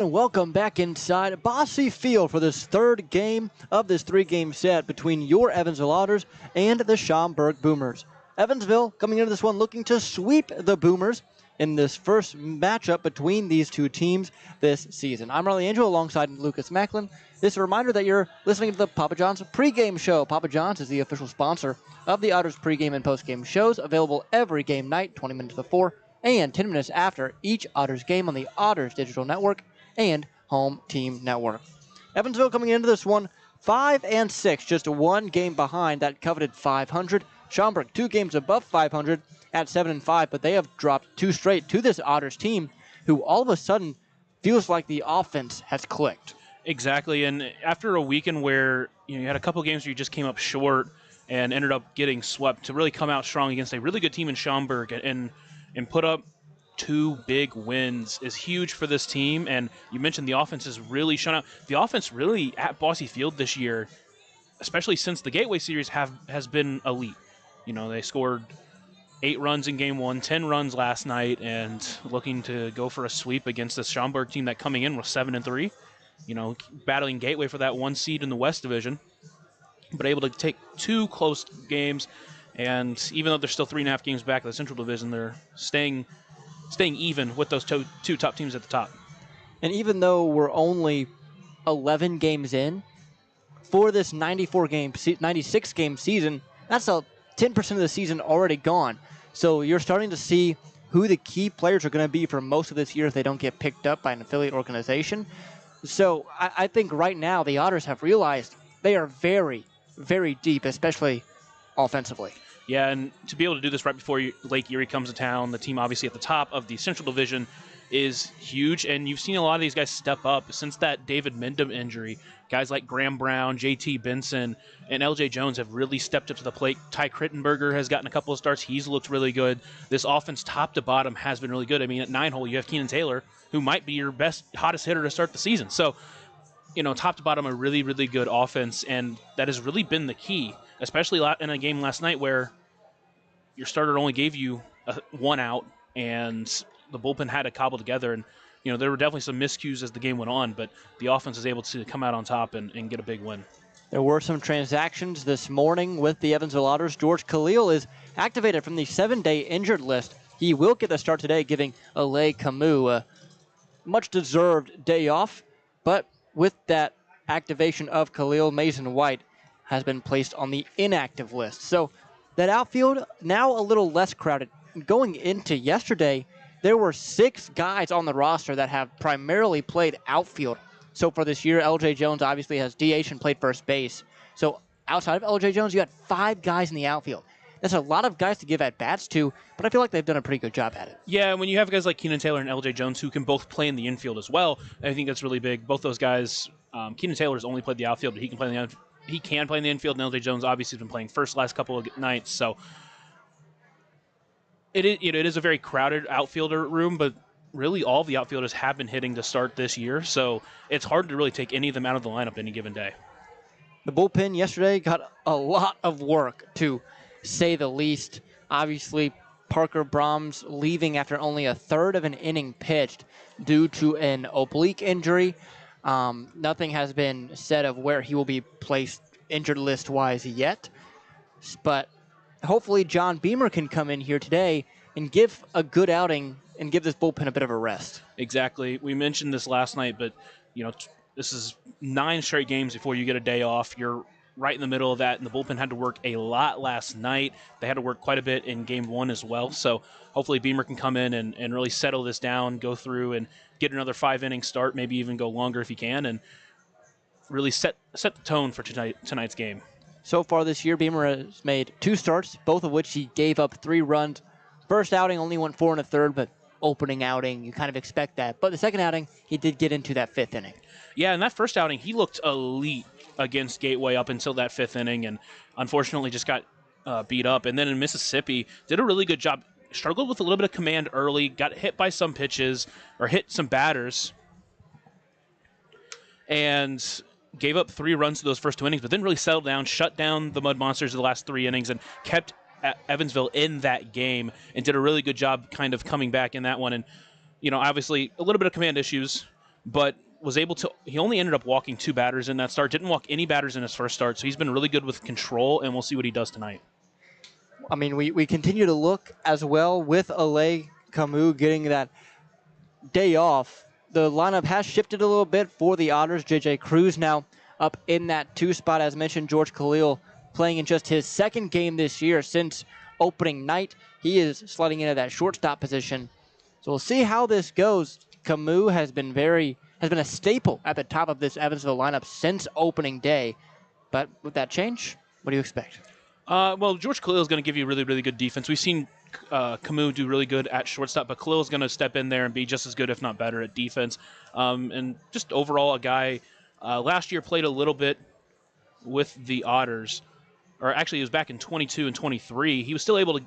And welcome back inside Bossy Field for this third game of this three-game set between your Evansville Otters and the Schaumburg Boomers. Evansville coming into this one looking to sweep the Boomers in this first matchup between these two teams this season. I'm Riley Angel alongside Lucas Macklin. This is a reminder that you're listening to the Papa John's pregame show. Papa John's is the official sponsor of the Otters pregame and postgame shows, available every game night, 20 minutes before and 10 minutes after each Otters game on the Otters Digital Network and Home Team Network. Evansville coming into this one 5-6, just one game behind that coveted 500. Schaumburg 2 games above 500 at 7-5, but they have dropped 2 straight to this Otters team, who all of a sudden feels like the offense has clicked. Exactly, and after a weekend where you had a couple games where you just came up short and ended up getting swept, to really come out strong against a really good team in Schaumburg and put up 2 big wins is huge for this team. And you mentioned the offense has really shown out. The offense really at Bossy Field this year, especially since the Gateway Series, has been elite. You know, they scored 8 runs in Game 1, 10 runs last night, and looking to go for a sweep against this Schaumburg team that coming in was 7-3. You know, battling Gateway for that 1 seed in the West Division, but able to take 2 close games. And even though they're still 3.5 games back in the Central Division, they're staying even with those two top teams at the top. And even though we're only 11 games in, for this 96 game season, that's a 10% of the season already gone. So you're starting to see who the key players are going to be for most of this year if they don't get picked up by an affiliate organization. So I think right now the Otters have realized they are very, very deep, especially offensively. Yeah, and to be able to do this right before Lake Erie comes to town, the team obviously at the top of the Central Division is huge, and you've seen a lot of these guys step up since that David Mendham injury. Guys like Graham Brown, J.T. Benson, and L.J. Jones have really stepped up to the plate. Ty Crittenberger has gotten a couple of starts. He's looked really good. This offense, top to bottom, has been really good. I mean, at 9-hole, you have Keenan Taylor, who might be your hottest hitter to start the season. So, you know, top to bottom, a really, really good offense, and that has really been the key, especially in a game last night where your starter only gave you 1 out, and the bullpen had to cobble together. And, you know, there were definitely some miscues as the game went on, but the offense was able to come out on top and get a big win. There were some transactions this morning with the Evansville Otters. George Khalil is activated from the 7-day injured list. He will get the start today, giving Alay Camus a much-deserved day off. But with that activation of Khalil, Mason White has been placed on the inactive list. So that outfield now a little less crowded. Going into yesterday, there were 6 guys on the roster that have primarily played outfield. So for this year, L.J. Jones obviously has DH and played first base. So outside of L.J. Jones, you had 5 guys in the outfield. That's a lot of guys to give at-bats to, but I feel like they've done a pretty good job at it. Yeah, when you have guys like Keenan Taylor and L.J. Jones who can both play in the infield as well, I think that's really big. Both those guys, Keenan Taylor's only played the outfield, but he can play in the infield, and L.J. Jones obviously has been playing first last couple of nights. So it is a very crowded outfielder room, but really all the outfielders have been hitting to start this year, so it's hard to really take any of them out of the lineup any given day. The bullpen yesterday got a lot of work, to say the least. Obviously, Parker Brahms leaving after only a third of an inning pitched due to an oblique injury. Nothing has been said of where he will be placed injured list-wise yet, but hopefully John Beamer can come in here today and give a good outing and give this bullpen a bit of a rest. Exactly. We mentioned this last night, but you know, this is 9 straight games before you get a day off. You're right in the middle of that, and the bullpen had to work a lot last night. They had to work quite a bit in Game 1 as well. So hopefully Beamer can come in and really settle this down, go through and get another 5-inning start, maybe even go longer if he can, and really set the tone for tonight's game. So far this year, Beamer has made 2 starts, both of which he gave up 3 runs. First outing only went 4 1/3, but opening outing, you kind of expect that. But the second outing, he did get into that 5th inning. Yeah, in that first outing, he looked elite against Gateway up until that 5th inning, and unfortunately just got beat up. And then in Mississippi, did a really good job. Struggled with a little bit of command early, got hit by some pitches, or hit some batters, and gave up 3 runs to those first 2 innings, but then really settled down, shut down the Mud Monsters in the last 3 innings, and kept Evansville in that game, and did a really good job kind of coming back in that one. And, you know, obviously a little bit of command issues, but was able to. He only ended up walking 2 batters in that start. Didn't walk any batters in his first start, so he's been really good with control, and we'll see what he does tonight. I mean, we continue to look as well with Alay Camus getting that day off. The lineup has shifted a little bit for the Otters. J.J. Cruz now up in that 2 spot. As mentioned, George Khalil playing in just his 2nd game this year since opening night. He is sliding into that shortstop position. So we'll see how this goes. Camus has been a staple at the top of this Evansville lineup since opening day. But with that change, what do you expect? Well, George Khalil is going to give you really, really good defense. We've seen Camus do really good at shortstop, but Khalil is going to step in there and be just as good, if not better, at defense. And just overall, a guy last year played a little bit with the Otters, or actually he was back in 22 and 23. He was still able to,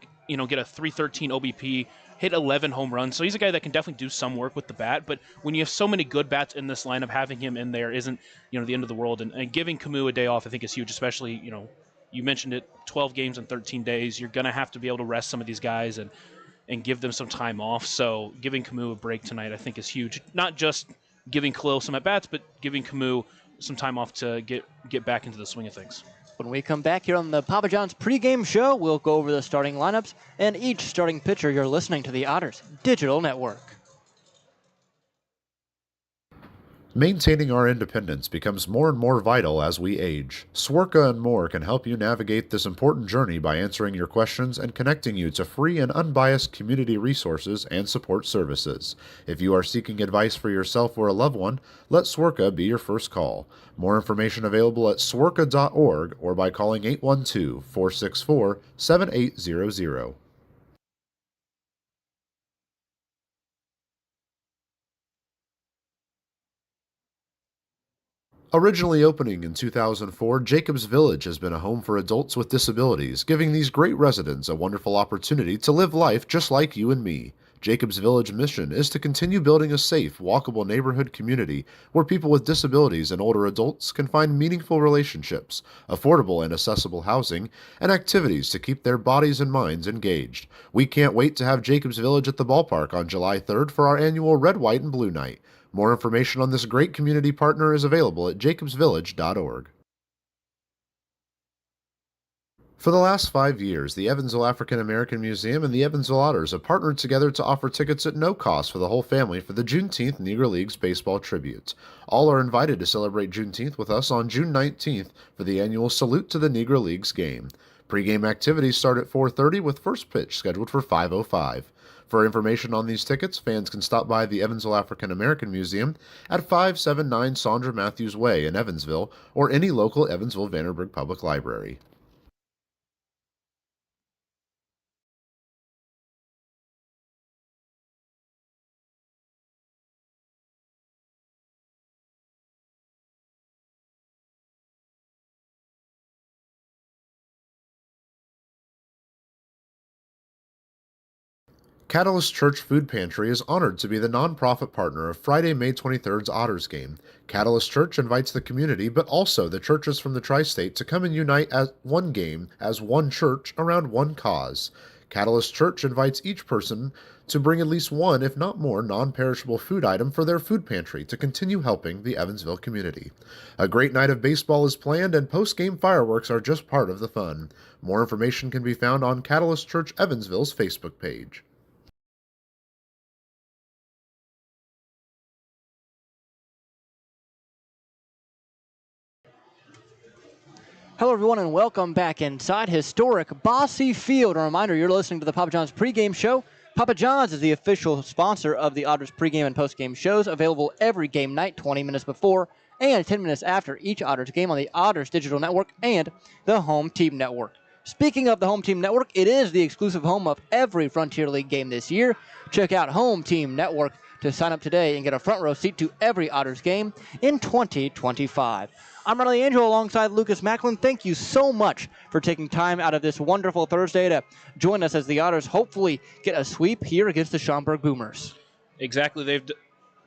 get a 313 OBP, hit 11 home runs. So he's a guy that can definitely do some work with the bat. But when you have so many good bats in this lineup, having him in there isn't, the end of the world. And giving Camus a day off, I think, is huge, especially, you mentioned it, 12 games in 13 days. You're going to have to be able to rest some of these guys and give them some time off. So giving Camus a break tonight, I think, is huge. Not just giving Khalil some at-bats, but giving Camus some time off to get back into the swing of things. When we come back here on the Papa John's pregame show, we'll go over the starting lineups and each starting pitcher. You're listening to the Otters Digital Network. Maintaining our independence becomes more and more vital as we age. Swerka and more can help you navigate this important journey by answering your questions and connecting you to free and unbiased community resources and support services. If you are seeking advice for yourself or a loved one, let Swerka be your first call. More information available at swerka.org or by calling 812-464-7800. Originally opening in 2004, Jacobs Village has been a home for adults with disabilities, giving these great residents a wonderful opportunity to live life just like you and me. Jacobs Village mission is to continue building a safe, walkable neighborhood community where people with disabilities and older adults can find meaningful relationships, affordable and accessible housing, and activities to keep their bodies and minds engaged. We can't wait to have Jacobs Village at the ballpark on July 3rd for our annual Red, White, and Blue Night. More information on this great community partner is available at jacobsvillage.org. For the last 5 years, the Evansville African American Museum and the Evansville Otters have partnered together to offer tickets at no cost for the whole family for the Juneteenth Negro Leagues Baseball Tribute. All are invited to celebrate Juneteenth with us on June 19th for the annual Salute to the Negro Leagues game. Pre-game activities start at 4:30 with first pitch scheduled for 5:05. For information on these tickets, fans can stop by the Evansville African American Museum at 579 Sandra Matthews Way in Evansville or any local Evansville-Vanderburgh Public Library. Catalyst Church Food Pantry is honored to be the nonprofit partner of Friday, May 23rd's Otters game. Catalyst Church invites the community, but also the churches from the tri-state to come and unite as one game, as one church, around one cause. Catalyst Church invites each person to bring at least one, if not more, non-perishable food item for their food pantry to continue helping the Evansville community. A great night of baseball is planned, and post-game fireworks are just part of the fun. More information can be found on Catalyst Church Evansville's Facebook page. Hello, everyone, and welcome back inside historic Bosse Field. A reminder, you're listening to the Papa John's pregame show. Papa John's is the official sponsor of the Otters pregame and postgame shows, available every game night, 20 minutes before and 10 minutes after each Otters game on the Otters Digital Network and the Home Team Network. Speaking of the Home Team Network, it is the exclusive home of every Frontier League game this year. Check out Home Team Network to sign up today and get a front row seat to every Otters game in 2025. I'm Riley Angel alongside Lucas Macklin. Thank you so much for taking time out of this wonderful Thursday to join us as the Otters hopefully get a sweep here against the Schaumburg Boomers. Exactly. They've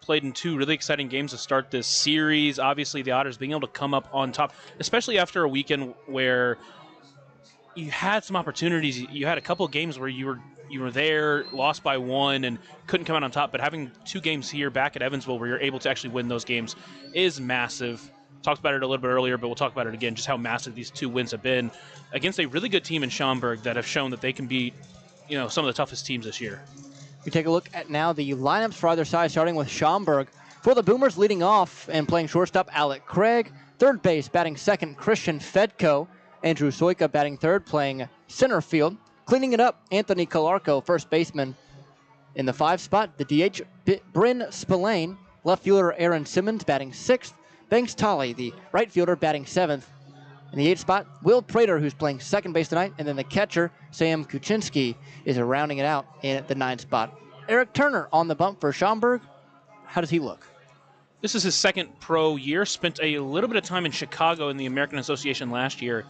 played in 2 really exciting games to start this series. Obviously, the Otters being able to come up on top, especially after a weekend where you had some opportunities. You had a couple of games where you were you were there, lost by 1, and couldn't come out on top. But having 2 games here back at Evansville where you're able to actually win those games is massive. Talked about it a little bit earlier, but we'll talk about it again, just how massive these 2 wins have been against a really good team in Schaumburg that have shown that they can beat, some of the toughest teams this year. We take a look at now the lineups for either side, starting with Schaumburg. For the Boomers, leading off and playing shortstop, Alec Craig. Third base, batting second, Christian Fedko. Andrew Soika batting third, playing center field. Cleaning it up, Anthony Calarco, first baseman. In the 5 spot, the DH, Bryn Spillane. Left fielder, Aaron Simmons, batting 6th. Banks Tolley, the right fielder, batting 7th. In the 8th spot, Will Prater, who's playing second base tonight. And then the catcher, Sam Kuczynski, is rounding it out in the 9th spot. Eric Turner on the bump for Schaumburg. How does he look? This is his second pro year. Spent a little bit of time in Chicago in the American Association last year.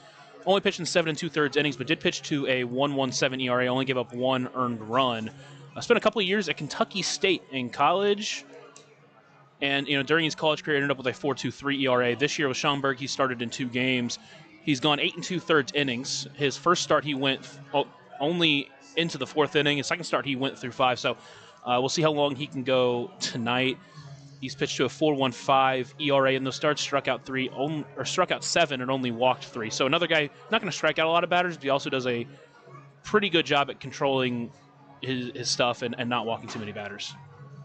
Only pitched in 7 2/3 innings, but did pitch to a 1.17 ERA. Only gave up 1 earned run. Spent a couple of years at Kentucky State in college. And, during his college career, ended up with a 4.23 ERA. This year with Schaumburg, he started in 2 games. He's gone 8 2/3 innings. His first start, he went only into the 4th inning. His second start, he went through 5. So we'll see how long he can go tonight. He's pitched to a 4.15 ERA in those starts, struck out 7 and only walked 3. So another guy, not going to strike out a lot of batters, but he also does a pretty good job at controlling his stuff and not walking too many batters.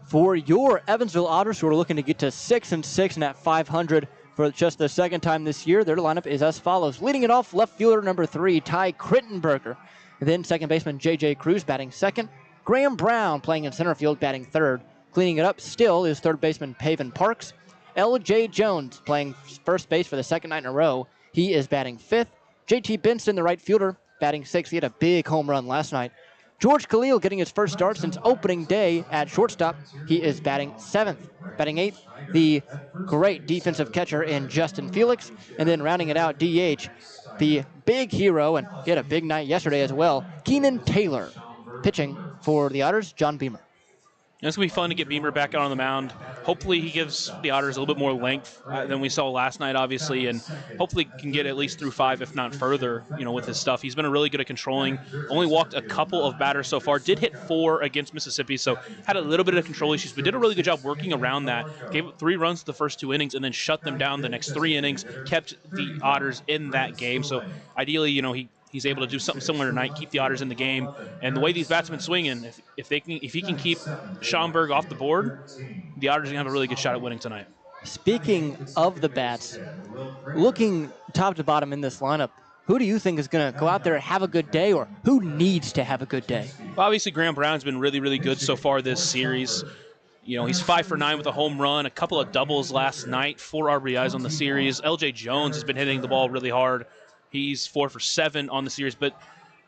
For your Evansville Otters, who are looking to get to 6-6 and at 500 for just the second time this year, their lineup is as follows. Leading it off, left fielder number 3, Ty Crittenberger. And then second baseman J.J. Cruz batting second. Graham Brown playing in center field, batting third. Cleaning it up still is third baseman Paven Parks. L.J. Jones playing first base for the second night in a row. He is batting 5th. J.T. Benson, the right fielder, batting 6th. He had a big home run last night. George Khalil getting his first start since opening day at shortstop. He is batting 7th. Batting 8th, the great defensive catcher in Justin Felix. And then rounding it out, DH, the big hero, and he had a big night yesterday as well, Keenan Taylor. Pitching for the Otters, John Beamer. It's going to be fun to get Beamer back out on the mound. Hopefully he gives the Otters a little bit more length than we saw last night, obviously, and hopefully can get at least through 5, if not further, with his stuff. He's been really good at controlling. Only walked a couple of batters so far. Did hit 4 against Mississippi, so had a little bit of control issues, but did a really good job working around that. Gave up 3 runs the first 2 innings and then shut them down the next 3 innings. Kept the Otters in that game. So ideally, he's able to do something similar tonight, keep the Otters in the game. And the way these bats have been swinging, if he can keep Schaumburg off the board, the Otters are going to have a really good shot at winning tonight. Speaking of the bats, looking top to bottom in this lineup, who do you think is going to go out there and have a good day, or who needs to have a good day? Well, obviously, Graham Brown's been really, really good so far this series. He's 5 for 9 with a home run, a couple of doubles last night, 4 RBIs on the series. L.J. Jones has been hitting the ball really hard. He's 4 for 7 on the series, but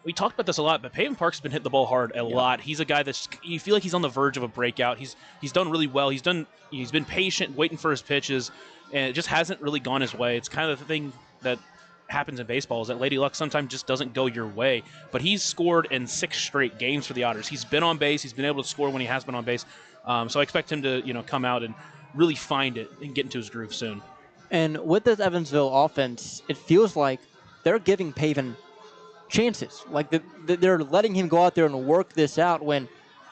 we talked about this a lot, but Paven Parks has been hitting the ball hard a lot. He's a guy that's, you feel like he's on the verge of a breakout. He's done really well. He's been patient, waiting for his pitches, and it just hasn't really gone his way. It's kind of the thing that happens in baseball, is that Lady Luck sometimes just doesn't go your way. But he's scored in 6 straight games for the Otters. He's been on base. He's been able to score when he has been on base. So I expect him to, come out and really find it and get into his groove soon. And with this Evansville offense, it feels like they're giving Paven chances. Like they're letting him go out there and work this out, when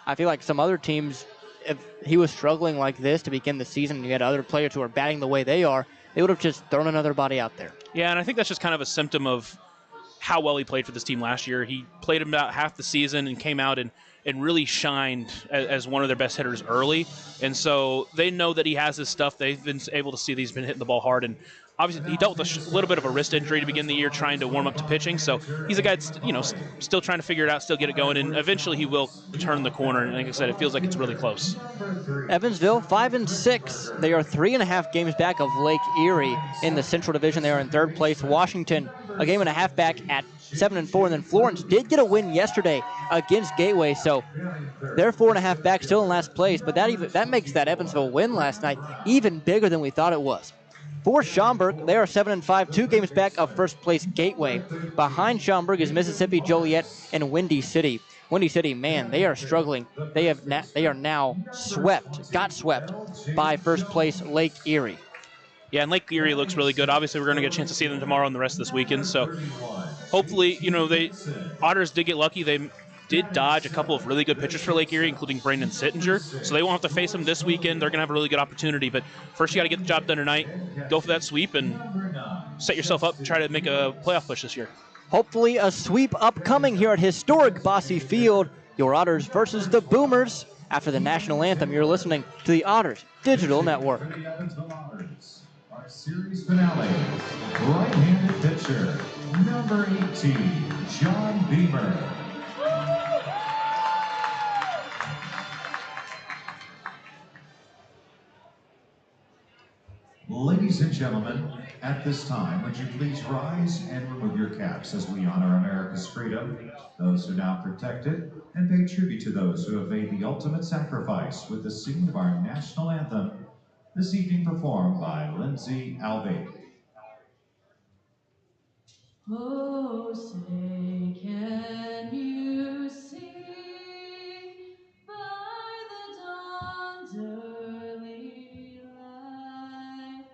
I feel like some other teams, if he was struggling like this to begin the season and you had other players who are batting the way they are, they would have just thrown another body out there. Yeah, and I think that's just kind of a symptom of how well he played for this team last year. He played about half the season and came out and really shined as one of their best hitters early. And so they know that he has his stuff. They've been able to see that he's been hitting the ball hard. And obviously, he dealt with a little bit of a wrist injury to begin the year, trying to warm up to pitching. So he's a guy that's, still trying to figure it out, still get it going, and eventually he will turn the corner. And like I said, it feels like it's really close. Evansville, 5-6. They are 3.5 games back of Lake Erie in the Central Division. They are in third place. Washington, a game and a half back at 7-4. And then Florence did get a win yesterday against Gateway, so they're 4.5 back, still in last place. But that makes that Evansville win last night even bigger than we thought it was. For Schaumburg, they are 7-5, 2 games back of first place Gateway. Behind Schaumburg is Mississippi, Joliet, and Windy City. Windy City, man, they are struggling. They are now got swept by first place Lake Erie. Yeah, and Lake Erie looks really good. Obviously, we're going to get a chance to see them tomorrow and the rest of this weekend. So hopefully, the Otters did get lucky. They did dodge a couple of really good pitchers for Lake Erie, including Brandon Sittinger, so they won't have to face him this weekend. They're going to have a really good opportunity, but first you got to get the job done tonight, go for that sweep, and set yourself up to try to make a playoff push this year. Hopefully a sweep upcoming here at historic Bosse Field. Your Otters versus the Boomers. After the national anthem, you're listening to the Otters Digital Network. Our series finale, right-handed pitcher, number 18, John Beamer. Ladies and gentlemen, at this time, would you please rise and remove your caps as we honor America's freedom, those who now protect it, and pay tribute to those who have made the ultimate sacrifice with the singing of our national anthem, this evening performed by Lindsay Alvey. Oh, say, can you see by the dawn's early light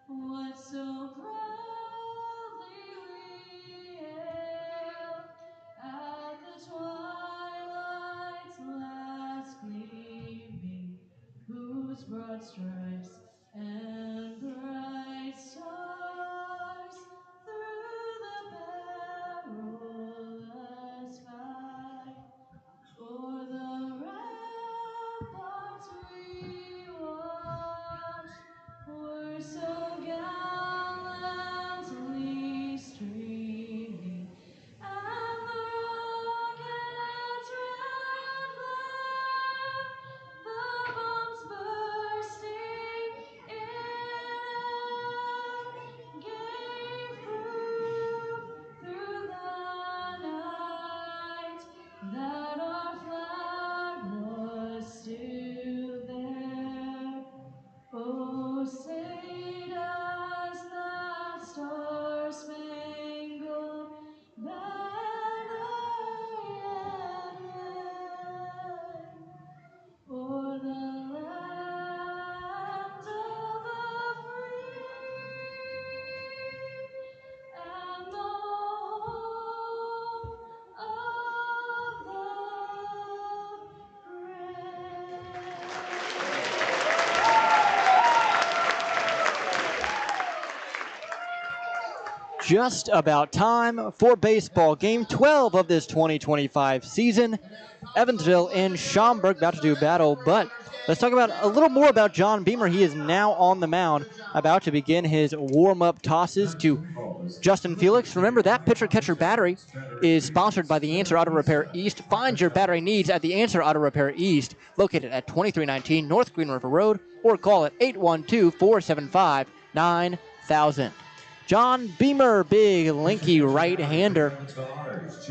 what so proudly we hailed at the twilight's last gleaming, whose broad stripes and bright stars through the perilous fight, o'er the ramparts we watched were so gallantly streaming, and the rocket's red flare, the bombs bursting in gave proof through the night that our flag was still there. Oh, say does that star-spangled banner yet wave o'er the land of the free and the home of the brave. Just about time for baseball. Game 12 of this 2025 season. Evansville and Schaumburg about to do battle, but let's talk about a little more about John Beamer. He is now on the mound, about to begin his warm-up tosses to Justin Felix. Remember, that pitcher-catcher battery is sponsored by the Answer Auto Repair East. Find your battery needs at the Answer Auto Repair East, located at 2319 North Green River Road, or call at 812-475-9000. John Beamer, big, lanky right-hander.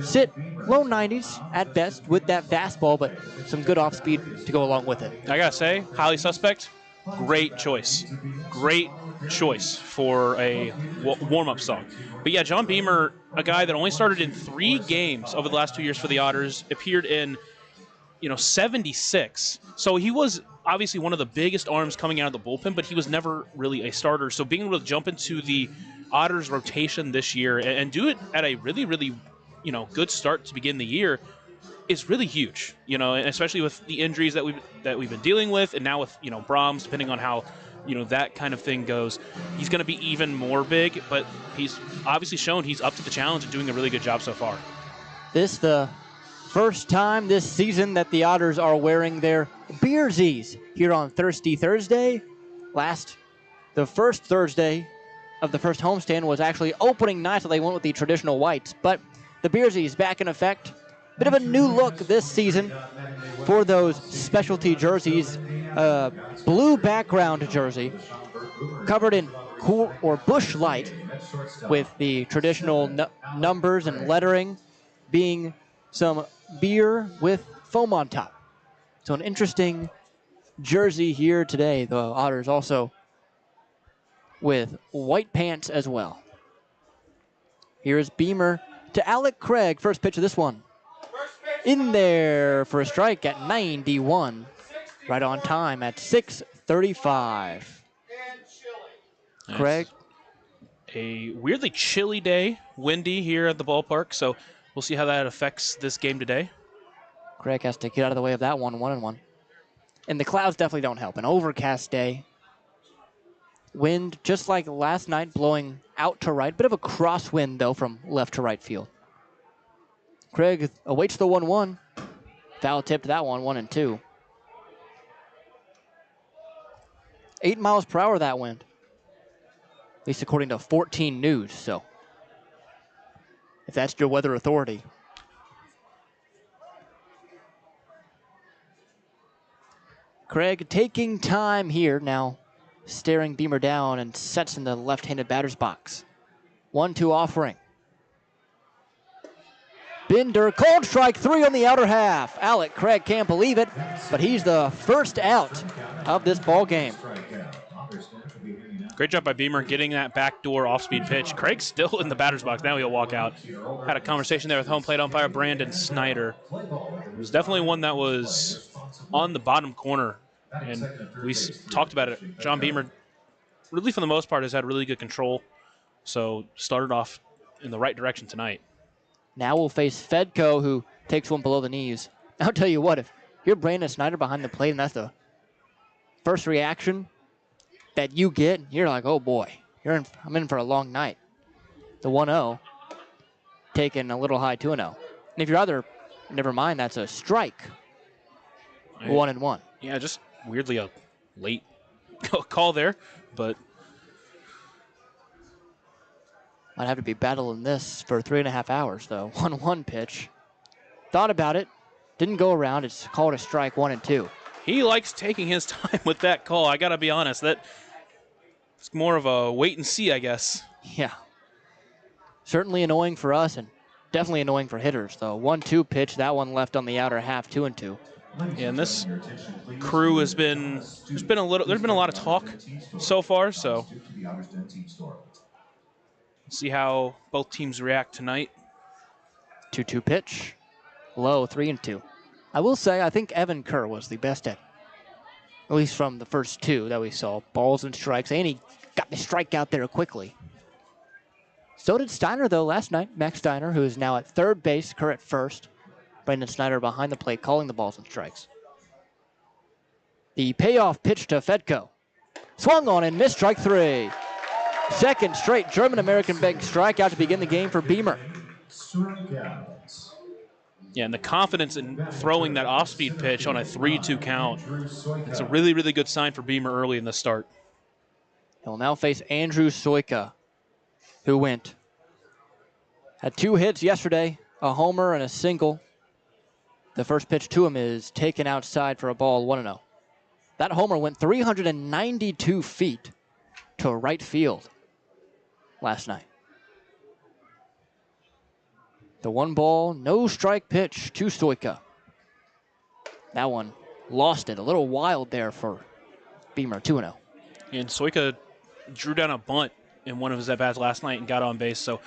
Sit low 90s at best with that fastball, but some good off-speed to go along with it. I got to say, highly suspect, great choice. Great choice for a warm-up song. But yeah, John Beamer, a guy that only started in 3 games over the last 2 years for the Otters, appeared in 76. So he was obviously one of the biggest arms coming out of the bullpen, but he was never really a starter. So being able to jump into the Otters rotation this year and do it at a really, really, good start to begin the year is really huge. And especially with the injuries that we've been dealing with, and now with Brahms, depending on how that kind of thing goes, he's going to be even more big. But he's obviously shown he's up to the challenge and doing a really good job so far. This the first time this season that the Otters are wearing their beersies here on Thirsty Thursday. The first Thursday of the first homestand was actually opening night, so they went with the traditional whites. But the beersies back in effect. Bit of a new look this season for those specialty jerseys. Blue background jersey covered in cool or bush light with the traditional numbers and lettering being some beer with foam on top. So an interesting jersey here today. The Otters also with white pants as well. Here's Beamer to Alec Craig. First pitch of this one. In there for a strike at 91. Right on time at 6:35. Craig. A weirdly chilly day, windy here at the ballpark, so we'll see how that affects this game today. Craig has to get out of the way of that one, 1-1. And the clouds definitely don't help. An overcast day. Wind, just like last night, blowing out to right. Bit of a crosswind, though, from left to right field. Craig awaits the 1-1. Foul tipped that one, 1-2. 8 miles per hour, that wind. At least according to 14 News, so if that's your weather authority. Craig taking time here now, staring Beamer down and sets in the left-handed batter's box. 1-2 offering. Binder, cold strike 3 on the outer half. Alec Craig can't believe it, but he's the first out of this ball game. Great job by Beamer getting that backdoor off-speed pitch. Craig's still in the batter's box. Now he'll walk out. Had a conversation there with home plate umpire Brandon Snyder. It was definitely one that was on the bottom corner, and we talked about it. John Beamer, really for the most part, has had really good control, so started off in the right direction tonight. Now we'll face Fedco, who takes one below the knees. I'll tell you what, if you're Brandon Snyder behind the plate and that's the first reaction that you get, you're like, oh boy, I'm in for a long night. The 1-0, taking a little high 2-0. And if you're other, never mind, that's a strike. 1-1. Yeah, just weirdly a late call there, but might have to be battling this for 3.5 hours, though. 1-1 pitch. Thought about it. Didn't go around. It's called a strike, 1-2. he likes taking his time with that call. I got to be honest. It's more of a wait and see, I guess. Yeah. Certainly annoying for us and definitely annoying for hitters, though. 1-2 pitch. That one left on the outer half, 2-2. Yeah, and this crew there's been a lot of talk so far, so see how both teams react tonight. 2-2 pitch. Low, 3-2. I will say, I think Evan Kerr was the best at least from the first two that we saw. Balls and strikes, and he got the strikeout there quickly. So did Steiner, though, last night. Max Steiner, who is now at third base, Kerr at first. Brandon Snyder behind the plate, calling the balls and strikes. The payoff pitch to Fedco. Swung on and missed, strike 3. Second straight German-American bank strikeout to begin the game for Beamer. Yeah, and the confidence in throwing that off-speed pitch on a 3-2 count. It's a really, really good sign for Beamer early in the start. He'll now face Andrew Soika, who had 2 hits yesterday, a homer and a single. The first pitch to him is taken outside for a ball, 1-0. That homer went 392 feet to right field last night. The 1-ball, no strike pitch to Soika. That one lost it. A little wild there for Beamer, 2-0. And Soika drew down a bunt in one of his at-bats last night and got on base. So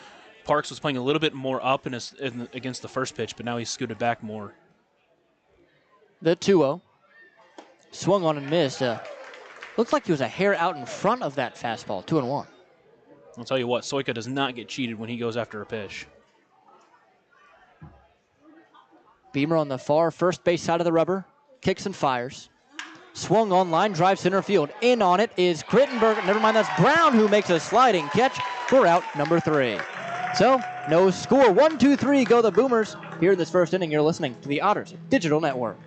Parks was playing a little bit more up against the first pitch, but now he's scooted back more. The 2-0. Swung on and missed. Looked like he was a hair out in front of that fastball, 2-1. I'll tell you what, Soika does not get cheated when he goes after a pitch. Beamer on the far first base side of the rubber. Kicks and fires. Swung on, line drive center field. In on it is Crittenberg. Never mind, that's Brown who makes a sliding catch for out number 3. So, no score. 1-2-3 go the Boomers. Here in this first inning, you're listening to the Otters Digital Network.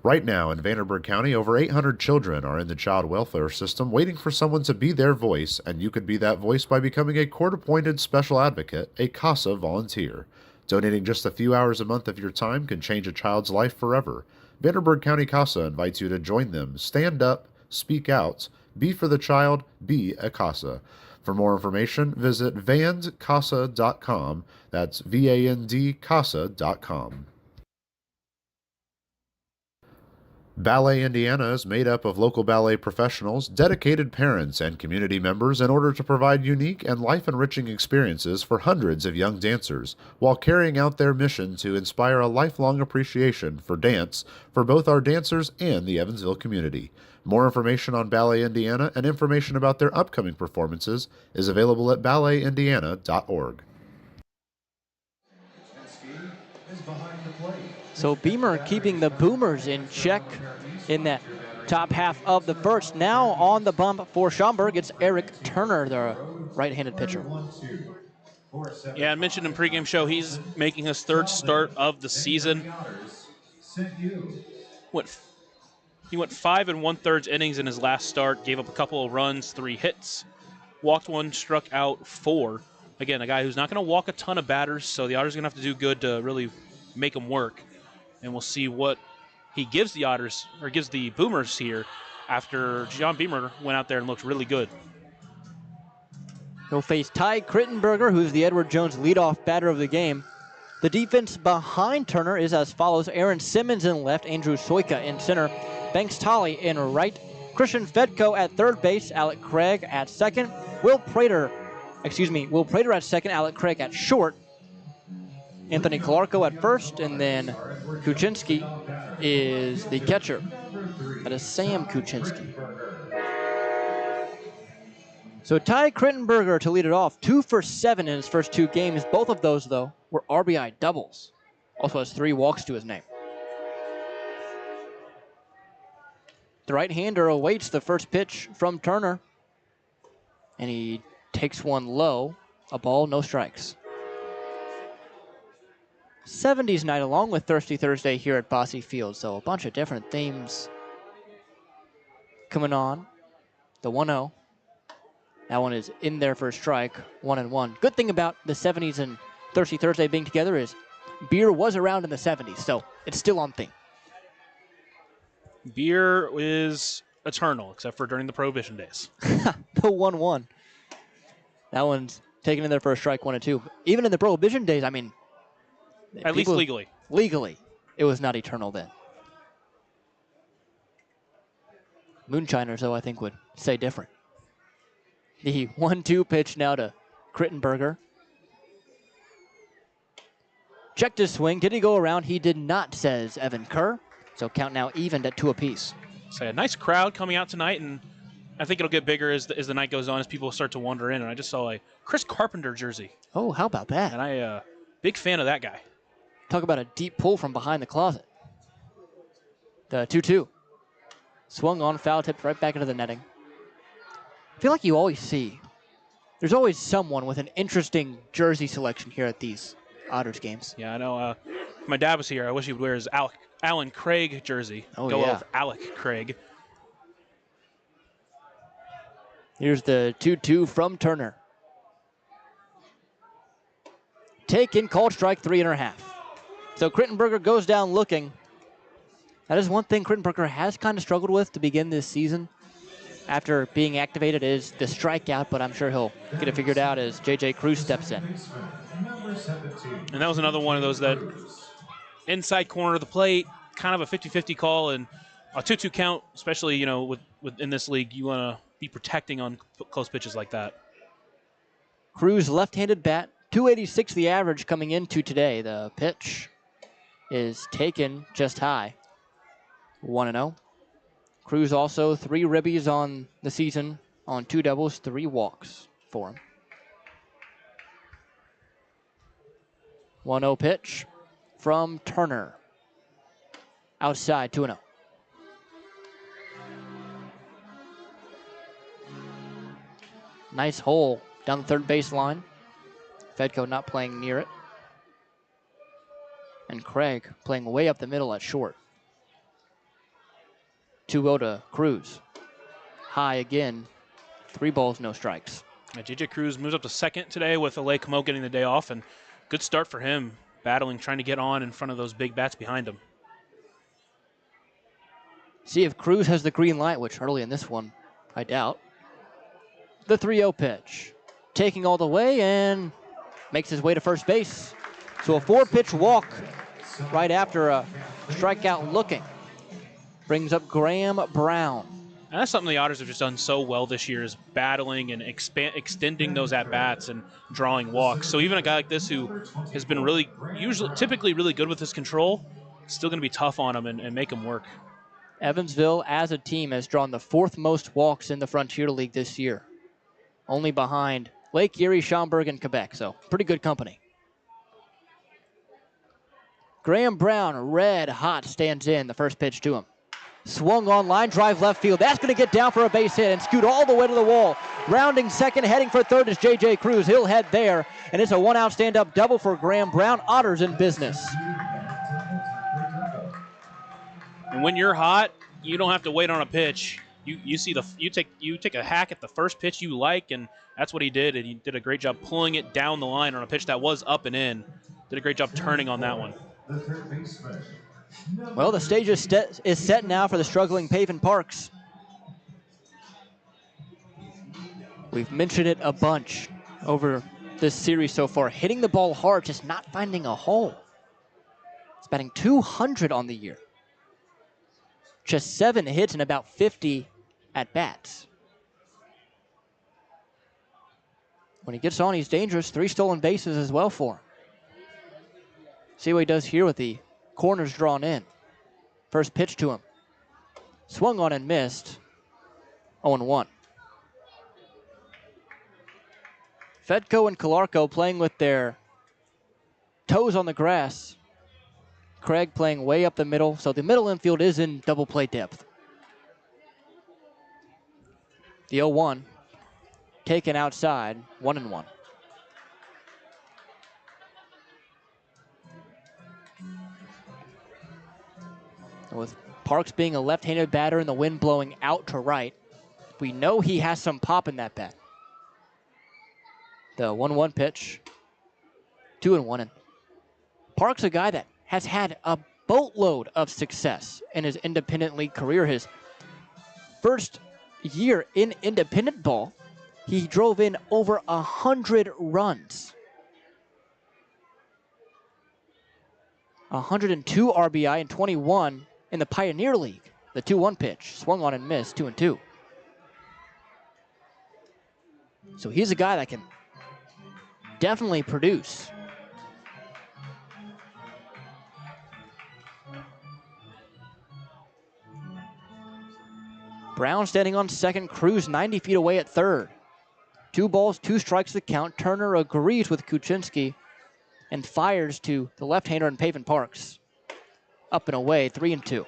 Right now in Vanderburgh County, over 800 children are in the child welfare system waiting for someone to be their voice, and you could be that voice by becoming a court-appointed special advocate, a CASA volunteer. Donating just a few hours a month of your time can change a child's life forever. Vanderburgh County CASA invites you to join them. Stand up, speak out, be for the child, be a CASA. For more information, visit vandcasa.com. That's VAND-CASA.com. Ballet Indiana is made up of local ballet professionals, dedicated parents, and community members in order to provide unique and life-enriching experiences for hundreds of young dancers, while carrying out their mission to inspire a lifelong appreciation for dance for both our dancers and the Evansville community. More information on Ballet Indiana and information about their upcoming performances is available at balletindiana.org. So Beamer keeping the Boomers in check in that top half of the first. Now on the bump for Schaumburg, it's Eric Turner, the right-handed pitcher. Yeah, I mentioned in pregame show he's making his third start of the season. He went 5 1/3 innings in his last start, gave up a couple of runs, 3 hits, walked 1, struck out 4. Again, a guy who's not going to walk a ton of batters, so the Otters are going to have to do good to really make him work. And we'll see what he gives the Otters, or gives the Boomers here, after John Beamer went out there and looked really good. He'll face Ty Krittenberger, who's the Edward Jones leadoff batter of the game. The defense behind Turner is as follows: Aaron Simmons in left, Andrew Soika in center, Banks Tolley in right, Christian Fedko at third base, Alec Craig at second, Will Prater at second, Alec Craig at short, Anthony Clarko at first, and then Kuczynski is the catcher. That is Sam Kuczynski. So Ty Krittenberger to lead it off, 2 for 7 in his first 2 games. Both of those, though, were RBI doubles. Also has 3 walks to his name. The right-hander awaits the first pitch from Turner, and he takes one low. A ball, no strikes. 70s night along with Thirsty Thursday here at Bosse Field, so a bunch of different themes coming on. The 1-0. That one is in there for a strike, 1-1. Good thing about the 70s and Thirsty Thursday being together is beer was around in the 70s, so it's still on theme. Beer is eternal, except for during the Prohibition days. The 1-1. That one's taken in there for a strike, 1-2. Even in the Prohibition days, I mean, At least legally. Legally, it was not eternal then. Moonshiners, though, I think would say different. The 1-2 pitch now to Krittenberger. Checked his swing. Did he go around? He did not, says Evan Kerr. So count now evened at 2 apiece. So a nice crowd coming out tonight, and I think it'll get bigger as the night goes on, as people start to wander in. And I just saw a Chris Carpenter jersey. Oh, how about that? And I big fan of that guy. Talk about a deep pull from behind the closet. The 2-2. Swung on, foul tipped right back into the netting. I feel like you always see, there's always someone with an interesting jersey selection here at these Otters games. Yeah, I know. If my dad was here, I wish he would wear his Alan Craig jersey. Oh, Go yeah. with Alec Craig. Here's the 2-2 from Turner. Taken, called strike, 3.5. So Krittenberger goes down looking. That is one thing Krittenberger has kind of struggled with to begin this season. After being activated is the strikeout, but I'm sure he'll get it figured out as J.J. Cruz steps in. And that was another one of those that inside corner of the plate, kind of a 50-50 call, and a 2-2 count, especially, you know, with in this league, you want to be protecting on close pitches like that. Cruz left-handed bat, 286 the average coming into today. The pitch is taken just high, 1-0. Cruz also 3 ribbies on the season on 2 doubles, 3 walks for him. 1-0 pitch from Turner. Outside, 2-0. Nice hole down the third baseline. Fedko not playing near it. And Craig playing way up the middle at short. 2-0 to Cruz. High again. 3 balls, no strikes. J.J. Cruz moves up to second today with Alay Kamo getting the day off, and good start for him, battling, trying to get on in front of those big bats behind him. See if Cruz has the green light, which early in this one, I doubt. The 3-0 pitch. Taking all the way and makes his way to first base. So a 4-pitch walk right after a strikeout looking. Brings up Graham Brown. And that's something the Otters have just done so well this year, is battling and extending those at-bats and drawing walks. So even a guy like this who has been typically really good with his control, still going to be tough on him and make him work. Evansville, as a team, has drawn the 4th most walks in the Frontier League this year. Only behind Lake Erie, Schaumburg, and Quebec. So pretty good company. Graham Brown, red hot, stands in. The first pitch to him. Swung on line, drive left field. That's going to get down for a base hit and scoot all the way to the wall. Rounding second, heading for third is J.J. Cruz. He'll head there, and it's a one-out stand-up double for Graham Brown. Otters in business. And when you're hot, you don't have to wait on a pitch. You take a hack at the first pitch you like, and that's what he did. And he did a great job pulling it down the line on a pitch that was up and in. Did a great job turning on that one. Well, the stage is set now for the struggling Pavin Parks. We've mentioned it a bunch over this series so far. Hitting the ball hard, just not finding a hole. It's batting .200 on the year. Just 7 hits and about 50 at-bats. When he gets on, he's dangerous. 3 stolen bases as well for him. See what he does here with the corners drawn in. First pitch to him. Swung on and missed. 0-1. Fedko and Calarco playing with their toes on the grass. Craig playing way up the middle, so the middle infield is in double play depth. The 0-1 taken outside, 1-1. With Parks being a left-handed batter and the wind blowing out to right, we know he has some pop in that bat. The 1-1 pitch, 2-1. And Parks a guy that has had a boatload of success in his independent league career. His first year in independent ball, he drove in over 100 runs. 102 RBI and 21 in the Pioneer League. The 2-1 pitch, swung on and missed, 2-2. So he's a guy that can definitely produce. Brown standing on second, Cruz 90 feet away at third. 2 balls, 2 strikes to count. Turner agrees with Kuczynski and fires to the left-hander in Pavin Parks. Up and away, 3-2.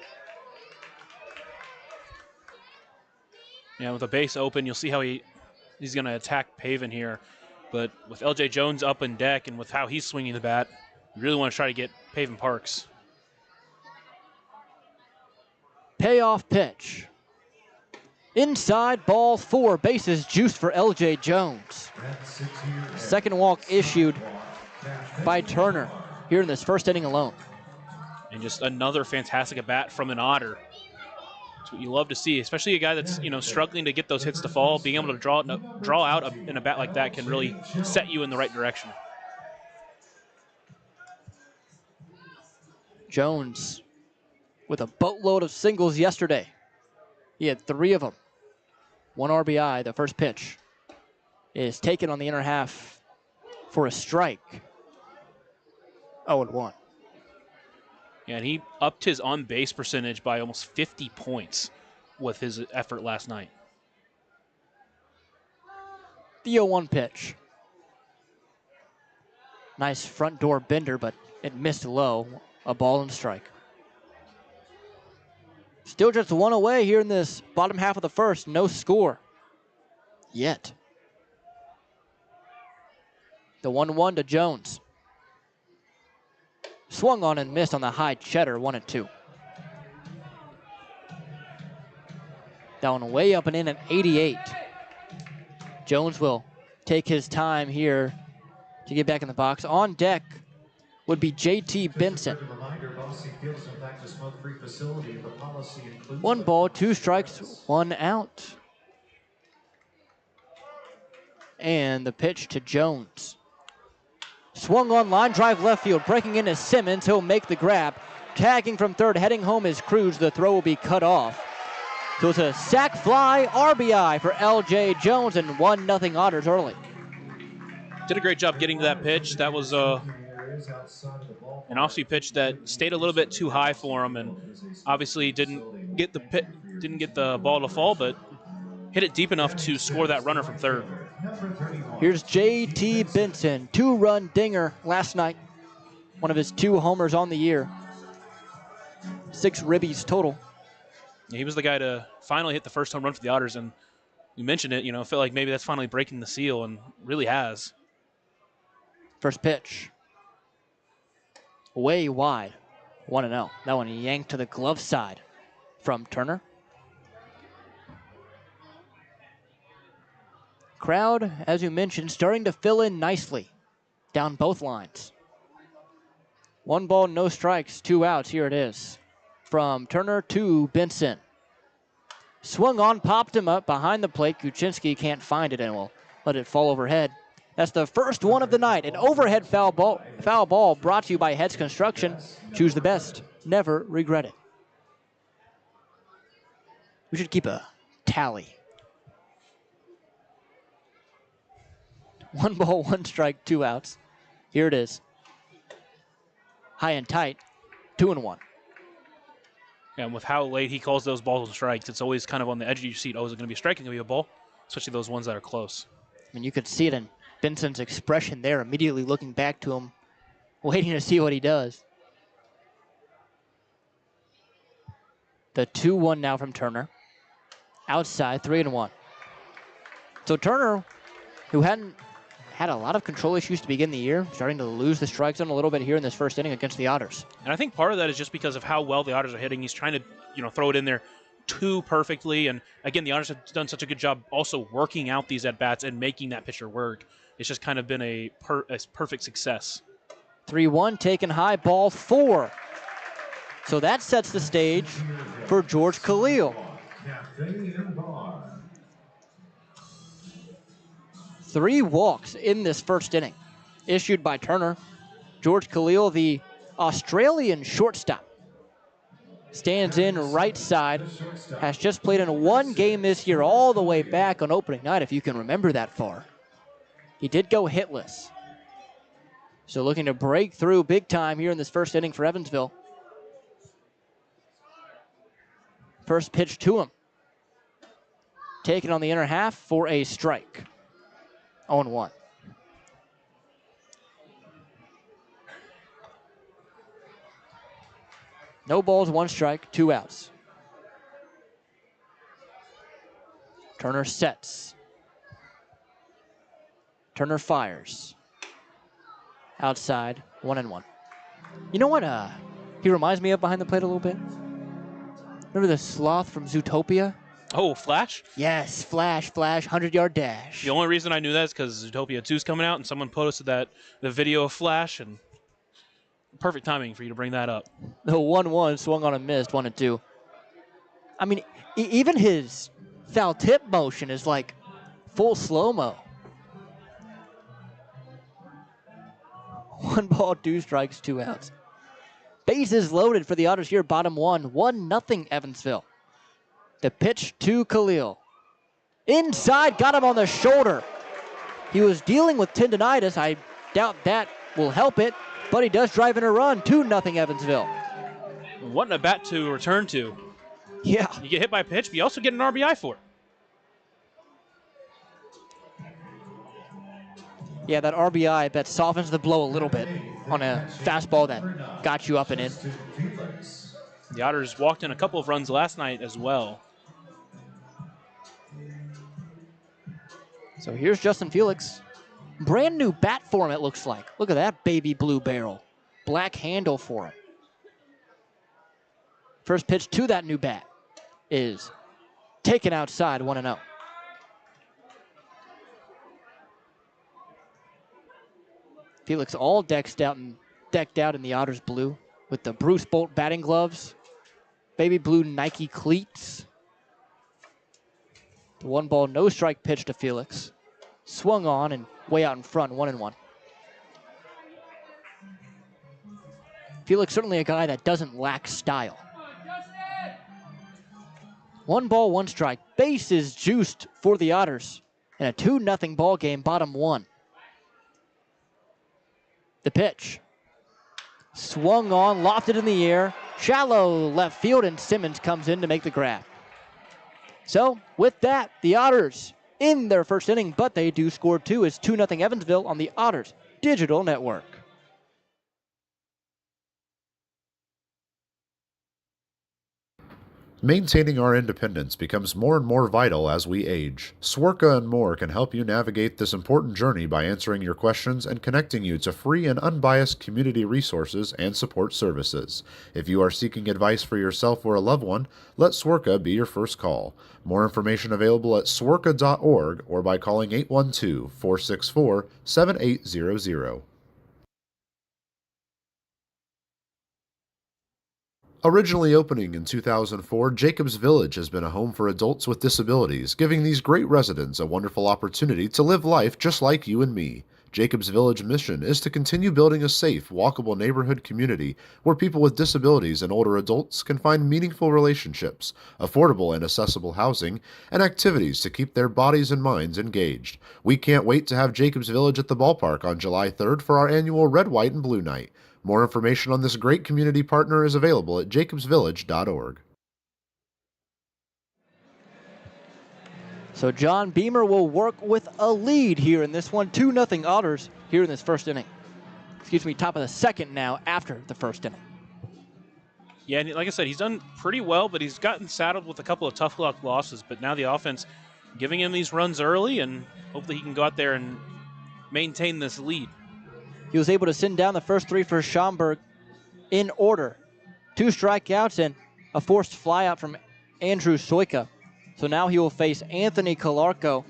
Yeah, with a base open, you'll see how he's going to attack Pavin here. But with L.J. Jones up in deck and with how he's swinging the bat, you really want to try to get Pavin Parks. Payoff pitch. Inside, ball 4, bases juiced for L.J. Jones. Second walk issued by Turner here in this first inning alone. And just another fantastic at bat from an Otter. That's what you love to see, especially a guy that's struggling to get those hits to fall. Being able to draw out in a bat like that can really set you in the right direction. Jones with a boatload of singles yesterday. He had 3 of them. 1 RBI. The first pitch is taken on the inner half for a strike. 0-1. Yeah, and he upped his on-base percentage by almost 50 points with his effort last night. The 0-1 pitch. Nice front door bender, but it missed low. A ball and strike. Still just 1 away here in this bottom half of the first. No score yet. The 1-1 to Jones. Swung on and missed on the high cheddar, 1-2. Down way up and in at 88. Jones will take his time here to get back in the box. On deck would be J.T. Benson. 1 ball, 2 strikes, 1 out. And the pitch to Jones. Swung on line, drive left field, breaking into Simmons. He'll make the grab. Tagging from third, heading home is Cruz. The throw will be cut off. So it's a sac fly RBI for L.J. Jones and 1-0 Otters early. Did a great job getting to that pitch. That was an off-speed pitch that stayed a little bit too high for him, and obviously didn't get the ball to fall, but hit it deep enough to score that runner from third. Here's J.T. Benson, 2-run dinger last night. One of his 2 homers on the year. 6 ribbies total. Yeah, he was the guy to finally hit the first home run for the Otters, and you mentioned it, I feel like maybe that's finally breaking the seal, and really has. First pitch. Way wide. 1-0. That one yanked to the glove side from Turner. Crowd, as you mentioned, starting to fill in nicely down both lines. 1 ball, no strikes, 2 outs. Here it is. From Turner to Benson. Swung on, popped him up behind the plate. Kuczynski can't find it and will let it fall overhead. That's the first one of the night. An overhead foul ball brought to you by Heads Construction. Choose the best. Never regret it. We should keep a tally. 1 ball, 1 strike, 2 outs. Here it is. High and tight, 2-1. And with how late he calls those balls and strikes, it's always kind of on the edge of your seat. Oh, is it going to be a strike? Is it going to be a ball? Especially those ones that are close. I mean, you could see it in Benson's expression there, immediately looking back to him, waiting to see what he does. The 2-1 now from Turner. Outside, 3-1. So Turner, who hadn't had a lot of control issues to begin the year, starting to lose the strike zone a little bit here in this first inning against the Otters. And I think part of that is just because of how well the Otters are hitting. He's trying to, throw it in there too perfectly. And again, the Otters have done such a good job also working out these at-bats and making that pitcher work. It's just kind of been a perfect success. 3-1, taken high, ball 4. So that sets the stage for George Khalil. 3 walks in this first inning, issued by Turner. George Khalil, the Australian shortstop, stands in right side, has just played in 1 game this year, all the way back on opening night, if you can remember that far. He did go hitless. So looking to break through big time here in this first inning for Evansville. First pitch to him. Taken on the inner half for a strike. 0-1. No balls, 1 strike, 2 outs. Turner sets. Turner fires. Outside, 1-1. You know what he reminds me of behind the plate a little bit? Remember the sloth from Zootopia? Oh, Flash? Yes, Flash, 100-yard dash. The only reason I knew that is because Zootopia 2 is coming out, and someone posted the video of Flash, and perfect timing for you to bring that up. The 1-1 swung on and missed, 1-2. I mean, even his foul tip motion is like full slow-mo. 1 ball, 2 strikes, 2 outs. Bases loaded for the Otters here, bottom 1. 1-0 Evansville. The pitch to Khalil. Inside, got him on the shoulder. He was dealing with tendonitis. I doubt that will help it, but he does drive in a run. 2-0 Evansville. What a bat to return to. Yeah. You get hit by a pitch, but you also get an RBI for it. Yeah, that RBI, I bet, softens the blow a little bit on a fastball that got you up and in. The Otters walked in a couple of runs last night as well. So here's Justin Felix. Brand new bat for him, it looks like. Look at that baby blue barrel. Black handle for him. First pitch to that new bat is taken outside, 1-0. Felix all decked out in the Otters blue with the Bruce Bolt batting gloves, baby blue Nike cleats. The 1 ball, no strike pitch to Felix. Swung on and way out in front, 1-1. Felix certainly a guy that doesn't lack style. 1 ball, 1 strike. Bases juiced for the Otters in a 2-0 ball game, bottom 1. The pitch. Swung on, lofted in the air. Shallow left field, and Simmons comes in to make the grab. So, with that, the Otters in their first inning, but they do score 2. It's 2-0 Evansville on the Otters Digital Network. Maintaining our independence becomes more and more vital as we age. Swerka and more can help you navigate this important journey by answering your questions and connecting you to free and unbiased community resources and support services. If you are seeking advice for yourself or a loved one, let Swerka be your first call. More information available at swerka.org or by calling 812-464-7800. Originally opening in 2004, Jacobs Village has been a home for adults with disabilities, giving these great residents a wonderful opportunity to live life just like you and me. Jacobs Village mission is to continue building a safe, walkable neighborhood community where people with disabilities and older adults can find meaningful relationships, affordable and accessible housing, and activities to keep their bodies and minds engaged. We can't wait to have Jacobs Village at the ballpark on July 3rd for our annual Red, White, and Blue Night. More information on this great community partner is available at jacobsvillage.org. So John Beamer will work with a lead here in this one. 2-0 Otters here in this first inning. Top of the second now after the first inning. Yeah, and like I said, he's done pretty well, but he's gotten saddled with a couple of tough luck losses. But now the offense giving him these runs early, and hopefully he can go out there and maintain this lead. He was able to send down the first three for Schaumburg in order. 2 strikeouts and a forced flyout from Andrew Soika. So now he will face Anthony Calarco,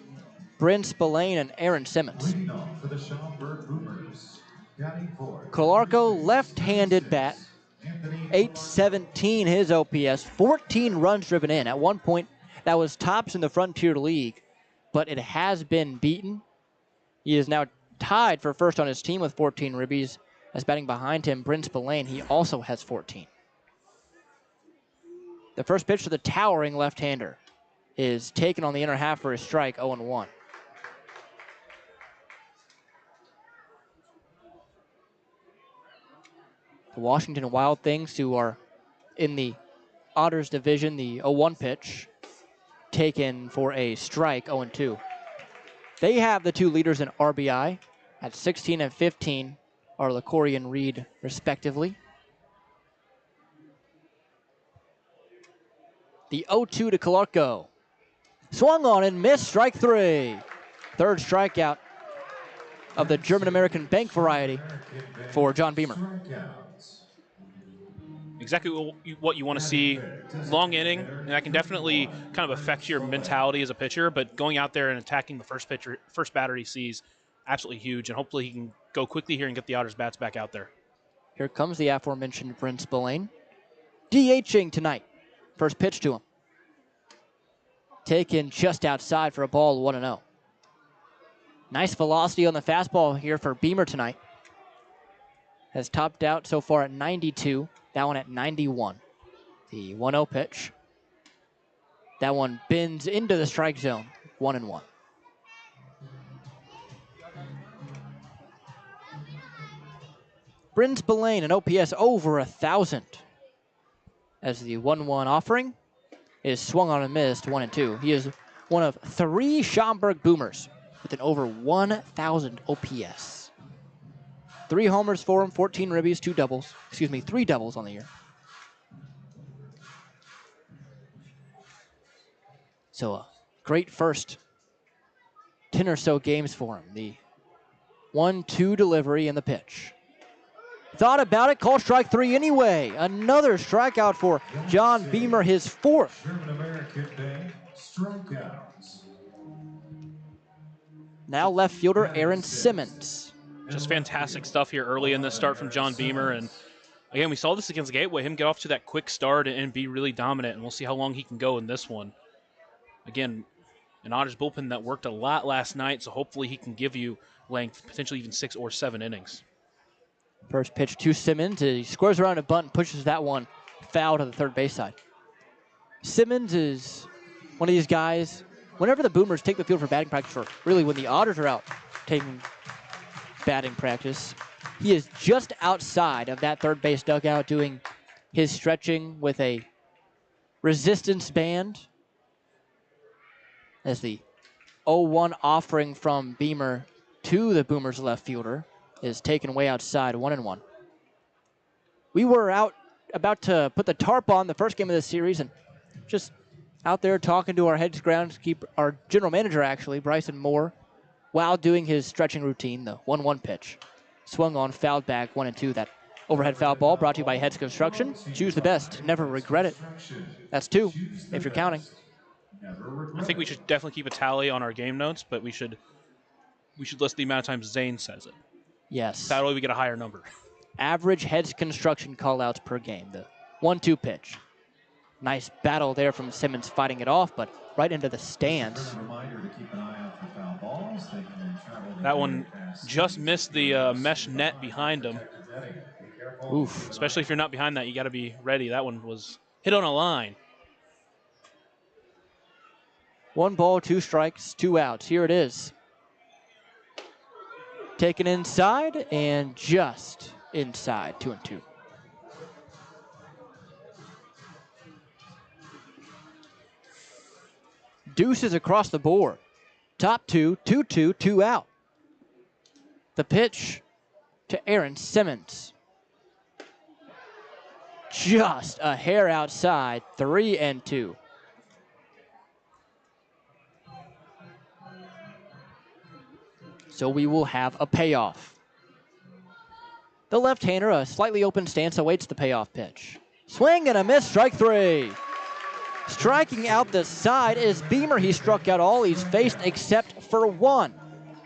Bryn Spillane, and Aaron Simmons. Leading off for the Schaumburg Boomers, batting for Calarco, left-handed bat, Anthony .817 his OPS, 14 runs driven in. At one point, that was tops in the Frontier League, but it has been beaten. He is now tied for first on his team with 14 ribbies. As batting behind him, Bryn Spillane, he also has 14. The first pitch to the towering left-hander is taken on the inner half for a strike, 0-1. The Washington Wild Things, who are in the Otters division, the 0-1 pitch, taken for a strike, 0-2. They have the 2 leaders in RBI at 16 and 15, are LaCory and Reed, respectively. The 0-2 to Calarco. Swung on and missed, strike 3. Third strikeout of the German-American bank variety for John Beamer. Exactly what you want to see. Long inning, and that can definitely kind of affect your mentality as a pitcher, but going out there and attacking the first batter he sees, absolutely huge, and hopefully he can go quickly here and get the Otters bats back out there. Here comes the aforementioned Bryn Spillane. DHing tonight. First pitch to him. Taken just outside for a ball, 1-0. Nice velocity on the fastball here for Beamer tonight. Has topped out so far at 92. That one at 91. The 1-0 pitch. That one bends into the strike zone. 1-1. Bryn Spillane, an OPS over 1,000. As the 1-1 offering is swung on and missed, 1-2. He is one of 3 Schaumburg Boomers with an over 1,000 OPS. 3 homers for him, 14 ribbies, 3 doubles on the year. So a great first 10 or so games for him. The 1-2 delivery and the pitch. Thought about it, called strike 3 anyway. Another strikeout for John Beamer, his 4th. German-American Bank strikeouts. Now left fielder Aaron Simmons. Just fantastic stuff here early in the start from John Beamer. And again, we saw this against Gateway, him get off to that quick start and be really dominant. And we'll see how long he can go in this one. Again, an Otters bullpen that worked a lot last night, so hopefully he can give you length, potentially even 6 or 7 innings. First pitch to Simmons. He squares around a bunt and pushes that one foul to the third base side. Simmons is one of these guys, whenever the Boomers take the field for batting practice, or really when the Otters are out taking batting practice, he is just outside of that third base dugout doing his stretching with a resistance band. As the 0-1 offering from Beamer to the Boomers left fielder is taken way outside, 1-1. We were about to put the tarp on the first game of this series, and just out there talking to our head groundskeeper, our general manager actually, Bryson Moore, while doing his stretching routine, the 1-1 pitch. Swung on, fouled back, 1-2. That overhead foul ball brought to you by Heads Construction. Choose the best, never regret it. That's 2, if you're counting. I think we should definitely keep a tally on our game notes, but we should list the amount of times Zane says it. Yes. That way we get a higher number. Average Heads Construction callouts per game. The 1-2 pitch. Nice battle there from Simmons fighting it off, but right into the stands. That one just missed the mesh net behind him. Oof. Especially if you're not behind that, you got to be ready. That one was hit on a line. 1 ball, 2 strikes, 2 outs. Here it is. Taken inside and just inside, 2-2. Deuces across the board. Top 2, 2-2, 2 out. The pitch to Aaron Simmons. Just a hair outside, 3-2. So we will have a payoff. The left-hander, a slightly open stance, awaits the payoff pitch. Swing and a miss, strike 3. Striking out the side is Beamer. He struck out all he's faced except for 1.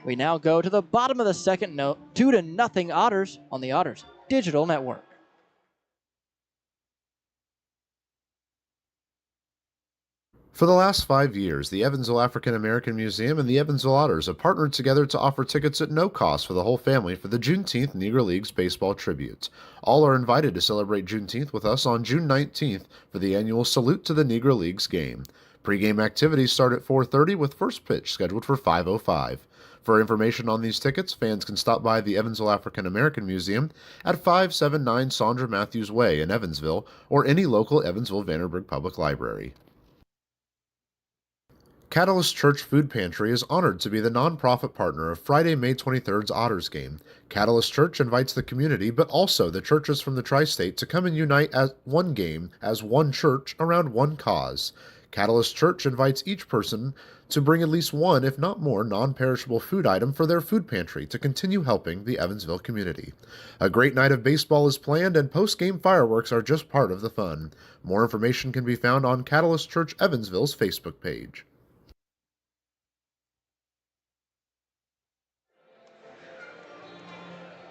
We now go to the bottom of the second note, 2-0 Otters on the Otters Digital Network. For the last 5 years, the Evansville African American Museum and the Evansville Otters have partnered together to offer tickets at no cost for the whole family for the Juneteenth Negro Leagues Baseball Tribute. All are invited to celebrate Juneteenth with us on June 19th for the annual Salute to the Negro Leagues game. Pre-game activities start at 4:30 with first pitch scheduled for 5:05. For information on these tickets, fans can stop by the Evansville African American Museum at 579 Sandra Matthews Way in Evansville or any local Evansville Vanderburgh Public Library. Catalyst Church Food Pantry is honored to be the nonprofit partner of Friday, May 23rd's Otters game. Catalyst Church invites the community, but also the churches from the tri-state to come and unite as one game, as one church, around one cause. Catalyst Church invites each person to bring at least one, if not more, non-perishable food item for their food pantry to continue helping the Evansville community. A great night of baseball is planned, and post-game fireworks are just part of the fun. More information can be found on Catalyst Church Evansville's Facebook page.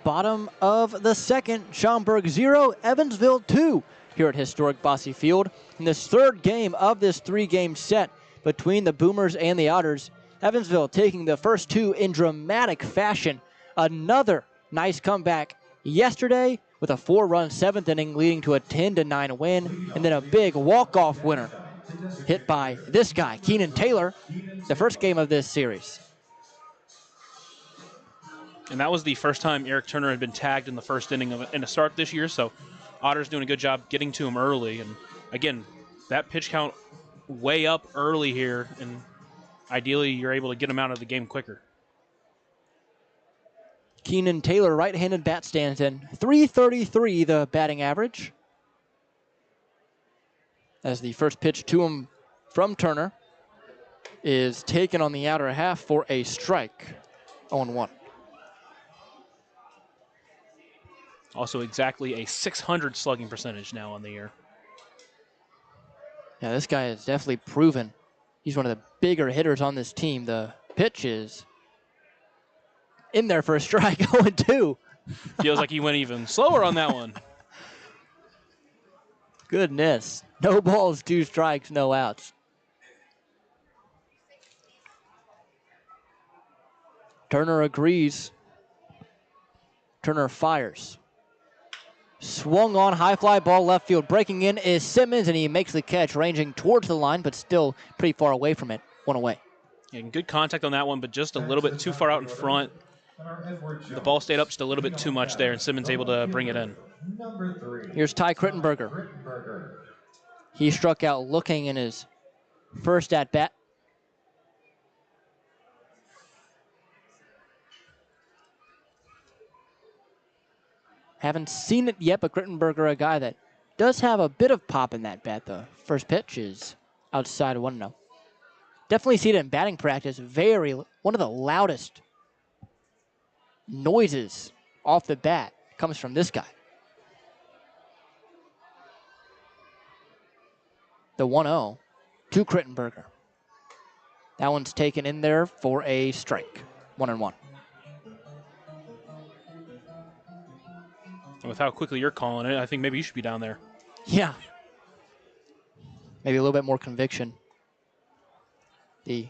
Bottom of the second, Schaumburg 0, Evansville 2 here at historic Bosse Field. In this third game of this 3-game set between the Boomers and the Otters, Evansville taking the first 2 in dramatic fashion. Another nice comeback yesterday with a 4-run 7th inning leading to a 10-9 win, and then a big walk-off winner hit by this guy, Keenan Taylor, the first game of this series. And that was the first time Eric Turner had been tagged in the first inning in a start this year, so Otters doing a good job getting to him early. And again, that pitch count way up early here, and ideally you're able to get him out of the game quicker. Keenan Taylor, right-handed bat, stands in. .333 the batting average. As the first pitch to him from Turner is taken on the outer half for a strike. 0-1. Also exactly a .600 slugging percentage now on the year. Yeah, this guy is definitely proven he's one of the bigger hitters on this team. The pitch is in there for a strike, 0-2. Feels like he went even slower on that one. Goodness. No balls, 2 strikes, no outs. Turner agrees. Turner fires. Swung on, high fly ball left field. Breaking in is Simmons, and he makes the catch, ranging towards the line, but still pretty far away from it. 1 away. Yeah, good contact on that one, but just a little bit too far out in front. The ball stayed up just a little bit too much there, and Simmons able to bring it in. Here's Ty Crittenberger. He struck out looking in his first at-bat. Haven't seen it yet, but Crittenberger, a guy that does have a bit of pop in that bat. The first pitch is outside 1-0. Definitely see it in batting practice. One of the loudest noises off the bat comes from this guy. The 1-0 to Crittenberger. That one's taken in there for a strike. 1-1. With how quickly you're calling it, I think maybe you should be down there. Yeah. Maybe a little bit more conviction. The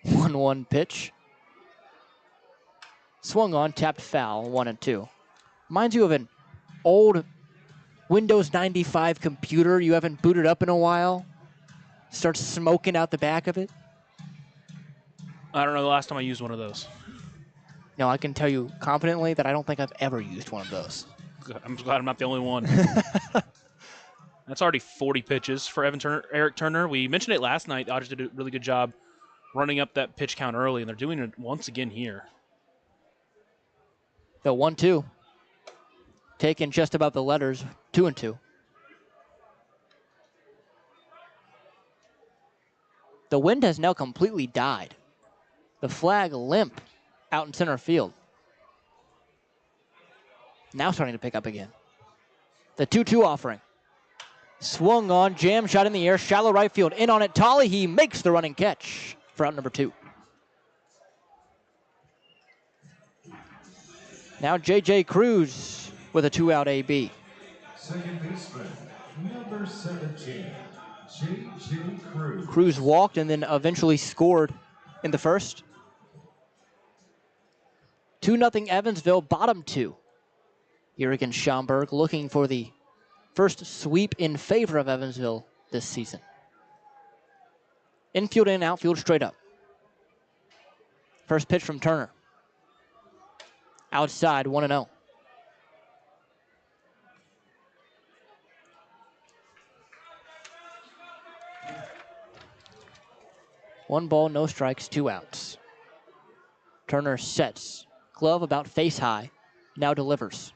1-1 pitch. Swung on, tapped foul, 1-2. Reminds you of an old Windows 95 computer you haven't booted up in a while. Starts smoking out the back of it. I don't know the last time I used one of those. No, I can tell you confidently that I don't think I've ever used one of those. I'm glad I'm not the only one. That's already 40 pitches for Eric Turner. We mentioned it last night. The Otters did a really good job running up that pitch count early, and they're doing it once again here. The 1-2. Taking just about the letters, 2-2. The wind has now completely died. The flag limp out in center field. Now starting to pick up again. The 2-2 offering. Swung on, jam shot in the air, shallow right field. In on it, Tolley, he makes the running catch for out number 2. Now J.J. Cruz with a 2-out AB. Second baseman, number 17, J.J. Cruz. Cruz walked and then eventually scored in the first. 2-0 Evansville, bottom 2. Here against Schaumburg, looking for the first sweep in favor of Evansville this season. Infield and outfield straight up. First pitch from Turner. Outside, 1-0. One ball, no strikes, 2 outs. Turner sets. Glove about face high. Now delivers.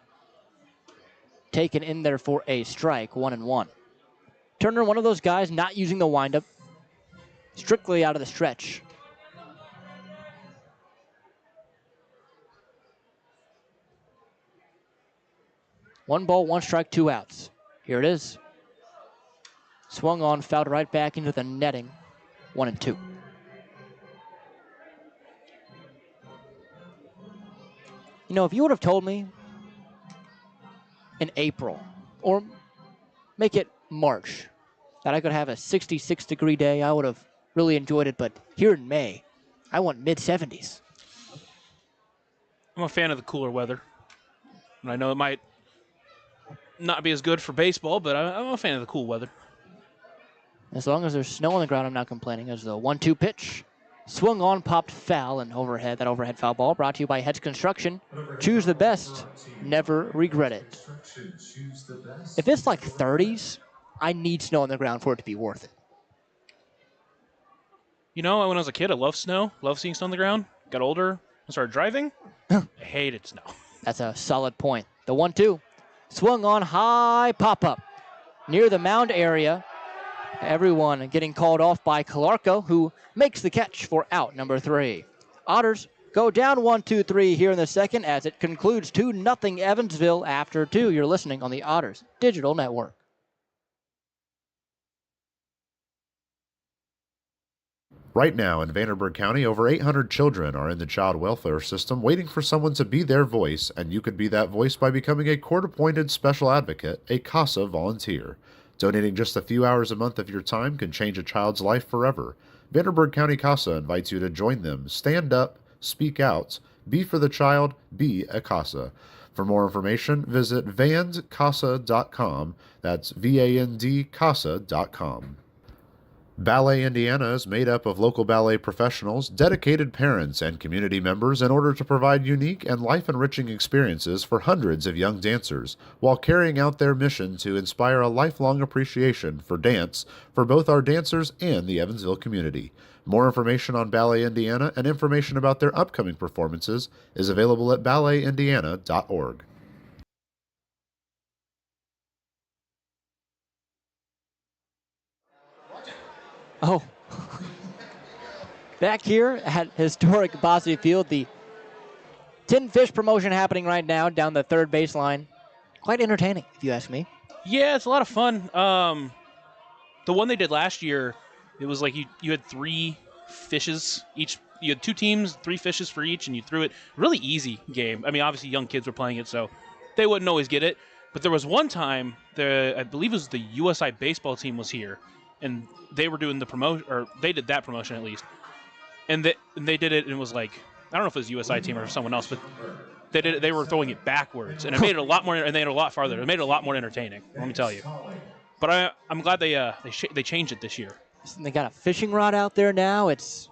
Taken in there for a strike, 1-1. Turner, one of those guys not using the windup. Strictly out of the stretch. One ball, 1 strike, 2 outs. Here it is. Swung on, fouled right back into the netting. 1-2. You know, if you would have told me in April, or make it March, that I could have a 66-degree day, I would have really enjoyed it. But here in May, I want mid-70s. I'm a fan of the cooler weather. And I know it might not be as good for baseball, but I'm a fan of the cool weather. As long as there's snow on the ground, I'm not complaining. As the 1-2 pitch. Swung on, popped foul, and overhead. That overhead foul ball brought to you by Hedge Construction. Choose the best, never regret it. If it's like 30s, I need snow on the ground for it to be worth it. You know, when I was a kid, I loved snow. Loved seeing snow on the ground. Got older, I started driving. I hated snow. That's a solid point. The 1-2. Swung on, high pop-up. Near the mound area. Everyone getting called off by Calarco, who makes the catch for out number 3. Otters go down 1-2-3 here in the second as it concludes 2-0 Evansville after 2. You're listening on the Otters Digital Network. Right now in Vanderburgh County, over 800 children are in the child welfare system waiting for someone to be their voice, and you could be that voice by becoming a court-appointed special advocate, a CASA volunteer. Donating just a few hours a month of your time can change a child's life forever. Vanderburgh County CASA invites you to join them. Stand up, speak out, be for the child, be a CASA. For more information, visit vandcasa.com. That's VAND CASA.com. Ballet Indiana is made up of local ballet professionals, dedicated parents, and community members in order to provide unique and life-enriching experiences for hundreds of young dancers, while carrying out their mission to inspire a lifelong appreciation for dance for both our dancers and the Evansville community. More information on Ballet Indiana and information about their upcoming performances is available at balletindiana.org. Oh. Back here at historic Bossy Field, the Tin Fish promotion happening right now down the third baseline. Quite entertaining, if you ask me. Yeah, it's a lot of fun. The one they did last year, it was like you had 3 fishes each. You had 2 teams, 3 fishes for each, and you threw it. Really easy game. I mean, obviously young kids were playing it, so they wouldn't always get it. But there was one time, I believe it was the USI baseball team was here, and they were doing the promotion, or they did that promotion at least. And they did it, and it was like, I don't know if it was USI team or someone else, but they did it, they were throwing it backwards, and it made it a lot more, and they had a lot farther. It made it a lot more entertaining, let me tell you. But I'm glad they changed it this year. They got a fishing rod out there now. It's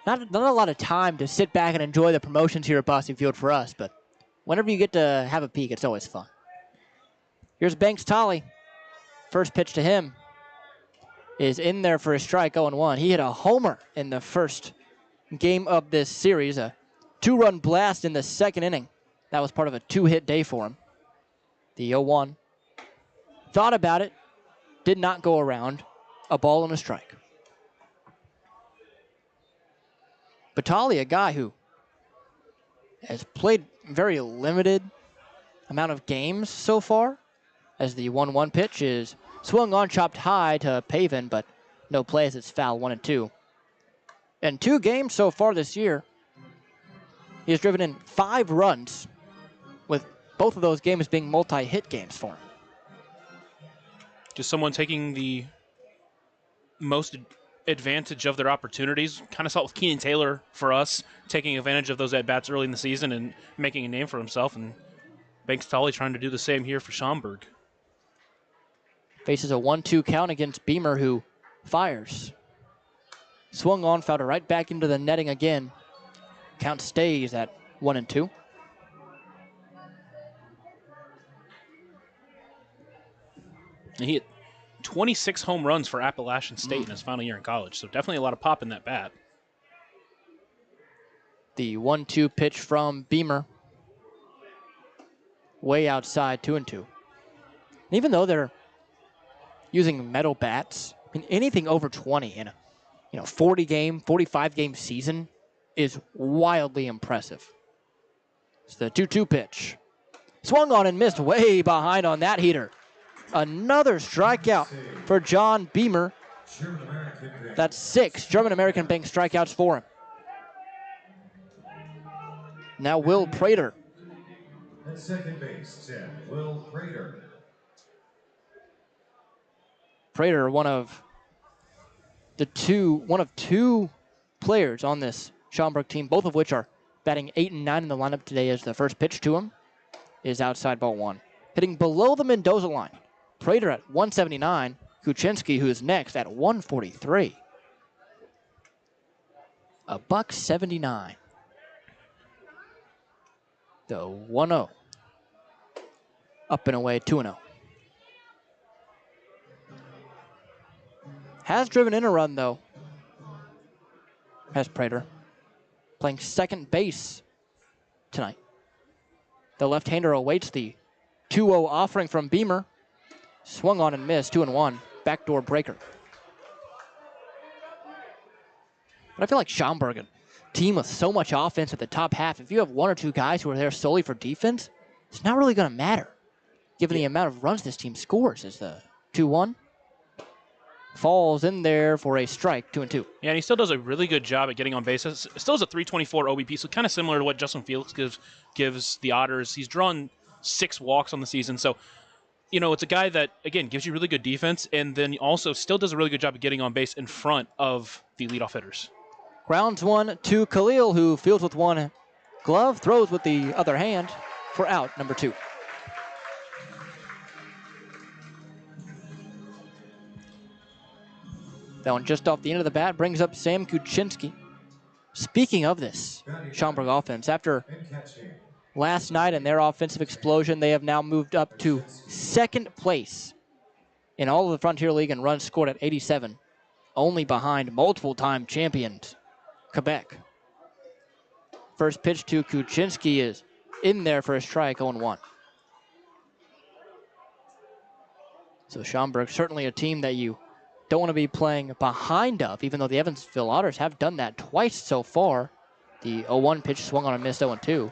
not a lot of time to sit back and enjoy the promotions here at Bossy Field for us, but whenever you get to have a peek, it's always fun. Here's Banks Tolley. First pitch to him is in there for a strike, 0-1. He hit a homer in the first game of this series, a 2-run blast in the second inning. That was part of a 2-hit day for him. The 0-1. Thought about it, did not go around. A ball and a strike. Batali, a guy who has played very limited amount of games so far, as the 1-1 pitch is swung on, chopped high to Pavin, but no play as it's foul, 1-2. In 2 games so far this year, he has driven in 5 runs, with both of those games being multi-hit games for him. Just someone taking the most advantage of their opportunities. Kind of saw it with Keenan Taylor for us, taking advantage of those at-bats early in the season and making a name for himself. And Banks Tolley trying to do the same here for Schaumburg. Faces a 1-2 count against Beamer, who fires. Swung on, fouled it right back into the netting again. Count stays at 1-2. And he hit 26 home runs for Appalachian State in his final year in college, so definitely a lot of pop in that bat. The 1-2 pitch from Beamer. Way outside, 2-2. Even though they're using metal bats, I mean, anything over 20 in a 45-game season is wildly impressive. It's the 2-2 pitch. Swung on and missed way behind on that heater. Another strikeout for John Beamer. That's 6 German-American Bank strikeouts for him. Now Will Prater. At second base, 10, Will Prater. Prater, one of 2 players on this Schaumburg team, both of which are batting 8 and 9 in the lineup today, as the first pitch to him is outside, ball 1. Hitting below the Mendoza line. Prater at 179. Kuczynski, who is next, at 143. $179. The 1-0. Up and away, 2-0. Has driven in a run, though. Has Prater. Playing second base tonight. The left-hander awaits the 2-0 offering from Beamer. Swung on and missed, 2-1. Backdoor breaker. But I feel like Schaumburg, a team with so much offense at the top half, if you have 1 or 2 guys who are there solely for defense, it's not really going to matter, given the amount of runs this team scores. As the 2-1 falls in there for a strike, 2-2. Yeah, and he still does a really good job at getting on base. Still has a 324 OBP, so kind of similar to what Justin Felix gives the Otters. He's drawn 6 walks on the season, so it's a guy that, again, gives you really good defense, and then also still does a really good job of getting on base in front of the leadoff hitters. Grounds 1 to Khalil, who fields with 1 glove, throws with the other hand for out, number 2. That one just off the end of the bat brings up Sam Kuczynski. Speaking of this Schaumburg offense, after last night and their offensive explosion, they have now moved up to second place in all of the Frontier League and runs scored at 87, only behind multiple-time champions Quebec. First pitch to Kuczynski is in there for a strike, 0-1. So Schaumburg, certainly a team that you don't want to be playing behind of, even though the Evansville Otters have done that twice so far. The 0-1 pitch swung on and missed 0-2.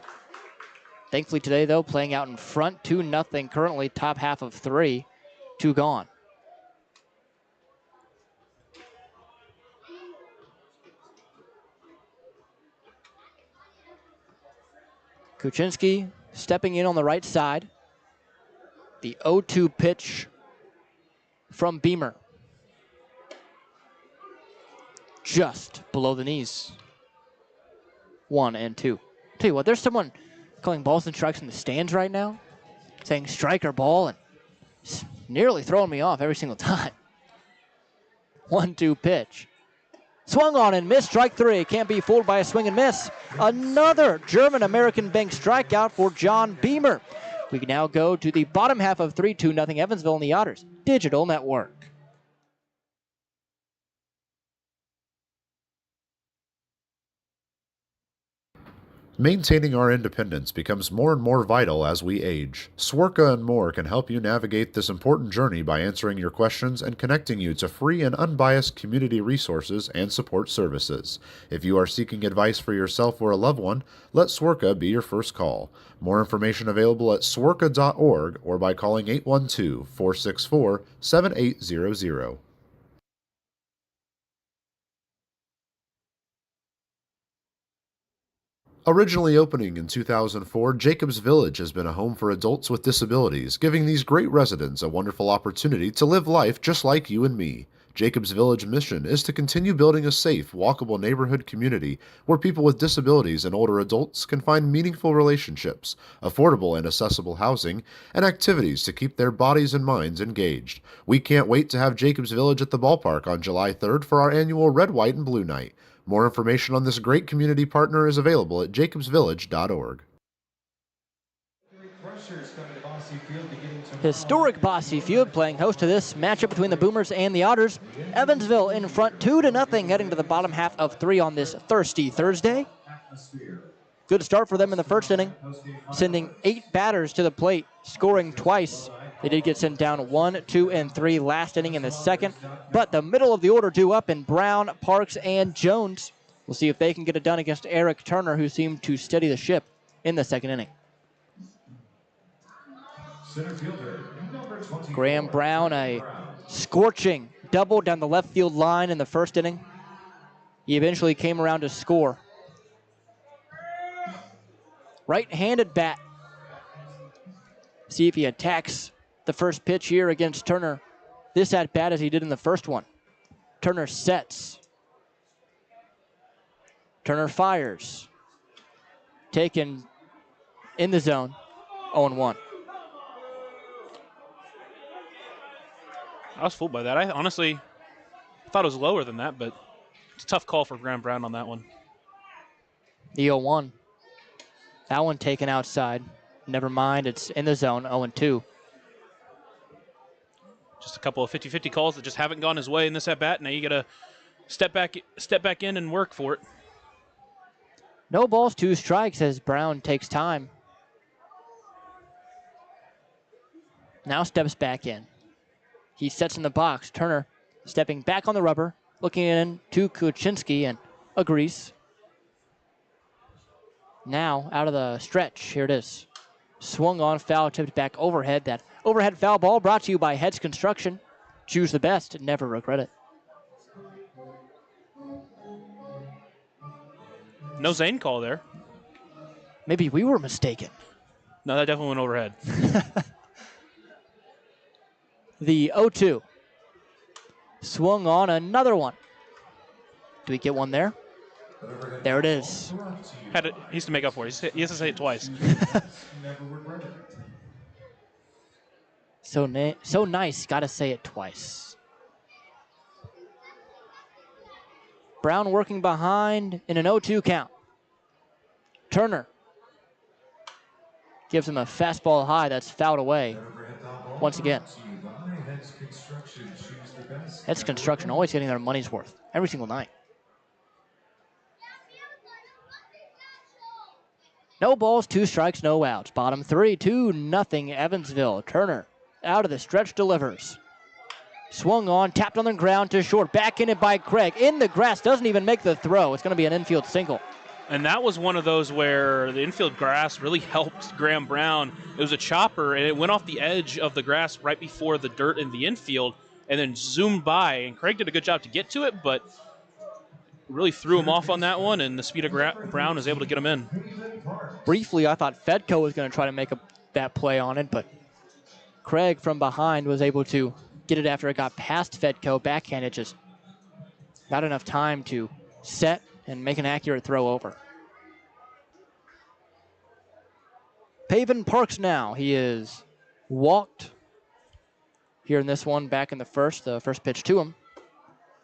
Thankfully today, though, playing out in front, 2-0, currently top half of 3, 2 gone. Kuczynski stepping in on the right side. The 0-2 pitch from Beamer. Just below the knees. 1 and 2. Tell you what, there's someone calling balls and strikes in the stands right now, saying strike or ball, and it's nearly throwing me off every single time. 1-2 pitch. Swung on and missed, strike 3. Can't be fooled by a swing and miss. Another German-American bank strikeout for John Beamer. We can now go to the bottom half of 3-2-0 Evansville and the Otters Digital Network. Maintaining our independence becomes more and more vital as we age. Swerka and more can help you navigate this important journey by answering your questions and connecting you to free and unbiased community resources and support services. If you are seeking advice for yourself or a loved one, let Swerka be your first call. More information available at swerka.org or by calling 812-464-7800. Originally opening in 2004, Jacobs Village has been a home for adults with disabilities, giving these great residents a wonderful opportunity to live life just like you and me. Jacobs Village mission is to continue building a safe, walkable neighborhood community where people with disabilities and older adults can find meaningful relationships, affordable and accessible housing, and activities to keep their bodies and minds engaged. We can't wait to have Jacobs Village at the ballpark on July 3rd for our annual Red, White, and Blue Night. More information on this great community partner is available at jacobsvillage.org. Historic Bossy Field playing host to this matchup between the Boomers and the Otters. Evansville in front 2-0 heading to the bottom half of 3 on this thirsty Thursday. Good start for them in the first inning, sending 8 batters to the plate, scoring twice. They did get sent down 1, 2, and 3 last inning in the second, but the middle of the order due up in Brown, Parks, and Jones. We'll see if they can get it done against Eric Turner, who seemed to steady the ship in the second inning. Graham Brown, a scorching double down the left field line in the first inning. He eventually came around to score. Right-handed bat. See if he attacks the first pitch here against Turner. This at bat as he did in the first one. Turner sets. Turner fires. Taken in the zone. 0-1. I was fooled by that. I honestly thought it was lower than that, but it's a tough call for Graham Brown on that one. The 0-1. That one taken outside. Never mind, it's in the zone, 0-2. Just a couple of 50-50 calls that just haven't gone his way in this at-bat. Now you got to step back in and work for it. No balls, 2 strikes as Brown takes time. Now steps back in. He sets in the box. Turner stepping back on the rubber, looking in to Kuczynski and agrees. Now out of the stretch, here it is. Swung on, foul, tipped back overhead. That overhead foul ball brought to you by Heads Construction. Choose the best, never regret it. No Zane call there. Maybe we were mistaken. No, that definitely went overhead. The 0-2. Swung on another one. Do we get one there? There it is. He needs to make up for it. He has to say it twice. So nice, gotta say it twice. Brown working behind in an 0-2 count. Turner gives him a fastball high that's fouled away. Once again. Heads Construction always getting their money's worth every single night. No balls, 2 strikes, no outs. Bottom 3, 2-0 Evansville. Turner out of the stretch delivers. Swung on, tapped on the ground to short. Back in it by Craig. In the grass, doesn't even make the throw. It's going to be an infield single. And that was one of those where the infield grass really helped Graham Brown. It was a chopper, and it went off the edge of the grass right before the dirt in the infield and then zoomed by. And Craig did a good job to get to it, but really threw him off on that one, and the speed of Brown was able to get him in. Briefly, I thought Fedko was going to try to make that play on it, but Craig from behind was able to get it after it got past Fedko. Backhanded, just not enough time to set and make an accurate throw over. Paven Parks now. He is walked here in this one back in the first. The first pitch to him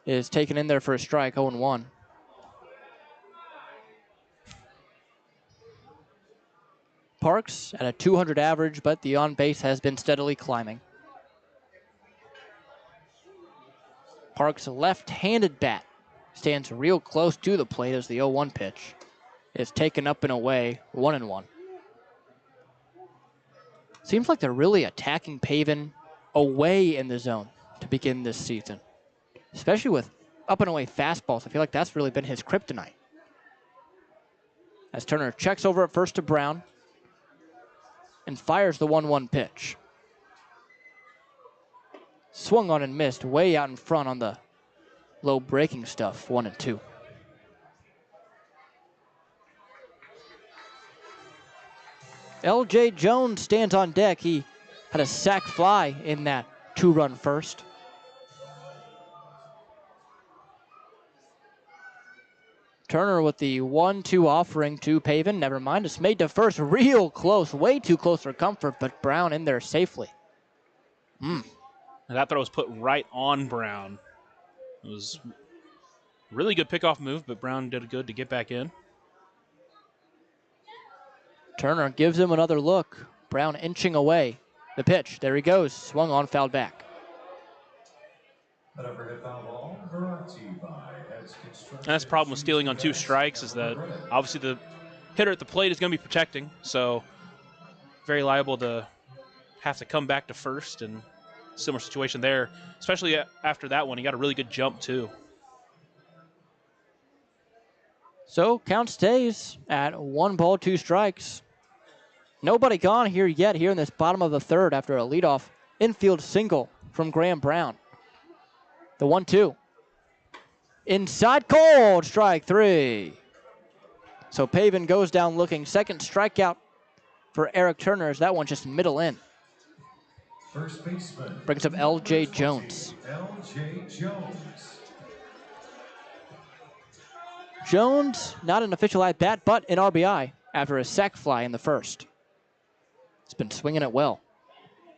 is taken in there for a strike, 0-1. Parks at a 200 average, but the on-base has been steadily climbing. Parks' left-handed bat stands real close to the plate as the 0-1 pitch is taken up and away, 1-1. Seems like they're really attacking Paven away in the zone to begin this season, especially with up and away fastballs. I feel like that's really been his kryptonite. As Turner checks over at first to Brown and fires the 1-1 pitch. Swung on and missed way out in front on the low breaking stuff, 1-2. L.J. Jones stands on deck. He had a sac fly in that 2-run first. Turner with the 1-2 offering to Paven. Never mind, it's made to first real close, way too close for comfort, but Brown in there safely. That throw was put right on Brown. It was a really good pickoff move, but Brown did good to get back in. Turner gives him another look. Brown inching away. The pitch, there he goes. Swung on, fouled back. And that's the problem with stealing on 2 strikes, is that obviously the hitter at the plate is going to be protecting, so very liable to have to come back to first, and similar situation there, especially after that one. He got a really good jump too. So count stays at 1 ball, 2 strikes. Nobody gone here yet here in this bottom of the third after a leadoff infield single from Graham Brown. The 1-2. Inside cold, strike 3. So Paven goes down looking. Second strikeout for Eric Turner as that one just middle in. First baseman Brings up L.J. Jones. L.J. Jones. Jones, not an official at-bat, but an RBI after a sac fly in the first. He's been swinging it well.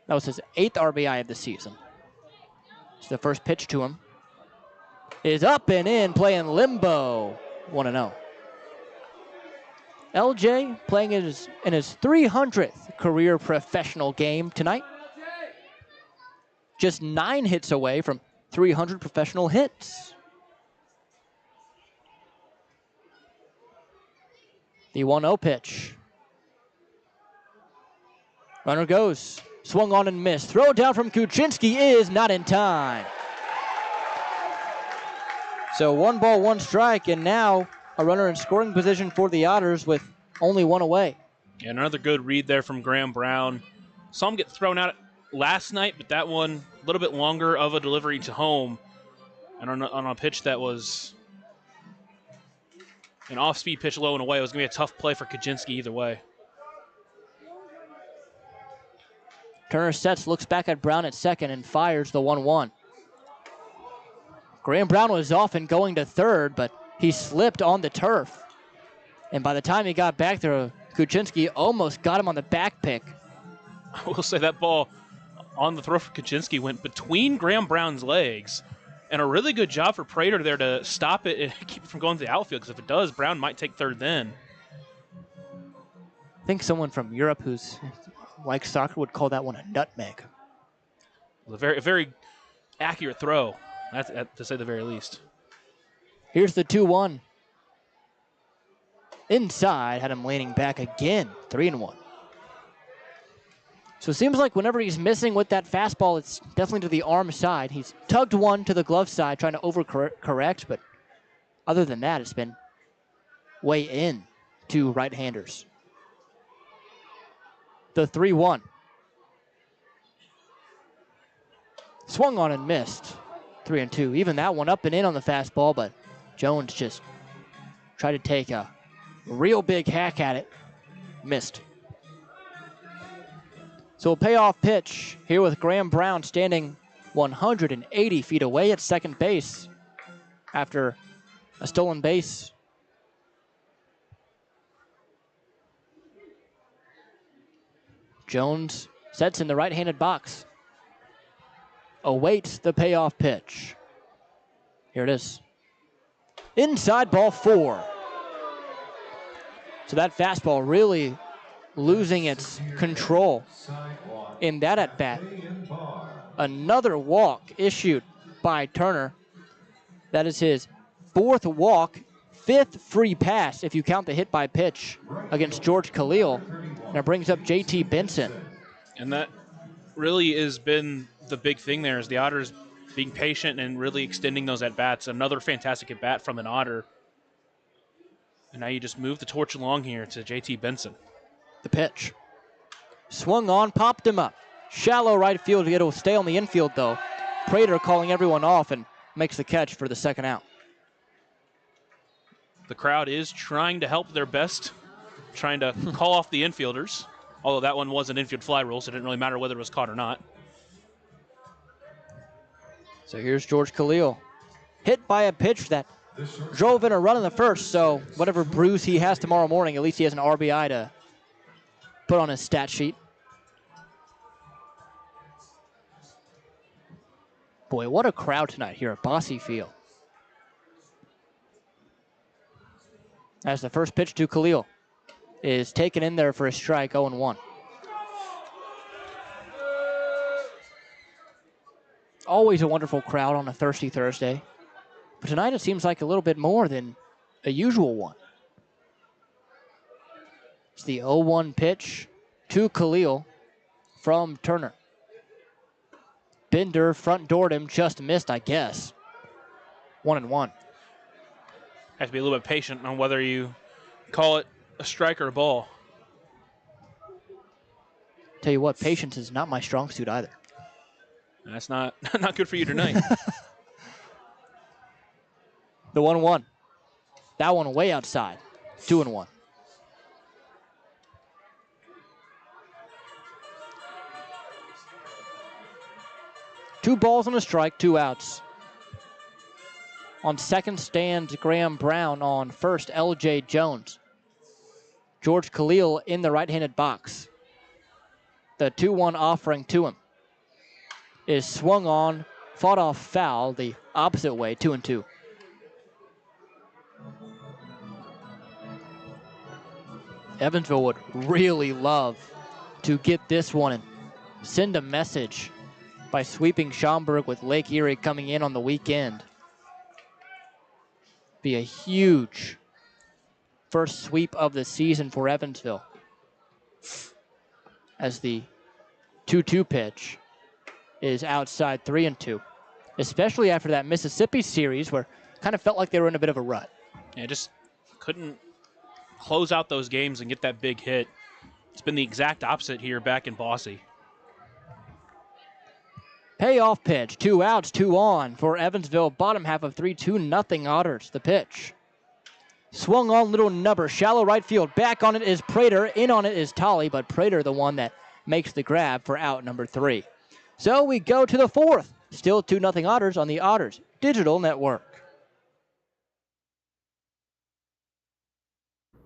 That was his 8th RBI of the season. So the first pitch to him is up and in, playing limbo, 1-0. LJ playing in his 300th career professional game tonight. Just 9 hits away from 300 professional hits. The 1-0 pitch. Runner goes. Swung on and missed. Throw down from Kuczynski is not in time. So 1 ball, 1 strike, and now a runner in scoring position for the Otters with only 1 away. Yeah, another good read there from Graham Brown. Saw him get thrown out last night, but that one a little bit longer of a delivery to home. And on a pitch that was an off-speed pitch low and away. It was going to be a tough play for Kuczynski either way. Turner sets, looks back at Brown at second, and fires the 1-1. Graham Brown was off and going to third, but he slipped on the turf. And by the time he got back there, Kuczynski almost got him on the back pick. I will say that ball on the throw for Kuczynski went between Graham Brown's legs, and a really good job for Prater there to stop it and keep it from going to the outfield, because if it does, Brown might take third then. I think someone from Europe who's like soccer would call that one a nutmeg. A very accurate throw, to say the very least. Here's the 2-1. Inside, had him leaning back again, 3-1. So it seems like whenever he's missing with that fastball, it's definitely to the arm side. He's tugged one to the glove side, trying to overcorrect, but other than that, it's been way in to right-handers. The 3-1. Swung on and missed. 3-2. Even that one up and in on the fastball, but Jones just tried to take a real big hack at it. Missed. So a payoff pitch here with Graham Brown standing 180 feet away at second base after a stolen base. Jones sets in the right-handed box. Awaits the payoff pitch. Here it is. Inside, ball 4. So that fastball really losing its control in that at-bat. Another walk issued by Turner. That is his 4th walk, 5th free pass if you count the hit by pitch against George Khalil. And it brings up JT Benson. And that really has been the big thing there, is the Otters being patient and really extending those at-bats. Another fantastic at-bat from an Otter. And now you just move the torch along here to JT Benson. The pitch. Swung on, popped him up. Shallow right field. It'll stay on the infield, though. Prater calling everyone off and makes the catch for the second out. The crowd is trying to help their best, trying to call off the infielders. Although that one was an infield fly rule, so it didn't really matter whether it was caught or not. So here's George Khalil. Hit by a pitch that drove in a run in the first, so whatever bruise he has tomorrow morning, at least he has an RBI to put on his stat sheet. Boy, what a crowd tonight here at Bosse Field. As the first pitch to Khalil is taken in there for a strike, 0-1. Always a wonderful crowd on a thirsty Thursday. But tonight it seems like a little bit more than a usual one. It's the 0-1 pitch to Khalil from Turner. Bender front doored him, just missed, I guess. 1-1. Have to be a little bit patient on whether you call it a strike or a ball. Tell you what, patience is not my strong suit either. And that's not good for you tonight. The 1-1. That one way outside. 2-1. Two balls and a strike, 2 outs. On second stands Graham Brown. On first, L.J. Jones. George Khalil in the right-handed box. The 2-1 offering to him is swung on, fought off foul the opposite way, 2-2. Evansville would really love to get this one and send a message by sweeping Schaumburg with Lake Erie coming in on the weekend. Be a huge first sweep of the season for Evansville. As the 2-2 pitch is outside, 3-2. Especially after that Mississippi series where kind of felt like they were in a bit of a rut. Yeah, just couldn't close out those games and get that big hit. It's been the exact opposite here back in Bosse. Payoff pitch, 2 outs, 2 on for Evansville. Bottom half of 3-2 Otters. The pitch. Swung on, little nubber, shallow right field. Back on it is Prater. In on it is Tolley, but Prater the one that makes the grab for out number 3. So we go to the 4th. Still 2-0 Otters on the Otters Digital Network.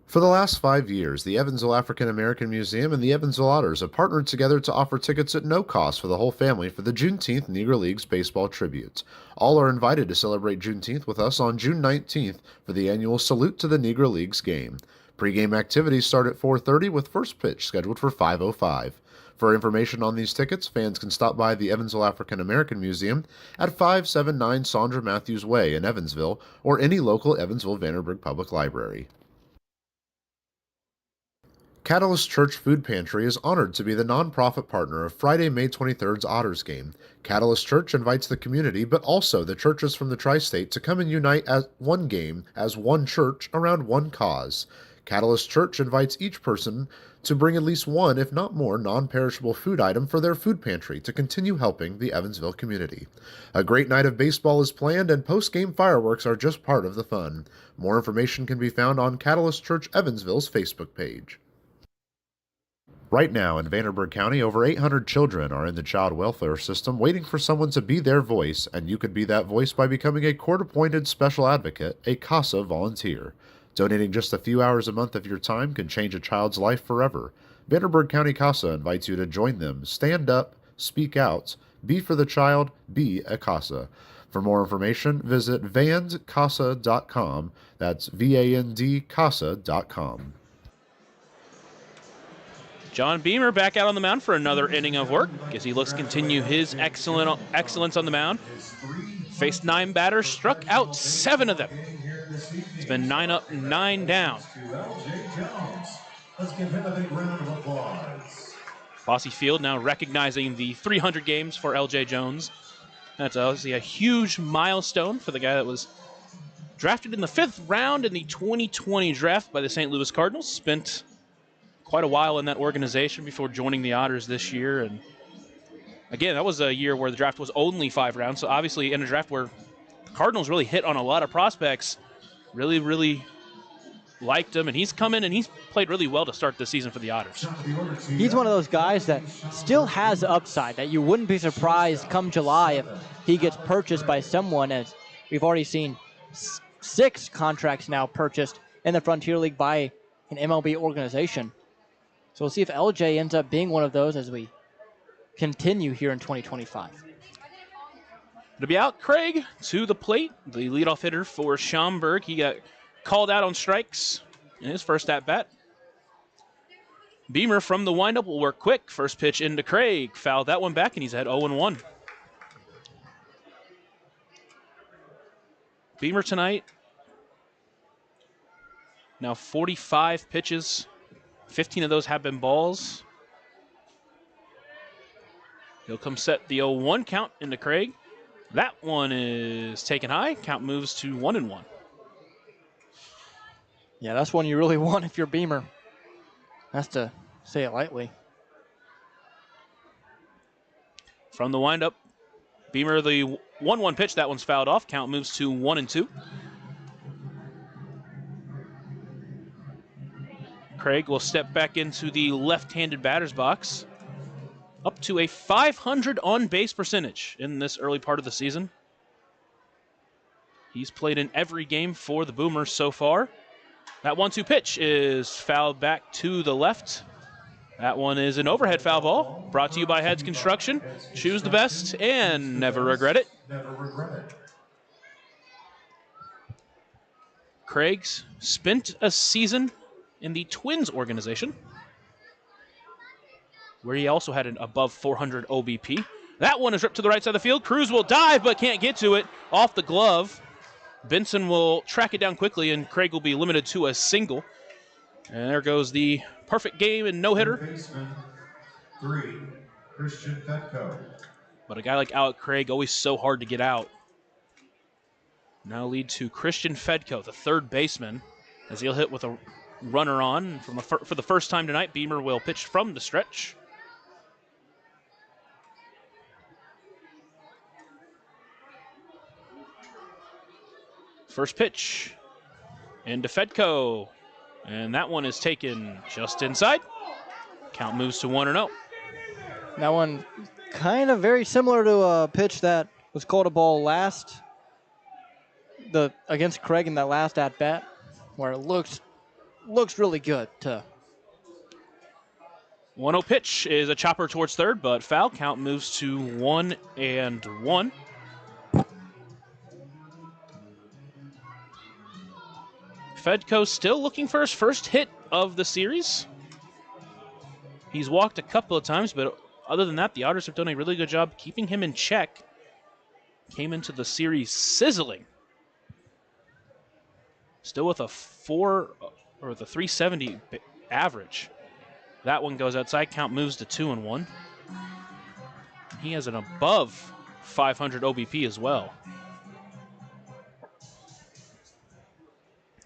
For the last 5 years, the Evansville African American Museum and the Evansville Otters have partnered together to offer tickets at no cost for the whole family for the Juneteenth Negro Leagues Baseball Tribute. All are invited to celebrate Juneteenth with us on June 19th for the annual Salute to the Negro Leagues game. Pre-game activities start at 4:30 with first pitch scheduled for 5:05. For information on these tickets, fans can stop by the Evansville African American Museum at 579 Sandra Matthews Way in Evansville or any local Evansville Vanderburgh Public Library. Catalyst Church Food Pantry is honored to be the nonprofit partner of Friday, May 23rd's Otters game. Catalyst Church invites the community, but also the churches from the tri-state to come and unite as one game, as one church, around one cause. Catalyst Church invites each person to bring at least one, if not more, non-perishable food item for their food pantry to continue helping the Evansville community. A great night of baseball is planned, and post-game fireworks are just part of the fun. More information can be found on Catalyst Church Evansville's Facebook page. Right now, in Vanderburgh County, over 800 children are in the child welfare system waiting for someone to be their voice, and you could be that voice by becoming a court-appointed special advocate, a CASA volunteer. Donating just a few hours a month of your time can change a child's life forever. Vanderburgh County CASA invites you to join them. Stand up, speak out, be for the child, be a CASA. For more information, visit vandcasa.com. That's VANDCASA.com. John Beamer back out on the mound for another inning of work as he looks to continue his excellence on the mound. Faced 9 batters, struck out 7 of them. It's been 9 up, 9 down. Let's give him a big round of applause. Bosse Field now recognizing the 300 games for L.J. Jones. That's obviously a huge milestone for the guy that was drafted in the 5th round in the 2020 draft by the St. Louis Cardinals. Spent quite a while in that organization before joining the Otters this year. And again, that was a year where the draft was only 5 rounds. So obviously in a draft where the Cardinals really hit on a lot of prospects, really liked him. And he's come in and he's played really well to start the season for the Otters. He's one of those guys that still has upside, that you wouldn't be surprised come July if he gets purchased by someone, as we've already seen 6 contracts now purchased in the Frontier League by an MLB organization. So we'll see if LJ ends up being one of those as we continue here in 2025. To be out, Craig to the plate, the leadoff hitter for Schaumburg. He got called out on strikes in his first at-bat. Beamer from the windup will work quick. First pitch into Craig. Fouled that one back, and he's at 0-1. Beamer tonight, now 45 pitches. 15 of those have been balls. He'll come set the 0-1 count into Craig. That one is taken high. Count moves to 1-1. Yeah, that's one you really want if you're Beamer. That's to say it lightly. From the windup, Beamer, the 1-1 pitch. That one's fouled off. Count moves to 1-2. Craig will step back into the left-handed batter's box. Up to a 500 on-base percentage in this early part of the season. He's played in every game for the Boomers so far. That 1-2 pitch is fouled back to the left. That one is an overhead foul ball. Brought to you by Heads Construction. Choose the best and never regret it. Craig's spent a season in the Twins organization, where he also had an above 400 OBP. That one is ripped to the right side of the field. Cruz will dive, but can't get to it. Off the glove. Benson will track it down quickly, and Craig will be limited to a single. And there goes the perfect game and no-hitter. Baseman 3, Christian Fetko. But a guy like Alec Craig, always so hard to get out. Now lead to Christian Fedko, the third baseman, as he'll hit with a runner on. For the first time tonight, Beamer will pitch from the stretch. First pitch into Fedko, and that one is taken just inside. Count moves to 1-0. That one kind of very similar to a pitch that was called a ball against Craig in that last at-bat, where it looks really good too. 1-0 pitch is a chopper towards third, but foul. Count moves to 1-1. Fedko still looking for his first hit of the series. He's walked a couple of times, but other than that, the Otters have done a really good job keeping him in check. Came into the series sizzling. Still with a 370 average. That one goes outside. Count moves to 2-1. He has an above 500 OBP as well.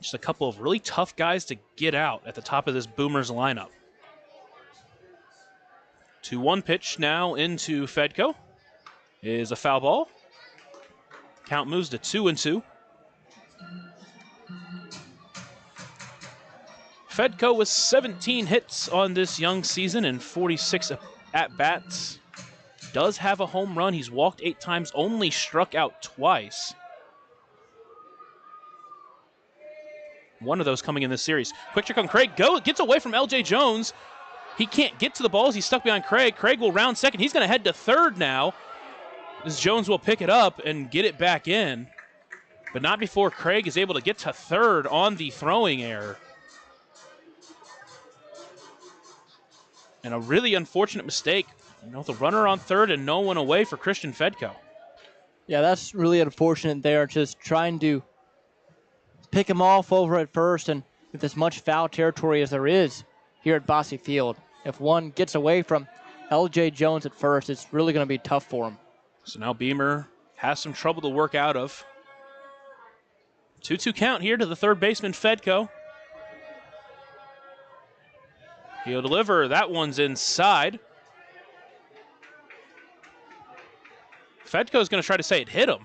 Just a couple of really tough guys to get out at the top of this Boomers lineup. 2-1 pitch now into Fedko is a foul ball. Count moves to 2-2. Fedko with 17 hits on this young season and 46 at-bats. Does have a home run. He's walked 8 times, only struck out twice. One of those coming in this series. Quick check on Craig. Gets away from LJ Jones. He can't get to the balls. He's stuck behind Craig. Craig will round second. He's going to head to third now. As Jones will pick it up and get it back in. But not before Craig is able to get to third on the throwing error. And a really unfortunate mistake. The runner on third and no one away for Christian Fedko. Yeah, that's really unfortunate there. Just trying to pick him off over at first, and with as much foul territory as there is here at Bosse Field, if one gets away from LJ Jones at first, it's really going to be tough for him. So now Beamer has some trouble to work out of. 2-2 count here to the third baseman, Fedko. He'll deliver. That one's inside. Fedko's going to try to say it hit him,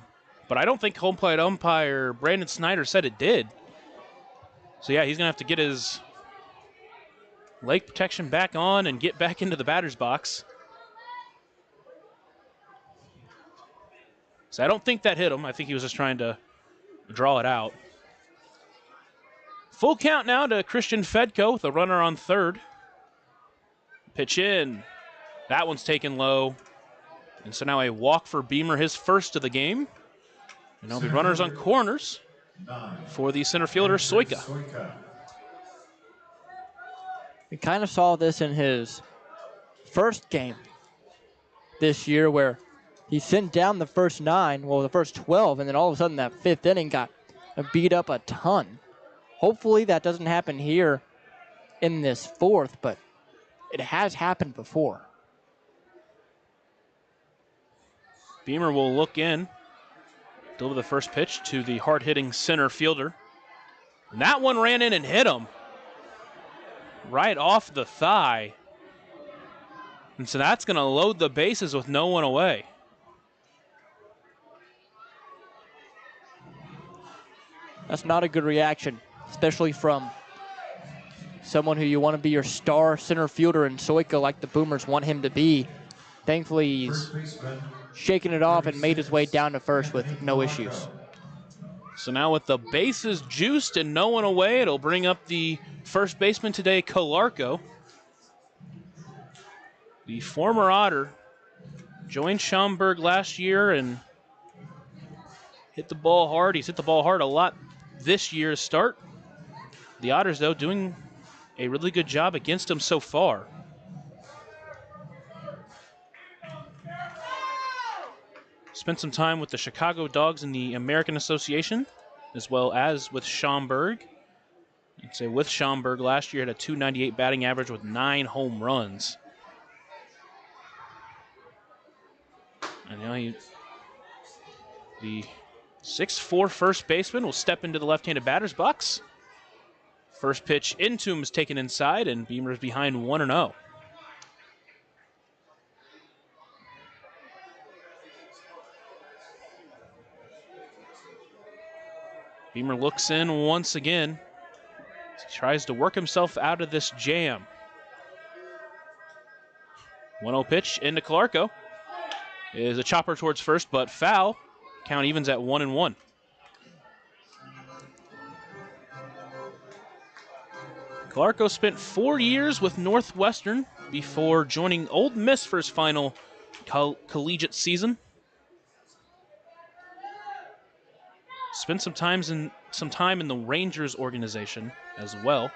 but I don't think home plate umpire Brandon Snyder said it did. So yeah, he's going to have to get his leg protection back on and get back into the batter's box. So I don't think that hit him. I think he was just trying to draw it out. Full count now to Christian Fedko with a runner on third. Pitch in. That one's taken low. And so now a walk for Beamer, his first of the game. And there'll be runners on corners for the center fielder, Soika. We kind of saw this in his first game this year where he sent down the first 9, well, the first 12, and then all of a sudden that 5th inning got beat up a ton. Hopefully that doesn't happen here in this 4th, but it has happened before. Beamer will look in, deliver the first pitch to the hard-hitting center fielder. And that one ran in and hit him right off the thigh. And so that's going to load the bases with no one away. That's not a good reaction, especially from someone who you want to be your star center fielder in Soika like the Boomers want him to be. Thankfully, he's shaking it off and made his way down to first with no issues. So now with the bases juiced and no one away, it'll bring up the first baseman today, Calarco. The former Otter joined Schaumburg last year and hit the ball hard. He's hit the ball hard a lot this year's start. The Otters, though, doing a really good job against him so far. Spent some time with the Chicago Dogs in the American Association, as well as with Schaumburg. I'd say with Schaumburg last year had a .298 batting average with 9 home runs. And now the 6'4" first baseman will step into the left-handed batter's box. First pitch into him is taken inside, and Beamer's behind 1-0. Beamer looks in once again. He tries to work himself out of this jam. 1-0 pitch into Calarco. Is a chopper towards first, but foul. Count evens at 1-1. Calarco spent 4 years with Northwestern before joining Ole Miss for his final collegiate season. Spent some time in the Rangers organization as well.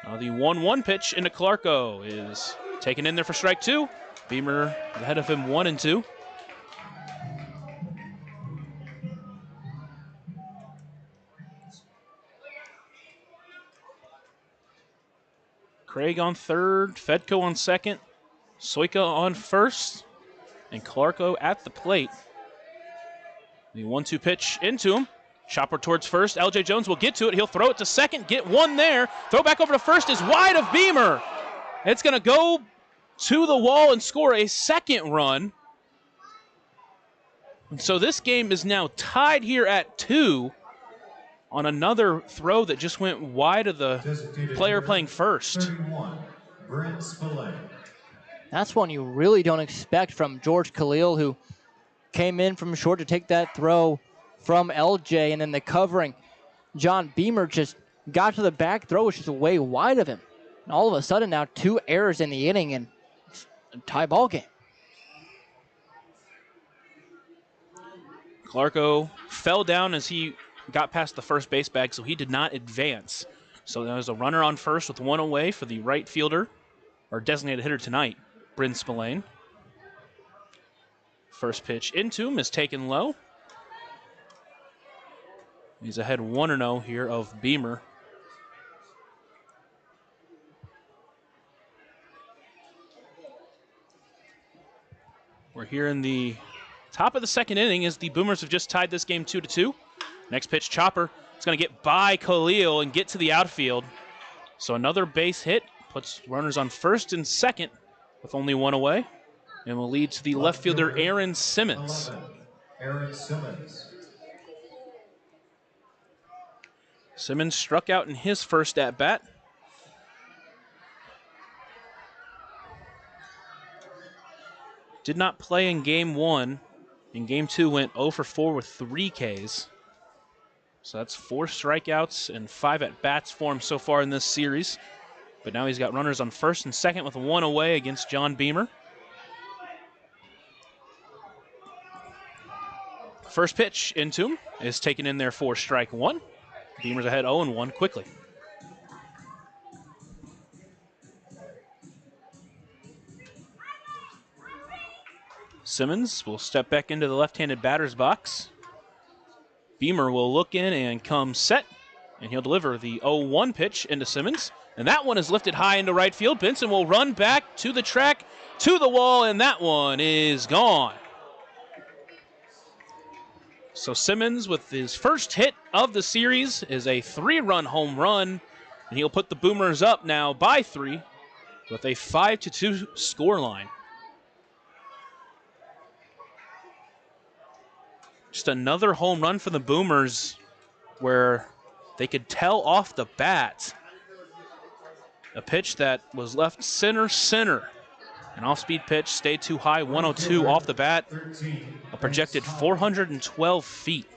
Now the 1-1 pitch into Calarco is taken in there for strike 2. Beamer ahead of him 1-2. Craig on third, Fedko on second, Soika on first, and Clarko at the plate. The 1-2 pitch into him. Chopper towards first. LJ Jones will get to it. He'll throw it to second, get one there. Throw back over to first is wide of Beamer. It's going to go to the wall and score a second run. And so this game is now tied here at 2 on another throw that just went wide of the player playing first. 31, Brent Spillane. That's one you really don't expect from George Khalil, who came in from short to take that throw from LJ, and then the covering. John Beamer just got to the back throw, which is way wide of him. And all of a sudden now 2 errors in the inning and it's a tie ball game. Clarko fell down as he got past the first base bag, so he did not advance. So there's a runner on first with 1 away for the right fielder, or designated hitter tonight, Bryn Spillane. First pitch into him is taken low. He's ahead 1-0 here of Beamer. We're here in the top of the second inning as the Boomers have just tied this game 2-2. Next pitch, Chopper. It's going to get by Khalil and get to the outfield. So another base hit puts runners on first and second with only 1 away, and will lead to the left fielder Aaron Simmons. 11, Aaron Simmons. Simmons struck out in his first at-bat. Did not play in Game 1. In Game 2 went 0 for 4 with 3 Ks. So that's 4 strikeouts and 5 at-bats for him so far in this series. But now he's got runners on first and second with 1 away against John Beamer. First pitch into him is taken in there for strike 1. Beamer's ahead 0-1 quickly. Simmons will step back into the left-handed batter's box. Beamer will look in and come set, and he'll deliver the 0-1 pitch into Simmons. And that one is lifted high into right field. Benson will run back to the track, to the wall, and that one is gone. So Simmons, with his first hit of the series, is a 3-run home run, and he'll put the Boomers up now by 3 with a 5-2 scoreline. Just another home run for the Boomers where they could tell off the bat. A pitch that was left center. An off-speed pitch, stayed too high, 102 off the bat, a projected 412 feet.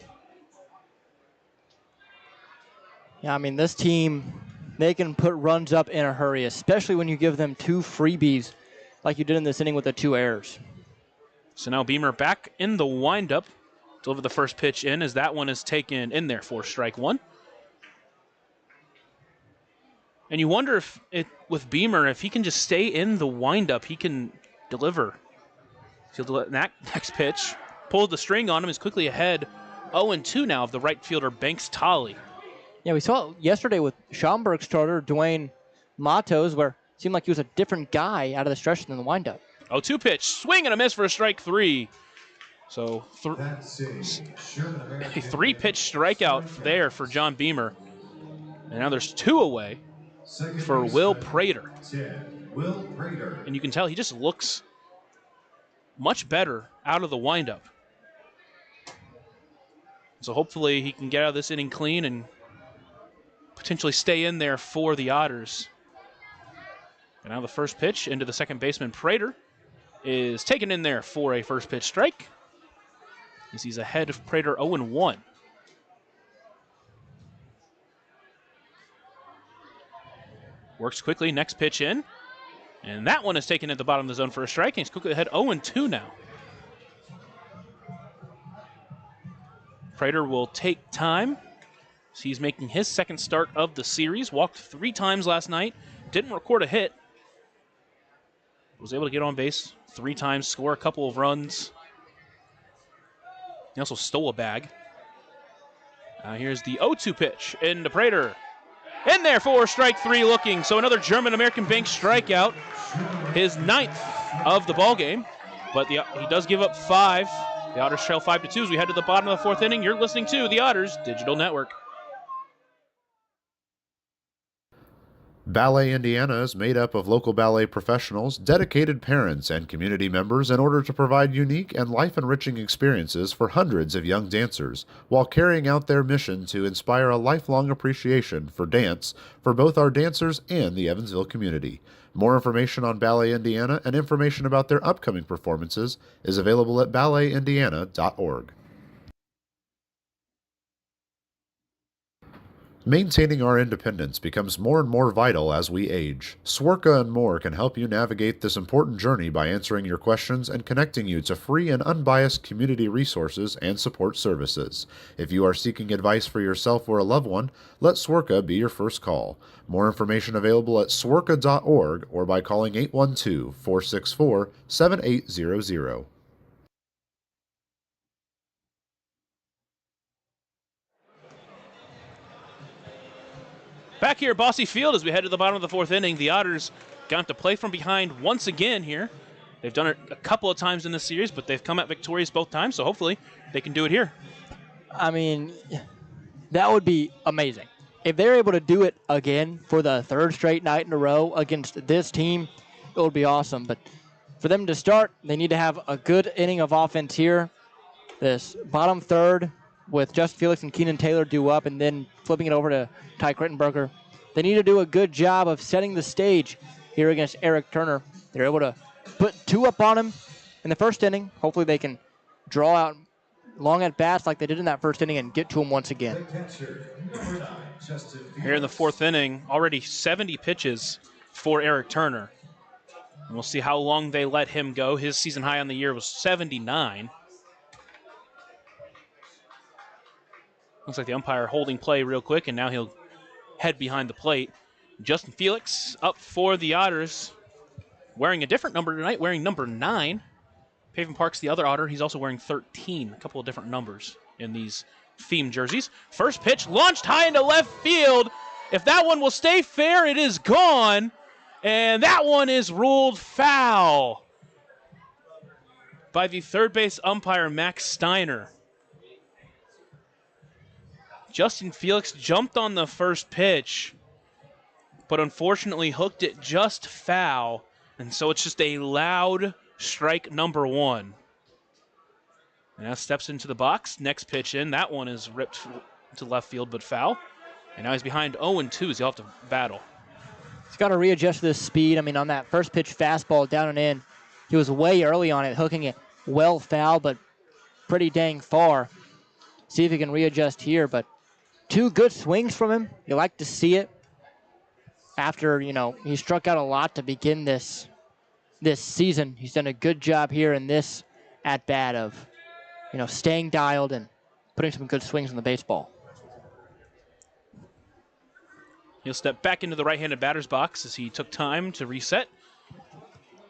Yeah, I mean, this team, they can put runs up in a hurry, especially when you give them 2 freebies like you did in this inning with the 2 errors. So now Beamer back in the windup. Deliver the first pitch in as that one is taken in there for strike 1. And you wonder if with Beamer, if he can just stay in the windup, he can deliver. Next pitch, pulled the string on him, is quickly ahead 0-2 now of the right fielder Banks Tolley. Yeah, we saw it yesterday with Schaumburg starter Dwayne Matos, where it seemed like he was a different guy out of the stretch than the windup. 0-2 pitch, swing and a miss for a strike 3. So a 3-pitch strikeout there for John Beamer. And now there's 2 away for Will Prater. And you can tell he just looks much better out of the windup. So hopefully he can get out of this inning clean and potentially stay in there for the Otters. And now the first pitch into the second baseman, Prater, is taken in there for a first pitch strike, as he's ahead of Prater 0-1. Works quickly, next pitch in. And that one is taken at the bottom of the zone for a strike, and he's quickly ahead 0-2 now. Prater will take time. So he's making his second start of the series. Walked 3 times last night. Didn't record a hit. Was able to get on base 3 times, score a couple of runs. He also stole a bag. Here's the 0-2 pitch into Prater. In there for strike 3 looking. So another German American Bank strikeout, his 9th of the ball game. But he does give up 5. The Otters trail 5-2 as we head to the bottom of the 4th inning. You're listening to the Otters Digital Network. Ballet Indiana is made up of local ballet professionals, dedicated parents, and community members in order to provide unique and life-enriching experiences for hundreds of young dancers, while carrying out their mission to inspire a lifelong appreciation for dance for both our dancers and the Evansville community. More information on Ballet Indiana and information about their upcoming performances is available at balletindiana.org. Maintaining our independence becomes more and more vital as we age. Swerka and More can help you navigate this important journey by answering your questions and connecting you to free and unbiased community resources and support services. If you are seeking advice for yourself or a loved one, let Swerka be your first call. More information available at swerka.org or by calling 812-464-7800. Back here at Bosse Field as we head to the bottom of the 4th inning, the Otters got to play from behind once again here. They've done it a couple of times in this series, but they've come out victorious both times, so hopefully they can do it here. I mean, that would be amazing. If they're able to do it again for the 3rd straight night in a row against this team, it would be awesome. But for them to start, they need to have a good inning of offense here. This bottom 3rd with Justin Felix and Keenan Taylor due up and then flipping it over to Ty Crittenberger. They need to do a good job of setting the stage here against Eric Turner. They're able to put 2 up on him in the 1st inning. Hopefully they can draw out long at bats like they did in that 1st inning and get to him once again. Here in the 4th inning, already 70 pitches for Eric Turner. And we'll see how long they let him go. His season high on the year was 79. Looks like the umpire holding play real quick, and now he'll head behind the plate. Justin Felix up for the Otters, wearing a different number tonight, wearing number 9. Pavin Park's the other Otter. He's also wearing 13, a couple of different numbers in these theme jerseys. First pitch launched high into left field. If that one will stay fair, it is gone, and that one is ruled foul by the 3rd base umpire, Max Steiner. Justin Felix jumped on the first pitch, but unfortunately hooked it just foul, and so it's just a loud strike number 1. And now steps into the box. Next pitch in. That one is ripped to left field, but foul. And now he's behind 0-2, so he'll have to battle. He's got to readjust this speed. I mean, on that first pitch fastball down and in, he was way early on it, hooking it well foul, but pretty dang far. See if he can readjust here, but 2 good swings from him. You like to see it after, he struck out a lot to begin this season. He's done a good job here in this at-bat of, staying dialed and putting some good swings on the baseball. He'll step back into the right-handed batter's box as he took time to reset.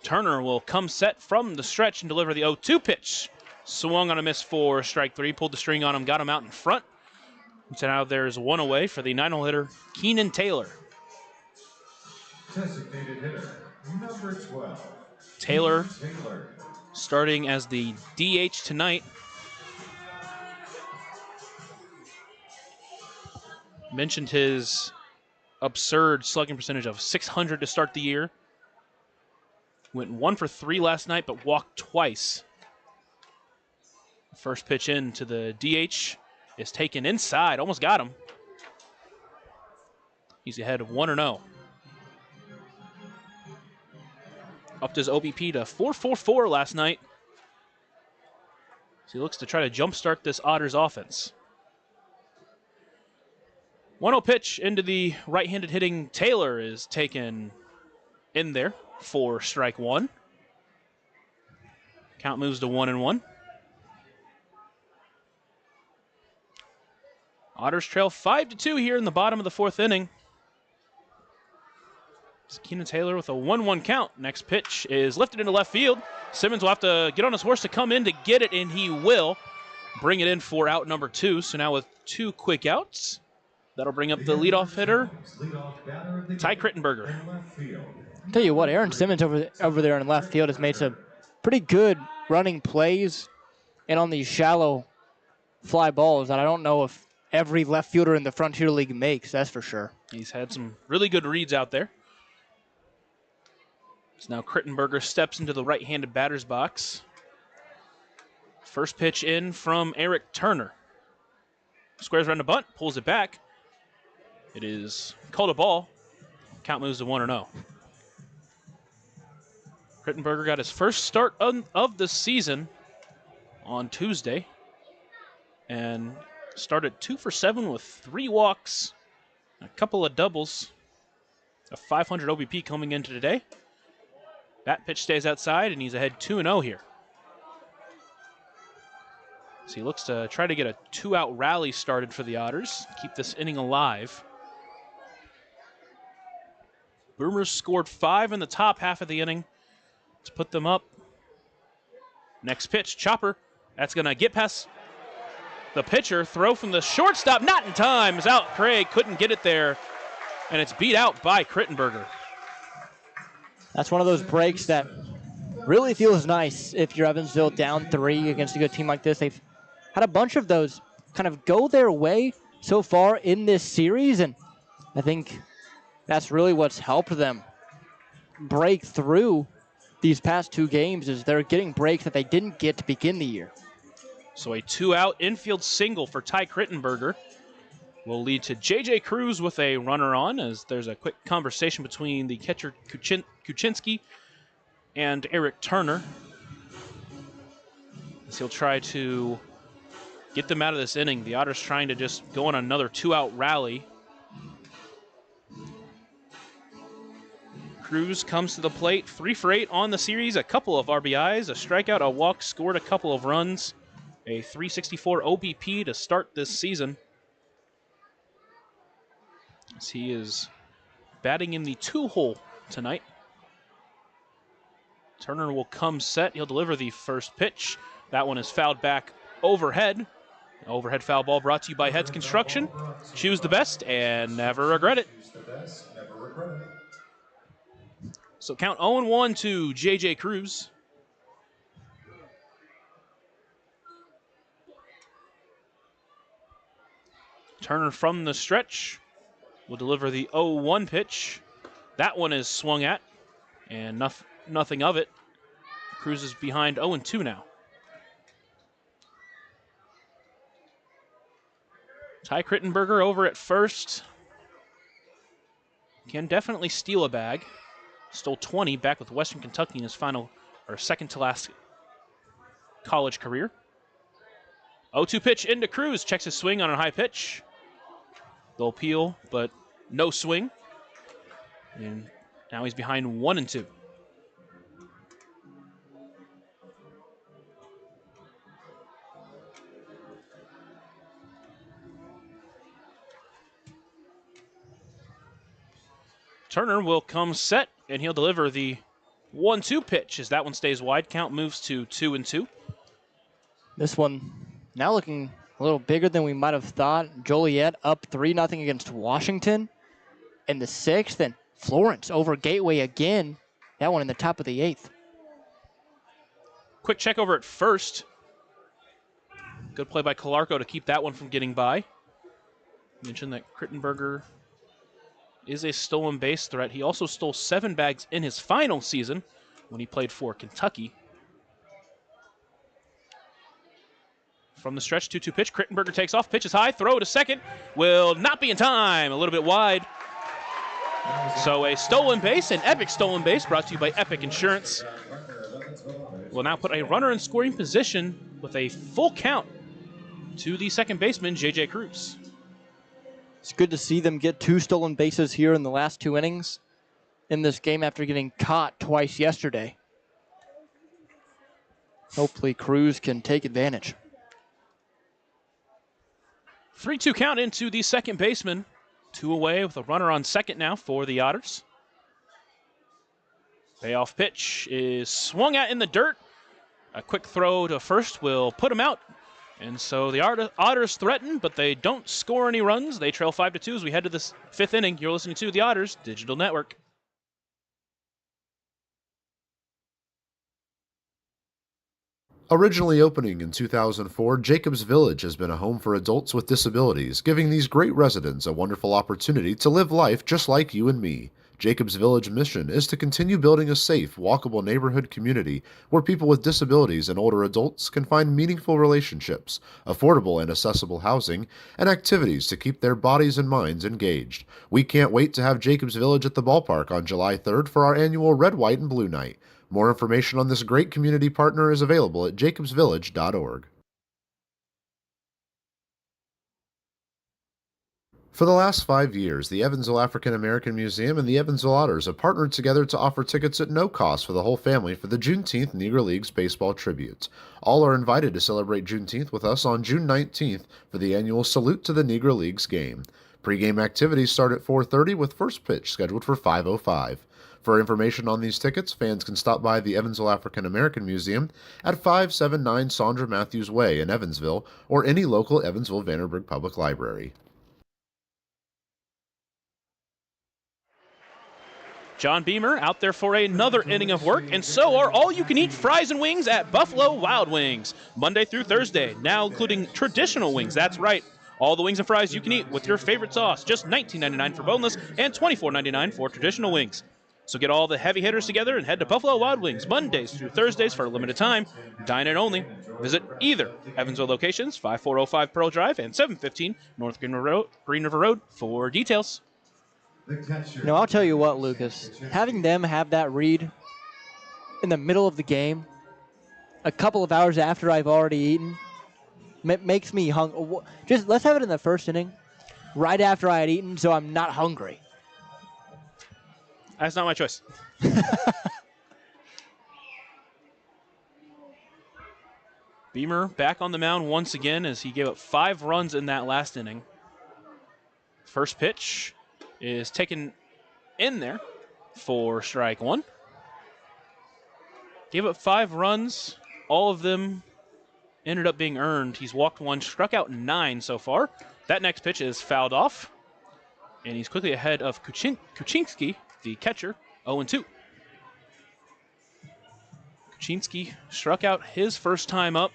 Turner will come set from the stretch and deliver the 0-2 pitch. Swung on a miss for strike 3, pulled the string on him, got him out in front. So now there's 1 away for the 9-hole hitter, Keenan Taylor. Designated hitter, number 12. Taylor starting as the DH tonight. Mentioned his absurd slugging percentage of .600 to start the year. Went 1 for 3 last night, but walked twice. First pitch in to the DH is taken inside. Almost got him. He's ahead of 1-0. Upped his OBP to .444 last night. So he looks to try to jumpstart this Otters offense. 1-0 pitch into the right-handed hitting Taylor is taken in there for strike 1. Count moves to 1-1. Otters trail 5-2 here in the bottom of the 4th inning. It's Keenan Taylor with a 1-1 count. Next pitch is lifted into left field. Simmons will have to get on his horse to come in to get it, and he will bring it in for out number 2. So now with 2 quick outs, That'll bring up the leadoff hitter, Leadoff batter of the Ty game Crittenberger. in left field. Tell you what, Aaron Simmons over there in left field has made some pretty good running plays and on these shallow fly balls that I don't know if every left fielder in the Frontier League makes, that's for sure. He's had some really good reads out there. So now Crittenberger steps into the right-handed batter's box. First pitch in from Eric Turner. Squares around the bunt, pulls it back. It is called a ball. Count moves to 1-0. Crittenberger got his first start of the season on Tuesday and started 2 for 7 with 3 walks, a couple of doubles, a 500 OBP coming into today. That pitch stays outside, and he's ahead 2-0 here. So he looks to try to get a 2-out rally started for the Otters, keep this inning alive. Boomers scored 5 in the top half of the inning to put them up. Next pitch, chopper. That's going to get past the pitcher. Throw from the shortstop, not in time. Is out. Craig couldn't get it there, and it's beat out by Crittenberger. That's one of those breaks that really feels nice if you're Evansville down 3 against a good team like this. They've had a bunch of those kind of go their way so far in this series, and I think that's really what's helped them break through these past 2 games is they're getting breaks that they didn't get to begin the year. So a 2-out infield single for Ty Crittenberger will lead to J.J. Cruz with a runner on, as there's a quick conversation between the catcher Kuczynski and Eric Turner, as he'll try to get them out of this inning. The Otters trying to just go on another 2-out rally. Cruz comes to the plate, 3 for 8 on the series, a couple of RBIs, a strikeout, a walk, scored a couple of runs, a 364 OBP to start this season. As he is batting in the 2-hole tonight. Turner will come set. He'll deliver the first pitch. That one is fouled back overhead. Overhead foul ball brought to you by Heads Construction. Choose the best and never regret it. So count 0-1 to J.J. Cruz. Turner from the stretch will deliver the 0-1 pitch. That one is swung at, and nothing of it. Cruz is behind 0-2 now. Ty Crittenberger over at first. Can definitely steal a bag. Stole 20 back with Western Kentucky in his second to last college career. 0-2 pitch into Cruz. Checks his swing on a high pitch. They'll peel, but no swing. And now he's behind 1-2. Turner will come set, and he'll deliver the 1-2 pitch as that one stays wide. Count moves to 2-2. This one now looking a little bigger than we might have thought. Joliet up 3-0 against Washington in the 6th, and Florence over Gateway again. That one in the top of the 8th. Quick check over at first. Good play by Calarco to keep that one from getting by. Mentioned that Crittenberger is a stolen base threat. He also stole 7 bags in his final season when he played for Kentucky. From the stretch, 2-2 pitch. Crittenberger takes off, pitches high, throw to second. Will not be in time, a little bit wide. So a stolen base, an epic stolen base brought to you by Epic Insurance. Will now put a runner in scoring position with a full count to the second baseman, J.J. Cruz. It's good to see them get 2 stolen bases here in the last 2 innings in this game after getting caught twice yesterday. Hopefully Cruz can take advantage. 3-2 count into the second baseman. 2 away with a runner on second now for the Otters. Payoff pitch is swung at in the dirt. A quick throw to first will put him out. And so the Otters threaten, but they don't score any runs. They trail 5-2 as we head to this 5th inning. You're listening to the Otters Digital Network. Originally opening in 2004, Jacobs Village has been a home for adults with disabilities, giving these great residents a wonderful opportunity to live life just like you and me. Jacobs Village mission is to continue building a safe, walkable neighborhood community where people with disabilities and older adults can find meaningful relationships, affordable and accessible housing, and activities to keep their bodies and minds engaged. We can't wait to have Jacobs Village at the ballpark on July 3rd for our annual Red, White, and Blue Night. More information on this great community partner is available at jacobsvillage.org. For the last 5 years, the Evansville African American Museum and the Evansville Otters have partnered together to offer tickets at no cost for the whole family for the Juneteenth Negro Leagues Baseball Tribute. All are invited to celebrate Juneteenth with us on June 19th for the annual Salute to the Negro Leagues game. Pre-game activities start at 4:30 with first pitch scheduled for 5:05. For information on these tickets, fans can stop by the Evansville African American Museum at 579 Sandra Matthews Way in Evansville or any local Evansville Vanderburgh Public Library. John Beamer out there for another inning of work, and so are all-you-can-eat fries and wings at Buffalo Wild Wings, Monday through Thursday, now including traditional wings. That's right, all the wings and fries you can eat with your favorite sauce, just $19.99 for boneless and $24.99 for traditional wings. So get all the heavy hitters together and head to Buffalo Wild Wings Mondays through Thursdays for a limited time. Dine in only. Visit either Evansville locations, 5405 Pearl Drive and 715 North Green River Road for details. I'll tell you what, Lucas. Having them have that read in the middle of the game, a couple of hours after I've already eaten, makes me hungry. Just let's have it in the first inning, right after I had eaten, so I'm not hungry. That's not my choice. Beamer back on the mound once again as he gave up 5 runs in that last inning. First pitch is taken in there for strike 1. Gave up 5 runs. All of them ended up being earned. He's walked 1, struck out 9 so far. That next pitch is fouled off. And he's quickly ahead of Kuczynski, the catcher, 0-2. Kuczynski struck out his first time up.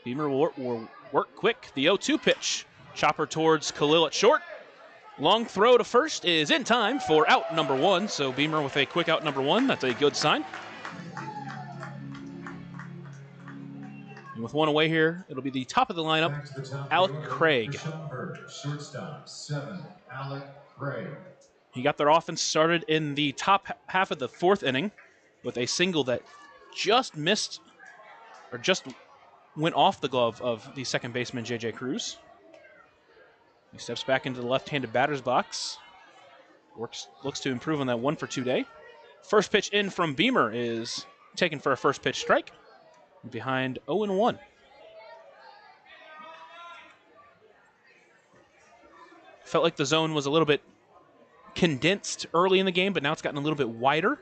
Beamer will work quick. The 0-2 pitch. Chopper towards Khalil at short. Long throw to first is in time for out number 1. So Beamer with a quick out number 1. That's a good sign. And with 1 away here, it'll be the top of the lineup, Alec Craig. Shortstop, 7, Alec Craig. He got their offense started in the top half of the 4th inning with a single that just missed, or just went off the glove of the second baseman, J.J. Cruz. He steps back into the left-handed batter's box. Looks to improve on that 1-for-2 day. First pitch in from Beamer is taken for a first pitch strike. Behind 0-1. Felt like the zone was a little bit condensed early in the game, but now it's gotten a little bit wider.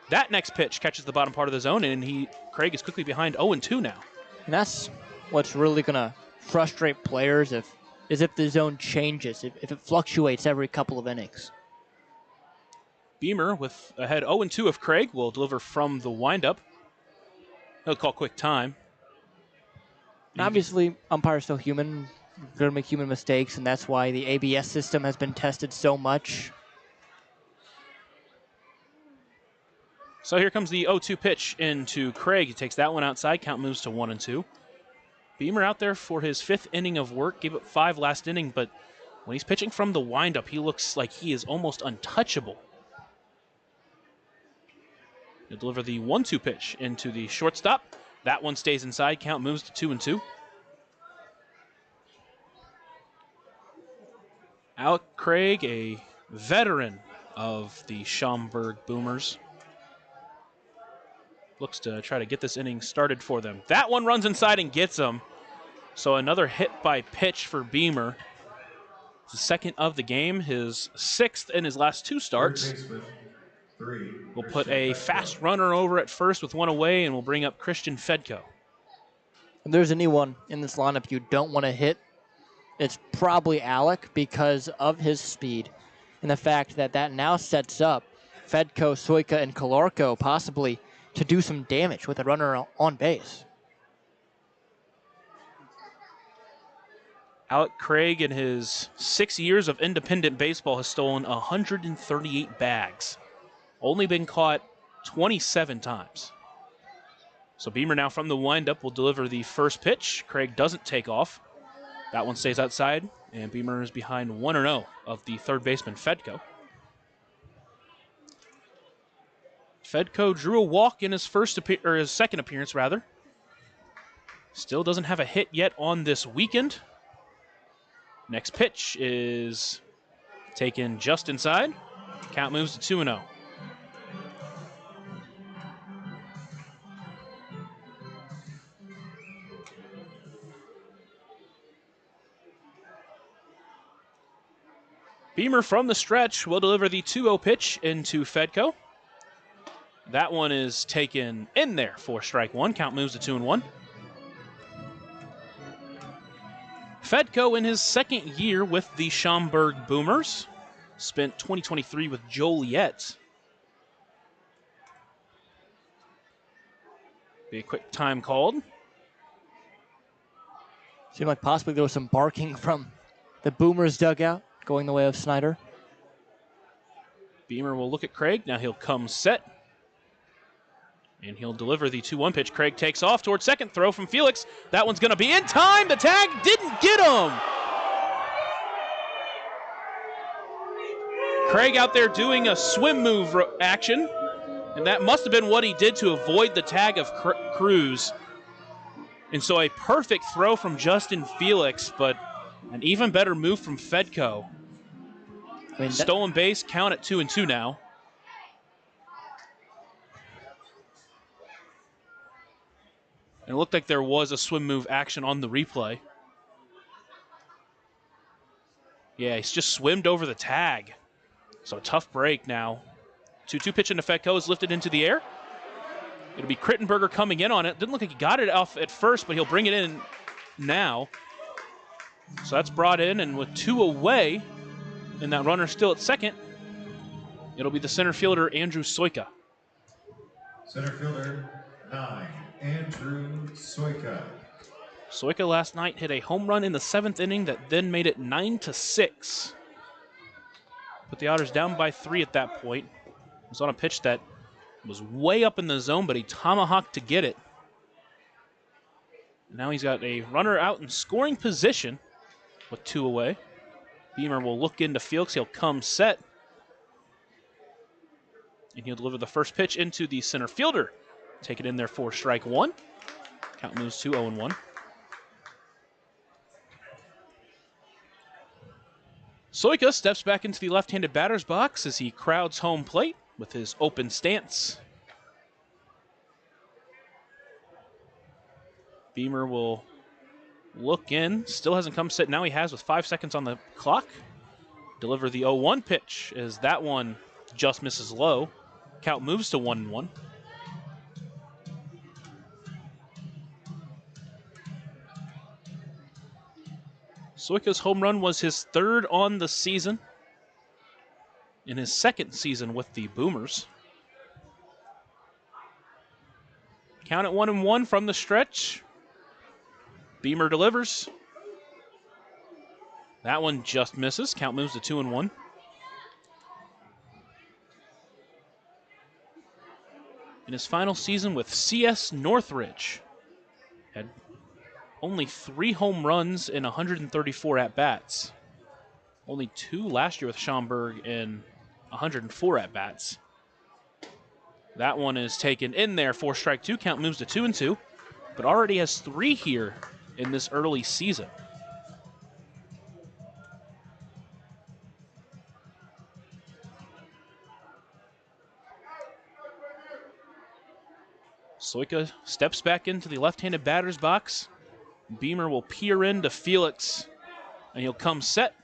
That next pitch catches the bottom part of the zone, and Craig is quickly behind 0-2 now. And that's what's really going to frustrate players if the zone changes, if it fluctuates every couple of innings. Beamer with ahead 0-2 of Craig will deliver from the windup. He'll call quick time. And obviously, umpires are still human. They're going to make human mistakes, and that's why the ABS system has been tested so much. So here comes the 0-2 pitch into Craig. He takes that one outside. Count moves to 1-2. Beamer out there for his 5th inning of work. Gave up 5 last inning, but when he's pitching from the windup, he looks like he is almost untouchable. He'll deliver the 1-2 pitch into the shortstop. That one stays inside. Count moves to 2-2. Alec Craig, a veteran of the Schaumburg Boomers, looks to try to get this inning started for them. That one runs inside and gets him. So another hit by pitch for Beamer. It's the second of the game, his 6th in his last 2 starts. We'll put a fast runner over at first with one away, and we'll bring up Christian Fedko. If there's anyone in this lineup you don't want to hit, it's probably Alec because of his speed and the fact that that now sets up Fedko, Soika, and Kolarko possibly to do some damage with a runner on base. Alec Craig, in his 6 years of independent baseball, has stolen 138 bags. Only been caught 27 times. So Beamer now from the windup will deliver the first pitch. Craig doesn't take off. That one stays outside, and Beamer is behind 1-0 of the third baseman, Fedko. Fedko drew a walk in his his second appearance, rather. Still doesn't have a hit yet on this weekend. Next pitch is taken just inside. Count moves to 2-0. Beamer from the stretch will deliver the 2-0 pitch into Fedko. That one is taken in there for strike one. Count moves to 2-1. Fedko, in his second year with the Schaumburg Boomers, spent 2023 with Joliet. Be a quick time called. Seemed like possibly there was some barking from the Boomers dugout going the way of Snyder. Beamer will look at Craig. Now he'll come set. And he'll deliver the 2-1 pitch. Craig takes off towards second. Throw from Felix. That one's going to be in time. The tag didn't get him. Craig out there doing a swim move action. And that must have been what he did to avoid the tag of Cruz. And so a perfect throw from Justin Felix, but an even better move from Fedko. Stolen base, count at 2-2 now. And it looked like there was a swim move action on the replay. Yeah, he's just swimmed over the tag. So a tough break now. 2-2 pitch into Fedko is lifted into the air. It'll be Krittenberger coming in on it. Didn't look like he got it off at first, but he'll bring it in now. So that's brought in, and with two away, and that runner still at second, it'll be the center fielder, Andrew Soika. Center fielder 9, Andrew Soika. Soika last night hit a home run in the 7th inning that then made it 9-6. Put the Otters down by 3 at that point. It was on a pitch that was way up in the zone, but he tomahawked to get it. Now he's got a runner out in scoring position with 2 away. Beamer will look into Felix. He'll come set. And he'll deliver the first pitch into the center fielder. Take it in there for strike one. Count moves to 0-1. Soika steps back into the left-handed batter's box as he crowds home plate with his open stance. Beamer will look in. Still hasn't come set. Now he has with 5 seconds on the clock. Deliver the 0-1 pitch as that one just misses low. Count moves to 1-1. Soika's home run was his 3rd on the season, in his 2nd season with the Boomers. Count at 1-1 from the stretch. Beamer delivers. That one just misses. Count moves to 2-1. In his final season with CS Northridge, had only 3 home runs in 134 at-bats. Only 2 last year with Schaumburg in 104 at-bats. That one is taken in there for strike 2. Count moves to 2-2, but already has 3 here in this early season. Soika steps back into the left-handed batter's box. Beamer will peer into Felix, and he'll come set.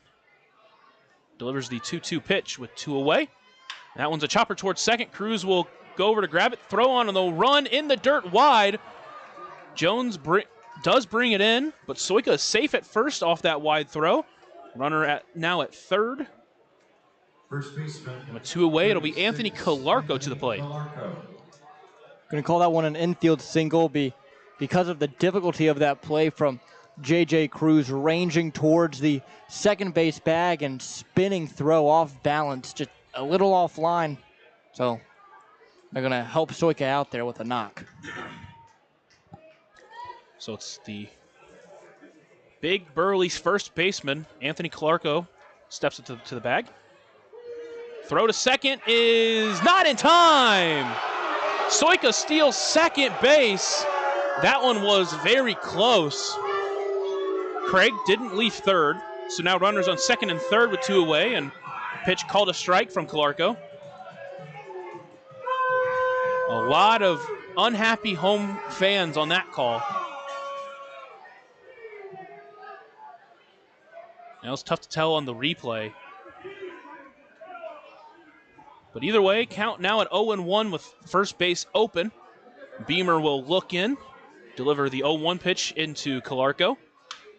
Delivers the 2-2 pitch with 2 away. That one's a chopper towards second. Cruz will go over to grab it, throw on, and they'll run in the dirt wide. Jones does bring it in, but Soika is safe at first off that wide throw. Runner now at third. First baseman. And with 2 away, it'll be Anthony Calarco to the plate. Going to call that one an infield single because of the difficulty of that play from J.J. Cruz ranging towards the second base bag and spinning throw off balance, just a little offline. So they're going to help Soika out there with a knock. So it's the big burly first baseman, Anthony Calarco, steps to the bag. Throw to second is not in time. Soika steals second base. That one was very close. Craig didn't leave third, so now runners on second and third with 2 away, and pitch called a strike from Calarco. A lot of unhappy home fans on that call. Now it's tough to tell on the replay. But either way, count now at 0-1 with first base open. Beamer will look in, deliver the 0-1 pitch into Calarco.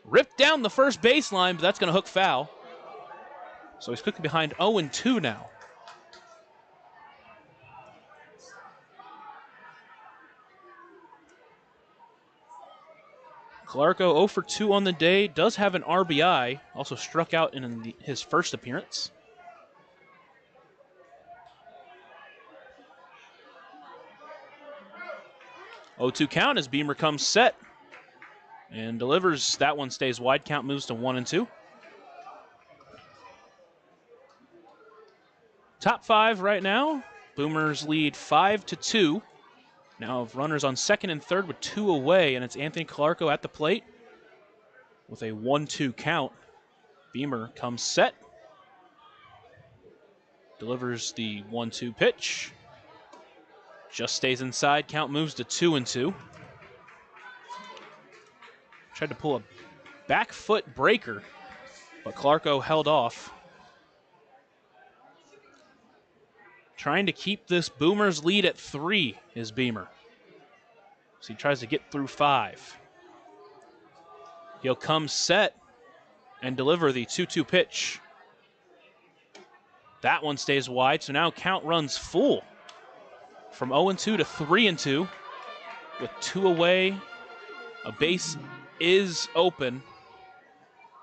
Ripped down the first baseline, but that's going to hook foul. So he's quickly behind 0-2 now. Calarco 0 for 2 on the day, does have an RBI, also struck out in his first appearance. Oh, 2 count as Beamer comes set and delivers. That one stays wide. Count moves to 1-2. Top 5 right now. Boomers lead 5-2. Now runners on second and third with 2 away, and it's Anthony Calarco at the plate with a 1-2 count. Beamer comes set. Delivers the 1-2 pitch. Just stays inside. Count moves to 2-2. Tried to pull a back foot breaker, but Calarco held off. Trying to keep this Boomers lead at 3 is Beamer. So he tries to get through 5. He'll come set and deliver the 2-2 pitch. That one stays wide, so now count runs full. From 0-2 to 3-2 with 2 away. A base is open,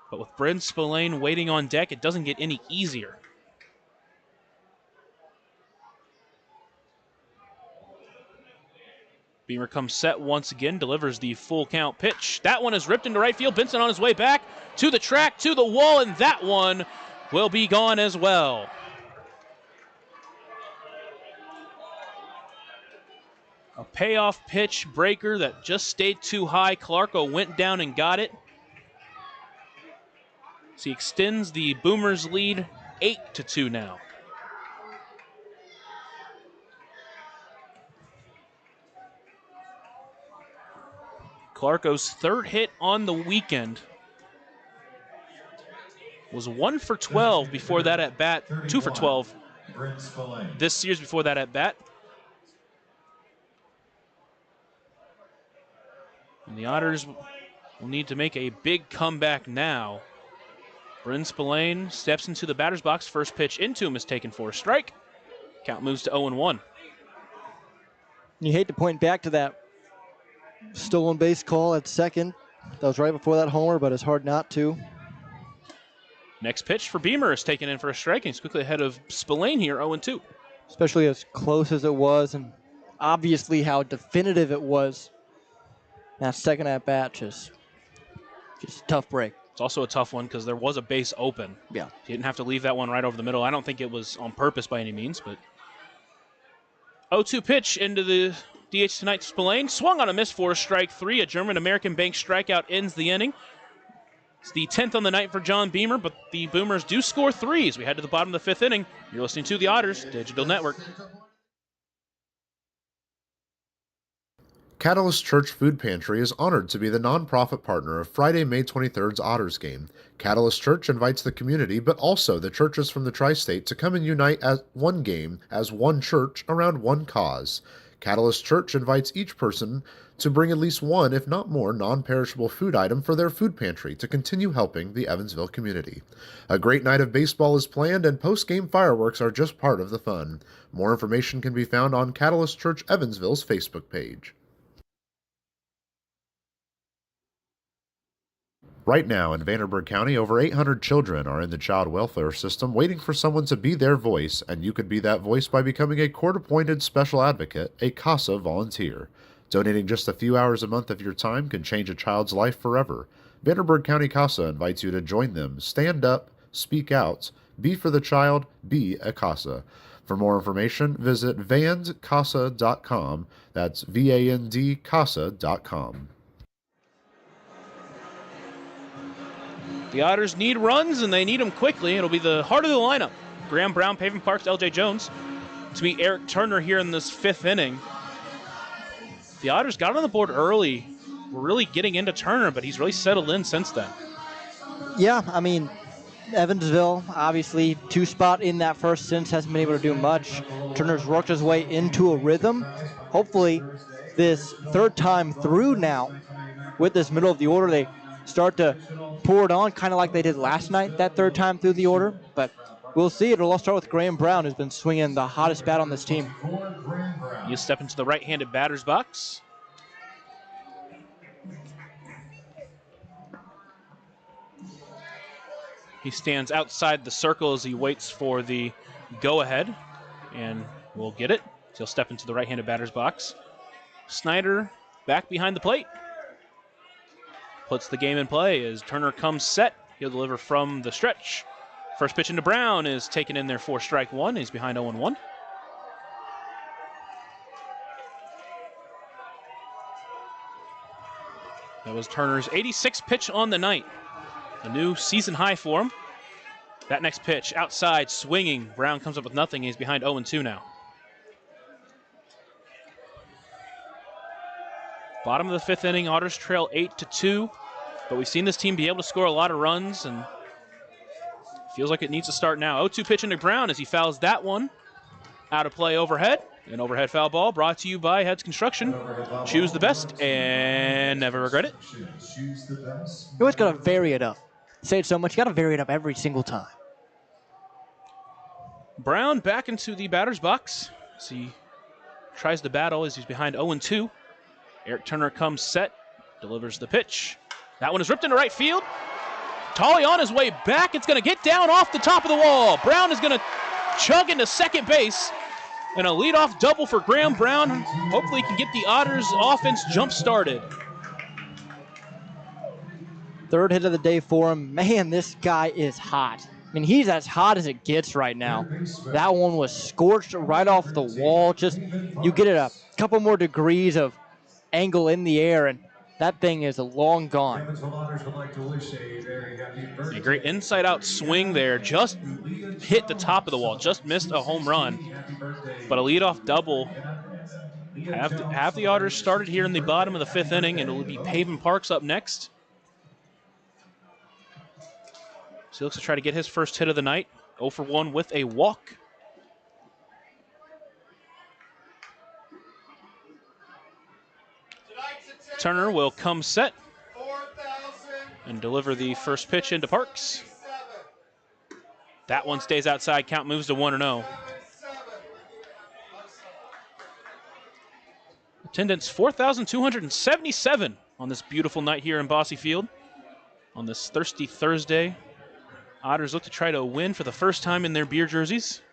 but with Bryn Spillane waiting on deck, it doesn't get any easier. Beamer comes set once again, delivers the full count pitch. That one is ripped into right field. Benson on his way back to the track, to the wall, and that one will be gone as well. A payoff pitch breaker that just stayed too high. Calarco went down and got it. So he extends the Boomers lead 8-2 now. Calarco's third hit on the weekend was 1 for 12 before that at bat, 2 for 12 this series before that at bat. And the Otters will need to make a big comeback now. Bryn Spillane steps into the batter's box. First pitch into him is taken for a strike. Count moves to 0-1. You hate to point back to that stolen base call at second. That was right before that homer, but it's hard not to. Next pitch for Beamer is taken in for a strike, and he's quickly ahead of Spillane here, 0-2. Especially as close as it was, and obviously how definitive it was. That second at bat, just a tough break. It's also a tough one because there was a base open. Yeah. He didn't have to leave that one right over the middle. I don't think it was on purpose by any means, but 0-2 pitch into the DH tonight. Spillane swung on a miss for strike 3. A German-American Bank strikeout ends the inning. It's the 10th on the night for John Beamer, but the Boomers do score 3 as we head to the bottom of the 5th inning. You're listening to the Otters Digital Network. Catalyst Church Food Pantry is honored to be the nonprofit partner of Friday, May 23rd's Otters game. Catalyst Church invites the community, but also the churches from the tri-state to come and unite as one game, as one church, around one cause. Catalyst Church invites each person to bring at least one, if not more, non-perishable food item for their food pantry to continue helping the Evansville community. A great night of baseball is planned, and post-game fireworks are just part of the fun. More information can be found on Catalyst Church Evansville's Facebook page. Right now in Vanderburgh County, over 800 children are in the child welfare system waiting for someone to be their voice, and you could be that voice by becoming a court-appointed special advocate, a CASA volunteer. Donating just a few hours a month of your time can change a child's life forever. Vanderburgh County CASA invites you to join them. Stand up, speak out, be for the child, be a CASA. For more information, visit vandcasa.com. That's VAND-CASA.com. The Otters need runs, and they need them quickly. It'll be the heart of the lineup. Graham Brown, Paving Parks, L.J. Jones. To be Eric Turner here in this fifth inning. The Otters got on the board early. We're really getting into Turner, but he's really settled in since then. Yeah, I mean, Evansville, obviously, two-spot in that first inning, hasn't been able to do much. Turner's worked his way into a rhythm. Hopefully, this third time through now, with this middle of the order, they start to pour it on, kind of like they did last night, that third time through the order. But we'll see. It'll all start with Graham Brown, who's been swinging the hottest bat on this team. You step into the right-handed batter's box. He stands outside the circle as he waits for the go-ahead, and we'll get it. So he'll step into the right-handed batter's box. Snyder back behind the plate. Puts the game in play as Turner comes set. He'll deliver from the stretch. First pitch into Brown is taken in there for strike one. He's behind 0-1. That was Turner's 86th pitch on the night. A new season high for him. That next pitch, outside, swinging. Brown comes up with nothing. He's behind 0-2 now. Bottom of the fifth inning, Otters trail 8-2. But we've seen this team be able to score a lot of runs, and feels like it needs to start now. 0-2 pitch into Brown as he fouls that one. Out of play overhead. An overhead foul ball brought to you by Heads Construction. Choose the best and never regret it. You always got to vary it up. Say it so much, you got to vary it up every single time. Brown back into the batter's box as he tries to battle as he's behind 0-2. Eric Turner comes set, delivers the pitch. That one is ripped into right field. Tolley on his way back. It's going to get down off the top of the wall. Brown is going to chug into second base. And a leadoff double for Graham Brown. Hopefully he can get the Otters offense jump-started. Third hit of the day for him. Man, this guy is hot. I mean, he's as hot as it gets right now. That one was scorched right off the wall. Just, you get it a couple more degrees of angle in the air, and that thing is long gone. A great inside-out swing there. Just hit the top of the wall. Just missed a home run. But a leadoff double. Have the Otters started here in the bottom of the fifth inning, and it will be Pavin Parks up next. So he looks to try to get his first hit of the night. 0 for 1 with a walk. Turner will come set and deliver the first pitch into Parks. That one stays outside. Count moves to 1-0. Attendance 4,277 on this beautiful night here in Bosse Field. On this thirsty Thursday, Otters look to try to win for the first time in their beer jerseys.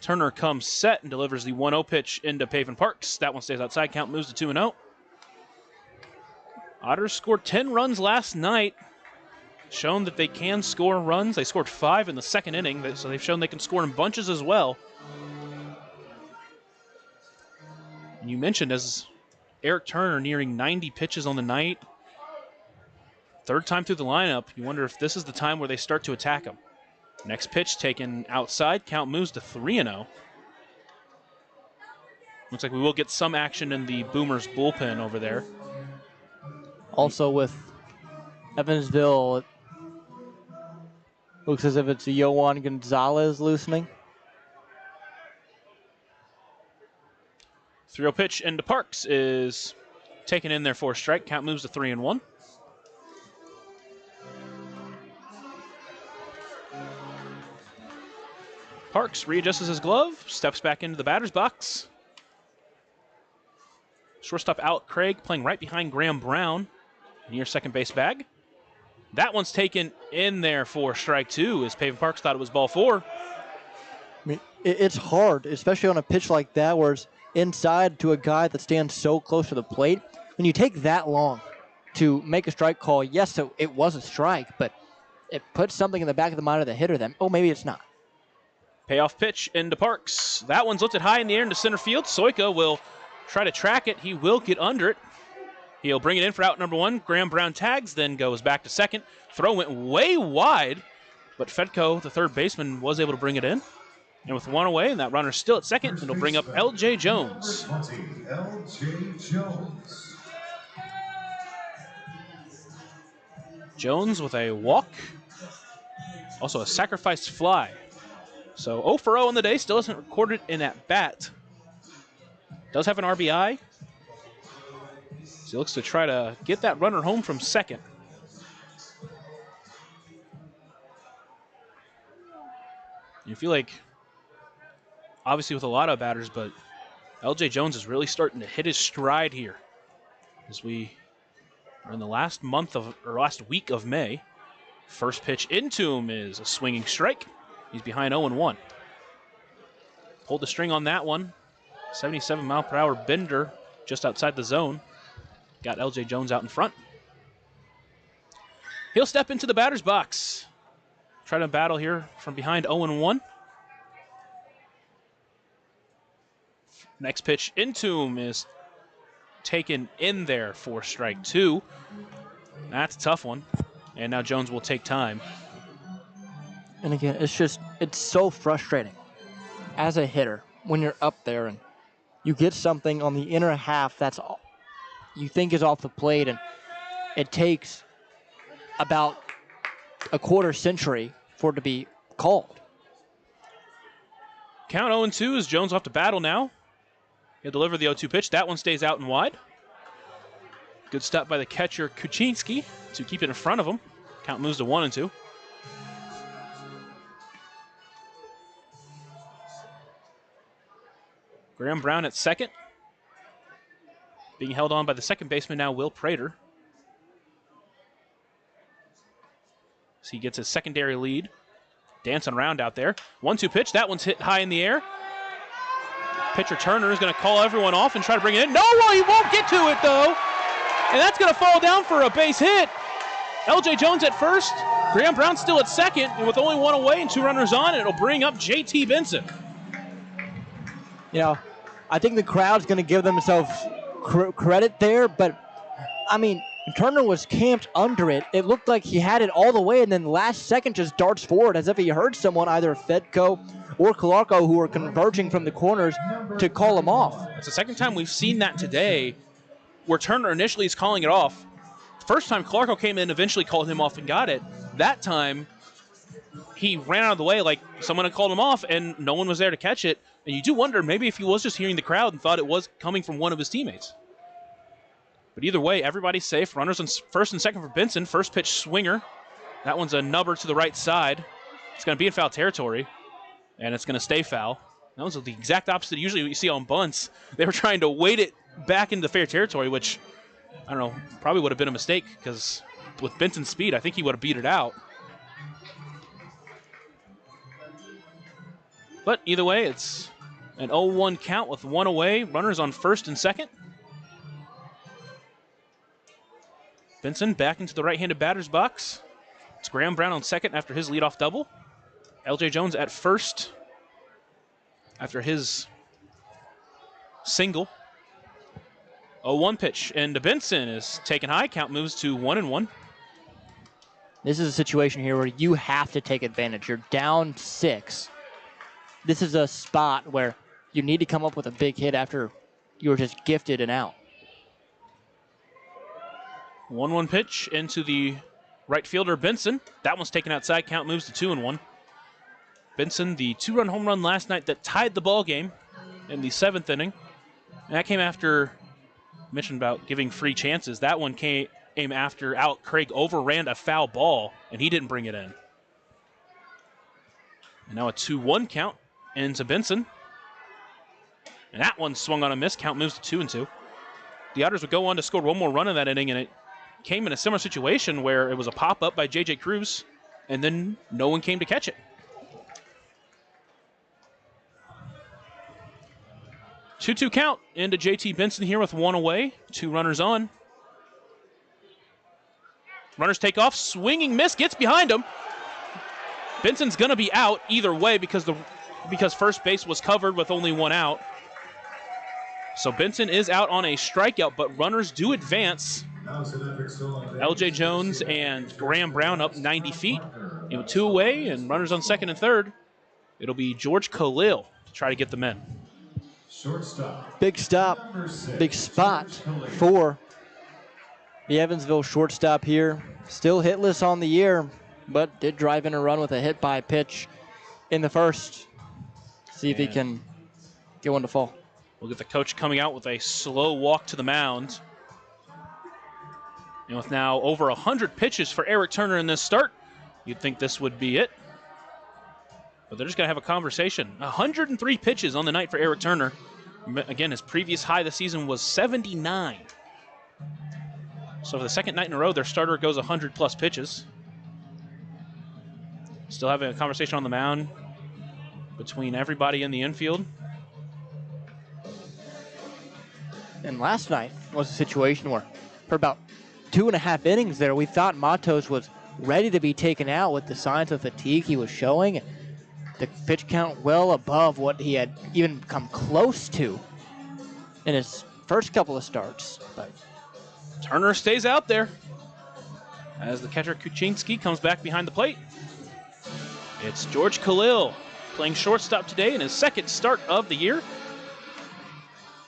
Turner comes set and delivers the 1-0 pitch into Pavin Parks. That one stays outside. Count moves to 2-0. Otters scored 10 runs last night. Shown that they can score runs. They scored 5 in the second inning, so they've shown they can score in bunches as well. And you mentioned as Eric Turner nearing 90 pitches on the night. Third time through the lineup, you wonder if this is the time where they start to attack him. Next pitch taken outside. Count moves to 3-0. Looks like we will get some action in the Boomers bullpen over there. Also with Evansville, it looks as if it's Yohan Gonzalez loosening. 3-0 pitch into Parks is taken in there for a strike. Count moves to 3-1. Parks readjusts his glove, steps back into the batter's box. Shortstop out Craig playing right behind Graham Brown near second base bag. That one's taken in there for strike 2 as Pavin Parks thought it was ball 4. I mean, it's hard, especially on a pitch like that where it's inside to a guy that stands so close to the plate. When you take that long to make a strike call, yes, so it was a strike, but it puts something in the back of the mind of the hitter that, oh, maybe it's not. Payoff pitch into Parks. That one's lifted high in the air into center field. Soika will try to track it. He will get under it. He'll bring it in for out number 1. Graham Brown tags, then goes back to second. Throw went way wide, but Fedko, the third baseman, was able to bring it in. And with 1 away, and that runner's still at second, it'll bring up L.J. Jones. Number 20, L.J. Jones. Jones with a walk. Also a sacrificed fly. So 0 for 0 on the day, still hasn't recorded in at bat. Does have an RBI. So he looks to try to get that runner home from second. You feel like, obviously with a lot of batters, but L.J. Jones is really starting to hit his stride here as we are in the last week of May. First pitch into him is a swinging strike. He's behind 0-1. Pulled the string on that one. 77-mile-per-hour bender just outside the zone. Got L.J. Jones out in front. He'll step into the batter's box. Try to battle here from behind 0-1. Next pitch into him is taken in there for strike 2. That's a tough one. And now Jones will take time. And again, it's so frustrating as a hitter when you're up there and you get something on the inner half that's all you think is off the plate, and it takes about a quarter century for it to be called. Count 0-2 as Jones will have to battle now. He'll deliver the 0-2 pitch. That one stays out and wide. Good stop by the catcher Kuczynski to keep it in front of him. Count moves to 1-2. Graham Brown at second. Being held on by the second baseman now, Will Prater. So he gets his secondary lead. Dancing around out there. 1-2 pitch. That one's hit high in the air. Pitcher Turner is going to call everyone off and try to bring it in. No, he won't get to it, though. And that's going to fall down for a base hit. L.J. Jones at first. Graham Brown still at second. And with only 1 away and 2 runners on, it'll bring up J.T. Benson. You know, I think the crowd's going to give themselves credit there, but, I mean, Turner was camped under it. It looked like he had it all the way, and then last second just darts forward as if he heard someone, either Fedko or Calarco, who were converging from the corners to call him off. It's the second time we've seen that today where Turner initially is calling it off. First time Calarco came in, eventually called him off and got it. That time, he ran out of the way like someone had called him off, and no one was there to catch it. And you do wonder maybe if he was just hearing the crowd and thought it was coming from one of his teammates. But either way, everybody's safe. Runners on first and second for Benson. First pitch swinger. That one's a nubber to the right side. It's going to be in foul territory, and it's going to stay foul. That was the exact opposite usually what you see on bunts. They were trying to weight it back into fair territory, which, I don't know, probably would have been a mistake because with Benson's speed, I think he would have beat it out. But either way, it's an 0-1 count with 1 away. Runners on first and second. Benson back into the right-handed batter's box. It's Graham Brown on second after his leadoff double. L.J. Jones at first after his single. 0-1 pitch, and Benson is taken high. Count moves to 1-1. This is a situation here where you have to take advantage. You're down 6. This is a spot where you need to come up with a big hit after you were just gifted an out. 1-1 pitch into the right fielder, Benson. That one's taken outside. Count moves to 2-1. Benson, the 2-run home run last night that tied the ball game in the 7th inning. And that came after, mentioned about giving free chances. That one came after Craig overran a foul ball, and he didn't bring it in. And now a 2-1 count into Benson. And that one swung on a miss. Count moves to 2-2. The Otters would go on to score one more run in that inning, and it came in a similar situation where it was a pop-up by J.J. Cruz, and then no one came to catch it. 2-2 count into J.T. Benson here with one away. 2 runners on. Runners take off. Swinging miss. Gets behind him. Benson's going to be out either way because first base was covered with only 1 out. So Benson is out on a strikeout, but runners do advance. L.J. Jones and Graham Brown up 90 feet. 2 away and runners on second and third. It'll be George Khalil to try to get them in. Big stop, big spot for the Evansville shortstop here. Still hitless on the year, but did drive in a run with a hit by pitch in the first. See if he can get one to fall. We'll get the coach coming out with a slow walk to the mound. And with now over 100 pitches for Eric Turner in this start, you'd think this would be it. But they're just going to have a conversation. 103 pitches on the night for Eric Turner. Again, his previous high this season was 79. So for the second night in a row, their starter goes 100-plus pitches. Still having a conversation on the mound between everybody in the infield. And last night was a situation where for about 2.5 innings there, we thought Matos was ready to be taken out with the signs of fatigue he was showing. The pitch count well above what he had even come close to in his first couple of starts. But Turner stays out there as the catcher Kuczynski comes back behind the plate. It's George Khalil playing shortstop today in his second start of the year.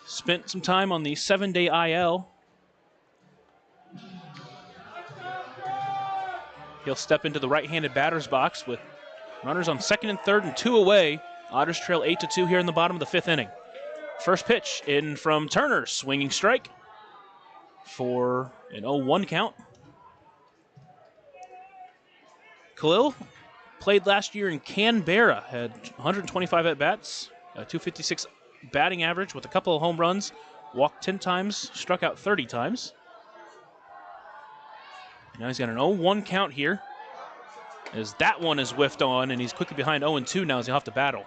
Spent some time on the 7-day IL. He'll step into the right-handed batter's box with runners on second and third and 2 away. Otters trail 8-2 here in the bottom of the 5th inning. First pitch in from Turner, swinging strike for an 0-1 count. Khalil played last year in Canberra, had 125 at-bats, a 256 batting average with a couple of home runs, walked 10 times, struck out 30 times. Now he's got an 0-1 count here, as that one is whiffed on, and he's quickly behind 0-2 now as he'll have to battle.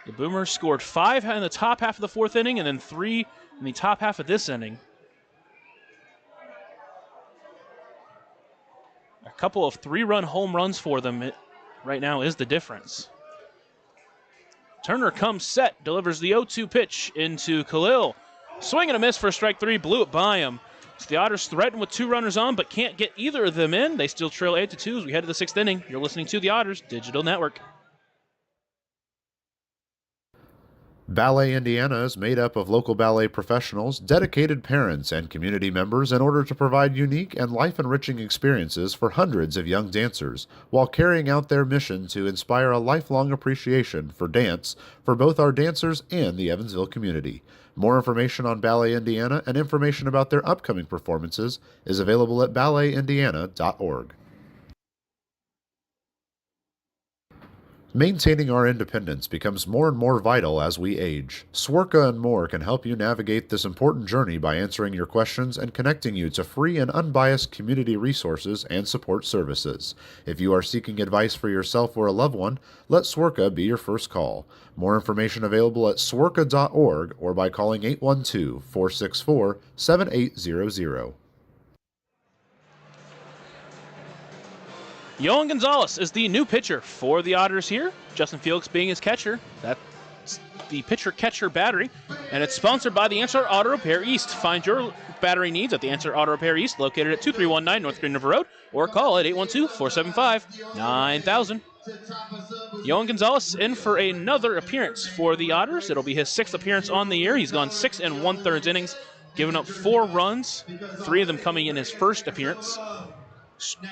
The Boomers scored 5 in the top half of the 4th inning and then 3 in the top half of this inning. A couple of 3-run home runs for them right now is the difference. Turner comes set, delivers the 0-2 pitch into Khalil. Swing and a miss for strike 3, blew it by him. So the Otters threaten with 2 runners on, but can't get either of them in. They still trail 8-2 as we head to the 6th inning. You're listening to the Otters Digital Network. Ballet Indiana is made up of local ballet professionals, dedicated parents, and community members in order to provide unique and life-enriching experiences for hundreds of young dancers, while carrying out their mission to inspire a lifelong appreciation for dance for both our dancers and the Evansville community. More information on Ballet Indiana and information about their upcoming performances is available at balletindiana.org. Maintaining our independence becomes more and more vital as we age. Swerka and More can help you navigate this important journey by answering your questions and connecting you to free and unbiased community resources and support services. If you are seeking advice for yourself or a loved one, let Swerka be your first call. More information available at swerka.org or by calling 812-464-7800. Yohan Gonzalez is the new pitcher for the Otters here. Justin Felix being his catcher. That's the pitcher-catcher battery. And it's sponsored by the Answer Auto Repair East. Find your battery needs at the Answer Auto Repair East, located at 2319 North Green River Road, or call at 812-475-9000. Yohan Gonzalez in for another appearance for the Otters. It'll be his 6th appearance on the year. He's gone 6 1/3 innings, giving up 4 runs, 3 of them coming in his first appearance.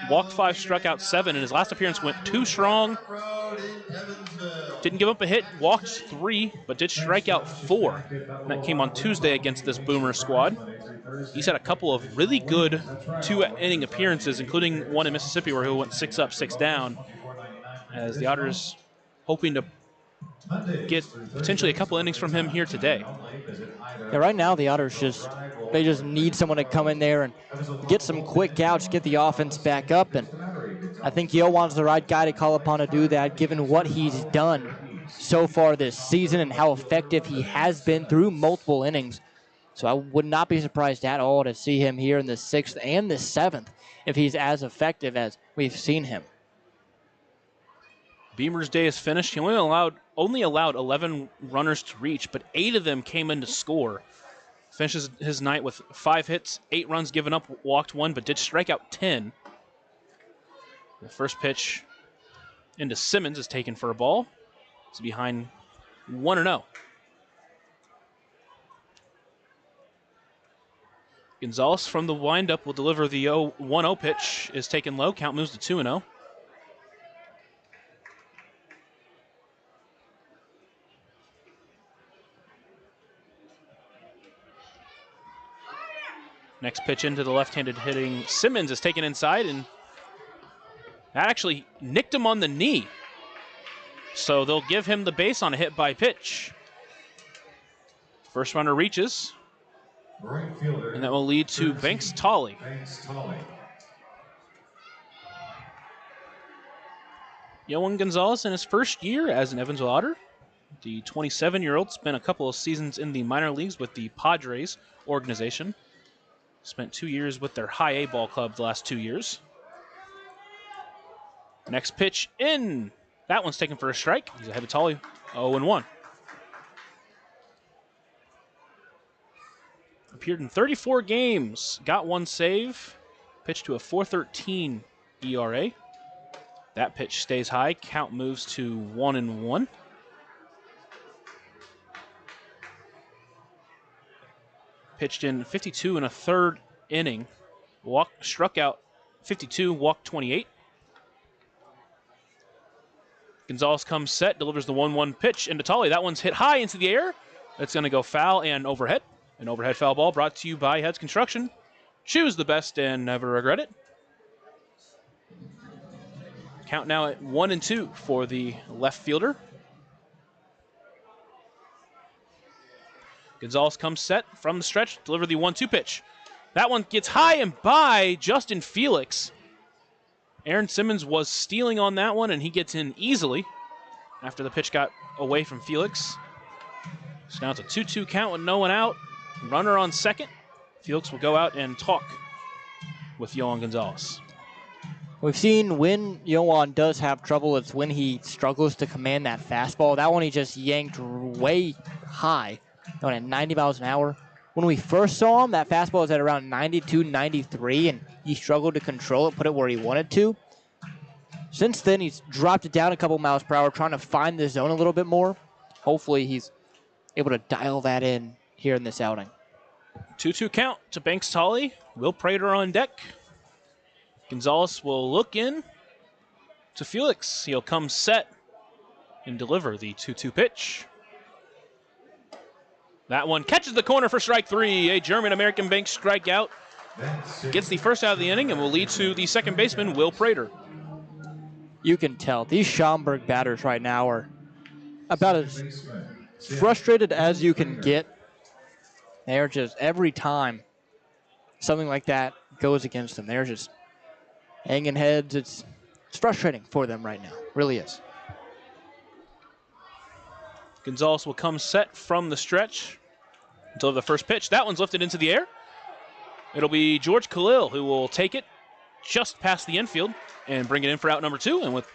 Walked 5, struck out 7. In his last appearance went 2 strong. Didn't give up a hit, walked 3, but did strike out 4. And that came on Tuesday against this Boomer squad. He's had a couple of really good 2-inning appearances, including one in Mississippi where he went 6 up, 6 down, as the Otters hoping to get potentially a couple innings from him here today. Yeah, right now the Otters just need someone to come in there and get some quick outs, get the offense back up, and I think Yohan's the right guy to call upon to do that, given what he's done so far this season and how effective he has been through multiple innings. So I would not be surprised at all to see him here in the 6th and the 7th if he's as effective as we've seen him. Beamer's day is finished. He only allowed 11 runners to reach, but 8 of them came in to score. Finishes his night with 5 hits, 8 runs given up, walked 1, but did strike out 10. The first pitch into Simmons is taken for a ball. It's behind 1-0. Gonzalez from the windup will deliver the 1-0 pitch. Is taken low. Count moves to 2-0. Next pitch into the left-handed hitting Simmons is taken inside, and that actually nicked him on the knee. So they'll give him the base on a hit by pitch. First runner reaches, and that will lead to Banks Tolley. Yohan Gonzalez in his first year as an Evansville Otter. The 27-year-old spent a couple of seasons in the minor leagues with the Padres organization. Spent 2 years with their high A ball club the last 2 years. Next pitch in. That one's taken for a strike. He's ahead of Tolley, 0-1. Appeared in 34 games. Got 1 save. Pitched to a 4.13 ERA. That pitch stays high. Count moves to 1-1. Pitched in 52 1/3 inning. Struck out 52, walked 28. Gonzalez comes set, delivers the 1-1 pitch into Tolley. That one's hit high into the air. That's going to go foul and overhead. An overhead foul ball brought to you by Heads Construction. Choose the best and never regret it. Count now at 1-2 for the left fielder. Gonzalez comes set from the stretch, deliver the 1-2 pitch. That one gets high and by Justin Felix. Aaron Simmons was stealing on that one, and he gets in easily after the pitch got away from Felix. So now it's a 2-2 count with no one out. Runner on second. Felix will go out and talk with Yohan Gonzalez. We've seen when Yohan does have trouble, it's when he struggles to command that fastball. That one he just yanked way high, going at 90 miles an hour. When we first saw him, that fastball was at around 92, 93, and he struggled to control it, put it where he wanted to. Since then, he's dropped it down a couple miles per hour, trying to find the zone a little bit more. Hopefully, he's able to dial that in here in this outing. 2-2 count to Banks Tolley. Will Prater on deck. Gonzalez will look in to Felix. He'll come set and deliver the 2-2 pitch. That one catches the corner for strike 3. A German-American Banks strikeout. Gets the first out of the inning and will lead to the second baseman, Will Prater. You can tell these Schaumburg batters right now are about as frustrated as you can get. They're just, every time something like that goes against them, they're just hanging heads. It's frustrating for them right now. Really is. Gonzalez will come set from the stretch until the first pitch. That one's lifted into the air. It'll be George Khalil who will take it just past the infield and bring it in for out number 2. And with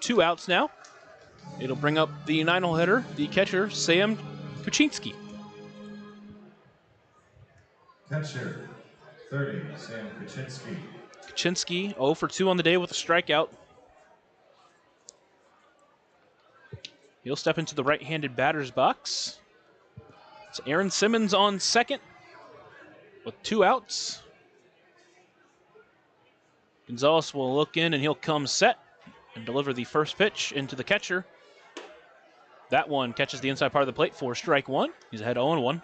2 outs now, it'll bring up the 9-hole hitter, the catcher, Sam Kuczynski. Catcher, 30, Sam Kaczynski. Kaczynski 0 for 2 on the day with a strikeout. He'll step into the right-handed batter's box. It's Aaron Simmons on second with 2 outs. Gonzalez will look in and he'll come set and deliver the first pitch into the catcher. That one catches the inside part of the plate for strike 1. He's ahead 0-1.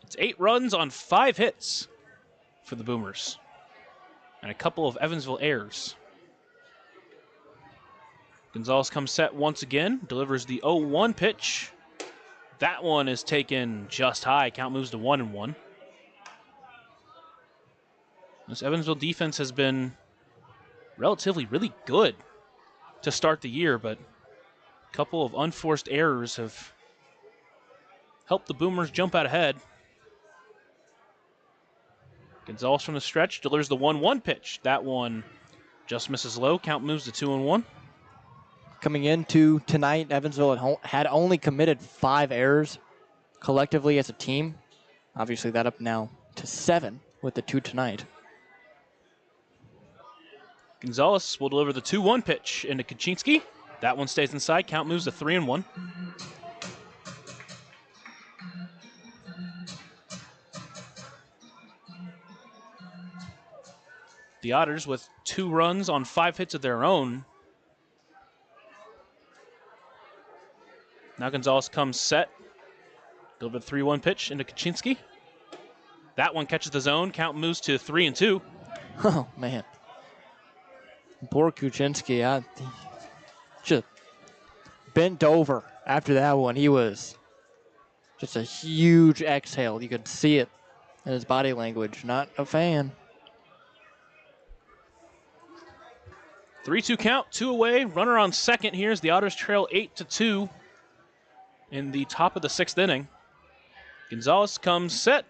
It's 8 runs on 5 hits for the Boomers and a couple of Evansville errors. Gonzalez comes set once again, delivers the 0-1 pitch. That one is taken just high. Count moves to 1-1. This Evansville defense has been relatively really good to start the year, but a couple of unforced errors have helped the Boomers jump out ahead. Gonzalez from the stretch delivers the 1-1 pitch. That one just misses low. Count moves to 2-1. Coming into tonight, Evansville had only committed 5 errors collectively as a team. Obviously, that up now to 7 with the 2 tonight. Gonzalez will deliver the 2-1 pitch into Kaczynski. That one stays inside. Count moves to 3-1. The Otters with 2 runs on 5 hits of their own. Now Gonzalez comes set. Deliver the 3-1 pitch into Kaczynski. That one catches the zone. Count moves to 3-2. Oh, man. Poor Kaczynski. He just bent over after that one. He was just a huge exhale. You could see it in his body language. Not a fan. 3-2 count, 2 away. Runner on second here as the Otters trail 8-2 in the top of the 6th inning. Gonzalez comes set,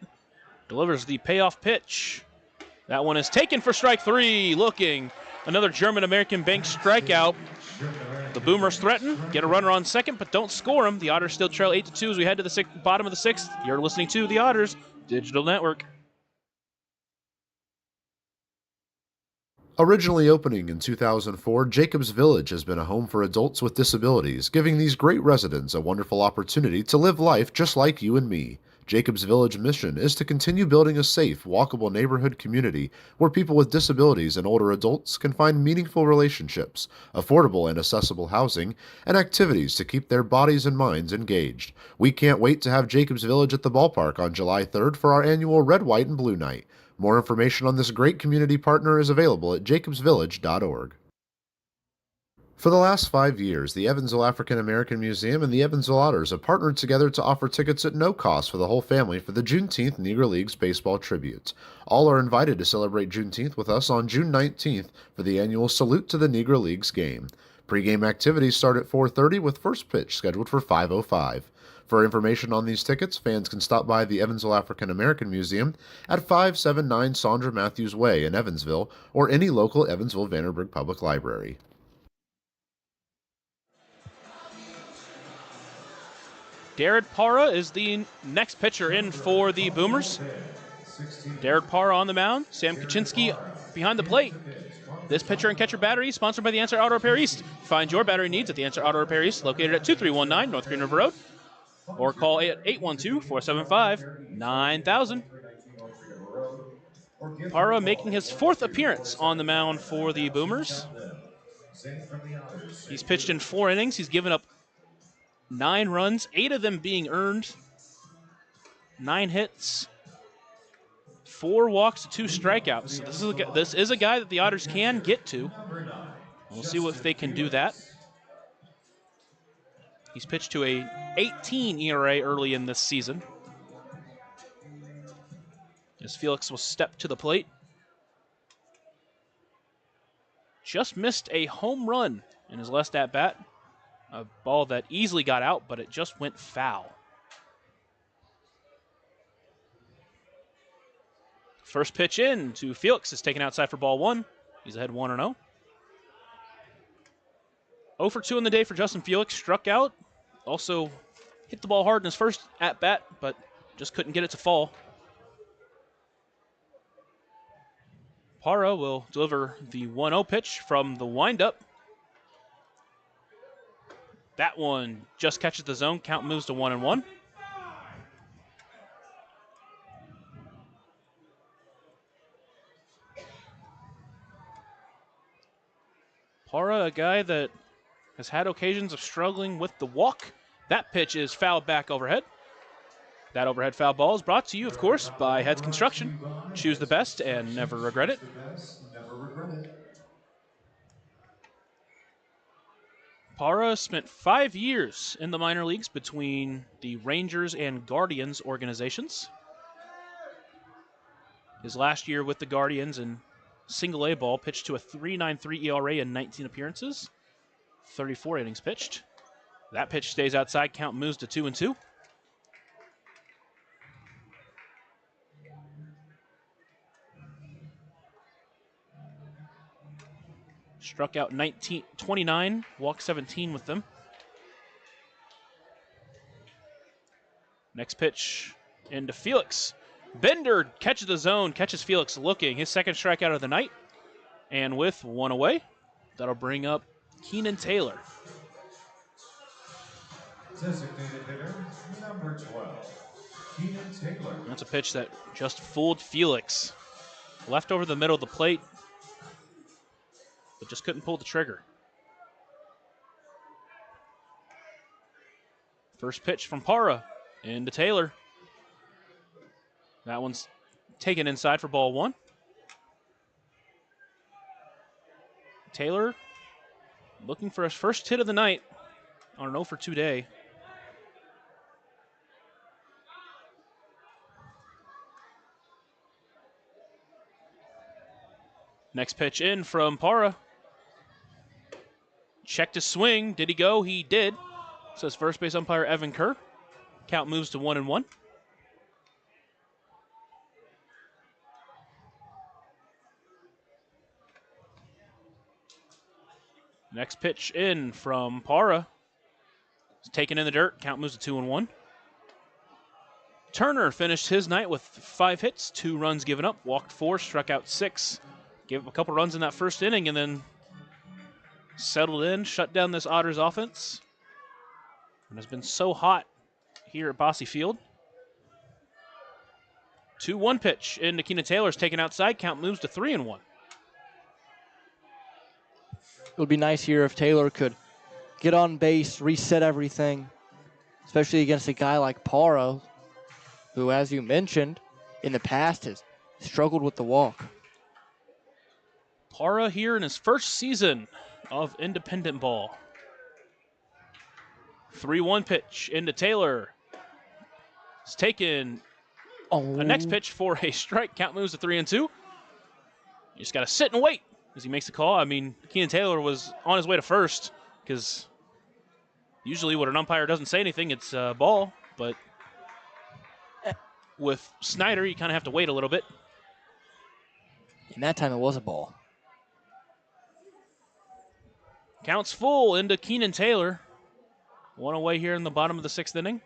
delivers the payoff pitch. That one is taken for strike 3. Looking, another German-American bank strikeout. The Boomers threaten, get a runner on second, but don't score him. The Otters still trail 8-2 as we head to the bottom of the 6th. You're listening to the Otters Digital Network. Originally opening in 2004, Jacobs Village has been a home for adults with disabilities, giving these great residents a wonderful opportunity to live life just like you and me. Jacobs Village mission is to continue building a safe, walkable neighborhood community where people with disabilities and older adults can find meaningful relationships, affordable and accessible housing, and activities to keep their bodies and minds engaged. We can't wait to have Jacobs Village at the ballpark on July 3rd for our annual Red, White, and Blue Night. More information on this great community partner is available at jacobsvillage.org. For the last 5 years, the Evansville African American Museum and the Evansville Otters have partnered together to offer tickets at no cost for the whole family for the Juneteenth Negro Leagues Baseball Tribute. All are invited to celebrate Juneteenth with us on June 19th for the annual Salute to the Negro Leagues game. Pre-game activities start at 4:30 with first pitch scheduled for 5:05. For information on these tickets, fans can stop by the Evansville African American Museum at 579 Sandra Matthews Way in Evansville or any local Evansville Vanderburgh Public Library. Jared Parra is the next pitcher in for the Boomers. Jared Parra on the mound. Sam Kaczynski behind the plate. This pitcher and catcher battery is sponsored by the Answer Auto Repair East. Find your battery needs at the Answer Auto Repair East, located at 2319 North Green River Road, or call 812-475-9000. Parra making his 4th appearance on the mound for the Boomers. He's pitched in 4 innings. He's given up 9 runs, 8 of them being earned, 9 hits, 4 walks, 2 strikeouts. So this is a guy that the Otters can get to. We'll see if they can do that. He's pitched to a 18 ERA early in this season. As Felix will step to the plate. Just missed a home run in his last at-bat. A ball that easily got out, but it just went foul. First pitch in to Felix is taken outside for ball 1. He's ahead 1-0. 0 for 2 in the day for Justin Felix. Struck out. Also hit the ball hard in his first at-bat, but just couldn't get it to fall. Parra will deliver the 1-0 pitch from the windup. That one just catches the zone. Count moves to 1-1. Parra, a guy that has had occasions of struggling with the walk. That pitch is fouled back overhead. That overhead foul ball is brought to you, of course, by Heads Construction. Choose the best and never regret it. Parra spent 5 years in the minor leagues between the Rangers and Guardians organizations. His last year with the Guardians in single A ball pitched to a 3.93 ERA in 19 appearances, 34 innings pitched. That pitch stays outside. Count moves to 2-2. Struck out 29, walked 17 with them. Next pitch into Felix. Bender catches the zone, catches Felix looking. His second strikeout of the night. And with one away, that'll bring up Keenan Taylor. Designated hitter, number 12, Keenan Taylor. That's a pitch that just fooled Felix. Left over the middle of the plate, but just couldn't pull the trigger. First pitch from Parra into Taylor. That one's taken inside for ball 1. Taylor looking for his first hit of the night on an 0-for-2 day. Next pitch in from Parra. Checked his swing. Did he go? He did. Says first base umpire Evan Kerr. Count moves to 1-1. Next pitch in from Parra. It's taken in the dirt. Count moves to 2-1. Turner finished his night with 5 hits, 2 runs given up, walked 4, struck out 6. Gave up a couple runs in that first inning and then settled in, shut down this Otters offense. And has been so hot here at Bosse Field. 2-1 pitch into Keenan Taylor's taken outside. Count moves to 3-1. It would be nice here if Taylor could get on base, reset everything, especially against a guy like Parra, who, as you mentioned, in the past has struggled with the walk. Parra here in his first season of independent ball. 3-1 pitch into Taylor. It's taken a next pitch for a strike. Count moves to 3-2. You just got to sit and wait as he makes the call. I mean, Keenan Taylor was on his way to first because usually when an umpire doesn't say anything, it's a ball. But with Snyder, you kind of have to wait a little bit. And that time it was a ball. Counts full into Keenan Taylor. 1 away here in the bottom of the 6th inning.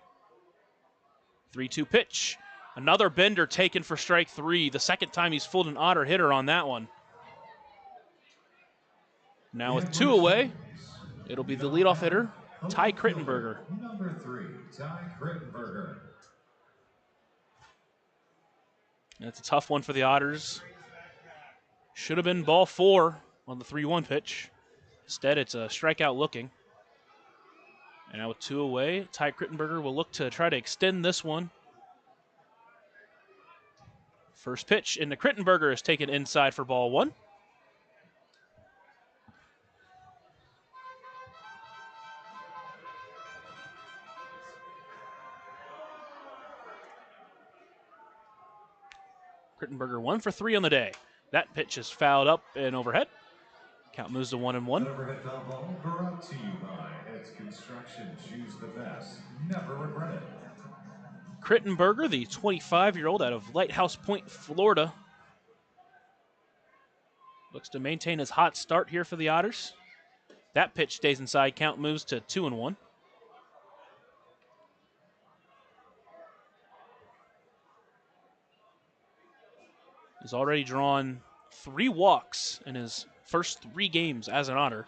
3-2 pitch. Another bender taken for strike 3. The second time he's fooled an Otter hitter on that one. Now with 2 away, it'll be the leadoff hitter, Ty Krittenberger. Number 3, Ty Krittenberger. That's a tough one for the Otters. Should have been ball 4 on the 3-1 pitch. Instead, it's a strikeout looking. And now with 2 away, Ty Krittenberger will look to try to extend this one. First pitch into Krittenberger is taken inside for ball 1. Krittenberger 1 for 3 on the day. That pitch is fouled up and overhead. Count moves to 1-1. That overhead foul ball brought to you by Heads Construction. Choose the best. Never regret it. Krittenberger, the 25-year-old out of Lighthouse Point, Florida, looks to maintain his hot start here for the Otters. That pitch stays inside. Count moves to 2-1. He's already drawn 3 walks in his first 3 games as an Otter.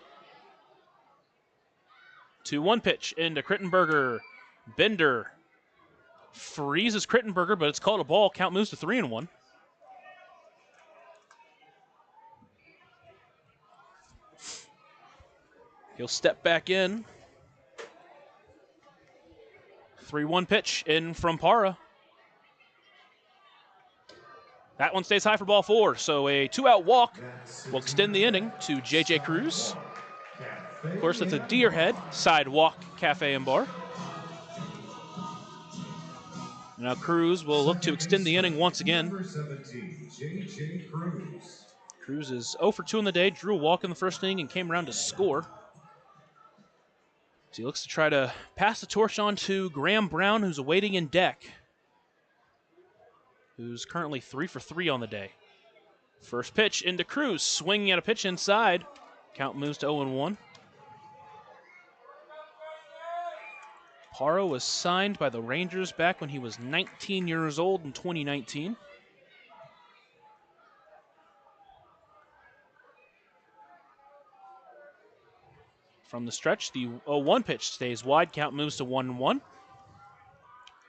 2-1 pitch into Krittenberger. Bender freezes Krittenberger, but it's called a ball. Count moves to 3-1. He'll step back in. 3-1 pitch in from Parra. That one stays high for ball 4, so a 2-out walk will extend the inning to J.J. Cruz. Of course, it's a Deerhead Sidewalk Cafe and Bar. Now Cruz will look to extend the inning once again. Cruz is 0 for 2 in the day, drew a walk in the first inning and came around to score. So he looks to try to pass the torch on to Graham Brown, who's awaiting in deck, who's currently 3 for 3 on the day. First pitch into Cruz, swinging at a pitch inside. Count moves to 0-1. Parra was signed by the Rangers back when he was 19 years old in 2019. From the stretch, the 0-1 pitch stays wide. Count moves to 1-1.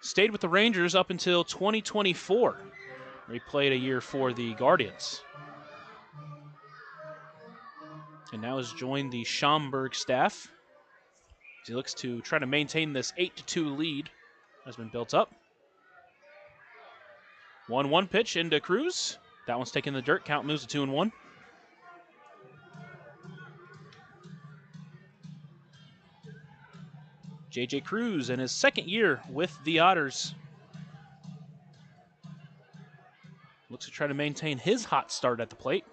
Stayed with the Rangers up until 2024, where he played a year for the Guardians. And now has joined the Schaumburg staff. He looks to try to maintain this 8-2 lead that's been built up. 1-1 pitch into Cruz. That one's taking the dirt. Count moves to 2-1. J.J. Cruz in his second year with the Otters. Looks to try to maintain his hot start at the plate.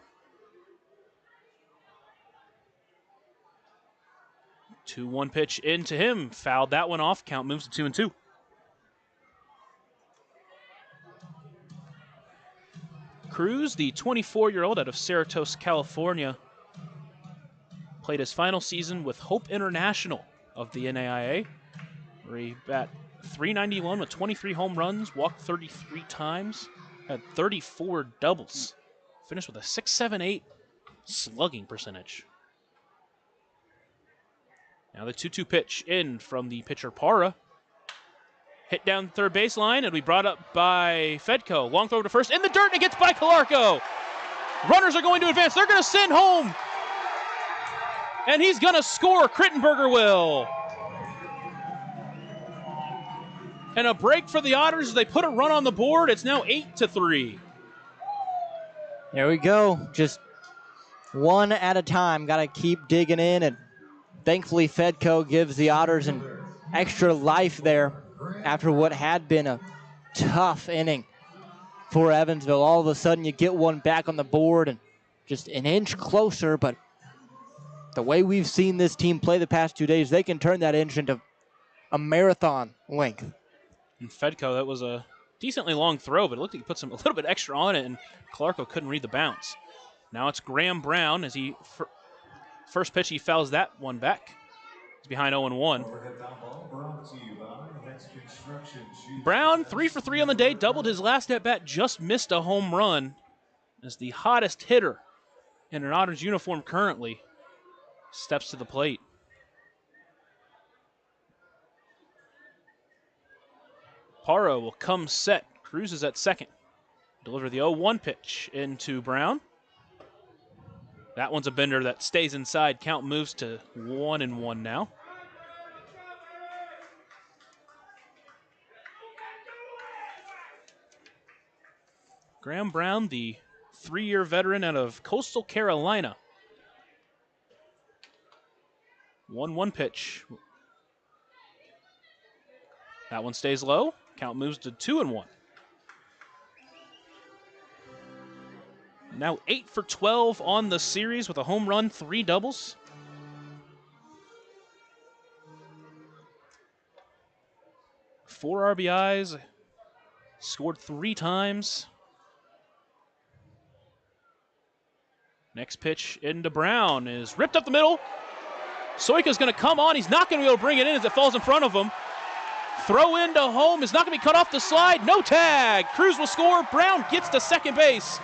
2-1 pitch into him. Fouled that one off. Count moves to 2-2. Cruz, the 24-year-old out of Cerritos, California, played his final season with Hope International of the NAIA, where he bat .391 with 23 home runs, walked 33 times, had 34 doubles, finished with a .678 slugging percentage. Now the 2-2 pitch in from the pitcher Parra. Hit down the third baseline. It'll be brought up by Fedko. Long throw to first. In the dirt, and it gets by Calarco. Runners are going to advance. They're going to send home. And he's going to score. Krittenberger will. And a break for the Otters as they put a run on the board. It's now 8-3. There we go. Just one at a time. Got to keep digging in. And thankfully, Fedko gives the Otters an extra life there after what had been a tough inning for Evansville. All of a sudden, you get one back on the board and just an inch closer. But the way we've seen this team play the past 2 days, they can turn that inch into a marathon length. And Fedko, that was a decently long throw, but it looked like he put a little bit extra on it, and Calarco couldn't read the bounce. Now it's Graham Brown as he, first pitch, he fouls that one back. He's behind 0-1. Brown, 3 for 3 on the day, doubled his last at-bat, just missed a home run as the hottest hitter in an Otters uniform currently steps to the plate. Parra will come set. Cruz is at second. Deliver the 0-1 pitch into Brown. That one's a bender that stays inside. Count moves to 1-1 now. Graham Brown, the 3-year veteran out of Coastal Carolina. 1-1 pitch. That one stays low. Count moves to 2-1. Now 8 for 12 on the series with a home run, 3 doubles. Four RBIs, scored 3 times. Next pitch into Brown is ripped up the middle. Soika's going to come on. He's not going to be able to bring it in as it falls in front of him. Throw into home is not going to be cut off the slide. No tag. Cruz will score. Brown gets to second base.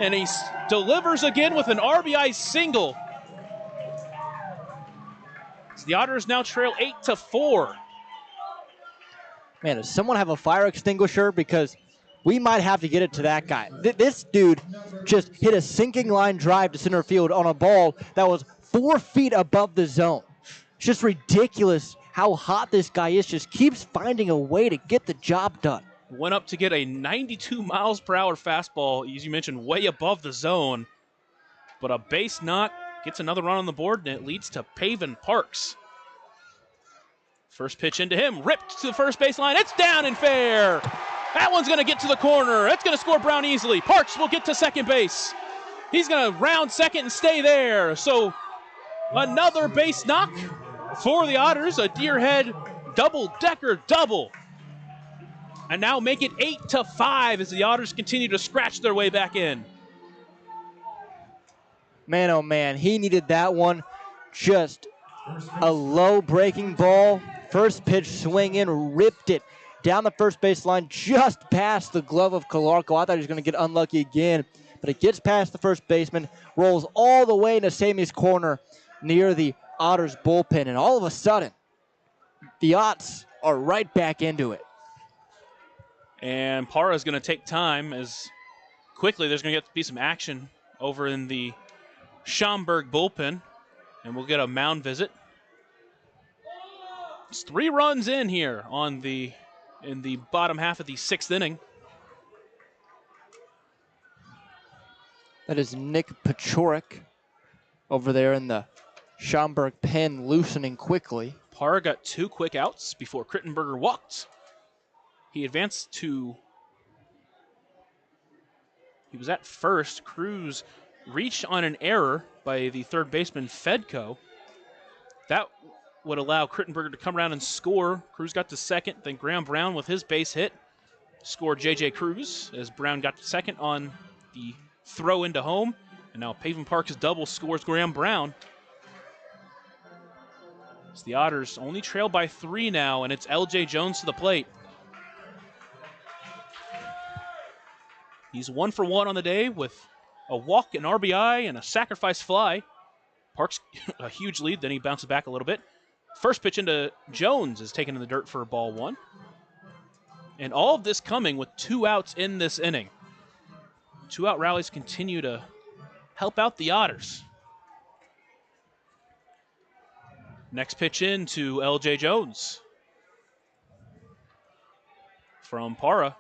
And he delivers again with an RBI single. So the Otters now trail 8-4. Man, does someone have a fire extinguisher? Because we might have to get it to that guy. This dude just hit a sinking line drive to center field on a ball that was 4 feet above the zone. It's just ridiculous how hot this guy is. Just keeps finding a way to get the job done. Went up to get a 92 miles per hour fastball, as you mentioned, way above the zone. But a base knock gets another run on the board, and it leads to Pavin Parks. First pitch into him, ripped to the first baseline. It's down and fair. That one's going to get to the corner. That's going to score Brown easily. Parks will get to second base. He's going to round second and stay there. So another base knock for the Otters, a Deerhead double-decker double. And now make it 8-5 as the Otters continue to scratch their way back in. Man, oh man, he needed that one. Just a low breaking ball. First pitch swing in, ripped it down the first baseline, just past the glove of Calarco. I thought he was going to get unlucky again, but it gets past the first baseman, rolls all the way into Sammy's corner near the Otters bullpen, and all of a sudden, the Otts are right back into it. And Parra is going to take time as quickly there's going to get to be some action over in the Schaumburg bullpen, and we'll get a mound visit. It's 3 runs in here in the bottom half of the 6th inning. That is Nick Pachorik over there in the Schaumburg pen, loosening quickly. Parra got 2 quick outs before Krittenberger walked. He advanced to, he was at first. Cruz reached on an error by the third baseman, Fedko. That would allow Krittenberger to come around and score. Cruz got to second, then Graham Brown with his base hit scored J.J. Cruz as Brown got to second on the throw into home. And now Pavin Parks' double scores Graham Brown. As the Otters only trail by 3 now, and it's L.J. Jones to the plate. He's 1 for 1 on the day with a walk, an RBI, and a sacrifice fly. Parks a huge lead, then he bounces back a little bit. First pitch into Jones is taken in the dirt for ball 1. And all of this coming with 2 outs in this inning. 2-out rallies continue to help out the Otters. Next pitch in to L.J. Jones. From Parra.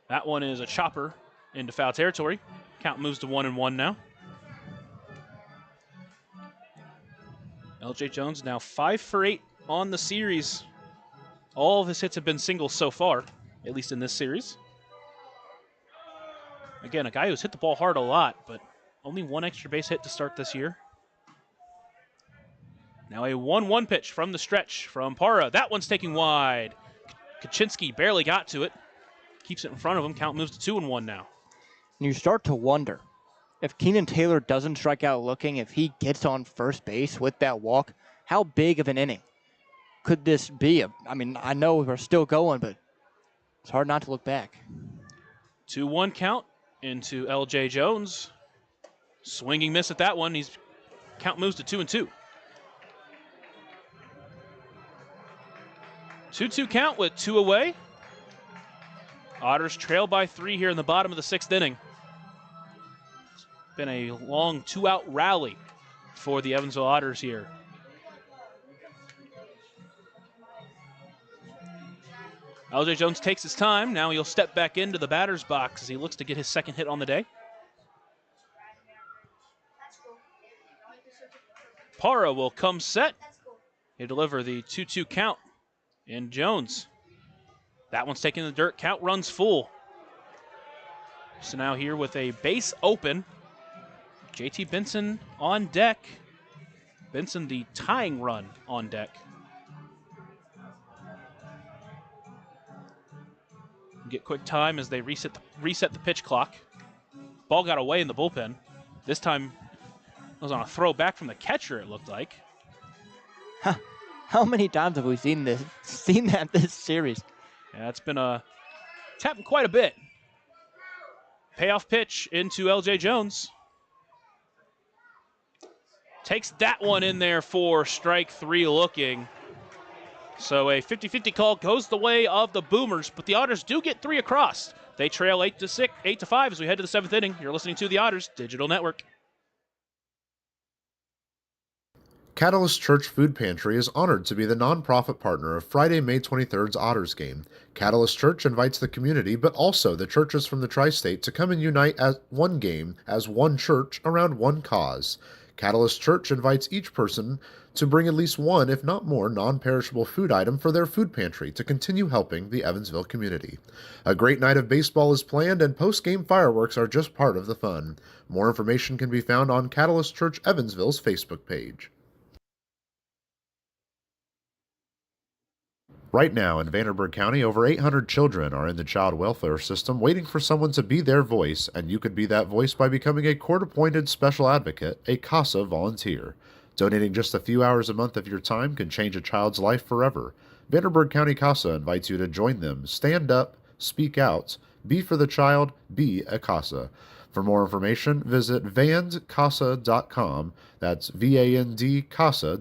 That one is a chopper into foul territory. Count moves to 1-1 now. L.J. Jones now 5 for 8 on the series. All of his hits have been singles so far, at least in this series. Again, a guy who's hit the ball hard a lot, but only 1 extra base hit to start this year. Now a 1-1 pitch from the stretch from Parra. That one's taken wide. Kaczynski barely got to it. Keeps it in front of him. Count moves to 2-1 now. And you start to wonder, if Keenan Taylor doesn't strike out looking, if he gets on first base with that walk, how big of an inning could this be? I mean, I know we're still going, but it's hard not to look back. 2-1 count into L.J. Jones. Swinging miss at that one. Count moves to 2-2. 2-2 count with 2 away. Otters trail by 3 here in the bottom of the 6th inning. It's been a long 2-out rally for the Evansville Otters here. L.J. Jones takes his time. Now he'll step back into the batter's box as he looks to get his 2nd hit on the day. Parra will come set. He'll deliver the 2-2 count in Jones. That one's taking the dirt. Count runs full. So now here with a base open, J.T. Benson on deck. Benson the tying run on deck. Get quick time as they reset the pitch clock. Ball got away in the bullpen. This time it was on a throw back from the catcher, it looked like. Huh. How many times have we seen that this series? Yeah, it's happened quite a bit. payoff pitch into LJ Jones. Takes that one in there for strike 3 looking. So a 50-50 call goes the way of the Boomers, but the Otters do get 3 across. They trail 8-5 as we head to the 7th inning. You're listening to the Otters Digital Network. Catalyst Church Food Pantry is honored to be the nonprofit partner of Friday, May 23rd's Otters game. Catalyst Church invites the community, but also the churches from the tri-state to come and unite as one game, as one church, around one cause. Catalyst Church invites each person to bring at least one, if not more, non-perishable food item for their food pantry to continue helping the Evansville community. A great night of baseball is planned, and post-game fireworks are just part of the fun. More information can be found on Catalyst Church Evansville's Facebook page. Right now in Vanderburgh County, over 800 children are in the child welfare system waiting for someone to be their voice, and you could be that voice by becoming a court-appointed special advocate, a CASA volunteer. Donating just a few hours a month of your time can change a child's life forever. Vanderburgh County CASA invites you to join them. Stand up, speak out, be for the child, be a CASA. For more information, visit vandcasa.com. That's VAND-CASA.com.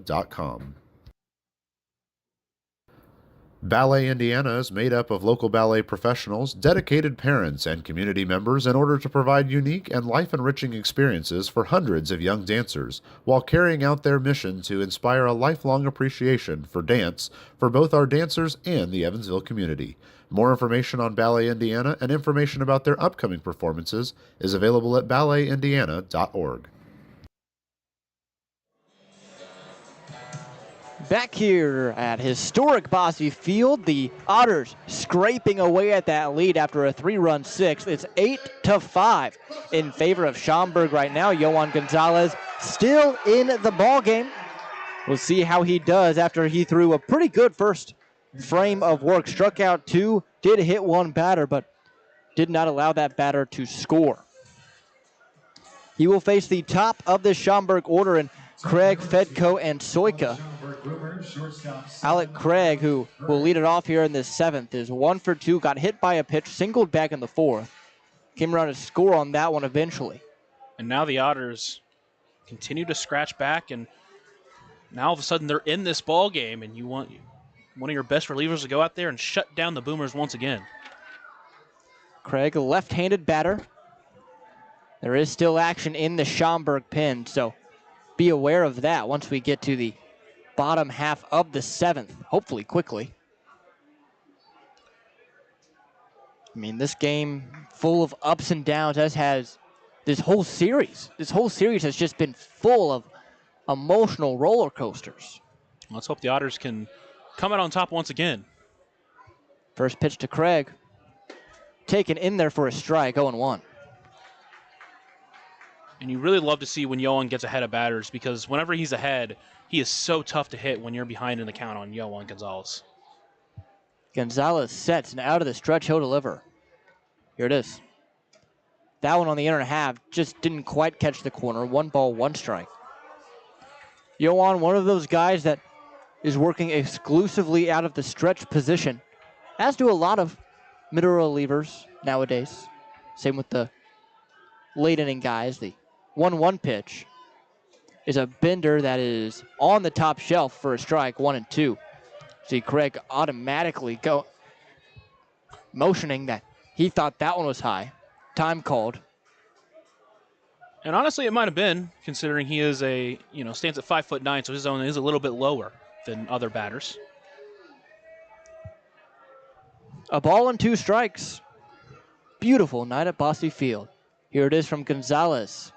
Ballet Indiana is made up of local ballet professionals, dedicated parents, and community members in order to provide unique and life-enriching experiences for hundreds of young dancers, while carrying out their mission to inspire a lifelong appreciation for dance for both our dancers and the Evansville community. More information on Ballet Indiana and information about their upcoming performances is available at balletindiana.org. Back here at historic Bosse Field, the Otters scraping away at that lead after a 3-run sixth. It's 8-5 in favor of Schaumburg right now. Yohan Gonzalez still in the ball game. We'll see how he does after he threw a pretty good first frame of work. Struck out 2, did hit 1 batter, but did not allow that batter to score. He will face the top of the Schaumburg order in Craig, Fedko, and Soika. Alec Craig, who will lead it off here in this 7th, is 1 for 2, got hit by a pitch, singled back in the 4th. Came around to score on that one eventually. And now the Otters continue to scratch back, and now all of a sudden they're in this ball game, and you want one of your best relievers to go out there and shut down the Boomers once again. Craig, a left-handed batter. There is still action in the Schaumburg pen, so be aware of that once we get to the bottom half of the 7th, hopefully quickly. I mean, this game full of ups and downs, as has this whole series. This whole series has just been full of emotional roller coasters. Let's hope the Otters can come out on top once again. First pitch to Craig. Taken in there for a strike, 0-1. And you really love to see when Yohan gets ahead of batters, because whenever he's ahead, he is so tough to hit when you're behind in the count on Yohan Gonzalez. Gonzalez sets, and out of the stretch, he'll deliver. Here it is. That one on the inner half just didn't quite catch the corner. 1 ball, 1 strike. Yohan, one of those guys that is working exclusively out of the stretch position, as do a lot of middle relievers nowadays. Same with the late inning guys. The 1-1 pitch is a bender that is on the top shelf for a strike, 1-2. See Craig automatically go motioning that he thought that one was high. Time called. And honestly, it might have been, considering he is stands at 5'9", so his zone is a little bit lower than other batters. A ball and 2 strikes. Beautiful night at Bosse Field. Here it is from Gonzalez.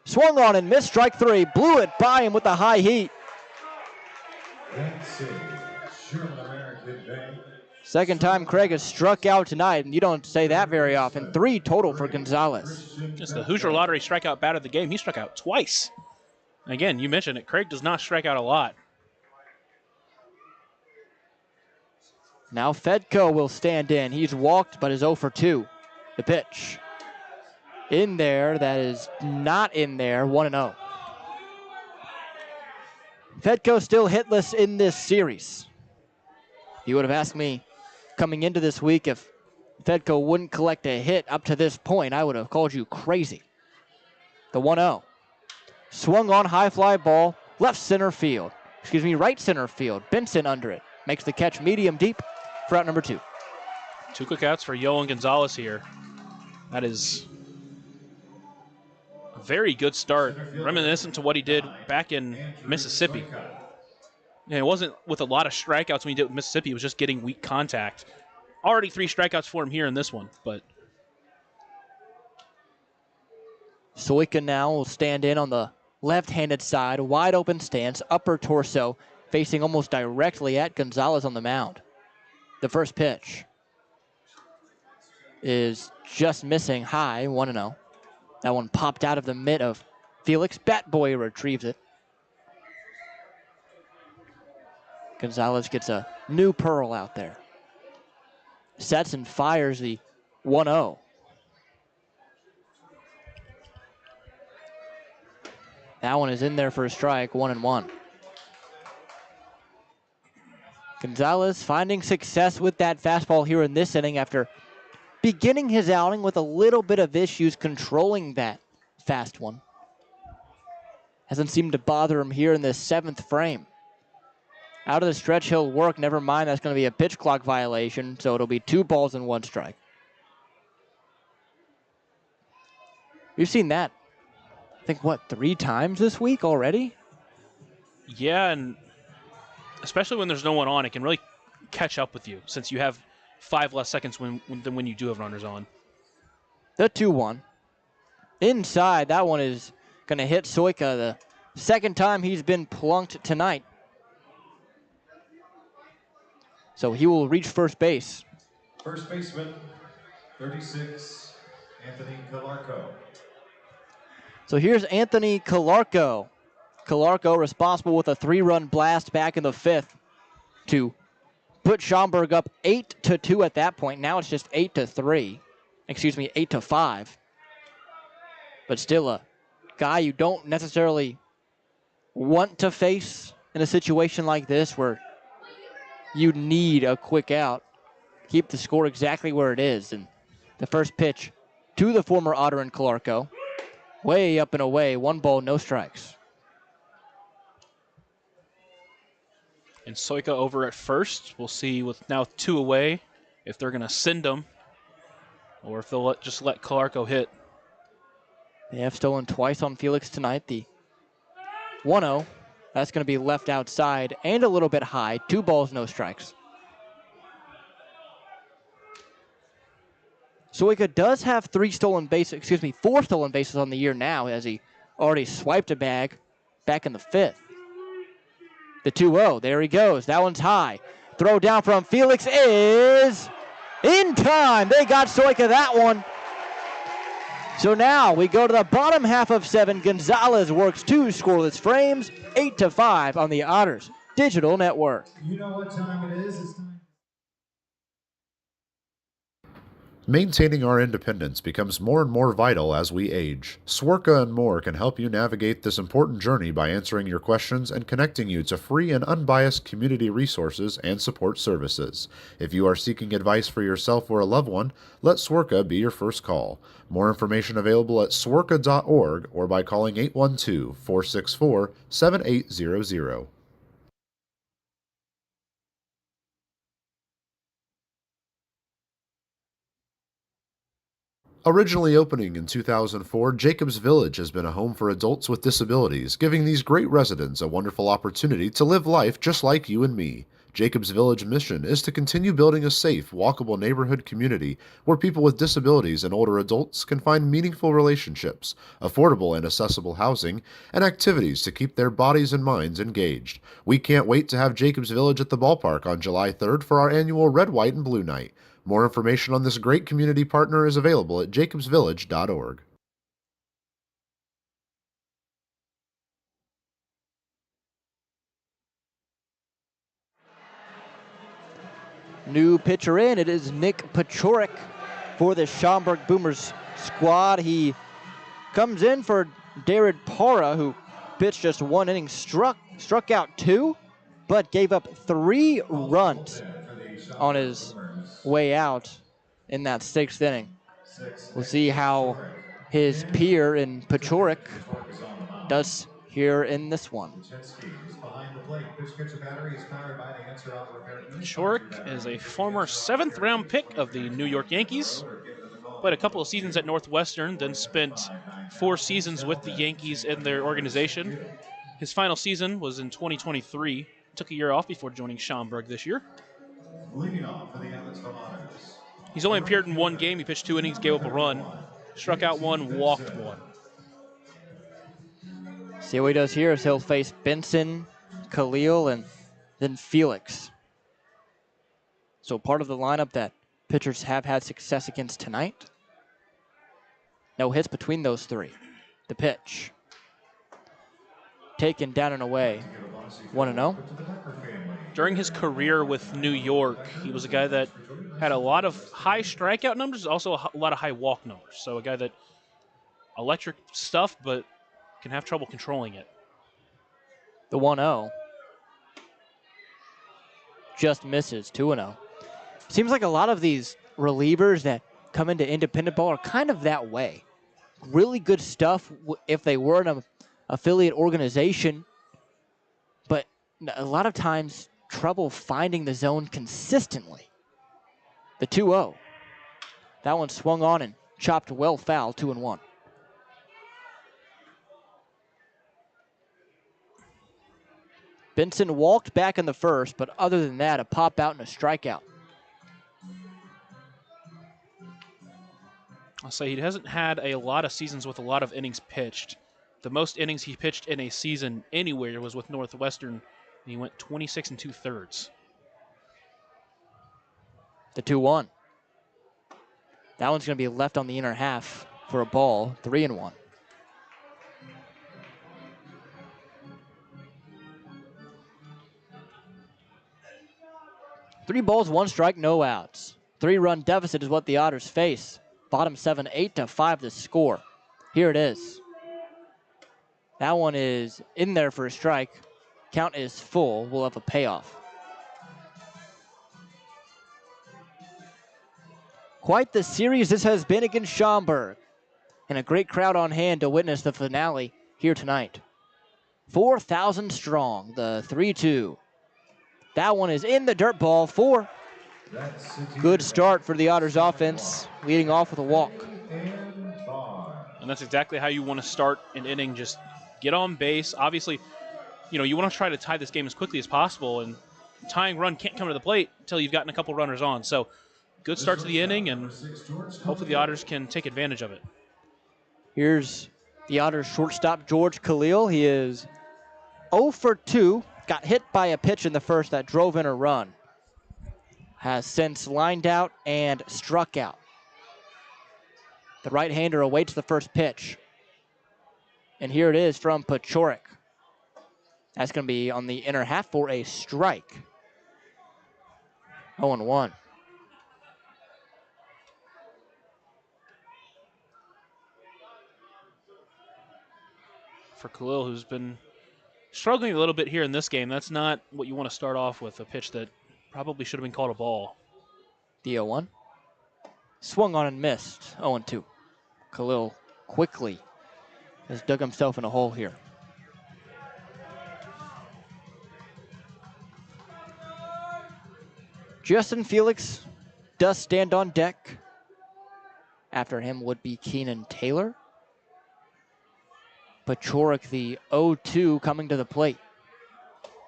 Swung on and missed, strike 3. Blew it by him with the high heat. Second time Craig has struck out tonight, and you don't say that very often. 3 total for Gonzalez. Just the Hoosier Lottery strikeout batter of the game. He struck out twice. Again, you mentioned it. Craig does not strike out a lot. Now Fedko will stand in. He's walked, but is 0 for 2. The pitch. In there, that is not in there, 1-0. Fedko still hitless in this series. You would have asked me coming into this week if Fedco wouldn't collect a hit up to this point, I would have called you crazy. The 1-0. Swung on, high fly ball, right center field. Benson under it. Makes the catch medium deep for out number 2. 2 quick outs for Yohan Gonzalez here. That is a very good start, reminiscent to what he did back in Mississippi. And it wasn't with a lot of strikeouts when he did with Mississippi. It was just getting weak contact. Already 3 strikeouts for him here in this one, but Soika now will stand in on the left-handed side, wide open stance, upper torso, facing almost directly at Gonzalez on the mound. The first pitch is just missing high, 1-0. That one popped out of the mitt of Felix. Bat Boy retrieves it. Gonzalez gets a new pearl out there. Sets and fires the 1-0. That one is in there for a strike, 1-1. Gonzalez finding success with that fastball here in this inning after beginning his outing with a little bit of issues controlling that fast one. Hasn't seemed to bother him here in this 7th frame. Out of the stretch, he'll work. Never mind, that's going to be a pitch clock violation, so it'll be 2 balls and 1 strike. We've seen that, I think, 3 times this week already? yeah, and especially when there's no one on, it can really catch up with you since you have 5 less seconds than when you do have runners on. The 2-1. Inside, that one is going to hit Soika the second time he's been plunked tonight. So he will reach first base. First baseman, 36, Anthony Calarco. So here's Anthony Calarco. Calarco responsible with a 3-run blast back in the 5th to put Schaumburg up 8-2 at that point. Now it's just 8-3. 8-5. But still a guy you don't necessarily want to face in a situation like this where you need a quick out. Keep the score exactly where it is. And the first pitch to the former Otter and Calarco. Way up and away. 1 ball, no strikes. And Soika over at first. We'll see with now 2 away if they're going to send him or if they'll just let Calarco hit. They have stolen twice on Felix tonight. The 1-0. That's going to be left outside and a little bit high. 2 balls, no strikes. Soika does have 4 stolen bases on the year now, as he already swiped a bag back in the 5th. The 2-0, there he goes. That one's high. Throw down from Felix is in time. They got Soika that one. So now we go to the bottom half of 7. Gonzalez works 2 scoreless frames, 8-5 on the Otters Digital Network. You know what time it is? It's time. Maintaining our independence becomes more and more vital as we age. Swerka and more can help you navigate this important journey by answering your questions and connecting you to free and unbiased community resources and support services. If you are seeking advice for yourself or a loved one, let Swerka be your first call. More information available at swerka.org or by calling 812-464-7800. Originally opening in 2004, Jacobs Village has been a home for adults with disabilities, giving these great residents a wonderful opportunity to live life just like you and me. Jacobs Village mission is to continue building a safe, walkable neighborhood community where people with disabilities and older adults can find meaningful relationships, affordable and accessible housing, and activities to keep their bodies and minds engaged. We can't wait to have Jacobs Village at the ballpark on July 3rd for our annual Red, White, and Blue Night. More information on this great community partner is available at jacobsvillage.org. New pitcher in, it is Nick Pachorik for the Schaumburg Boomers squad. He comes in for Darid Para, who pitched just 1 inning, struck out 2, but gave up 3 runs on his way out. in that 6th inning. We'll see how his peer in Pachorik does here in this one. Schaumburg is a former 7th-round pick of the New York Yankees. Played a couple of seasons at Northwestern, then spent 4 seasons with the Yankees in their organization. His final season was in 2023. Took a year off before joining Schaumburg this year. Leading off for the Evansville Otters. He's only appeared in 1 game. He pitched 2 innings, gave up a run, struck out 1, walked 1. See what he does here is he'll face Benson, Khalil, and then Felix. So part of the lineup that pitchers have had success against tonight. No hits between those 3. The pitch. Taken down and away. 1-0. During his career with New York, he was a guy that had a lot of high strikeout numbers, also a lot of high walk numbers. So a guy that electric stuff, but can have trouble controlling it. The 1-0. Just misses. 2-0. Seems like a lot of these relievers that come into independent ball are kind of that way. Really good stuff if they were in an affiliate organization, but a lot of times trouble finding the zone consistently. The 2-0. That one swung on and chopped well foul, 2-1. Benson walked back in the first, but other than that, a pop out and a strikeout. I'll say he hasn't had a lot of seasons with a lot of innings pitched. The most innings he pitched in a season anywhere was with Northwestern, and he went 26 2/3. The 2-1. That one's going to be left on the inner half for a ball, 3-1. Three balls, 1 strike, no outs. 3-run deficit is what the Otters face. Bottom 7, 8-5 the score. Here it is. That one is in there for a strike. Count is full. We'll have a payoff. Quite the series this has been against Schaumburg. And a great crowd on hand to witness the finale here tonight. 4,000 strong, the 3-2. That one is in the dirt ball, 4. Good start for the Otters offense, leading off with a walk. And that's exactly how you want to start an inning. Just get on base. Obviously, you want to try to tie this game as quickly as possible, and tying run can't come to the plate until you've gotten a couple runners on. So good start to the inning, and hopefully the Otters can take advantage of it. Here's the Otters shortstop, George Khalil. He is 0 for 2. Got hit by a pitch in the first that drove in a run. Has since lined out and struck out. The right-hander awaits the first pitch. And here it is from Pachorik. That's going to be on the inner half for a strike. 0-1. For Khalil, who's been struggling a little bit here in this game, that's not what you want to start off with, a pitch that probably should have been called a ball. The 0-1. Swung on and missed. 0-2. Khalil quickly has dug himself in a hole here. Justin Felix does stand on deck. After him would be Keenan Taylor. Pachorik, the 0-2, coming to the plate.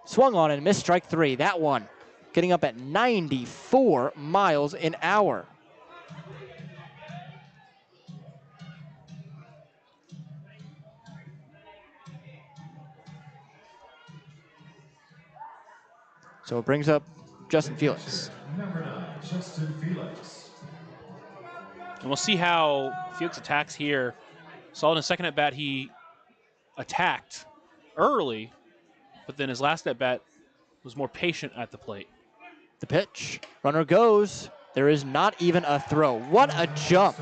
Swung on and missed, strike 3. That one getting up at 94 miles an hour. So it brings up Justin Felix. Number 9, Justin Felix. And we'll see how Felix attacks here. Saw in his second at-bat he attacked early, but then his last at-bat was more patient at the plate. The pitch. Runner goes. There is not even a throw. What a jump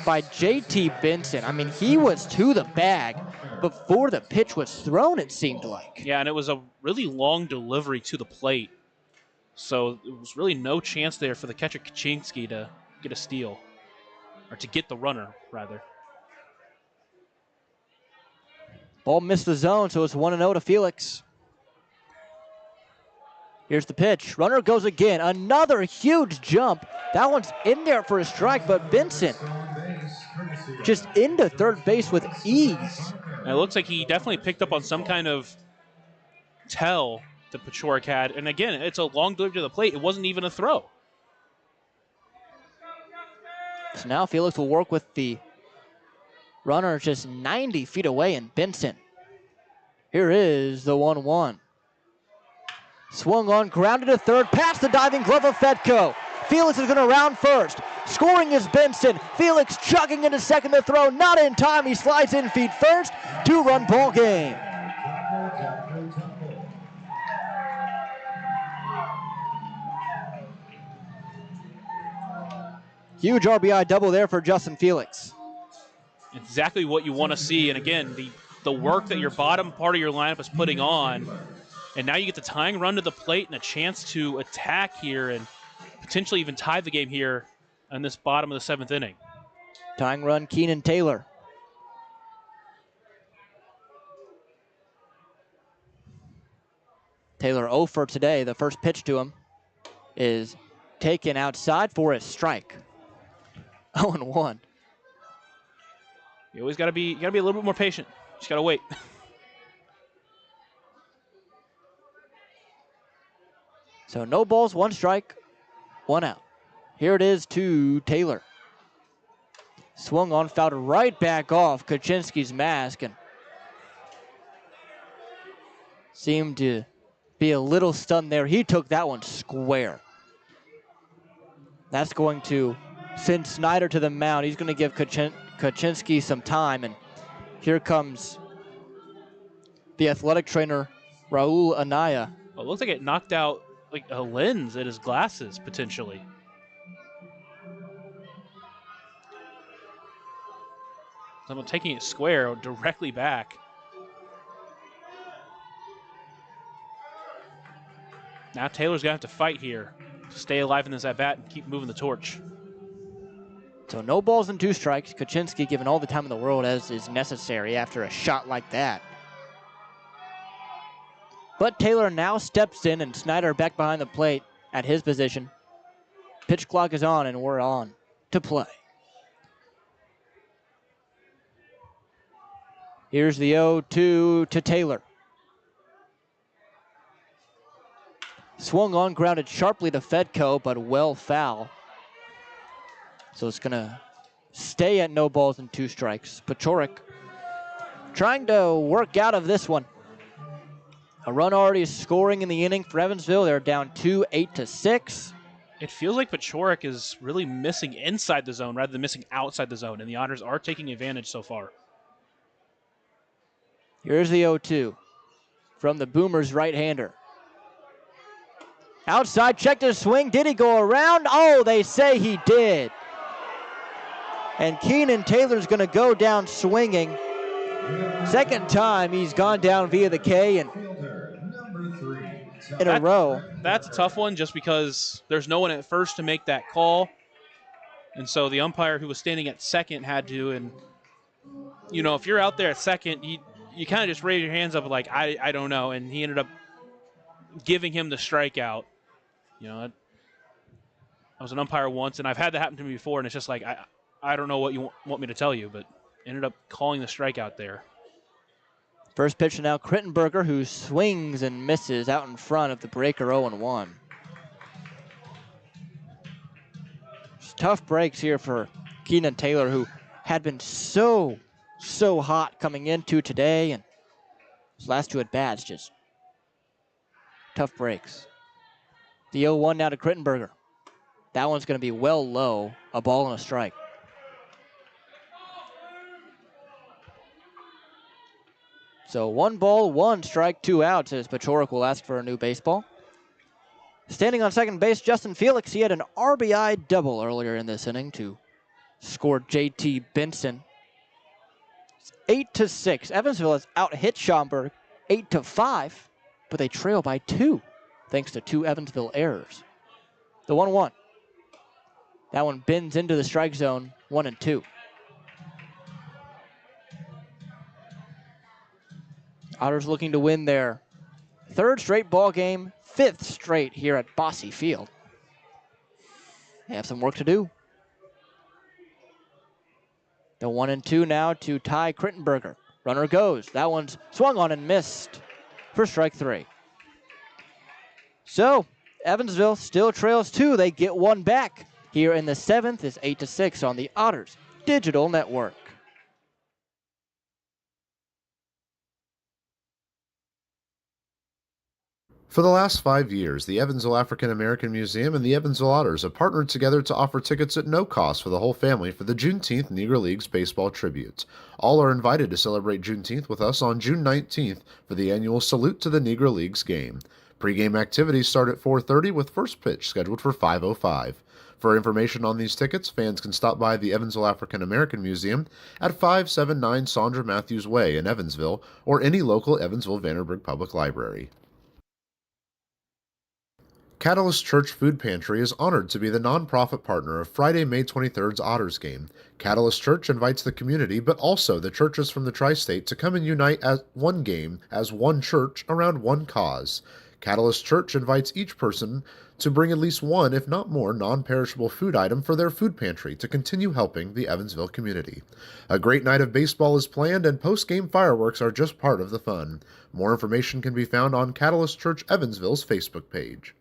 by J.T. Benson. I mean, he was to the bag before the pitch was thrown, it seemed like. Yeah, and it was a really long delivery to the plate. So there was really no chance there for the catcher Kaczynski to get a steal, or to get the runner, rather. Ball missed the zone, so it's 1-0 to Felix. Here's the pitch. Runner goes again. Another huge jump. That one's in there for a strike, but Benson just into third base with ease. And it looks like he definitely picked up on some kind of tell that Paciorek had. And again, it's a long delivery to the plate. It wasn't even a throw. So now Felix will work with the runner just 90 feet away, and Benson. Here is the 1-1. Swung on, grounded to third, past the diving glove of Fedko. Felix is going to round first. Scoring is Benson. Felix chugging into second to throw, not in time. He slides in feet first. 2-run ball game. Huge RBI double there for Justin Felix. Exactly what you want to see. And again, the work that your bottom part of your lineup is putting on. And now you get the tying run to the plate and a chance to attack here and potentially even tie the game here in this bottom of the 7th inning. Tying run, Keenan Taylor. Taylor 0 for today. The first pitch to him is taken outside for a strike. 0-1. You always got to be a little bit more patient. Just got to wait. So no balls, 1 strike, 1 out. Here it is to Taylor. Swung on, fouled right back off Kaczynski's mask and seemed to be a little stunned there. He took that one square. That's going to send Snyder to the mound. He's going to give Kaczynski some time, and here comes the athletic trainer, Raul Anaya. Well, it looks like it knocked out like a lens at his glasses, potentially. Someone taking it square directly back. Now Taylor's going to have to fight here to stay alive in this at-bat and keep moving the torch. So no balls and 2 strikes. Kaczynski given all the time in the world as is necessary after a shot like that. But Taylor now steps in, and Snyder back behind the plate at his position. Pitch clock is on, and we're on to play. Here's the 0-2 to Taylor. Swung on, grounded sharply to Fedko, but well foul. So it's going to stay at no balls and 2 strikes. Paciorek trying to work out of this one. A run already scoring in the inning for Evansville. They're down 2, 8-6. It feels like Paciorek is really missing inside the zone rather than missing outside the zone, and the Otters are taking advantage so far. Here's the 0-2 from the Boomers' right-hander. Outside, checked his swing. Did he go around? Oh, they say he did. And Keenan Taylor's going to go down swinging. Second time he's gone down via the K and in a row. That's a tough one just because there's no one at first to make that call. And so the umpire who was standing at second had to. And, you know, if you're out there at second, you kind of just raise your hands up like, I don't know. And he ended up giving him the strikeout. You know, I was an umpire once, and I've had that happen to me before, and it's just like, I don't know what you want me to tell you, but ended up calling the strikeout there. First pitch now, Krittenberger, who swings and misses out in front of the breaker 0-1. Tough breaks here for Keenan Taylor, who had been so hot coming into today, and his last 2 at-bats just tough breaks. The 0-1 now to Krittenberger. That one's going to be well low, a ball and a strike. So 1 ball, 1 strike, 2 outs as Paciorek will ask for a new baseball. Standing on second base, Justin Felix. He had an RBI double earlier in this inning to score J.T. Benson. It's 8-6. Evansville has out-hit Schaumburg 8-5, but they trail by 2 thanks to 2 Evansville errors. The 1-1. That one bends into the strike zone, 1-2. Otters looking to win their third straight ball game, fifth straight here at Bosse Field. They have some work to do. The 1-2 now to Ty Krittenberger. Runner goes. That one's swung on and missed for strike 3. So Evansville still trails 2. They get one back. Here in the 7th is 8-6 on the Otters Digital Network. For the last 5 years, the Evansville African American Museum and the Evansville Otters have partnered together to offer tickets at no cost for the whole family for the Juneteenth Negro Leagues Baseball Tribute. All are invited to celebrate Juneteenth with us on June 19th for the annual Salute to the Negro Leagues game. Pre-game activities start at 4:30 with first pitch scheduled for 5:05. For information on these tickets, fans can stop by the Evansville African American Museum at 579 Sandra Matthews Way in Evansville or any local Evansville-Vanderburgh Public Library. Catalyst Church Food Pantry is honored to be the nonprofit partner of Friday, May 23rd's Otters game. Catalyst Church invites the community, but also the churches from the tri-state to come and unite as one game, as one church, around one cause. Catalyst Church invites each person to bring at least one, if not more, non-perishable food item for their food pantry to continue helping the Evansville community. A great night of baseball is planned, and post-game fireworks are just part of the fun. More information can be found on Catalyst Church Evansville's Facebook page.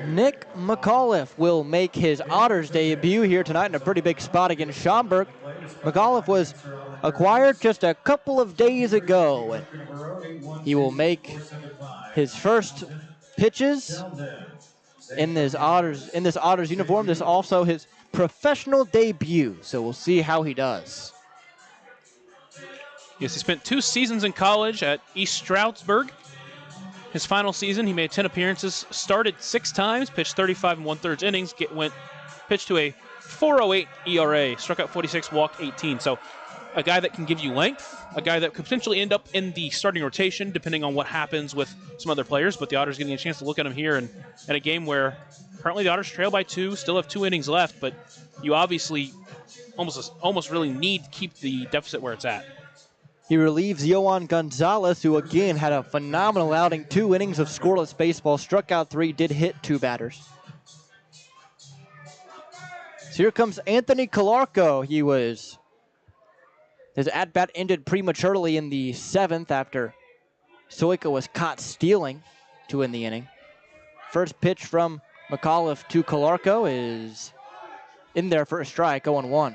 Nick McAuliffe will make his Otters debut here tonight in a pretty big spot against Schaumburg. McAuliffe was acquired just a couple of days ago, and he will make his first pitches in this Otters uniform. This is also his professional debut, so we'll see how he does. Yes, he spent 2 seasons in college at East Stroudsburg. His final season, he made 10 appearances, started 6 times, pitched 35 1/3 innings, pitched to a 4.08 ERA, struck out 46, walked 18. So a guy that can give you length, a guy that could potentially end up in the starting rotation depending on what happens with some other players. But the Otters getting a chance to look at him here in a game where currently the Otters trail by 2, still have 2 innings left, but you obviously almost really need to keep the deficit where it's at. He relieves Yohan Gonzalez, who again had a phenomenal outing. 2 innings of scoreless baseball, struck out 3, did hit 2 batters. So here comes Anthony Calarco. His at-bat ended prematurely in the 7th after Soika was caught stealing to end the inning. First pitch from McAuliffe to Calarco is in there for a strike, 0-1.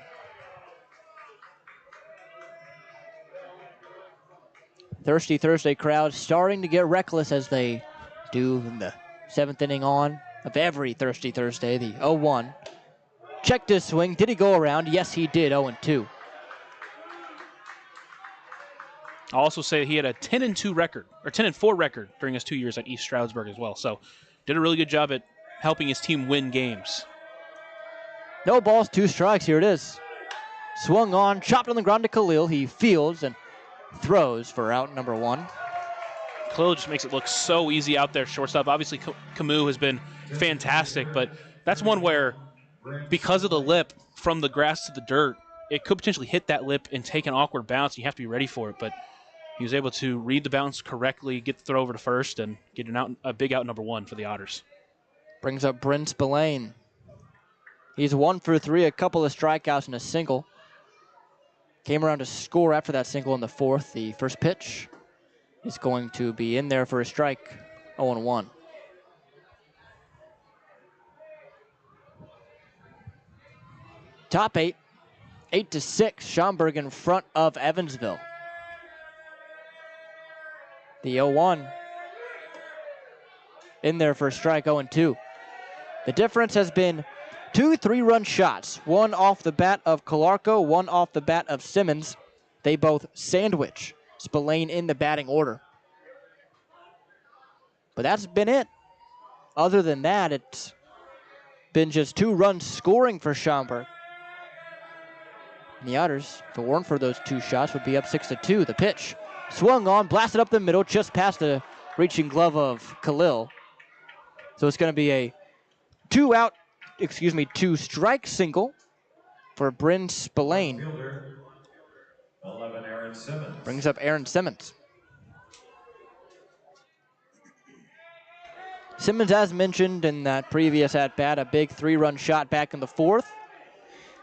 Thirsty Thursday crowd starting to get reckless as they do in the 7th inning on of every Thirsty Thursday. The 0-1. Checked his swing. Did he go around? Yes, he did. 0-2. I'll also say he had a 10-2 record, or 10-4 record during his 2 years at East Stroudsburg as well. So did a really good job at helping his team win games. No balls, 2 strikes. Here it is. Swung on, chopped on the ground to Khalil. He fields and throws for out number 1. Khalil just makes it look so easy out there, shortstop. Obviously, Camus has been fantastic, but that's one where, because of the lip from the grass to the dirt, it could potentially hit that lip and take an awkward bounce. You have to be ready for it, but he was able to read the bounce correctly, get the throw over to first, and get a big out number 1 for the Otters. Brings up Bryn Spillane. He's 1 for 3, a couple of strikeouts and a single. Came around to score after that single in the 4th. The first pitch is going to be in there for a strike, 0-1. Top 8, 8-6, Schaumburg in front of Evansville. The 0-1 in there for a strike, 0-2. The difference has been 2 3-run shots, 1 off the bat of Calarco, 1 off the bat of Simmons. They both sandwich Spillane in the batting order. But that's been it. Other than that, it's been just 2 runs scoring for Schaumburg. And the Otters, if it weren't for those 2 shots, would be up 6-2. The pitch swung on, blasted up the middle, just past the reaching glove of Khalil. So it's going to be a two-strike single for Bryn Spillane. Fielder, 11, Aaron Simmons. Brings up Aaron Simmons. Simmons, as mentioned in that previous at-bat, a big 3-run shot back in the 4th.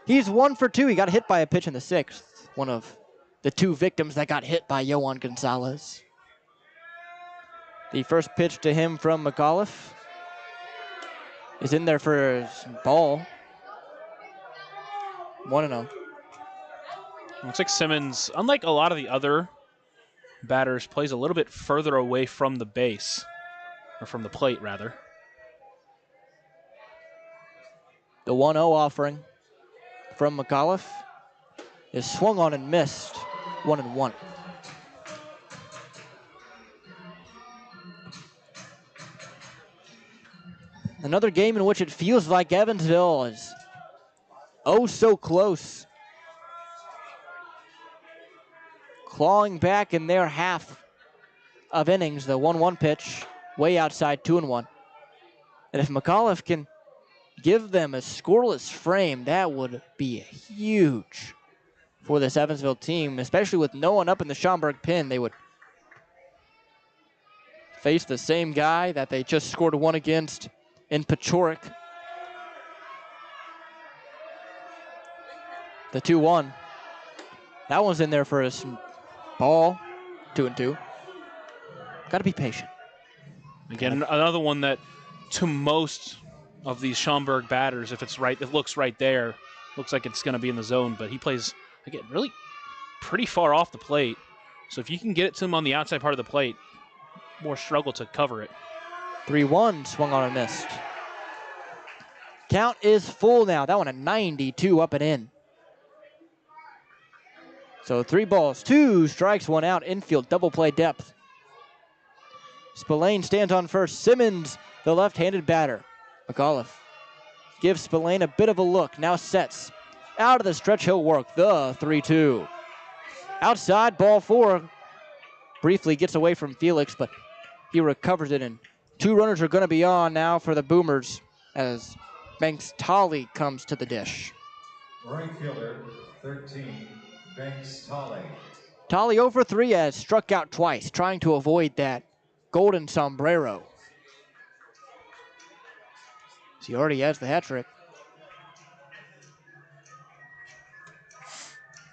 He's 1 for 2. He got hit by a pitch in the 6th. One of the 2 victims that got hit by Yohan Gonzalez. The first pitch to him from McAuliffe is in there for his ball. 1-0. Looks like Simmons, unlike a lot of the other batters, plays a little bit further away from the base, or from the plate, rather. The 1-0 offering from McAuliffe is swung on and missed. 1-1. Another game in which it feels like Evansville is oh so close. Clawing back in their half of innings, the 1-1 pitch, way outside 2-1. And if McAuliffe can give them a scoreless frame, that would be huge for this Evansville team, especially with no one up in the Schaumburg pin. They would face the same guy that they just scored 1 against in Pechoric. The 2-1. That one's in there for his ball. 2-2. Got to be patient. Again, another one that to most of these Schaumburg batters, if it's right, it looks right there. Looks like it's going to be in the zone, but he plays, again, really pretty far off the plate. So if you can get it to him on the outside part of the plate, more struggle to cover it. 3-1, swung on and missed. Count is full now. That one a 92 up and in. So 3 balls, 2 strikes, 1 out. Infield double play depth. Spillane stands on first. Simmons, the left-handed batter. McAuliffe gives Spillane a bit of a look. Now sets. Out of the stretch, he'll work. The 3-2. Outside, ball 4. Briefly gets away from Felix, but he recovers it, and 2 runners are going to be on now for the Boomers as Banks Tolley comes to the dish. Right fielder, 13, Banks Tolley. Tolley 0 for 3 has struck out twice, trying to avoid that golden sombrero. So he already has the hat trick.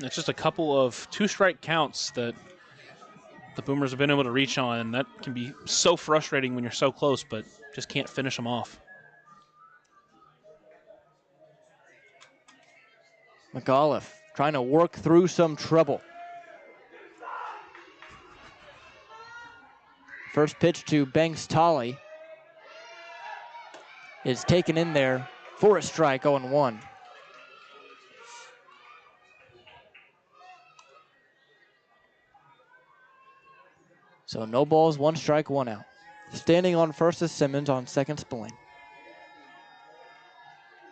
It's just a couple of 2-strike counts that the Boomers have been able to reach on, and that can be so frustrating when you're so close, but just can't finish them off. McAuliffe trying to work through some trouble. First pitch to Banks Tolley is taken in there for a strike, 0-1. So no balls, 1 strike, 1 out. Standing on first is Simmons, on second Spillane.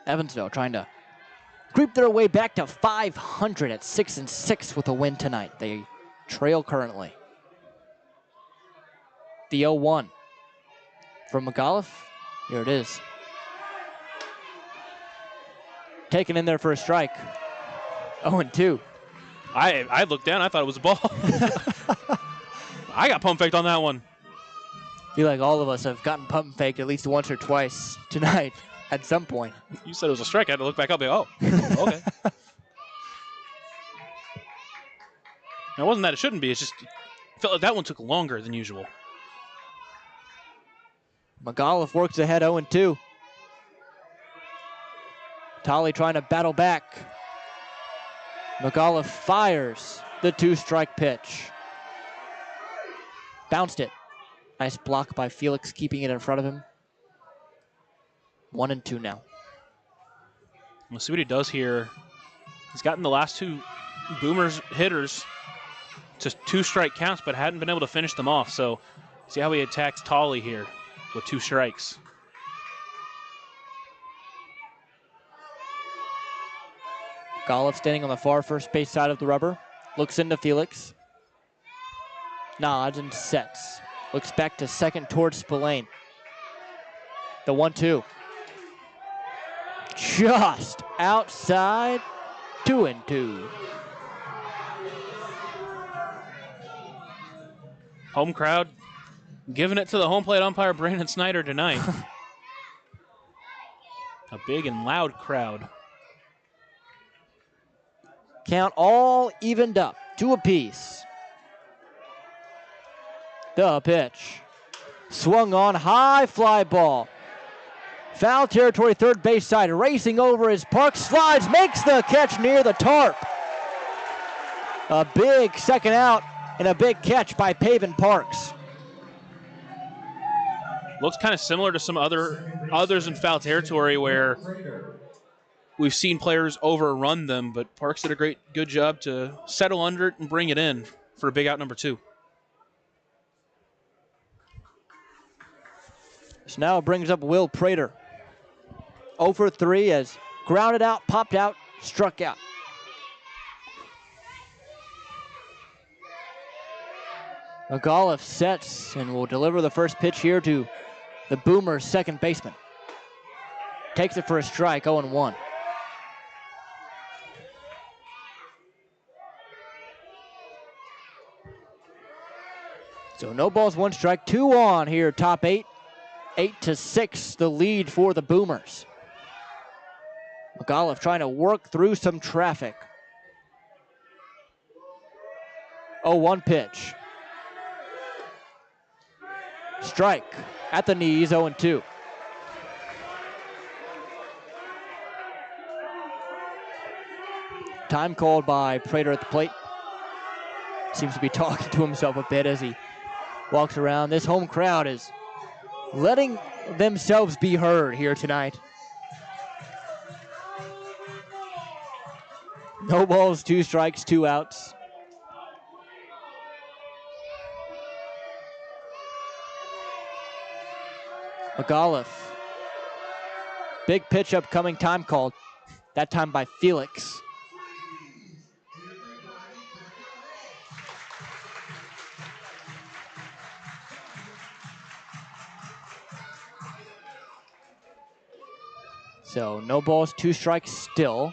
Evansville trying to creep their way back to 500 at 6-6 with a win tonight. They trail currently. The 0-1 from McAuliffe. Here it is. Taken in there for a strike. 0-2. I looked down, I thought it was a ball. I got pump faked on that one. I feel like all of us have gotten pump faked at least once or twice tonight at some point. You said it was a strike. I had to look back up and go, oh, okay. Now, it wasn't that it shouldn't be. It's just I felt like that one took longer than usual. McAuliffe works ahead 0-2. Tolley trying to battle back. McAuliffe fires the 2-strike pitch. Bounced it. Nice block by Felix, keeping it in front of him. 1-2 now. We'll see what he does here. He's gotten the last 2 Boomers hitters to 2-strike counts, but hadn't been able to finish them off. So see how he attacks Tolley here with 2 strikes. McAuliffe standing on the far first base side of the rubber. Looks into Felix. Nods and sets. Looks back to second towards Spillane. The 1-2. Just outside, 2-2. Home crowd giving it to the home plate umpire, Brandon Snyder, tonight. A big and loud crowd. Count all evened up, 2 apiece. The pitch. Swung on, high fly ball. Foul territory, third base side, racing over as Parks slides, makes the catch near the tarp. A big second out and a big catch by Paven Parks. Looks kind of similar to some others in foul territory where we've seen players overrun them, but Parks did a good job to settle under it and bring it in for a big out number 2. So now it brings up Will Prater. 0 for 3 as grounded out, popped out, struck out. McAuliffe sets and will deliver the first pitch here to the Boomers' second baseman. Takes it for a strike, 0-1. So no balls, 1 strike, 2 on here, top 8. 8-6, the lead for the Boomers. McAuliffe trying to work through some traffic. 0-1 pitch. Strike at the knees, 0-2. Time called by Prater at the plate. Seems to be talking to himself a bit as he walks around. This home crowd is letting themselves be heard here tonight. No balls, 2 strikes, 2 outs. McAuliffe. Big pitch upcoming, time called. That time by Felix. So no balls, 2 strikes still.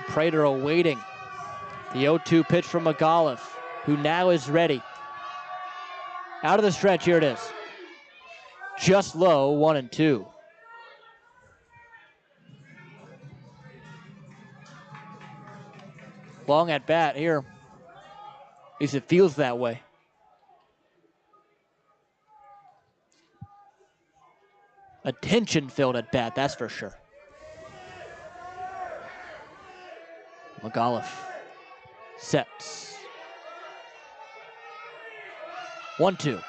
Prater awaiting the 0-2 pitch from McAuliffe, who now is ready. Out of the stretch, here it is. Just low, 1-2. Long at bat here. At least it feels that way. Attention-filled at bat, that's for sure. McAuliffe sets. 1-2.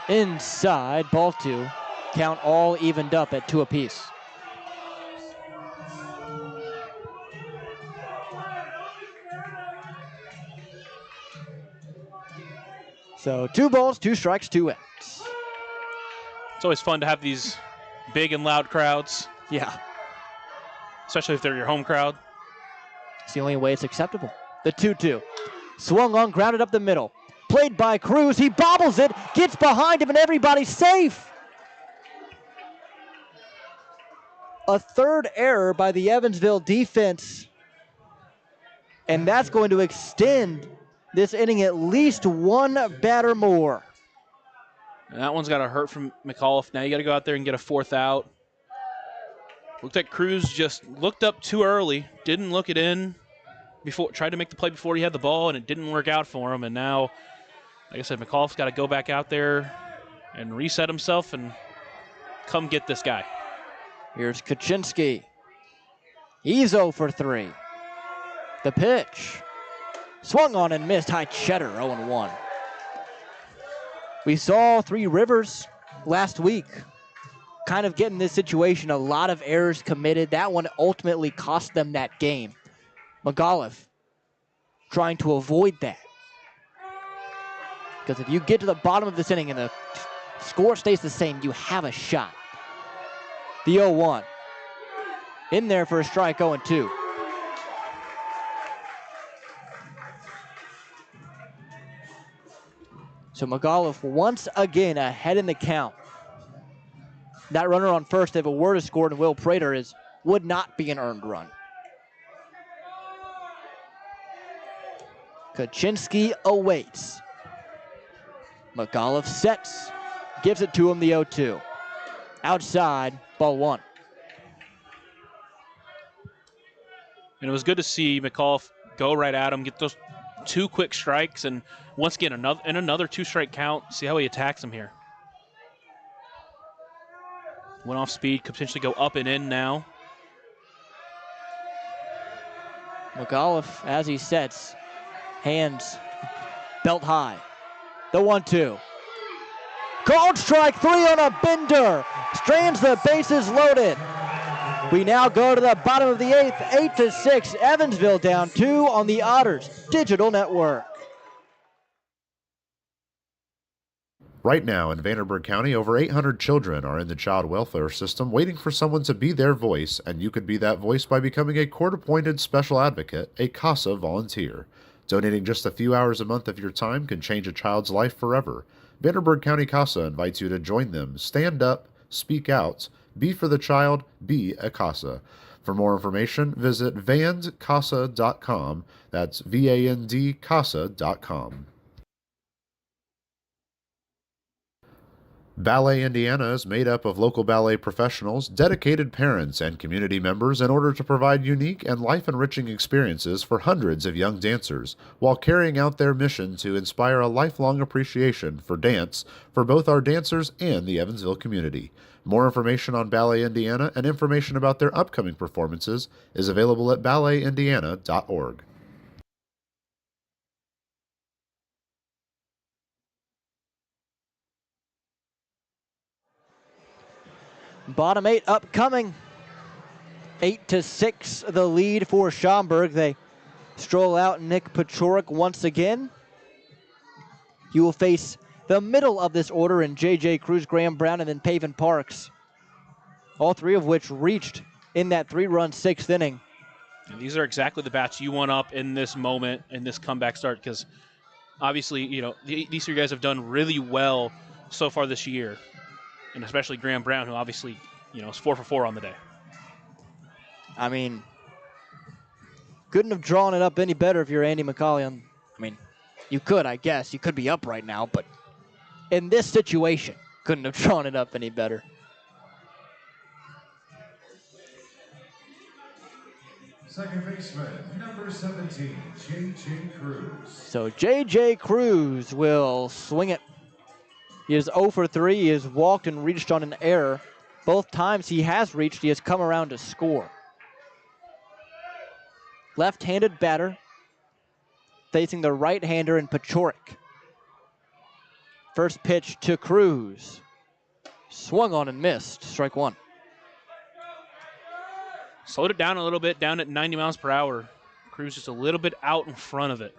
Inside, ball 2. Count all evened up at 2 apiece. So 2 balls, 2 strikes, 2 outs. It's always fun to have these big and loud crowds, Yeah, especially if they're your home crowd. it's the only way it's acceptable. The 2-2. Swung on, grounded up the middle. Played by Cruz. He bobbles it, gets behind him, and everybody's safe. A third error by the Evansville defense. And that's going to extend this inning at least 1 batter more. And that one's got to hurt from McAuliffe. Now you got to go out there and get a 4th out. Looked like Cruz just looked up too early, didn't look it in before, tried to make the play before he had the ball, and it didn't work out for him. And now, like I said, McAuliffe's got to go back out there and reset himself and come get this guy. Here's Kaczynski. He's 0 for 3. The pitch. Swung on and missed. High cheddar, 0-1. We saw Three Rivers last week kind of get in this situation. A lot of errors committed. That one ultimately cost them that game. McAuliffe trying to avoid that. Because if you get to the bottom of this inning and the score stays the same, you have a shot. The 0-1. In there for a strike, 0-2. So McAuliffe once again ahead in the count. That runner on first, if a were to score, and Will Prater would not be an earned run. Kaczynski awaits. McAuliffe sets, gives it to him, the 0-2. Outside, ball one. And it was good to see McAuliffe go right at him, get those 2 quick strikes, and once again, another 2-strike count. See how he attacks him here. Went off speed, could potentially go up and in now. McAuliffe, as he sets, hands belt high. The 1-2. Called strike 3 on a bender. Strands the bases loaded. We now go to the bottom of the 8th, 8-6. Evansville down 2 on the Otters Digital Network. Right now in Vanderburgh County, over 800 children are in the child welfare system waiting for someone to be their voice, and you could be that voice by becoming a court-appointed special advocate, a CASA volunteer. Donating just a few hours a month of your time can change a child's life forever. Vanderburgh County CASA invites you to join them. Stand up, speak out, be for the child, be a CASA. For more information, visit vandcasa.com. That's VAND CASA.com. Ballet Indiana is made up of local ballet professionals, dedicated parents, and community members in order to provide unique and life-enriching experiences for hundreds of young dancers, while carrying out their mission to inspire a lifelong appreciation for dance for both our dancers and the Evansville community. More information on Ballet Indiana and information about their upcoming performances is available at balletindiana.org. Bottom 8 upcoming. 8-6 the lead for Schaumburg. They stroll out Nick Pachorik once again. He will face the middle of this order in J.J. Cruz, Graham Brown, and then Paven Parks. All 3 of which reached in that 3-run 6th inning. And these are exactly the bats you want up in this moment, in this comeback start, because obviously, these 3 guys have done really well so far this year. And especially Graham Brown, who obviously, is 4 for 4 on the day. I mean, couldn't have drawn it up any better if you're Andy McCauley. You could, I guess. You could be up right now, but in this situation, couldn't have drawn it up any better. Second baseman, number 17, J.J. Cruz. So J.J. Cruz will swing it. He is 0 for 3. He has walked and reached on an error. Both times he has reached, he has come around to score. Left-handed batter facing the right-hander in Pachorik. First pitch to Cruz. Swung on and missed. Strike 1. Slowed it down a little bit, down at 90 miles per hour. Cruz just a little bit out in front of it.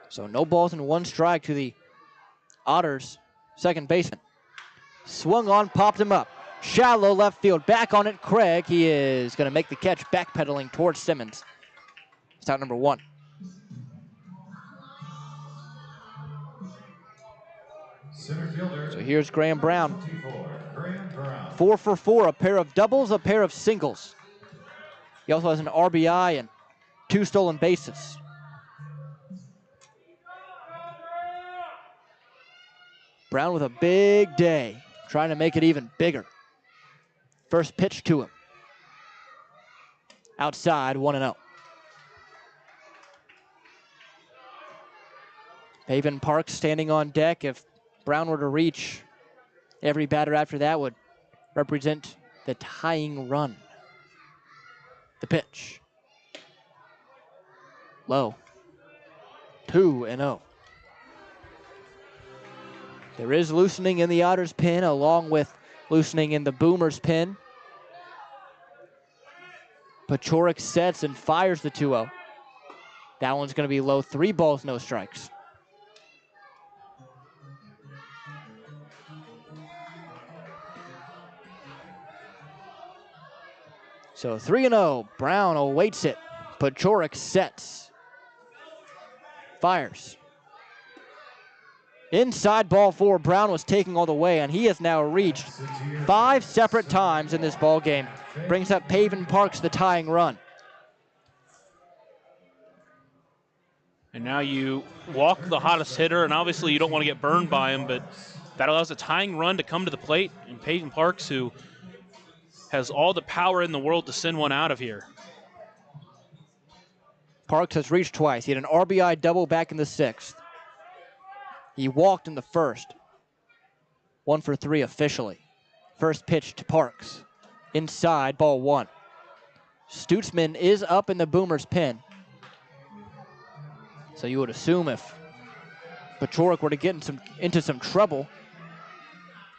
So no balls and 1 strike to the Otters second baseman. Swung on, popped him up. Shallow left field, back on it, Craig. He is going to make the catch, backpedaling towards Simmons. It's out number 1. Center fielder. So here's Graham Brown. 24, Graham Brown. 4 for 4, a pair of doubles, a pair of singles. He also has an RBI and 2 stolen bases. Brown with a big day, trying to make it even bigger. First pitch to him. Outside, 1-0. Paven Parks standing on deck. If Brown were to reach, every batter after that would represent the tying run. The pitch. Low. 2-0. There is loosening in the Otters pin, along with loosening in the Boomers pin. Pachorik sets and fires the 2-0. That one's going to be low. 3 balls, no strikes. So 3-0. Brown awaits it. Pachorik sets. Fires. Inside ball 4, Brown was taking all the way, and he has now reached 5 separate times in this ball game. Brings up Pavin Parks the tying run. And now you walk the hottest hitter, and obviously you don't want to get burned by him, but that allows a tying run to come to the plate, and Peyton Parks, who has all the power in the world to send one out of here. Parks has reached twice. He had an RBI double back in the 6th. He walked in the 1st. 1 for 3 officially. First pitch to Parks. Inside, ball 1. Stutzman is up in the Boomers' pen. So you would assume if Pachorik were to get into some trouble.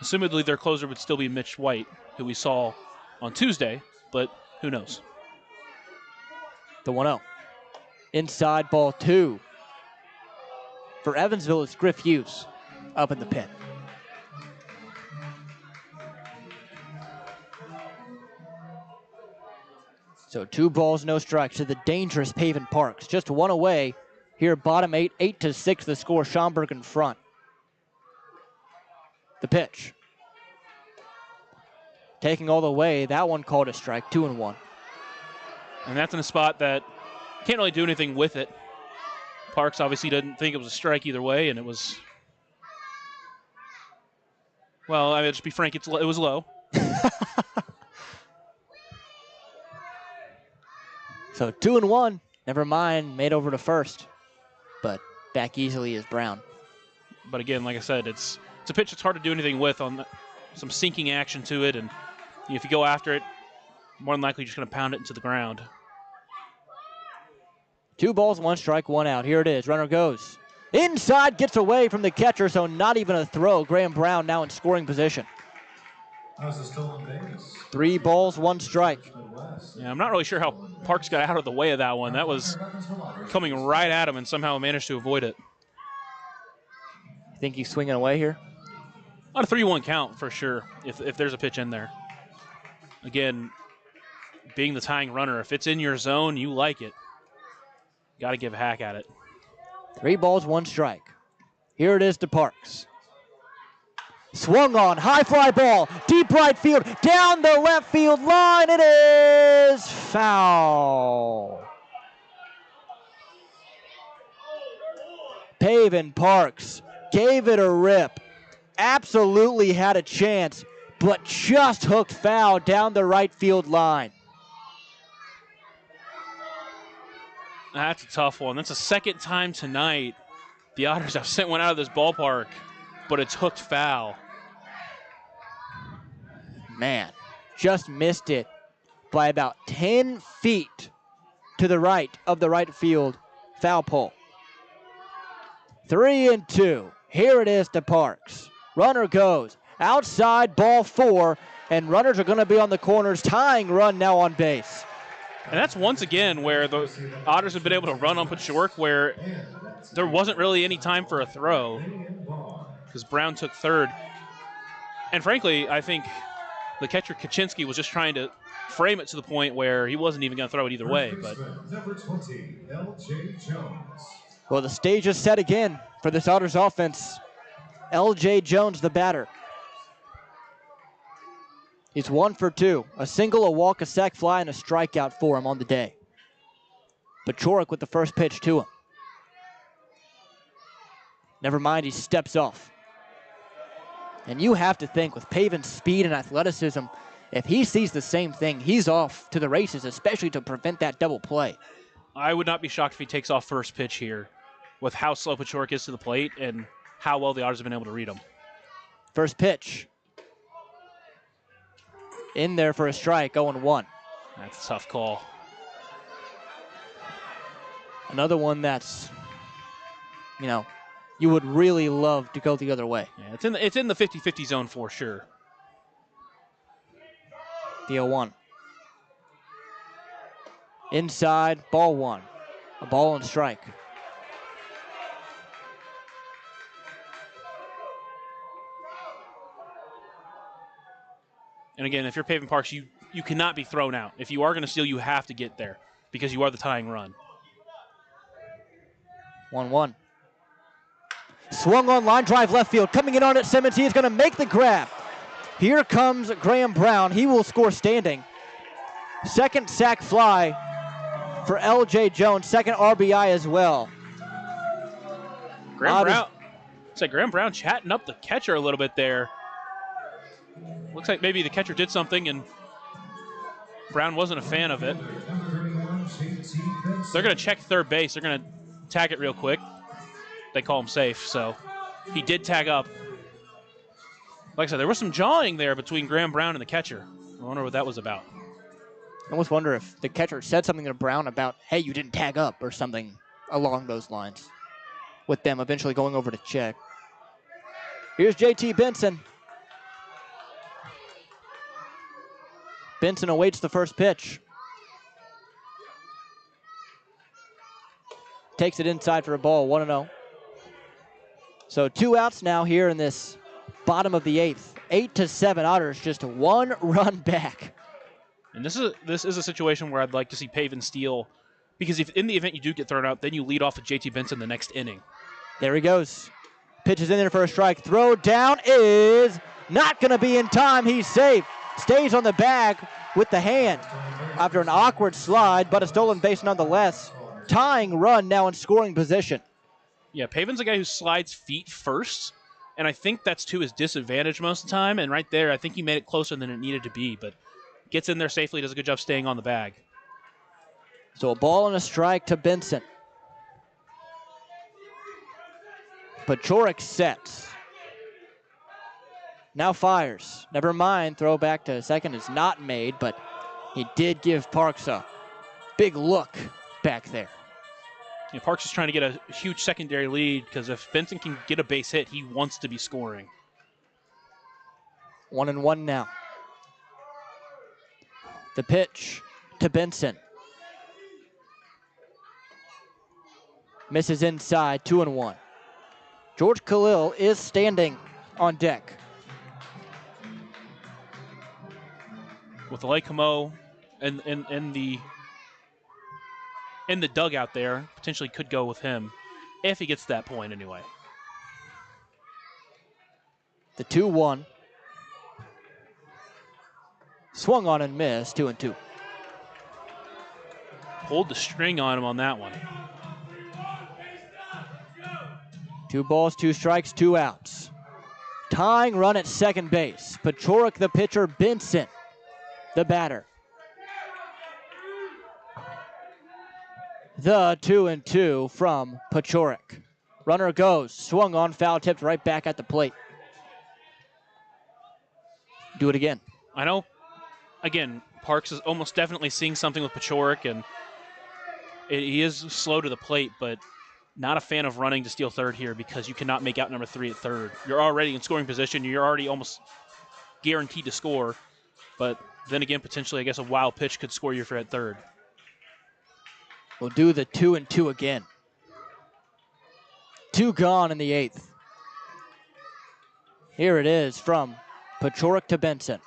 Assumedly, their closer would still be Mitch White, who we saw on Tuesday, but who knows? The 1-0. Inside, ball 2. For Evansville, it's Griff Hughes up in the pen. So 2 balls, no strikes to the dangerous Pavin Parks. Just 1 away here, bottom 8, 8-6 the score, Schaumburg in front. The pitch. Taking all the way, that one called a strike, 2-1. And that's in a spot that can't really do anything with it. Parks obviously didn't think it was a strike either way, and it was, well, I mean, just be frank, it was low. So 2-1, never mind, made over to first, but back easily is Brown. But again, like I said, it's a pitch that's hard to do anything with, on some sinking action to it, and if you go after it, more than likely you're just going to pound it into the ground. 2 balls, 1 strike, 1 out. Here it is. Runner goes inside, gets away from the catcher, so not even a throw. Graham Brown now in scoring position. 3 balls, 1 strike. Yeah, I'm not really sure how Parks got out of the way of that one. That was coming right at him and somehow managed to avoid it. You think he's swinging away here? On a 3-1 count for sure, if there's a pitch in there. Again, being the tying runner, if it's in your zone, you like it. Got to give a hack at it. 3 balls, 1 strike. Here it is to Parks. Swung on, high fly ball, deep right field, down the left field line. It is foul. Pavin Parks gave it a rip. Absolutely had a chance, but just hooked foul down the right field line. That's a tough one. That's the second time tonight the Otters have sent one out of this ballpark, but it's hooked foul. Man, just missed it by about 10 feet to the right of the right field foul pole. 3-2. Here it is to Parks. Runner goes outside, ball 4, and runners are going to be on the corners. Tying run now on base. And that's once again where the Otters have been able to run on Pachorik, where there wasn't really any time for a throw because Brown took third. And frankly, I think the catcher Kaczynski was just trying to frame it to the point where he wasn't even going to throw it either way. But Well, the stage is set again for this Otters offense. L.J. Jones, the batter. He's 1 for 2. A single, a walk, a sac fly, and a strikeout for him on the day. Pachorik with the first pitch to him. Never mind, he steps off. And you have to think, with Pavin's speed and athleticism, if he sees the same thing, he's off to the races, especially to prevent that double play. I would not be shocked if he takes off first pitch here with how slow Pachorik is to the plate and how well the Otters have been able to read him. First pitch. In there for a strike, 0-1. That's a tough call. Another one that's, you would really love to go the other way. Yeah, it's in the 50-50 zone for sure. The 0-1. Inside, ball 1. A ball and strike. And again, if you're Pavin Parks, you cannot be thrown out. If you are going to steal, you have to get there because you are the tying run. 1-1. Swung on line drive left field. Coming in on it, Simmons. He is going to make the grab. Here comes Graham Brown. He will score standing. Second sack fly for L.J. Jones. Second RBI as well. Graham Brown chatting up the catcher a little bit there. Looks like maybe the catcher did something and Brown wasn't a fan of it. They're going to check third base. They're going to tag it real quick. They call him safe, so he did tag up. Like I said, there was some jawing there between Graham Brown and the catcher. I wonder what that was about. I almost wonder if the catcher said something to Brown about, hey, you didn't tag up or something along those lines, with them eventually going over to check. Here's JT Benson. Benson awaits the first pitch. Takes it inside for a ball, 1-0. So 2 outs now here in this bottom of the 8th. 8-7 Otters, just 1 run back. And this is a situation where I'd like to see Paven steal, because if in the event you do get thrown out, then you lead off with JT Benson the next inning. There he goes. Pitches in there for a strike. Throw down is not going to be in time. He's safe. Stays on the bag with the hand after an awkward slide, but a stolen base nonetheless. Tying run now in scoring position. Yeah, Paven's a guy who slides feet first, and I think that's to his disadvantage most of the time. And right there, I think he made it closer than it needed to be, but gets in there safely, does a good job staying on the bag. So a ball and a strike to Benson. Pachorik sets. Now fires. Never mind, throw back to second is not made, but he did give Parks a big look back there. Yeah, Parks is trying to get a huge secondary lead because if Benson can get a base hit, he wants to be scoring. 1-1 now. The pitch to Benson. Misses inside, 2-1. George Khalil is standing on deck. With Lake-Como and the dugout there, potentially could go with him if he gets to that point anyway. The 2-1. Swung on and missed, 2-2. Pulled the string on him on that one. 2 balls, 2 strikes, 2 outs. Tying run at second base. Pachorik the pitcher, Benson the batter. The 2-2 from Pachorik. Runner goes, swung on, foul tipped right back at the plate. Do it again. I know, again, Parks is almost definitely seeing something with Pachorik, and he is slow to the plate, but not a fan of running to steal third here because you cannot make out number 3 at third. You're already in scoring position. You're already almost guaranteed to score, but then again, potentially, I guess a wild pitch could score you for at third. We'll do the 2-2 again. 2 gone in the 8th. Here it is from Pachorik to Benson.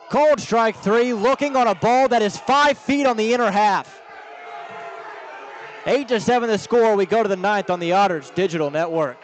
Cold strike 3, looking on a ball that is 5 feet on the inner half. 8-7 the score. We go to the 9th on the Otters Digital Network.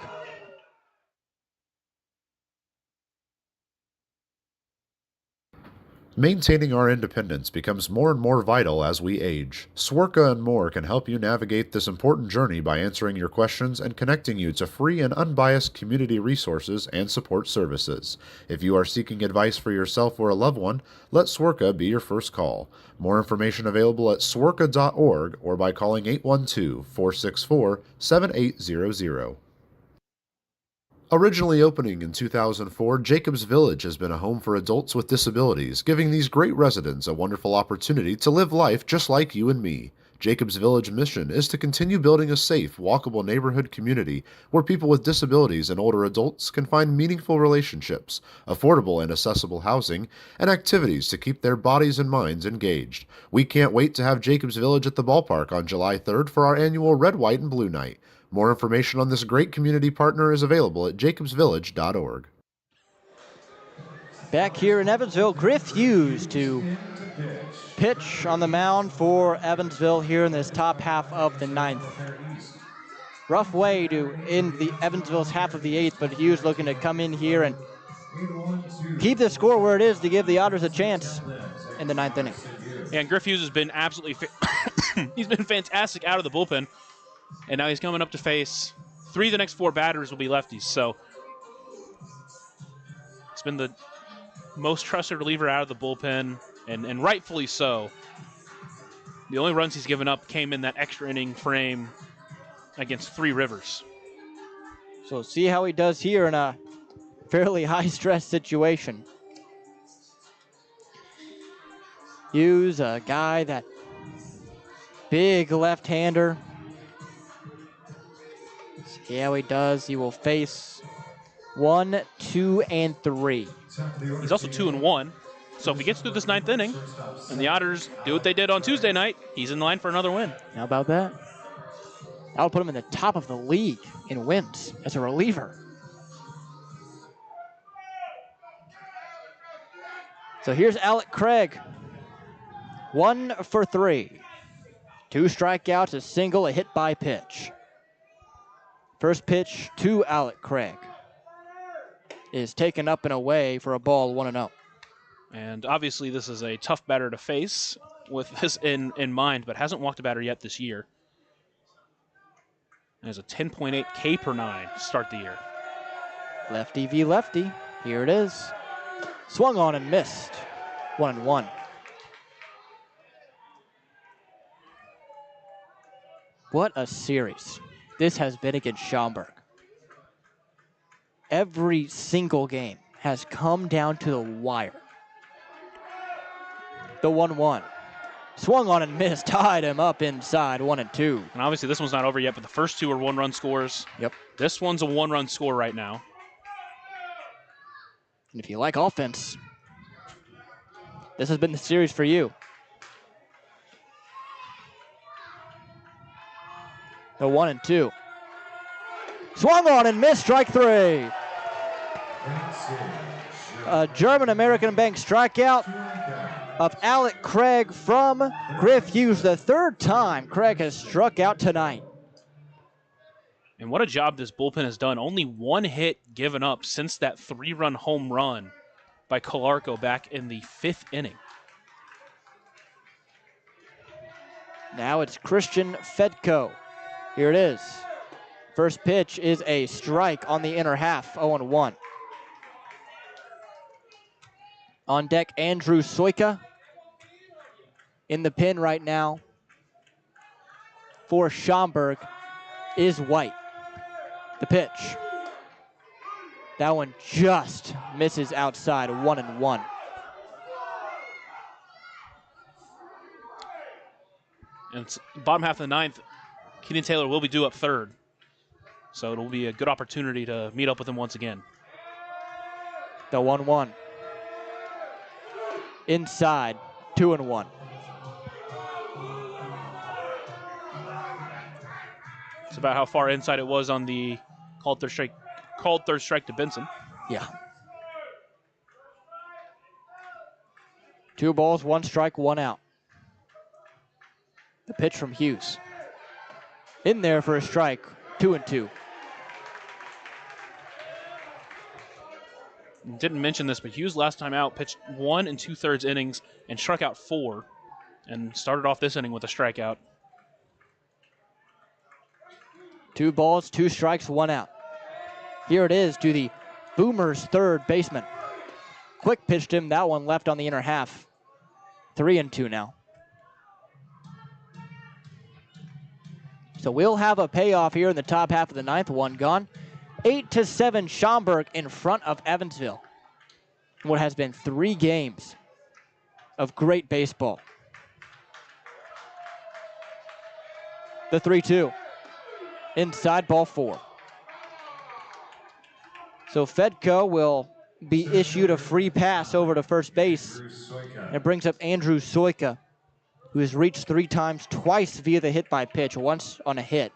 Maintaining our independence becomes more and more vital as we age. Swerka and more can help you navigate this important journey by answering your questions and connecting you to free and unbiased community resources and support services. If you are seeking advice for yourself or a loved one, let Swerka be your first call. More information available at swerka.org or by calling 812-464-7800. Originally opening in 2004, Jacobs Village has been a home for adults with disabilities, giving these great residents a wonderful opportunity to live life just like you and me. Jacobs Village mission is to continue building a safe, walkable neighborhood community where people with disabilities and older adults can find meaningful relationships, affordable and accessible housing, and activities to keep their bodies and minds engaged. We can't wait to have Jacobs Village at the ballpark on July 3rd for our annual Red, White, and Blue Night. More information on this great community partner is available at jacobsvillage.org. Back here in Evansville, Griff Hughes to pitch on the mound for Evansville here in this top half of the 9th. rough way to end the Evansville's half of the eighth, but Hughes looking to come in here and keep the score where it is to give the Otters a chance in the ninth inning. And Griff Hughes has been absolutely he's been fantastic out of the bullpen, and now he's coming up to face 3 of the next 4 batters will be lefties. So it's been the most trusted reliever out of the bullpen, and rightfully so. The only runs he's given up came in that extra inning frame against 3 Rivers. So see how he does here in a fairly high-stress situation. Hughes, a guy that big left-hander. See how he does. He will face 1, 2, and 3. He's also 2-1. So if he gets through this ninth inning and the Otters do what they did on Tuesday night, he's in line for another win. How about that? That'll put him in the top of the league in wins as a reliever. So here's Alec Craig. 1 for 3. 2 strikeouts, a single, a hit by pitch. First pitch to Alec Craig is taken up and away for a ball, 1-0. And obviously this is a tough batter to face with this in mind, but hasn't walked a batter yet this year. And has a 10.8 K per 9 to start the year. Lefty v lefty. Here it is. Swung on and missed. 1-1. What a series this has been against Schaumburg. Every single game has come down to the wire. The 1-1. Swung on and missed, tied him up inside, 1-2. And obviously this one's not over yet, but the first 2 are 1-run scores. Yep. This one's a 1-run score right now. And if you like offense, this has been the series for you. The 1-2. Swung on and missed, strike 3. A German-American bank strikeout of Alec Craig from Griff Hughes. The 3rd time Craig has struck out tonight. And what a job this bullpen has done. Only 1 hit given up since that 3-run home run by Calarco back in the 5th inning. Now it's Christian Fedko. Here it is. First pitch is a strike on the inner half, 0-1. On deck, Andrew Soika. In the pen right now for Schaumburg is White. The pitch. That one just misses outside, 1-1. And it's bottom half of the ninth, Keenan Taylor will be due up 3rd. So it'll be a good opportunity to meet up with him once again. The 1-1. Inside, 2-1. It's about how far inside it was on the called third strike to Benson. Yeah. 2 balls, 1 strike, 1 out. The pitch from Hughes. In there for a strike, 2-2. Didn't mention this, but Hughes last time out pitched 1 2/3 innings and struck out 4, and started off this inning with a strikeout. 2 balls, 2 strikes, 1 out. Here it is to the Boomers' 3rd baseman. Quick pitched him, that one left on the inner half. 3-2 now. So we'll have a payoff here in the top half of the ninth, 1 gone. 8-7 Schaumburg in front of Evansville. What has been 3 games of great baseball. The 3-2. Inside, ball 4. So Fedko will be issued a free pass over to first base. And it brings up Andrew Soika, who has reached 3 times, twice via the hit by pitch, once on a hit.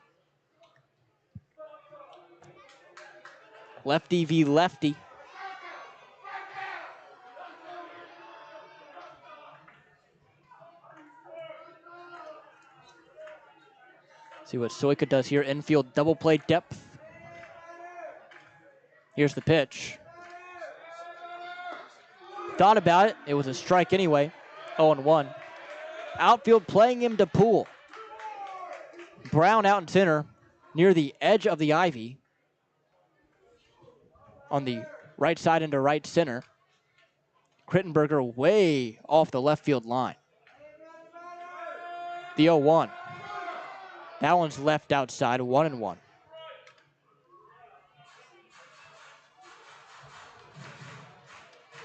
Lefty v lefty. See what Soika does here. Infield double play depth. Here's the pitch. Thought about it. It was a strike anyway. 0-1. Outfield playing him to Poole. Brown out in center near the edge of the ivy. On the right side into right center. Krittenberger way off the left field line. The 0-1. That one's left outside, 1-1.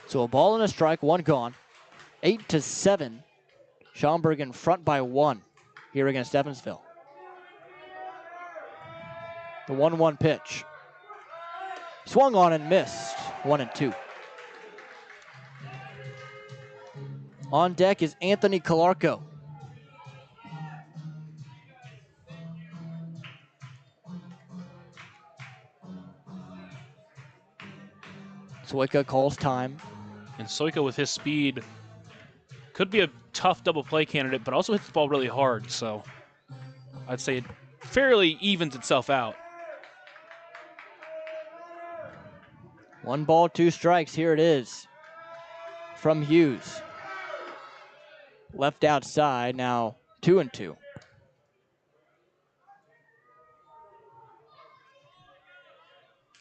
So a ball and a strike, one gone. 8-7. Schaumburg in front by 1 here against Evansville. The 1-1 pitch. Swung on and missed, 1-2. On deck is Anthony Calarco. Soika calls time. And Soika with his speed could be a tough double play candidate, but also hits the ball really hard. So I'd say it fairly evens itself out. 1 ball, 2 strikes. Here it is from Hughes. Left outside, now 2-2.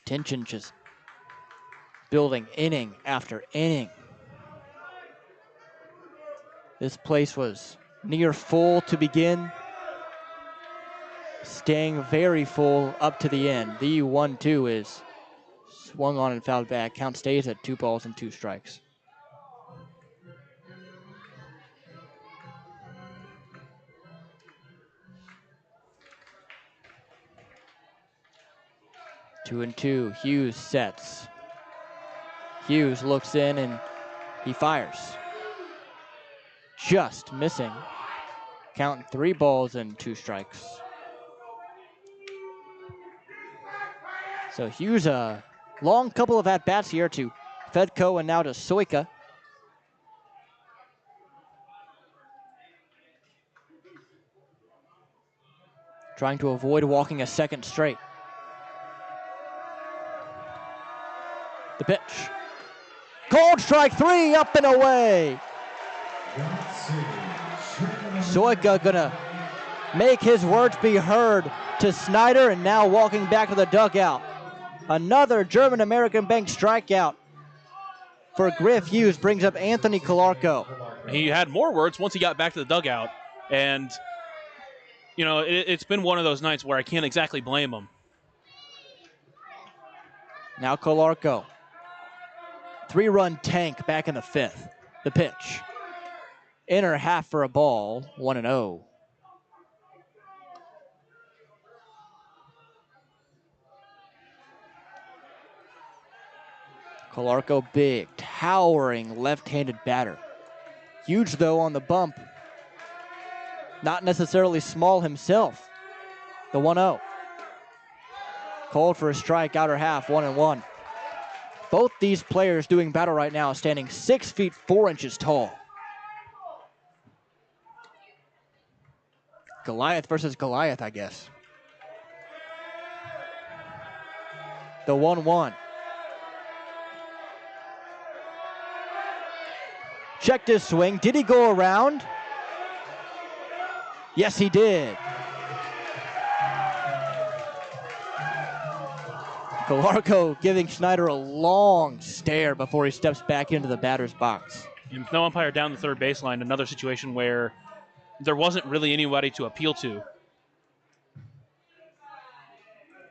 Tension just building inning after inning. This place was near full to begin, staying very full up to the end. The 1-2 is swung on and fouled back. Count stays at 2 balls and 2 strikes. Two and two. Hughes sets. Hughes looks in and he fires. Just missing. Count 3 balls and 2 strikes. So Hughes a long couple of at-bats here to Fedko and now to Soika. Trying to avoid walking a second straight. The pitch. Cold strike 3, up and away. Soika gonna make his words be heard to Snyder, and now walking back to the dugout. Another German-American Bank strikeout for Griff Hughes brings up Anthony Calarco. He had more words once he got back to the dugout, and you know, it's been one of those nights where I can't exactly blame him. Now Calarco. 3-run tank back in the 5th. The pitch. Inner half for a ball, 1-0. Calarco, big, towering left-handed batter. Huge, though, on the bump. Not necessarily small himself. The 1-0. Called for a strike, outer half, 1-1. Both these players doing battle right now, standing 6 feet 4 inches tall. Goliath versus Goliath, I guess. The 1-1. Checked his swing. Did he go around? Yes, he did. Calarco giving Schneider a long stare before he steps back into the batter's box. And no umpire down the third baseline, another situation where there wasn't really anybody to appeal to.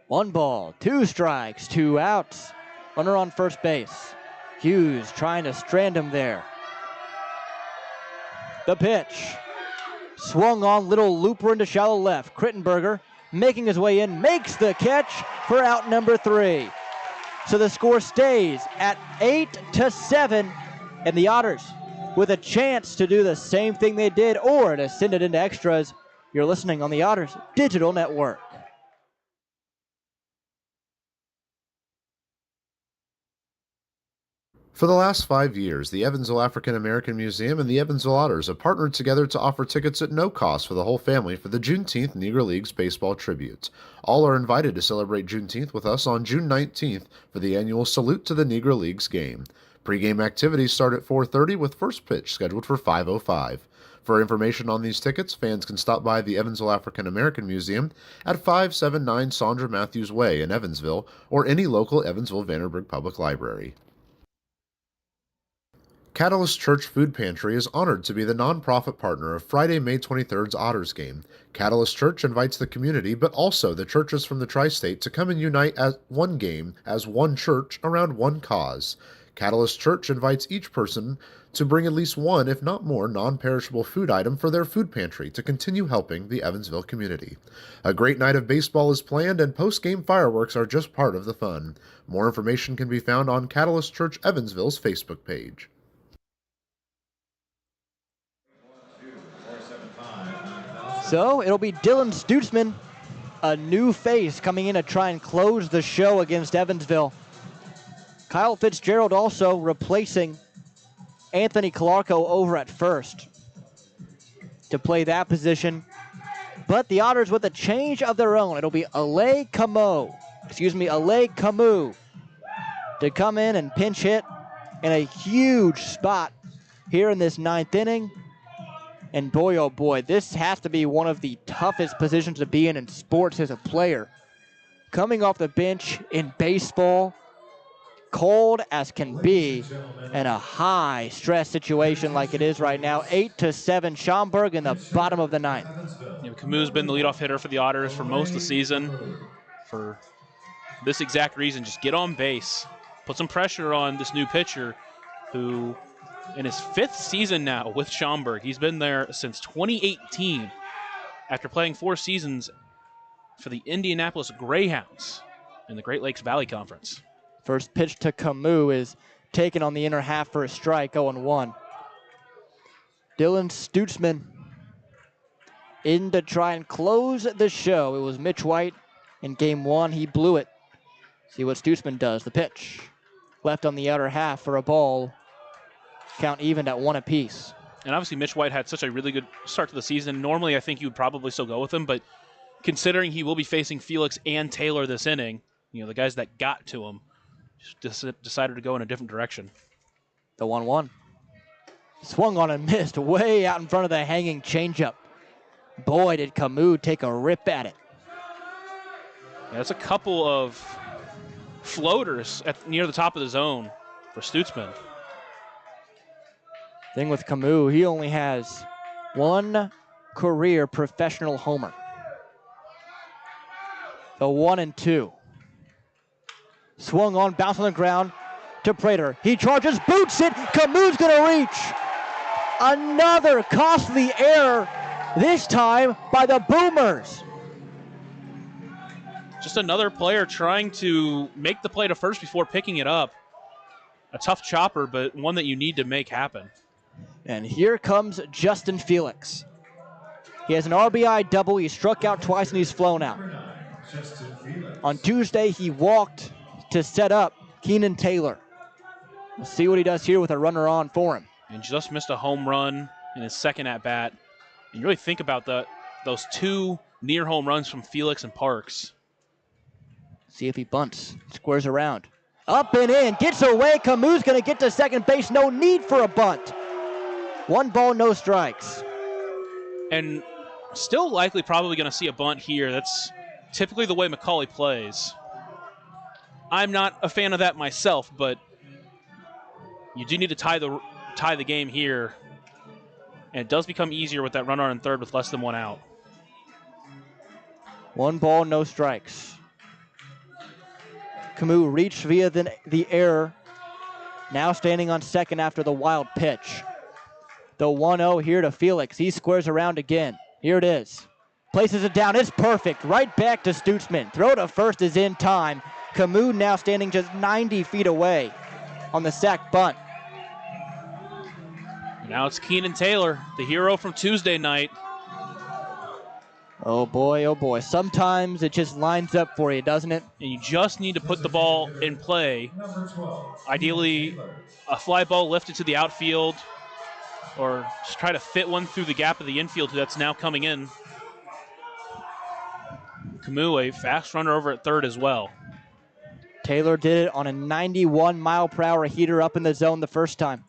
1 ball, 2 strikes, 2 outs. Runner on first base. Hughes trying to strand him there. The pitch. Swung on, little looper into shallow left. Krittenberger making his way in, makes the catch for out number 3. So the score stays at 8-7, and the Otters with a chance to do the same thing they did or to send it into extras. You're listening on the Otters Digital Network. For the last 5 years, the Evansville African American Museum and the Evansville Otters have partnered together to offer tickets at no cost for the whole family for the Juneteenth Negro Leagues Baseball Tribute. All are invited to celebrate Juneteenth with us on June 19th for the annual Salute to the Negro Leagues game. Pre-game activities start at 4:30 with first pitch scheduled for 5:05. For information on these tickets, fans can stop by the Evansville African American Museum at 579 Sandra Matthews Way in Evansville or any local Evansville Vanderburgh Public Library. Catalyst Church Food Pantry is honored to be the nonprofit partner of Friday, May 23rd's Otters game. Catalyst Church invites the community, but also the churches from the tri-state to come and unite as one game, as one church, around one cause. Catalyst Church invites each person to bring at least one, if not more, non-perishable food item for their food pantry to continue helping the Evansville community. A great night of baseball is planned, and post-game fireworks are just part of the fun. More information can be found on Catalyst Church Evansville's Facebook page. So it'll be Dylan Stutzman, a new face coming in to try and close the show against Evansville. Kyle Fitzgerald also replacing Anthony Calarco over at first to play that position. But the Otters with a change of their own. It'll be Ale Camus to come in and pinch hit in a huge spot here in this ninth inning. And boy, oh boy, this has to be one of the toughest positions to be in sports as a player. Coming off the bench in baseball, cold as can be, and a high stress situation like it is right now. 8-7 Schaumburg in the bottom of the ninth. Camus has been the leadoff hitter for the Otters for most of the season. For this exact reason, just get on base. Put some pressure on this new pitcher who, in his 5th season now with Schaumburg, he's been there since 2018 after playing 4 seasons for the Indianapolis Greyhounds in the Great Lakes Valley Conference. First pitch to Camus is taken on the inner half for a strike, 0-1. Dylan Stutzman in to try and close the show. It was Mitch White in game 1. He blew it. See what Stutzman does. The pitch left on the outer half for a ball. Count evened at 1 apiece. And obviously Mitch White had such a really good start to the season. Normally I think you would probably still go with him, but considering he will be facing Felix and Taylor this inning, the guys that got to him, just decided to go in a different direction. The 1-1. Swung on and missed way out in front of the hanging changeup. Boy, did Camus take a rip at it. Yeah, that's a couple of floaters near the top of the zone for Stutzman. Thing with Camus, he only has 1 career professional homer. The 1-2. Swung on, bounced on the ground to Prater. He charges, boots it. Camus gonna reach. Another costly error, this time by the Boomers. Just another player trying to make the play to first before picking it up. A tough chopper, but one that you need to make happen. And here comes Justin Felix. He has an RBI double. He struck out twice and he's flown out. On Tuesday, he walked to set up Keenan Taylor. We'll see what he does here with a runner on for him. And just missed a home run in his second at-bat. And you really think about those 2 near home runs from Felix and Parks. See if he bunts, squares around. Up and in, gets away. Camus going to get to second base. No need for a bunt. 1 ball, no strikes. And still likely probably going to see a bunt here. That's typically the way McCauley plays. I'm not a fan of that myself, but you do need to tie the game here. And it does become easier with that runner on third with less than 1 out. 1 ball, no strikes. Camus reached via the error. Now standing on second after the wild pitch. The 1-0 here to Felix. He squares around again. Here it is. Places it down. It's perfect. Right back to Stutzman. Throw to first is in time. Camus now standing just 90 feet away on the sack bunt. Now it's Keenan Taylor, the hero from Tuesday night. Oh boy. Sometimes it just lines up for you, doesn't it? And you just need to put the ball in play. Ideally, a fly ball lifted to the outfield, or just try to fit one through the gap of the infield that's now coming in. Camus, a fast runner over at third as well. Taylor did it on a 91-mile-per-hour heater up in the zone the first time.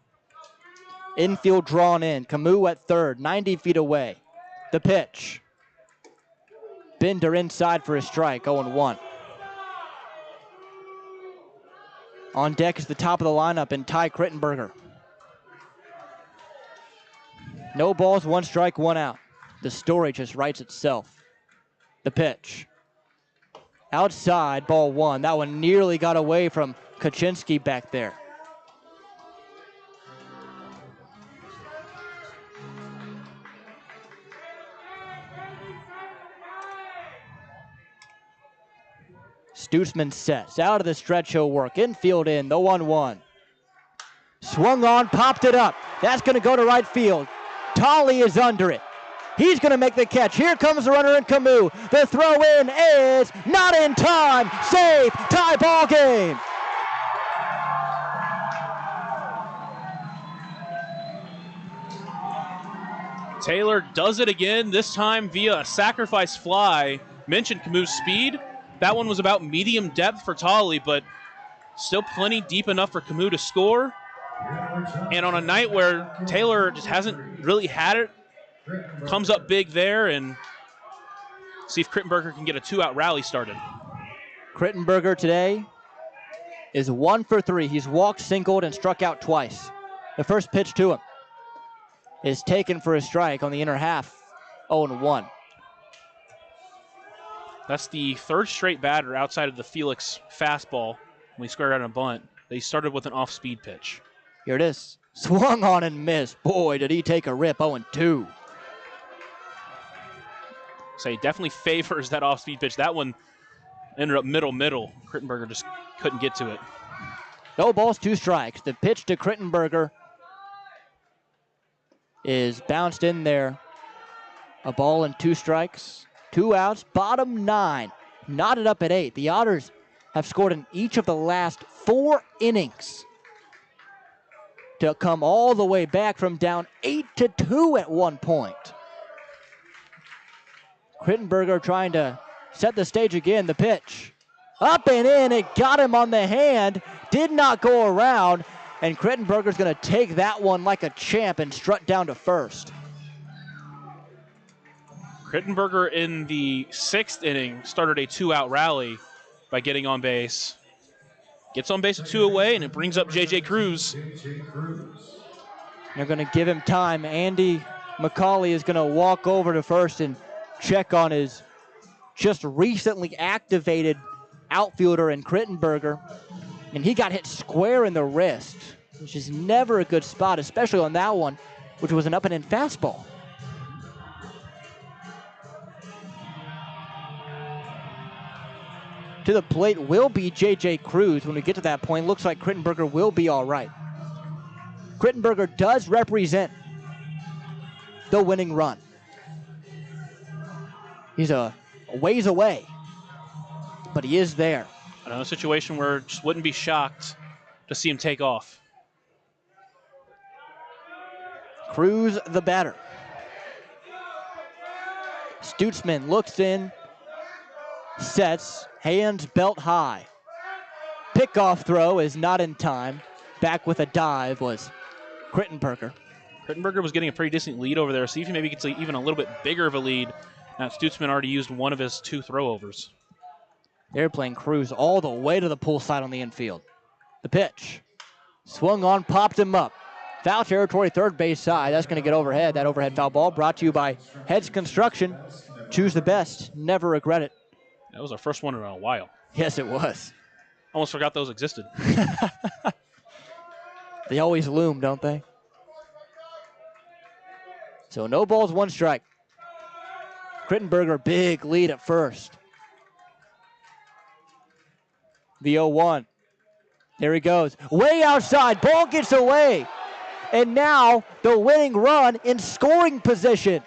Infield drawn in. Camus at third, 90 feet away. The pitch. Bender inside for a strike, 0-1. On deck is the top of the lineup and Ty Krittenberger. No balls, 1 strike, 1 out. The story just writes itself. The pitch. Outside, ball 1. That one nearly got away from Kaczynski back there. Stutzman sets. Out of the stretch he'll work. Infield in, the 1-1. Swung on, popped it up. That's going to go to right field. Tolley is under it. He's going to make the catch. Here comes the runner in Camus. The throw in is not in time. Safe. Tie ball game. Taylor does it again, this time via a sacrifice fly. Mentioned Camus' speed. That one was about medium depth for Tolley, but still plenty deep enough for Camus to score. And on a night where Taylor just hasn't really had it, comes up big there, and see if Krittenberger can get a 2-out rally started. Krittenberger today is 1 for 3. He's walked, singled, and struck out twice. The first pitch to him is taken for a strike on the inner half, 0-1. That's the third straight batter outside of the Felix fastball when he squared out on a bunt. They started with an off-speed pitch. Here it is. Swung on and missed. Boy, did he take a rip, 0-2. So he definitely favors that off-speed pitch. That one ended up middle. Krittenberger just couldn't get to it. No balls, 2 strikes. The pitch to Krittenberger is bounced in there. A ball and 2 strikes. 2 outs, bottom 9. Knotted up at 8. The Otters have scored in each of the last 4 innings to come all the way back from down 8-2 at one point. Krittenberger trying to set the stage again. The pitch. Up and in. It got him on the hand. Did not go around. And Krittenberger's going to take that one like a champ and strut down to first. Krittenberger in the 6th inning started a 2-out rally by getting on base. Gets on base with 2 away, and it brings up J.J. Cruz. They're going to give him time. Andy McCauley is going to walk over to first and check on his just recently activated outfielder in Krittenberger. And he got hit square in the wrist, which is never a good spot, especially on that one, which was an up-and-in fastball. To the plate will be J.J. Cruz. When we get to that point, looks like Krittenberger will be all right. Krittenberger does represent the winning run. He's a ways away, but he is there. Another situation where just wouldn't be shocked to see him take off. Cruz the batter. Stutzman looks in, sets, hands belt high. Pickoff throw is not in time. Back with a dive was Krittenberger. Krittenberger was getting a pretty decent lead over there. See if he maybe gets even a little bit bigger of a lead. Now Stutzman already used one of his 2 throwovers. They're playing Cruz all the way to the pull side on the infield. The pitch. Swung on, popped him up. Foul territory, third base side. That's going to get overhead. That overhead foul ball brought to you by Heads Construction. Choose the best. Never regret it. That was our first one in a while. Yes, it was. Almost forgot those existed. They always loom, don't they? So no balls, 1 strike. Krittenberger, big lead at first. The 0-1. There he goes. Way outside. Ball gets away. And now the winning run in scoring position.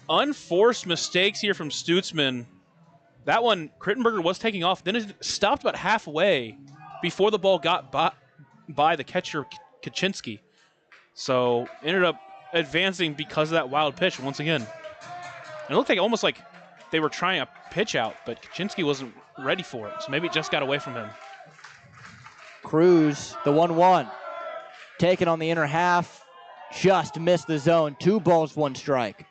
unforced mistakes here from Stutzman. That one, Krittenberger was taking off, then it stopped about halfway before the ball got by the catcher, Kaczynski. So ended up advancing because of that wild pitch once again. And it looked like almost like they were trying a pitch out, but Kaczynski wasn't ready for it, so maybe it just got away from him. Cruz, the 1-1. Taken on the inner half, just missed the zone. 2 balls, 1 strike.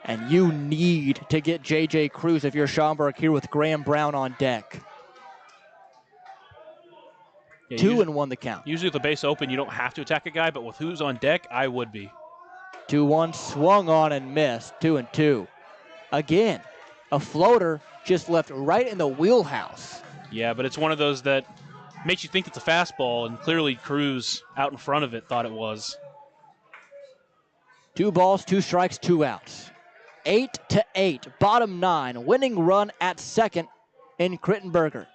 And you need to get J.J. Cruz if you're Schaumburg here with Graham Brown on deck. Yeah, 2-1 the count. Usually with the base open, you don't have to attack a guy, but with who's on deck, I would be. 2-1, swung on and missed. 2-2. Again, a floater just left right in the wheelhouse. Yeah, but it's one of those that makes you think it's a fastball, and clearly Cruz out in front of it thought it was. 2 balls, 2 strikes, 2 outs. 8-8, bottom 9, winning run at second in Krittenberger.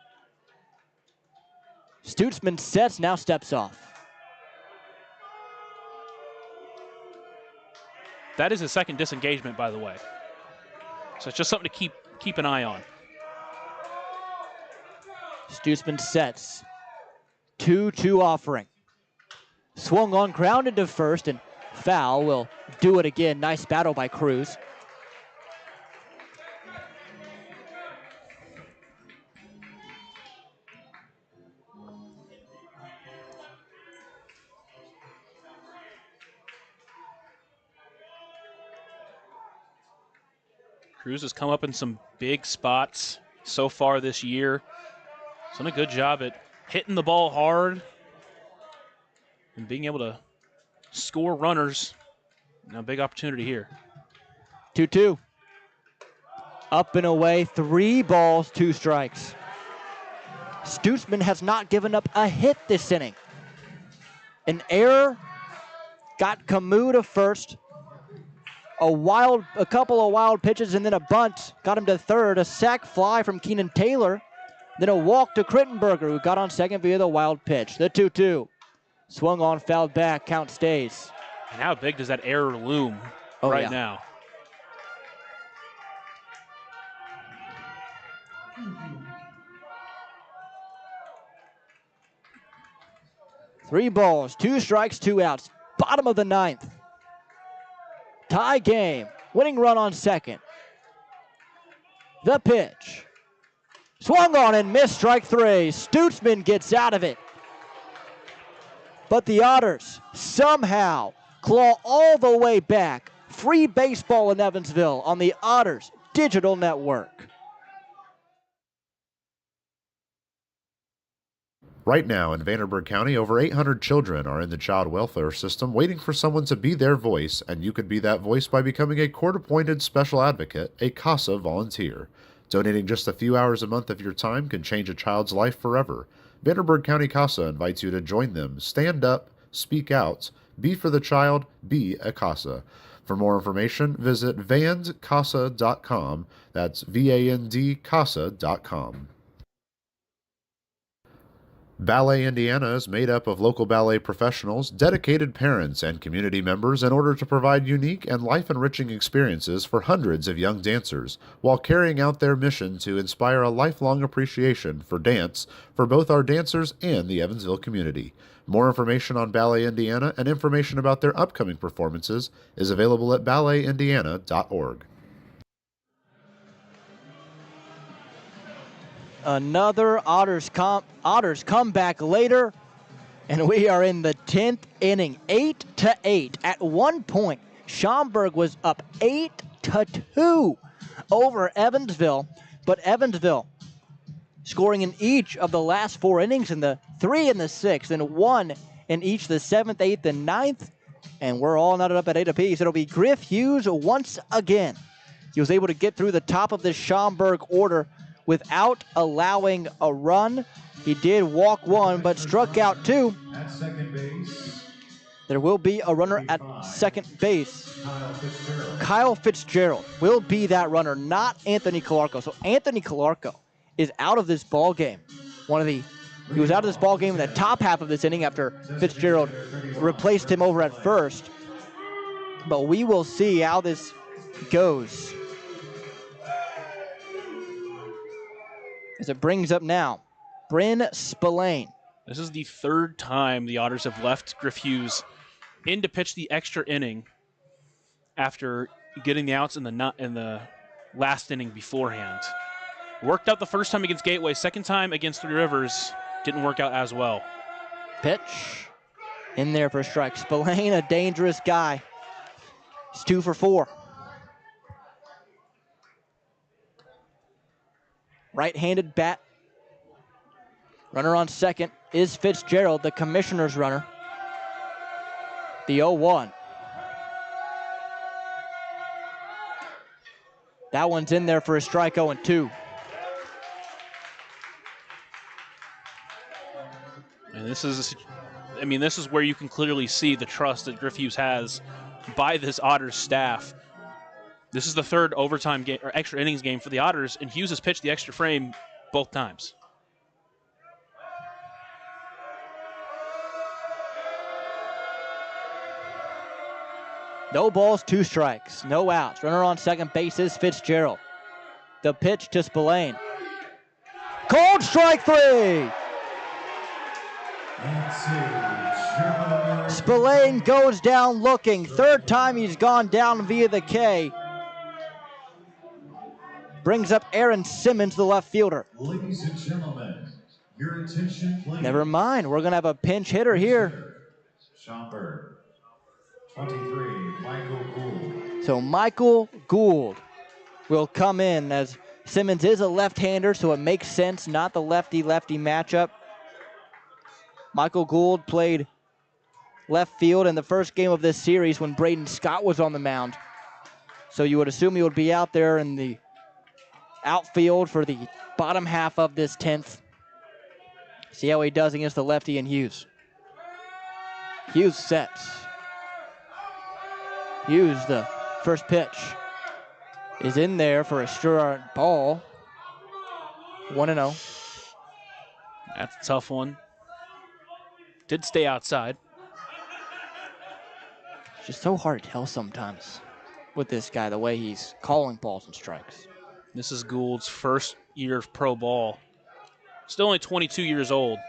Stutzman sets, now steps off. That is his second disengagement, by the way. So it's just something to keep an eye on. Stutzman sets. 2-2 offering. Swung on, grounded to first, and foul will do it again. Nice battle by Cruz. Cruz has come up in some big spots so far this year. He's done a good job at hitting the ball hard and being able to score runners. Now, big opportunity here. 2-2. Up and away, 3 balls, 2 strikes. Stutzman has not given up a hit this inning. An error got Camus to first. A couple of wild pitches and then a bunt got him to third. A sac fly from Keenan Taylor. Then a walk to Krittenberger, who got on second via the wild pitch. The 2-2. Swung on, fouled back, count stays. And how big does that error loom now? Three balls, 2 strikes, 2 outs. Bottom of the 9th. Tie game. Winning run on second. The pitch. Swung on and missed, strike 3. Stutzman gets out of it. But the Otters somehow claw all the way back. Free baseball in Evansville on the Otters Digital Network. Right now in Vanderburgh County, over 800 children are in the child welfare system waiting for someone to be their voice, and you could be that voice by becoming a court-appointed special advocate, a CASA volunteer. Donating just a few hours a month of your time can change a child's life forever. Vanderburgh County CASA invites you to join them. Stand up, speak out, be for the child, be a CASA. For more information, visit vandcasa.com. That's VAND-CASA.com. Ballet Indiana is made up of local ballet professionals, dedicated parents, and community members in order to provide unique and life-enriching experiences for hundreds of young dancers, while carrying out their mission to inspire a lifelong appreciation for dance for both our dancers and the Evansville community. More information on Ballet Indiana and information about their upcoming performances is available at balletindiana.org. Another Otters comeback later, and we are in the 10th inning, 8-8. At one point, Schaumburg was up 8-2 over Evansville, but Evansville scoring in each of the last 4 innings, in the 3 and the 6th, and 1 in each the 7th, 8th, and 9th, and we're all knotted up at 8 apiece. It'll be Griff Hughes once again. He was able to get through the top of this Schaumburg order without allowing a run. He did walk 1, but struck out 2. At second base, There will be a runner at second base. Kyle Fitzgerald. Kyle Fitzgerald will be that runner, not Anthony Calarco. So Anthony Calarco is out of this ball game. One of the He was out of this ball game in the top half of this inning after Fitzgerald replaced him over at first. But we will see how this goes. As it brings up now, Bryn Spillane. This is the third time the Otters have left Griff Hughes in to pitch the extra inning after getting the outs in the last inning beforehand. Worked out the first time against Gateway, second time against Three Rivers, didn't work out as well. Pitch in there for a strike. Spillane, a dangerous guy. He's 2 for 4. Right-handed bat. Runner on second is Fitzgerald, the commissioner's runner. The 0-1. That one's in there for a strike, 0-2. And this is where you can clearly see the trust that Griff Hughes has by this Otters staff. This is the third overtime game or extra innings game for the Otters, and Hughes has pitched the extra frame both times. No balls, 2 strikes, no outs. Runner on second base is Fitzgerald. The pitch to Spillane. Cold strike 3. Spillane goes down looking. Third time he's gone down via the K. Brings up Aaron Simmons, the left fielder. Ladies and gentlemen, your attention please. Never mind, we're going to have a pinch hitter here. Schaumburg, 23, Michael Gould. So Michael Gould will come in, as Simmons is a left-hander, so it makes sense, not the lefty-lefty matchup. Michael Gould played left field in the first game of this series when Braden Scott was on the mound. So you would assume he would be out there in the outfield for the bottom half of this 10th. See how he does against the lefty and Hughes. Hughes sets. Hughes, the first pitch, is in there for a straight ball. 1-0. That's a tough one. Did stay outside. It's just so hard to tell sometimes with this guy, the way he's calling balls and strikes. This is Gould's first year of pro ball. Still only 22 years old.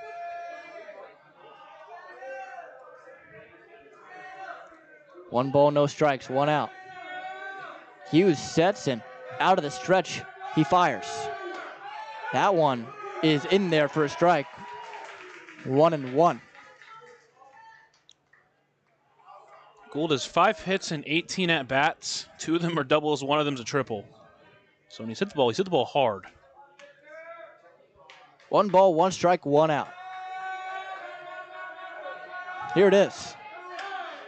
One ball, no strikes, 1 out. Hughes sets, and out of the stretch, he fires. That one is in there for a strike. 1-1. Gould has 5 hits and 18 at-bats. 2 of them are doubles, 1 of them is a triple. So when he's hit the ball hard. 1 ball, 1 strike, 1 out. Here it is.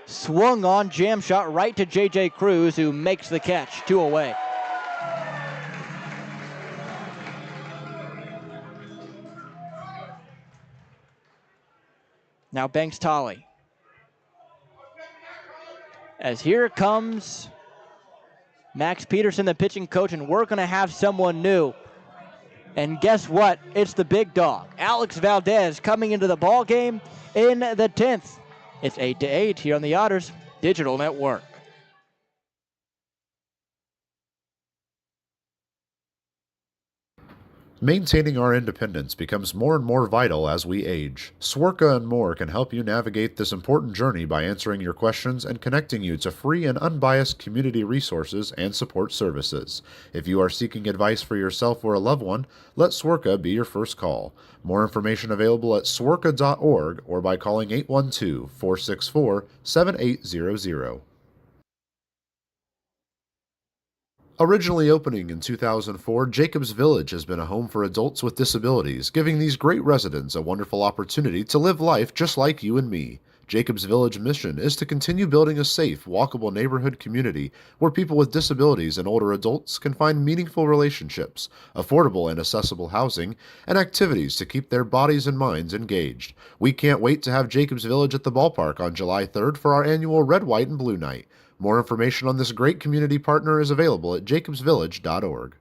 Swung on, jam shot right to J.J. Cruz, who makes the catch, 2 away. Now Banks Tolley. As here comes Max Peterson, the pitching coach, and we're going to have someone new. And guess what? It's the big dog, Alex Valdez, coming into the ball game in the 10th. It's 8-8 here on the Otters Digital Network. Maintaining our independence becomes more and more vital as we age. Swerka and More can help you navigate this important journey by answering your questions and connecting you to free and unbiased community resources and support services. If you are seeking advice for yourself or a loved one, let Swerka be your first call. More information available at swerka.org or by calling 812-464-7800. Originally opening in 2004, Jacobs Village has been a home for adults with disabilities, giving these great residents a wonderful opportunity to live life just like you and me. Jacobs Village mission is to continue building a safe, walkable neighborhood community where people with disabilities and older adults can find meaningful relationships, affordable and accessible housing, and activities to keep their bodies and minds engaged. We can't wait to have Jacobs Village at the ballpark on July 3rd for our annual Red, White, and Blue Night. More information on this great community partner is available at jacobsvillage.org.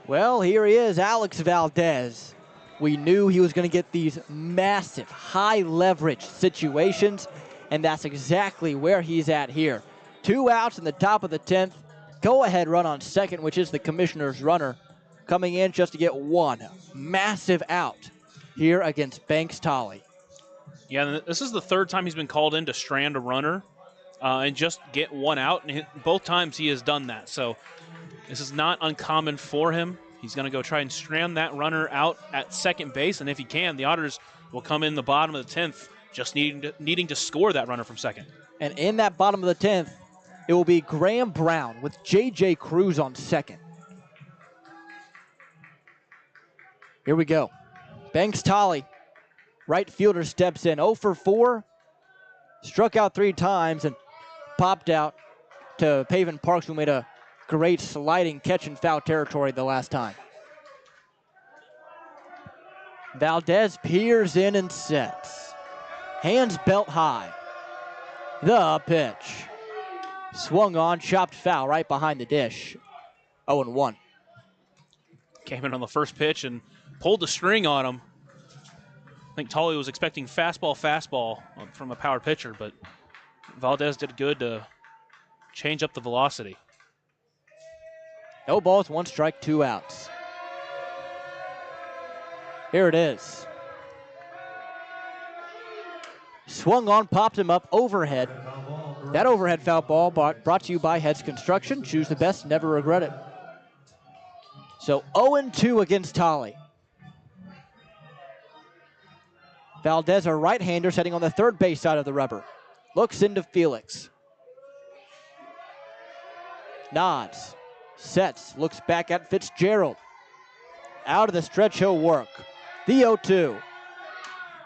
Well, here he is, Alex Valdez. We knew he was going to get these massive, high leverage situations, and that's exactly where he's at here. 2 outs in the top of the 10th. Go ahead run on second, which is the commissioner's runner, coming in just to get one massive out here against Banks Tolley. Yeah, this is the third time he's been called in to strand a runner and just get one out, and both times he has done that. So this is not uncommon for him. He's going to go try and strand that runner out at second base, and if he can, the Otters will come in the bottom of the 10th, just needing to score that runner from second. And in that bottom of the 10th, it will be Graham Brown with J.J. Cruz on second. Here we go. Banks Tolley, right fielder, steps in. 0 for 4, struck out 3 times and popped out to Paven Parks, who made a great sliding catch in foul territory the last time. Valdez peers in and sets. Hands belt high. The pitch. Swung on, chopped foul right behind the dish. 0-1. Came in on the first pitch and pulled the string on him. I think Tolley was expecting fastball from a power pitcher, but Valdez did good to change up the velocity. No balls, 1 strike, 2 outs. Here it is. Swung on, popped him up overhead. That overhead foul ball brought to you by Heads Construction. Choose the best, never regret it. So 0-2 against Tolley. Valdez, a right-hander, sitting on the third base side of the rubber. Looks into Felix. Nods. Sets. Looks back at Fitzgerald. Out of the stretch, he'll work. The 0-2.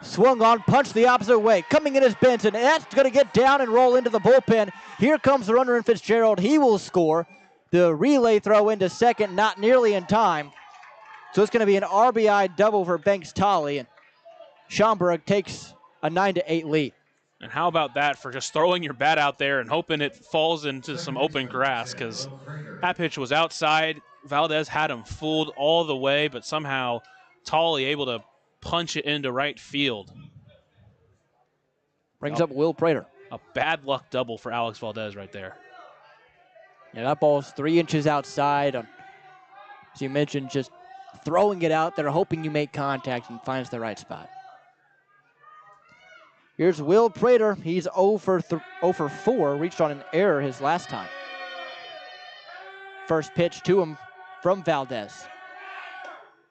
Swung on, punched the opposite way. Coming in is Benson. That's going to get down and roll into the bullpen. Here comes the runner in Fitzgerald. He will score. The relay throw into second, not nearly in time. So it's going to be an RBI double for Banks Tolley. And Schaumburg takes a 9-8 lead. And how about that for just throwing your bat out there and hoping it falls into some open grass, because that pitch was outside. Valdez had him fooled all the way, but somehow Tolley able to punch it into right field. Brings up Will Prater. A bad luck double for Alex Valdez right there. Yeah, that ball's 3 inches outside. As you mentioned, just throwing it out there, hoping you make contact and finds the right spot. Here's Will Prater. He's 0 for 4, reached on an error his last time. First pitch to him from Valdez.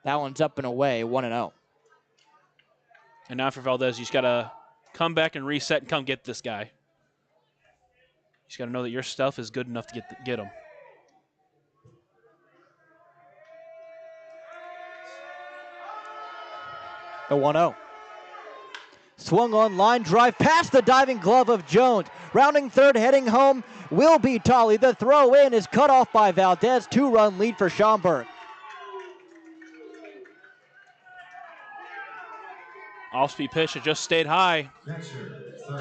That one's up and away, 1-0. And now for Valdez, you just got to come back and reset and come get this guy. You just got to know that your stuff is good enough to get him. The 1-0. Swung on, line drive past the diving glove of Jones. Rounding third, heading home will be Tolley. The throw in is cut off by Valdez. 2-run lead for Schaumburg. Off-speed pitch, it just stayed high.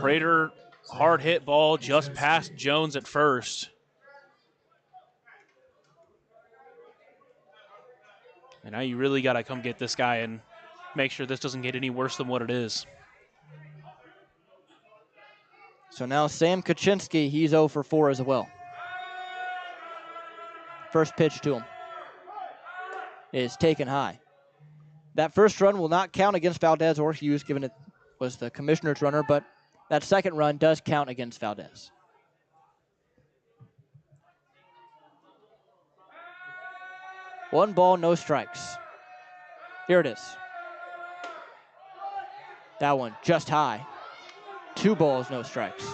Prater, hard hit ball just past Jones at first. And now you really got to come get this guy and make sure this doesn't get any worse than what it is. So now Sam Kaczynski, he's 0 for 4 as well. First pitch to him is taken high. That first run will not count against Valdez or Hughes, given it was the commissioner's runner, but that second run does count against Valdez. One ball, no strikes. Here it is. That one just high. 2 balls, no strikes.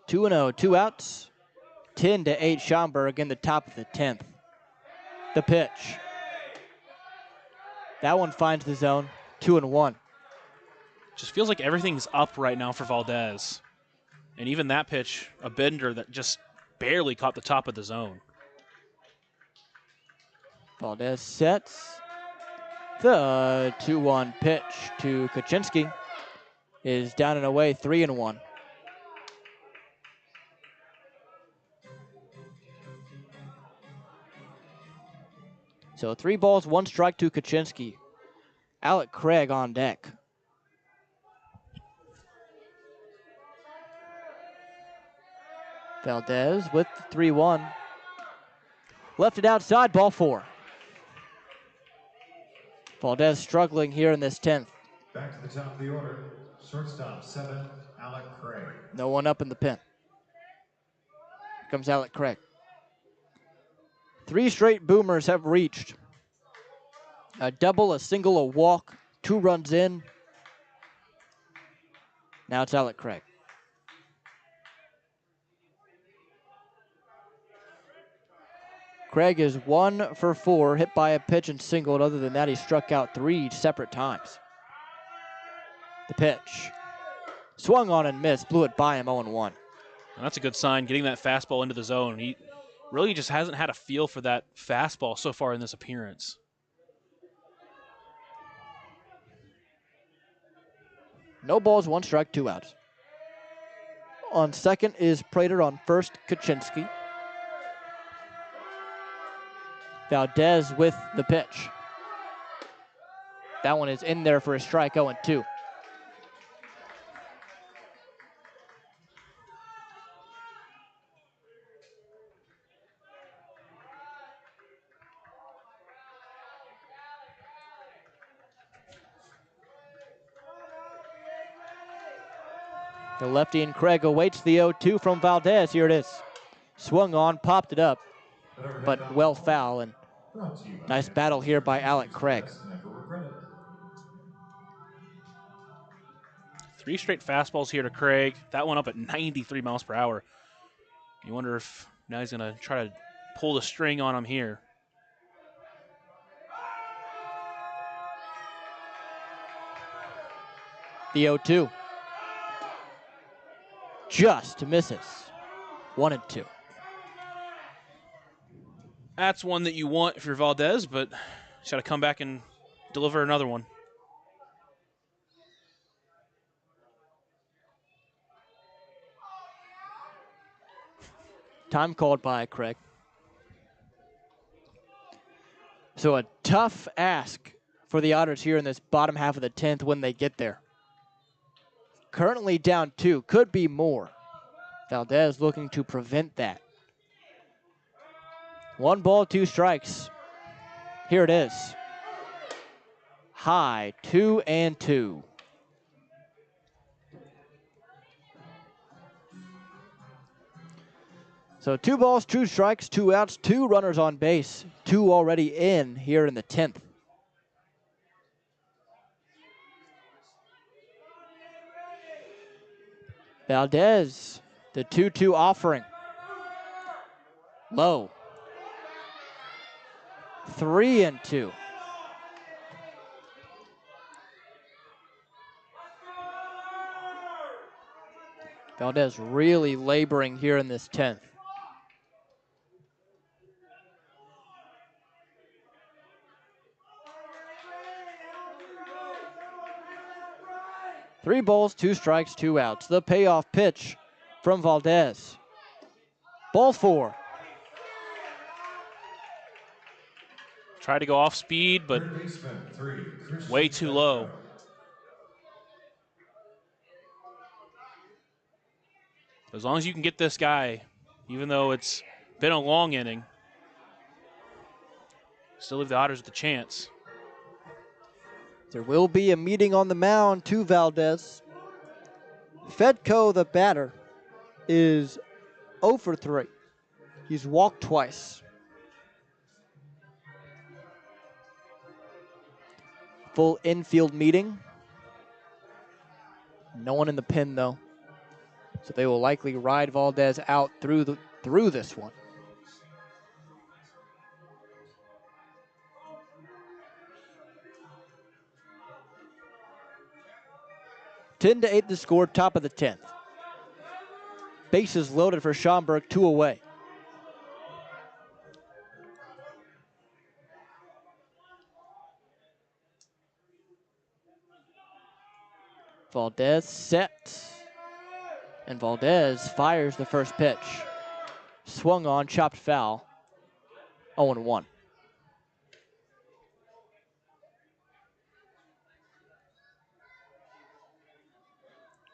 Two 2-0, 2 outs. 10-8 Schaumburg in the top of the 10th. The pitch. That one finds the zone. 2-1. Just feels like everything's up right now for Valdez. And even that pitch, a bender that just barely caught the top of the zone. Valdez sets. The 2-1 pitch to Kaczynski is down and away, 3-1. So 3 balls, 1 strike to Kaczynski. Alec Craig on deck. Valdez with the 3-1. Left it outside, ball 4. Valdez struggling here in this 10th. Back to the top of the order. Shortstop 7, Alec Craig. No one up in the pen. Here comes Alec Craig. 3 straight boomers have reached. A double, a single, a walk, 2 runs in. Now it's Alec Craig. Craig is 1 for 4, hit by a pitch and singled. Other than that, he struck out 3 separate times. The pitch. Swung on and missed, blew it by him 0-1. And that's a good sign, getting that fastball into the zone. He really just hasn't had a feel for that fastball so far in this appearance. No balls, 1 strike, 2 outs. On second is Prater, on first, Kaczynski. Valdez with the pitch. That one is in there for a strike, 0-2. The lefty and Craig awaits the 0-2 from Valdez. Here it is. Swung on, popped it up, but well foul. And nice battle here by Alec Craig. 3 straight fastballs here to Craig. That one up at 93 miles per hour. You wonder if now he's going to try to pull the string on him here. The 0-2. Just misses. 1-2. That's one that you want if you're Valdez, but he's got to come back and deliver another one. Time called by Craig. So a tough ask for the Otters here in this bottom half of the 10th when they get there. Currently down 2, could be more. Valdez looking to prevent that. 1 ball, 2 strikes. Here it is. High, 2-2. So 2 balls, 2 strikes, 2 outs, 2 runners on base. 2 already in here in the 10th. Valdez, the 2-2 offering. Low. 3-2. Valdez really laboring here in this 10th. Three balls, 2 strikes, 2 outs. The payoff pitch from Valdez. Ball 4. Tried to go off speed, but way too low. As long as you can get this guy, even though it's been a long inning, still leave the Otters with a chance. There will be a meeting on the mound to Valdez. Fedko, the batter, is 0 for 3. He's walked twice. Full infield meeting. No one in the pen, though. So they will likely ride Valdez out through this one. Ten to 8 the score, top of the 10th. Bases loaded for Schaumburg, 2 away. Valdez set. And Valdez fires the first pitch. Swung on, chopped foul. 0-1.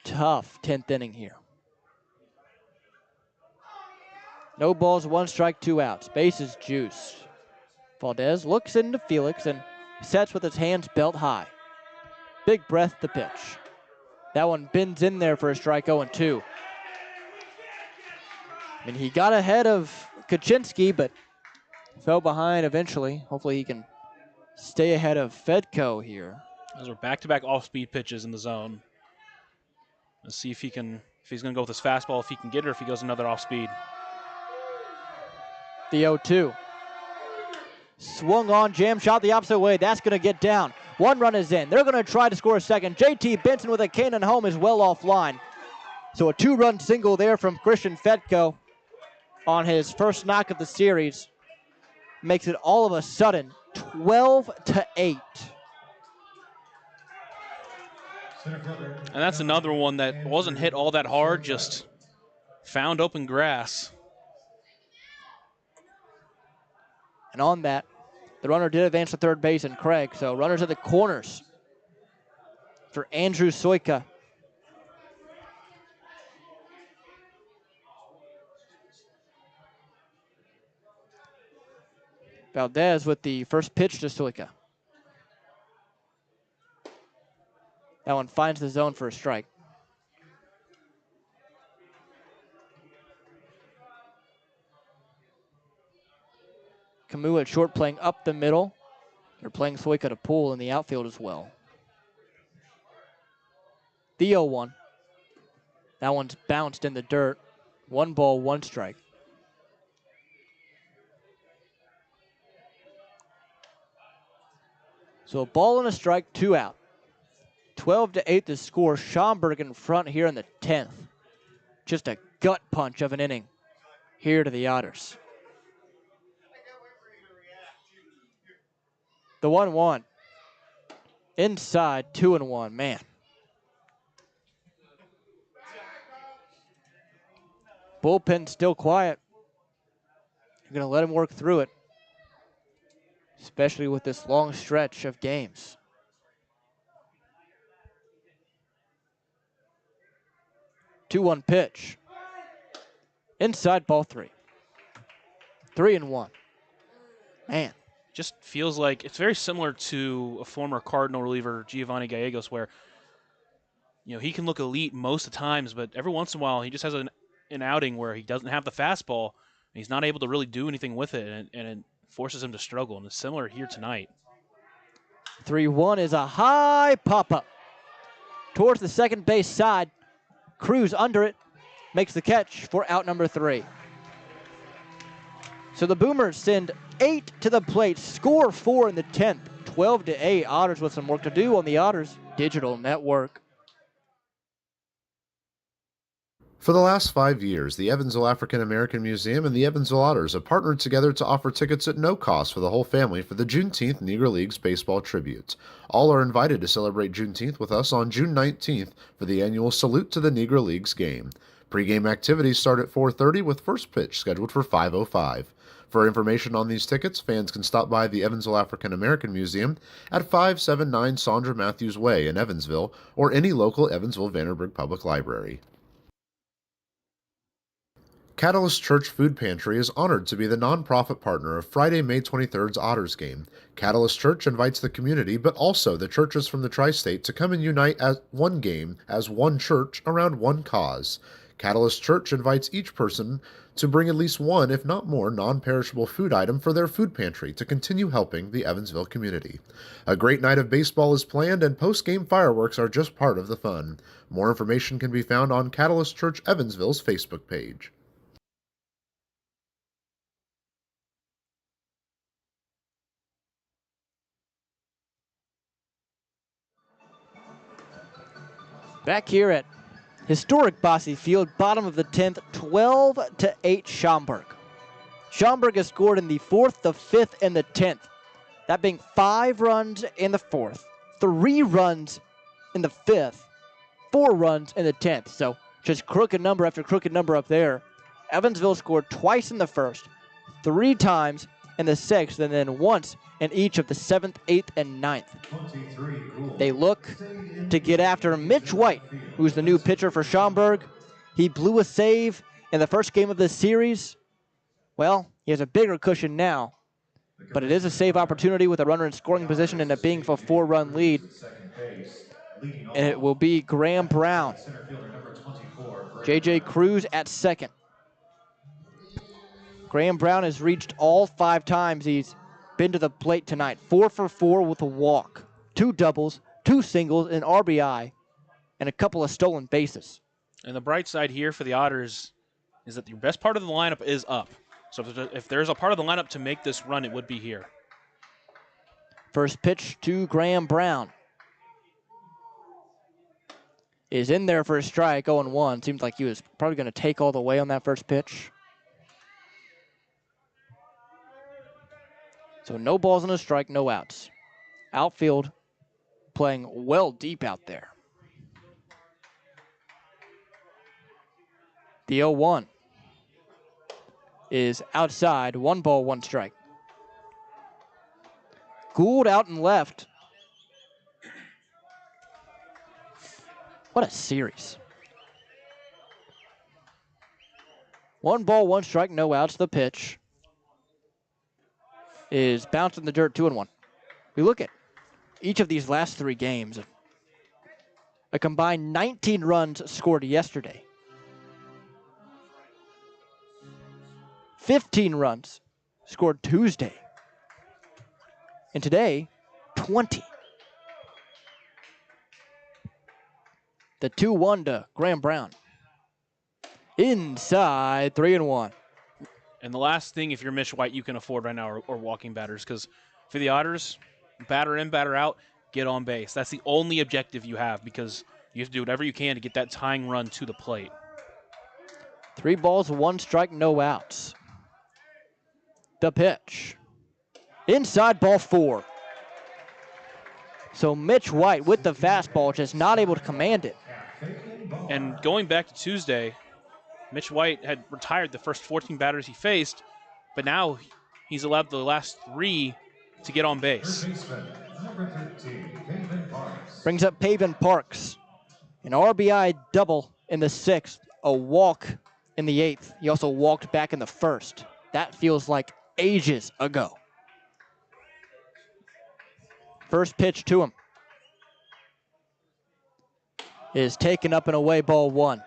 tough 10th inning here. No balls, 1 strike, 2 outs. Bases juice. Valdez looks into Felix and sets with his hands belt high. Big breath to pitch. That one bends in there for a strike 0-2. I mean, he got ahead of Kaczynski, but fell behind eventually. Hopefully he can stay ahead of Fedko here. Those are back-to-back off-speed pitches in the zone. Let's see if he's going to go with his fastball, if he can get it, or if he goes another off-speed. The 0-2. Swung on, jam shot the opposite way. That's going to get down. 1 run is in. They're going to try to score a second. JT Benson with a cannon home is well offline. So a 2-run single there from Christian Fedko on his first knock of the series makes it all of a sudden 12-8. And that's another one that wasn't hit all that hard, just found open grass. And on that, the runner did advance to third base and Craig. So runners at the corners for Andrew Soika. Valdez with the first pitch to Soika. That one finds the zone for a strike. Camus at short playing up the middle. They're playing Soika to pull in the outfield as well. The 0-1. That one's bounced in the dirt. 1 ball, 1 strike. So a ball and a strike, 2 out. 12-8 the score. Schaumburg in front here in the 10th. Just a gut punch of an inning here to the Otters. The 1-1. Inside, 2-1. Man. Bullpen still quiet. You're going to let him work through it, especially with this long stretch of games. Two-one pitch. Inside, ball 3. 3-1. Man. Just feels like it's very similar to a former Cardinal reliever, Giovanni Gallegos, where he can look elite most of the times, but every once in a while he just has an outing where he doesn't have the fastball, and he's not able to really do anything with it, and it forces him to struggle, and it's similar here tonight. 3-1 is a high pop-up towards the second base side. Cruz under it, makes the catch for out number 3. So the Boomers send 8 to the plate, score 4 in the 10th. 12-8, Otters with some work to do on the Otters Digital Network. For the last 5 years, the Evansville African American Museum and the Evansville Otters have partnered together to offer tickets at no cost for the whole family for the Juneteenth Negro Leagues Baseball Tribute. All are invited to celebrate Juneteenth with us on June 19th for the annual Salute to the Negro Leagues game. Pre-game activities start at 4:30 with first pitch scheduled for 5:05. For information on these tickets, fans can stop by the Evansville African American Museum at 579 Sandra Matthews Way in Evansville or any local Evansville-Vanderburgh Public Library. Catalyst Church Food Pantry is honored to be the nonprofit partner of Friday, May 23rd's Otters game. Catalyst Church invites the community, but also the churches from the tri-state to come and unite as one game, as one church, around one cause. Catalyst Church invites each person to bring at least one, if not more, non-perishable food item for their food pantry to continue helping the Evansville community. A great night of baseball is planned, and post-game fireworks are just part of the fun. More information can be found on Catalyst Church Evansville's Facebook page. Back here at historic Bosse Field, bottom of the 10th, 12-8 Schaumburg. Schaumburg has scored in the 4th, the 5th, and the 10th. That being 5 runs in the 4th, 3 runs in the 5th, 4 runs in the 10th. So just crooked number after crooked number up there. Evansville scored twice in the 1st, 3 times in the 6th, and then once in each of the 7th, 8th, and 9th. They look to get after Mitch White, who's the new pitcher for Schaumburg. He blew a save in the first game of this series. Well, he has a bigger cushion now, but it is a save opportunity with a runner in scoring position and it being for a 4-run lead. And it will be Graham Brown. J.J. Cruz at second. Graham Brown has reached all 5 times he's been to the plate tonight. 4 for 4 with a walk, 2 doubles, 2 singles, an RBI, and a couple of stolen bases. And the bright side here for the Otters is that the best part of the lineup is up. So if there's a part of the lineup to make this run, it would be here. First pitch to Graham Brown is in there for a strike, 0-1. Seems like he was probably going to take all the way on that first pitch. So no balls and a strike, no outs. Outfield playing well deep out there. The 0-1 is outside, 1 ball, 1 strike. Gould out and left. What a series. 1 ball, 1 strike, no outs. The pitch is bounced in the dirt, 2-1. We look at each of these last 3 games. A combined 19 runs scored yesterday. 15 runs scored Tuesday. And today, 20. The 2-1 to Graham Brown. Inside, 3-1. And the last thing, if you're Mitch White, you can afford right now are walking batters, because for the Otters, batter in, batter out, get on base. That's the only objective you have, because you have to do whatever you can to get that tying run to the plate. 3 balls, 1 strike, no outs. The pitch. Inside, ball 4. So Mitch White with the fastball, just not able to command it. And going back to Tuesday, Mitch White had retired the first 14 batters he faced, but now he's allowed the last 3 to get on base. Brings up Pavin Parks. An RBI double in the 6th, a walk in the 8th. He also walked back in the 1st. That feels like ages ago. First pitch to him is taken up and away, ball 1.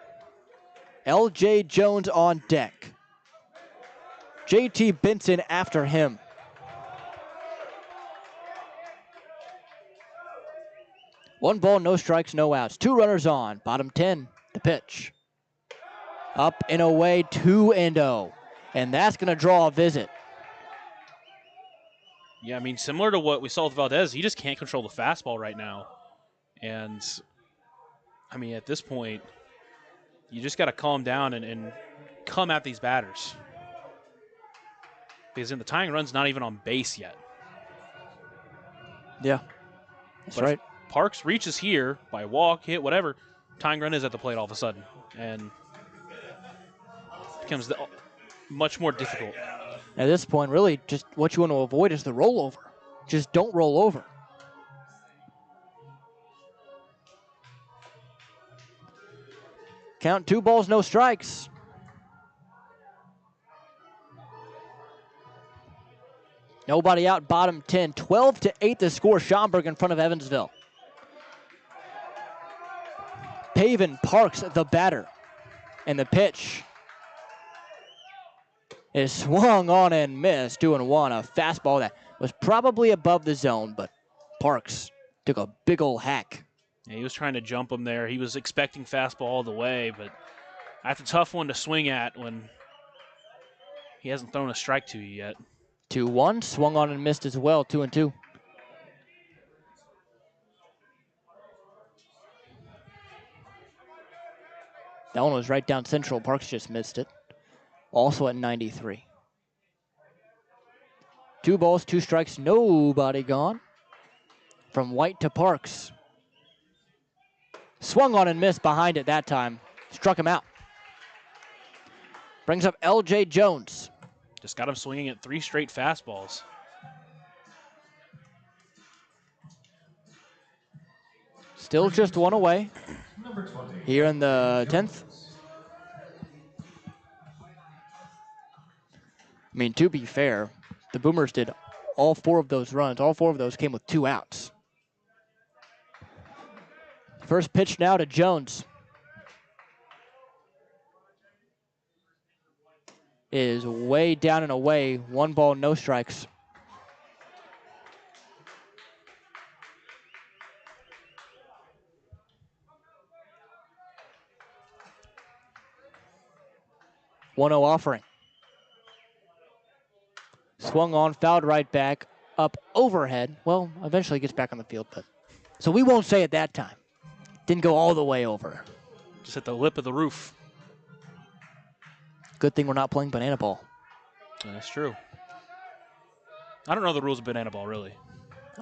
L.J. Jones on deck. J.T. Benson after him. One ball, no strikes, no outs. 2 runners on. Bottom 10, the pitch. Up and away, 2-0. And that's going to draw a visit. Yeah, I mean, similar to what we saw with Valdez, he just can't control the fastball right now. And, I mean, at this point, you just got to calm down and come at these batters. Because in the tying run's not even on base yet. Yeah, that's But right. if Parks reaches here by walk, hit, whatever, tying run is at the plate all of a sudden. And it becomes much more difficult. At this point, really, just what you want to avoid is the rollover. Just don't roll over. Count 2 balls, no strikes. Nobody out, bottom 10. 12-8 the score. Schaumburg in front of Evansville. Pavin Parks, the batter. And the pitch is swung on and missed. 2-1. A fastball that was probably above the zone, but Parks took a big old hack. Yeah, he was trying to jump him there. He was expecting fastball all the way, but that's a tough one to swing at when he hasn't thrown a strike to you yet. 2-1. Swung on and missed as well. 2-2. That one was right down central. Parks just missed it. Also at 93. 2 balls, 2 strikes, nobody gone. From White to Parks. Swung on and missed behind it that time. Struck him out. Brings up L.J. Jones. Just got him swinging at 3 straight fastballs. Still just 1 away. Number 20. here in the 10th. I mean, to be fair, the Boomers did all 4 of those runs. All 4 of those came with 2 outs. First pitch now to Jones. Is way down and away. 1 ball, no strikes. One-0 offering. Swung on, fouled right back, up overhead. Well, eventually gets back on the field, but so we won't say at that time. Didn't go all the way over. Just at the lip of the roof. Good thing we're not playing banana ball. That's true. I don't know the rules of banana ball, really.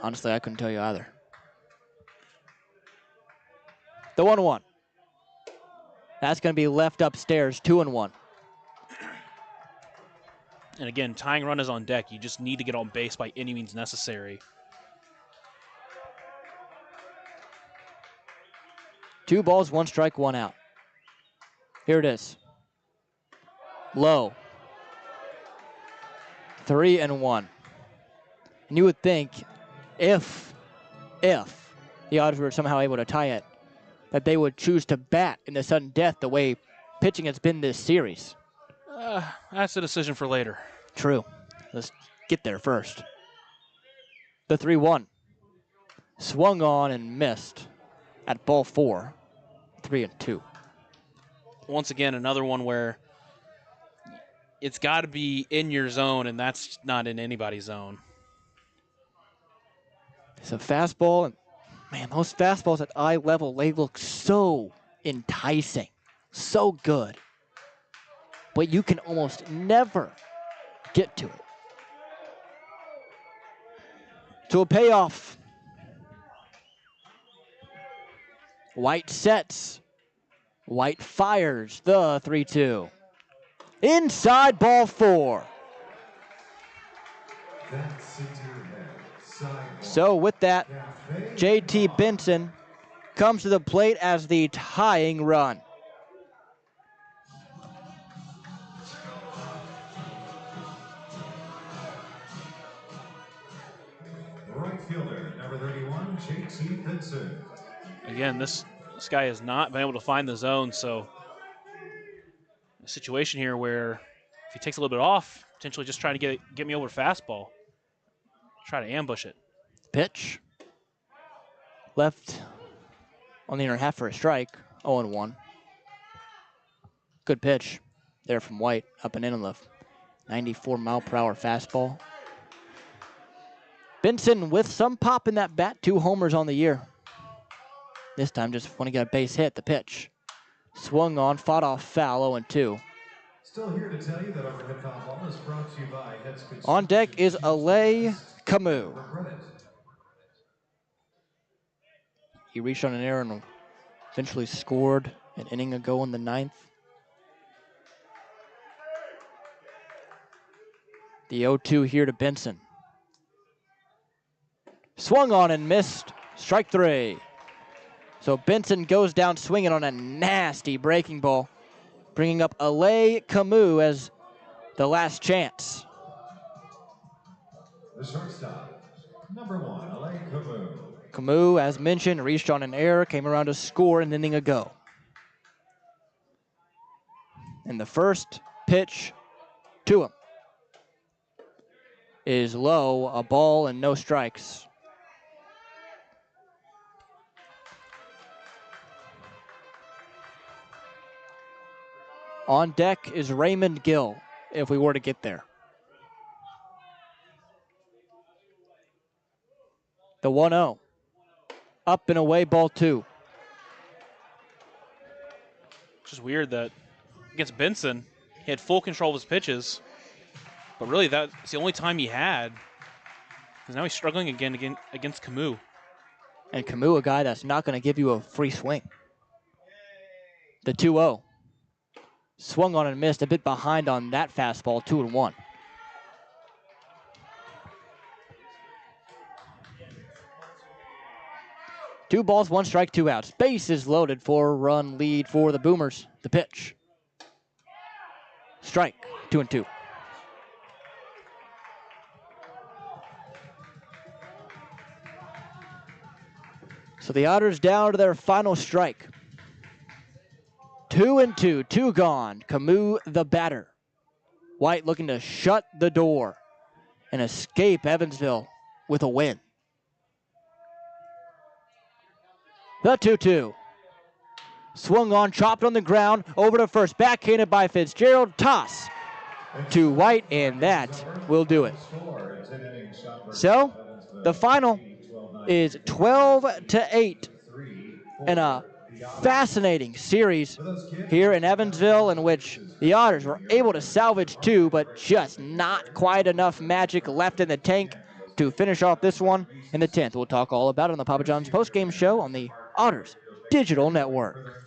Honestly, I couldn't tell you either. The 1-1. That's going to be left upstairs, 2-1. And again, tying run is on deck. You just need to get on base by any means necessary. 2 balls, 1 strike, 1 out. Here it is. Low. 3-1. And you would think if the Otters were somehow able to tie it, that they would choose to bat in the sudden death the way pitching has been this series. That's a decision for later. True. Let's get there first. The 3-1. Swung on and missed at ball 4. 3-2. Once again, another one where it's got to be in your zone, and that's not in anybody's zone. It's a fastball, and man, those fastballs at eye level, they look so enticing, so good. But you can almost never get to it. To a payoff. White sets. White fires the 3-2. Inside ball 4. So with that, JT Benson comes to the plate as the tying run. Right fielder, number 31, JT Benson. Again, this guy has not been able to find the zone, so a situation here where if he takes a little bit off, potentially just trying to get me over fastball, try to ambush it. Pitch. Left on the inner half for a strike. 0-1. Good pitch there from White. Up and in on the 94-mile-per-hour fastball. Benson with some pop in that bat. 2 homers on the year. This time just want to get a base hit. The pitch. Swung on, fought off foul. 0-2. Still here to tell you that our hip hop ball is brought to you by Heads On deck is Alay Camus. He reached on an error and eventually scored an inning ago in the 9th. The 0-2 here to Benson. Swung on and missed. Strike 3. So Benson goes down swinging on a nasty breaking ball, bringing up Alay Camus as the last chance. The shortstop, number 1, Alay Camus. Camus, as mentioned, reached on an error, came around to score an inning ago. And the first pitch to him is low, a ball and no strikes. On deck is Raymond Gill, if we were to get there. The 1-0. Up and away, ball 2. Just weird that against Benson, he had full control of his pitches, but really that's the only time he had, because now he's struggling again against Camus. And Camus, a guy that's not going to give you a free swing. The 2-0. Swung on and missed, a bit behind on that fastball, 2-1. 2 balls, 1 strike, 2 outs. Base is loaded, 4-run lead for the Boomers. The pitch. Strike, 2-2. So the Otters down to their final strike. 2-2, 2 gone. Camus the batter. White looking to shut the door and escape Evansville with a win. The 2-2. Swung on, chopped on the ground, over to first, backhanded by Fitzgerald. Toss to White, and that will do it. So, the final is 12-8 in a fascinating series here in Evansville, in which the Otters were able to salvage 2, but just not quite enough magic left in the tank to finish off this one in the 10th. We'll talk all about it on the Papa John's postgame show on the Otters Digital Network.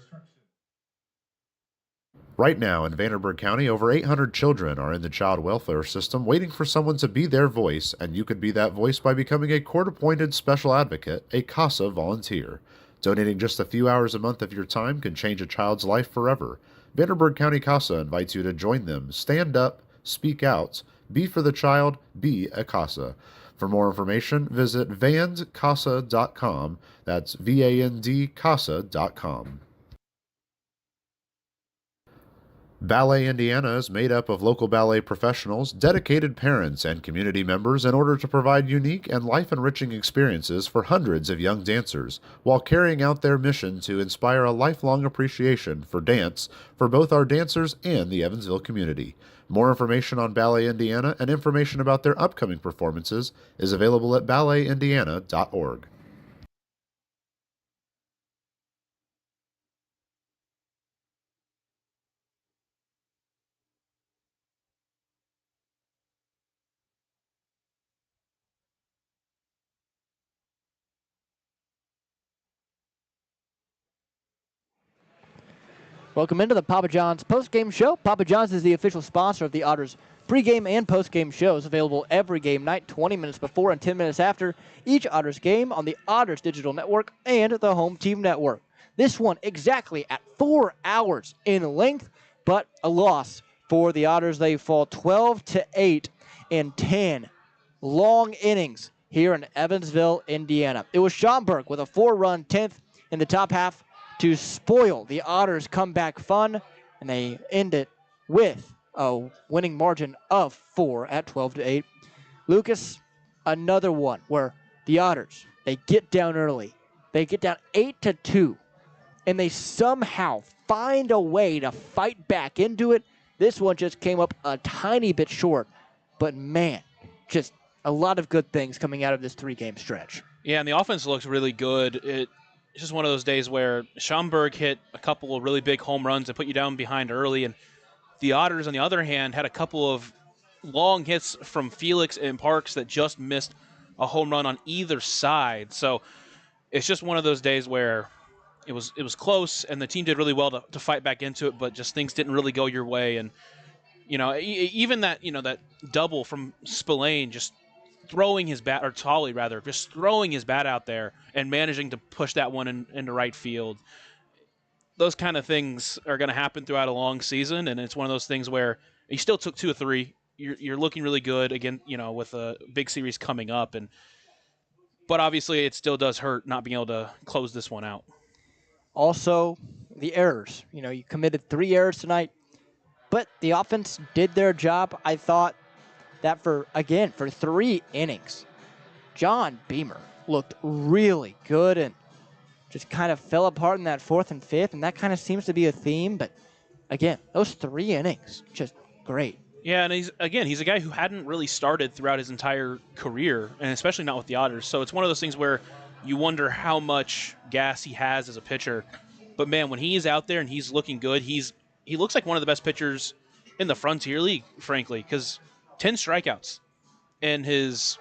Right now in Vanderburgh County, over 800 children are in the child welfare system waiting for someone to be their voice, and you could be that voice by becoming a court-appointed special advocate, a CASA volunteer. Donating just a few hours a month of your time can change a child's life forever. Vanderburgh County CASA invites you to join them. Stand up, speak out, be for the child, be a CASA. For more information, visit vandcasa.com. That's VAND-CASA.com. Ballet Indiana is made up of local ballet professionals, dedicated parents, and community members in order to provide unique and life-enriching experiences for hundreds of young dancers, while carrying out their mission to inspire a lifelong appreciation for dance for both our dancers and the Evansville community. More information on Ballet Indiana and information about their upcoming performances is available at balletindiana.org. Welcome into the Papa John's postgame show. Papa John's is the official sponsor of the Otters pregame and postgame shows, available every game night, 20 minutes before and 10 minutes after each Otters game on the Otters Digital Network and the Home Team Network. This one exactly at 4 hours in length, but a loss for the Otters. They fall 12-8 in 10 long innings here in Evansville, Indiana. It was Schaumburg with a 4-run 10th in the top half to spoil the Otters' comeback fun, and they end it with a winning margin of 4 at 12-8. Lucas, another one where the Otters, they get down early. They get down 8-2, and they somehow find a way to fight back into it. This one just came up a tiny bit short, but man, just a lot of good things coming out of this 3-game stretch. Yeah, and the offense looks really good. It's just one of those days where Schaumburg hit a couple of really big home runs that put you down behind early, and the Otters, on the other hand, had a couple of long hits from Felix and Parks that just missed a home run on either side. So it's just one of those days where it was close, and the team did really well to fight back into it, but just things didn't really go your way. And even that that double from Spillane, just throwing his bat, or Tolley rather, just throwing his bat out there and managing to push that one into right field. Those kind of things are going to happen throughout a long season, and it's one of those things where you still took 2 of 3. You're looking really good again, with a big series coming up, but obviously it still does hurt not being able to close this one out. Also, the errors. You committed 3 errors tonight, but the offense did their job. I thought that for 3 innings, John Beamer looked really good and just kind of fell apart in that 4th and 5th, and that kind of seems to be a theme. But again, those 3 innings, just great. Yeah, and he's a guy who hadn't really started throughout his entire career, and especially not with the Otters. So it's one of those things where you wonder how much gas he has as a pitcher. But man, when he's out there and he's looking good, he looks like one of the best pitchers in the Frontier League, frankly, because 10 strikeouts in his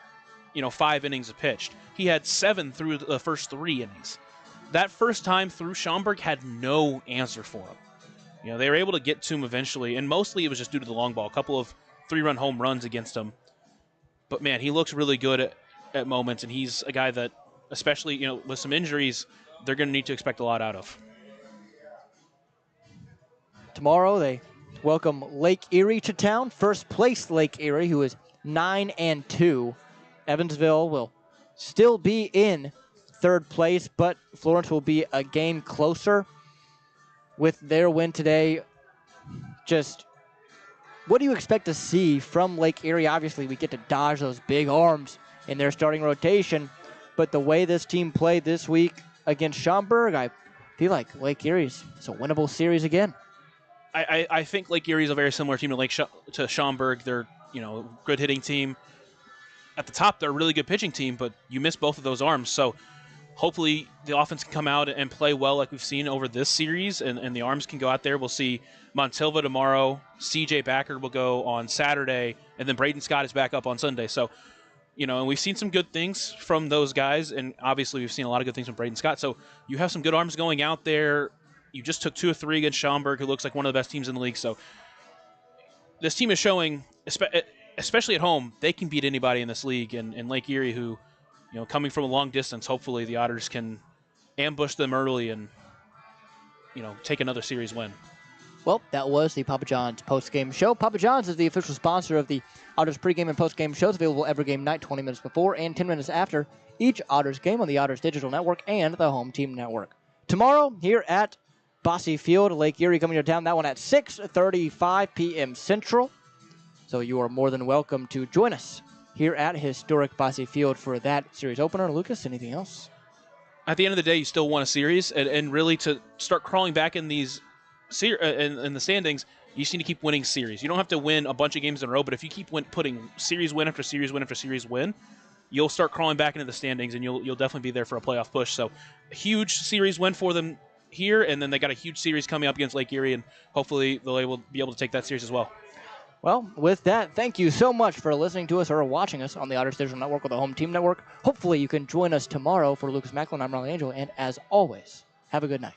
5 innings pitched. He had 7 through the first 3 innings. That first time through, Schaumburg had no answer for him. They were able to get to him eventually, and mostly it was just due to the long ball. A couple of 3-run home runs against him. But man, he looks really good at moments, and he's a guy that especially with some injuries, they're going to need to expect a lot out of. Tomorrow they welcome Lake Erie to town. First place Lake Erie, who is 9-2. Evansville will still be in third place, but Florence will be a game closer with their win today. Just what do you expect to see from Lake Erie? Obviously, we get to dodge those big arms in their starting rotation, but the way this team played this week against Schaumburg, I feel like Lake Erie's is a winnable series again. I think Lake Erie is a very similar team to Schaumburg. They're good hitting team. At the top, they're a really good pitching team, but you miss both of those arms. So hopefully the offense can come out and play well like we've seen over this series, and the arms can go out there. We'll see Montilva tomorrow. C.J. Backer will go on Saturday, and then Braden Scott is back up on Sunday. So, and we've seen some good things from those guys, and obviously we've seen a lot of good things from Braden Scott. So you have some good arms going out there. You just took 2 of 3 against Schaumburg, who looks like one of the best teams in the league. So this team is showing, especially at home, they can beat anybody in this league. And Lake Erie, who, coming from a long distance, hopefully the Otters can ambush them early and, take another series win. Well, that was the Papa John's post-game show. Papa John's is the official sponsor of the Otters pregame and post-game shows, available every game night, 20 minutes before and 10 minutes after each Otters game on the Otters Digital Network and the Home Team Network. Tomorrow, here at Bosse Field, Lake Erie coming to town. That one at 6:35 p.m. Central. So you are more than welcome to join us here at historic Bosse Field for that series opener. Lucas, anything else? At the end of the day, you still want a series, and really to start crawling back in these in the standings, you just need to keep winning series. You don't have to win a bunch of games in a row, but if you keep putting series win after series win after series win, you'll start crawling back into the standings, and you'll definitely be there for a playoff push. So a huge series win for them here, and then they got a huge series coming up against Lake Erie, and hopefully they'll be able to take that series as well. Well, with that, thank you so much for listening to us or watching us on the Otters Digital Network or the Home Team Network. Hopefully you can join us tomorrow. For Lucas Macklin, I'm Riley Angel, and as always, have a good night.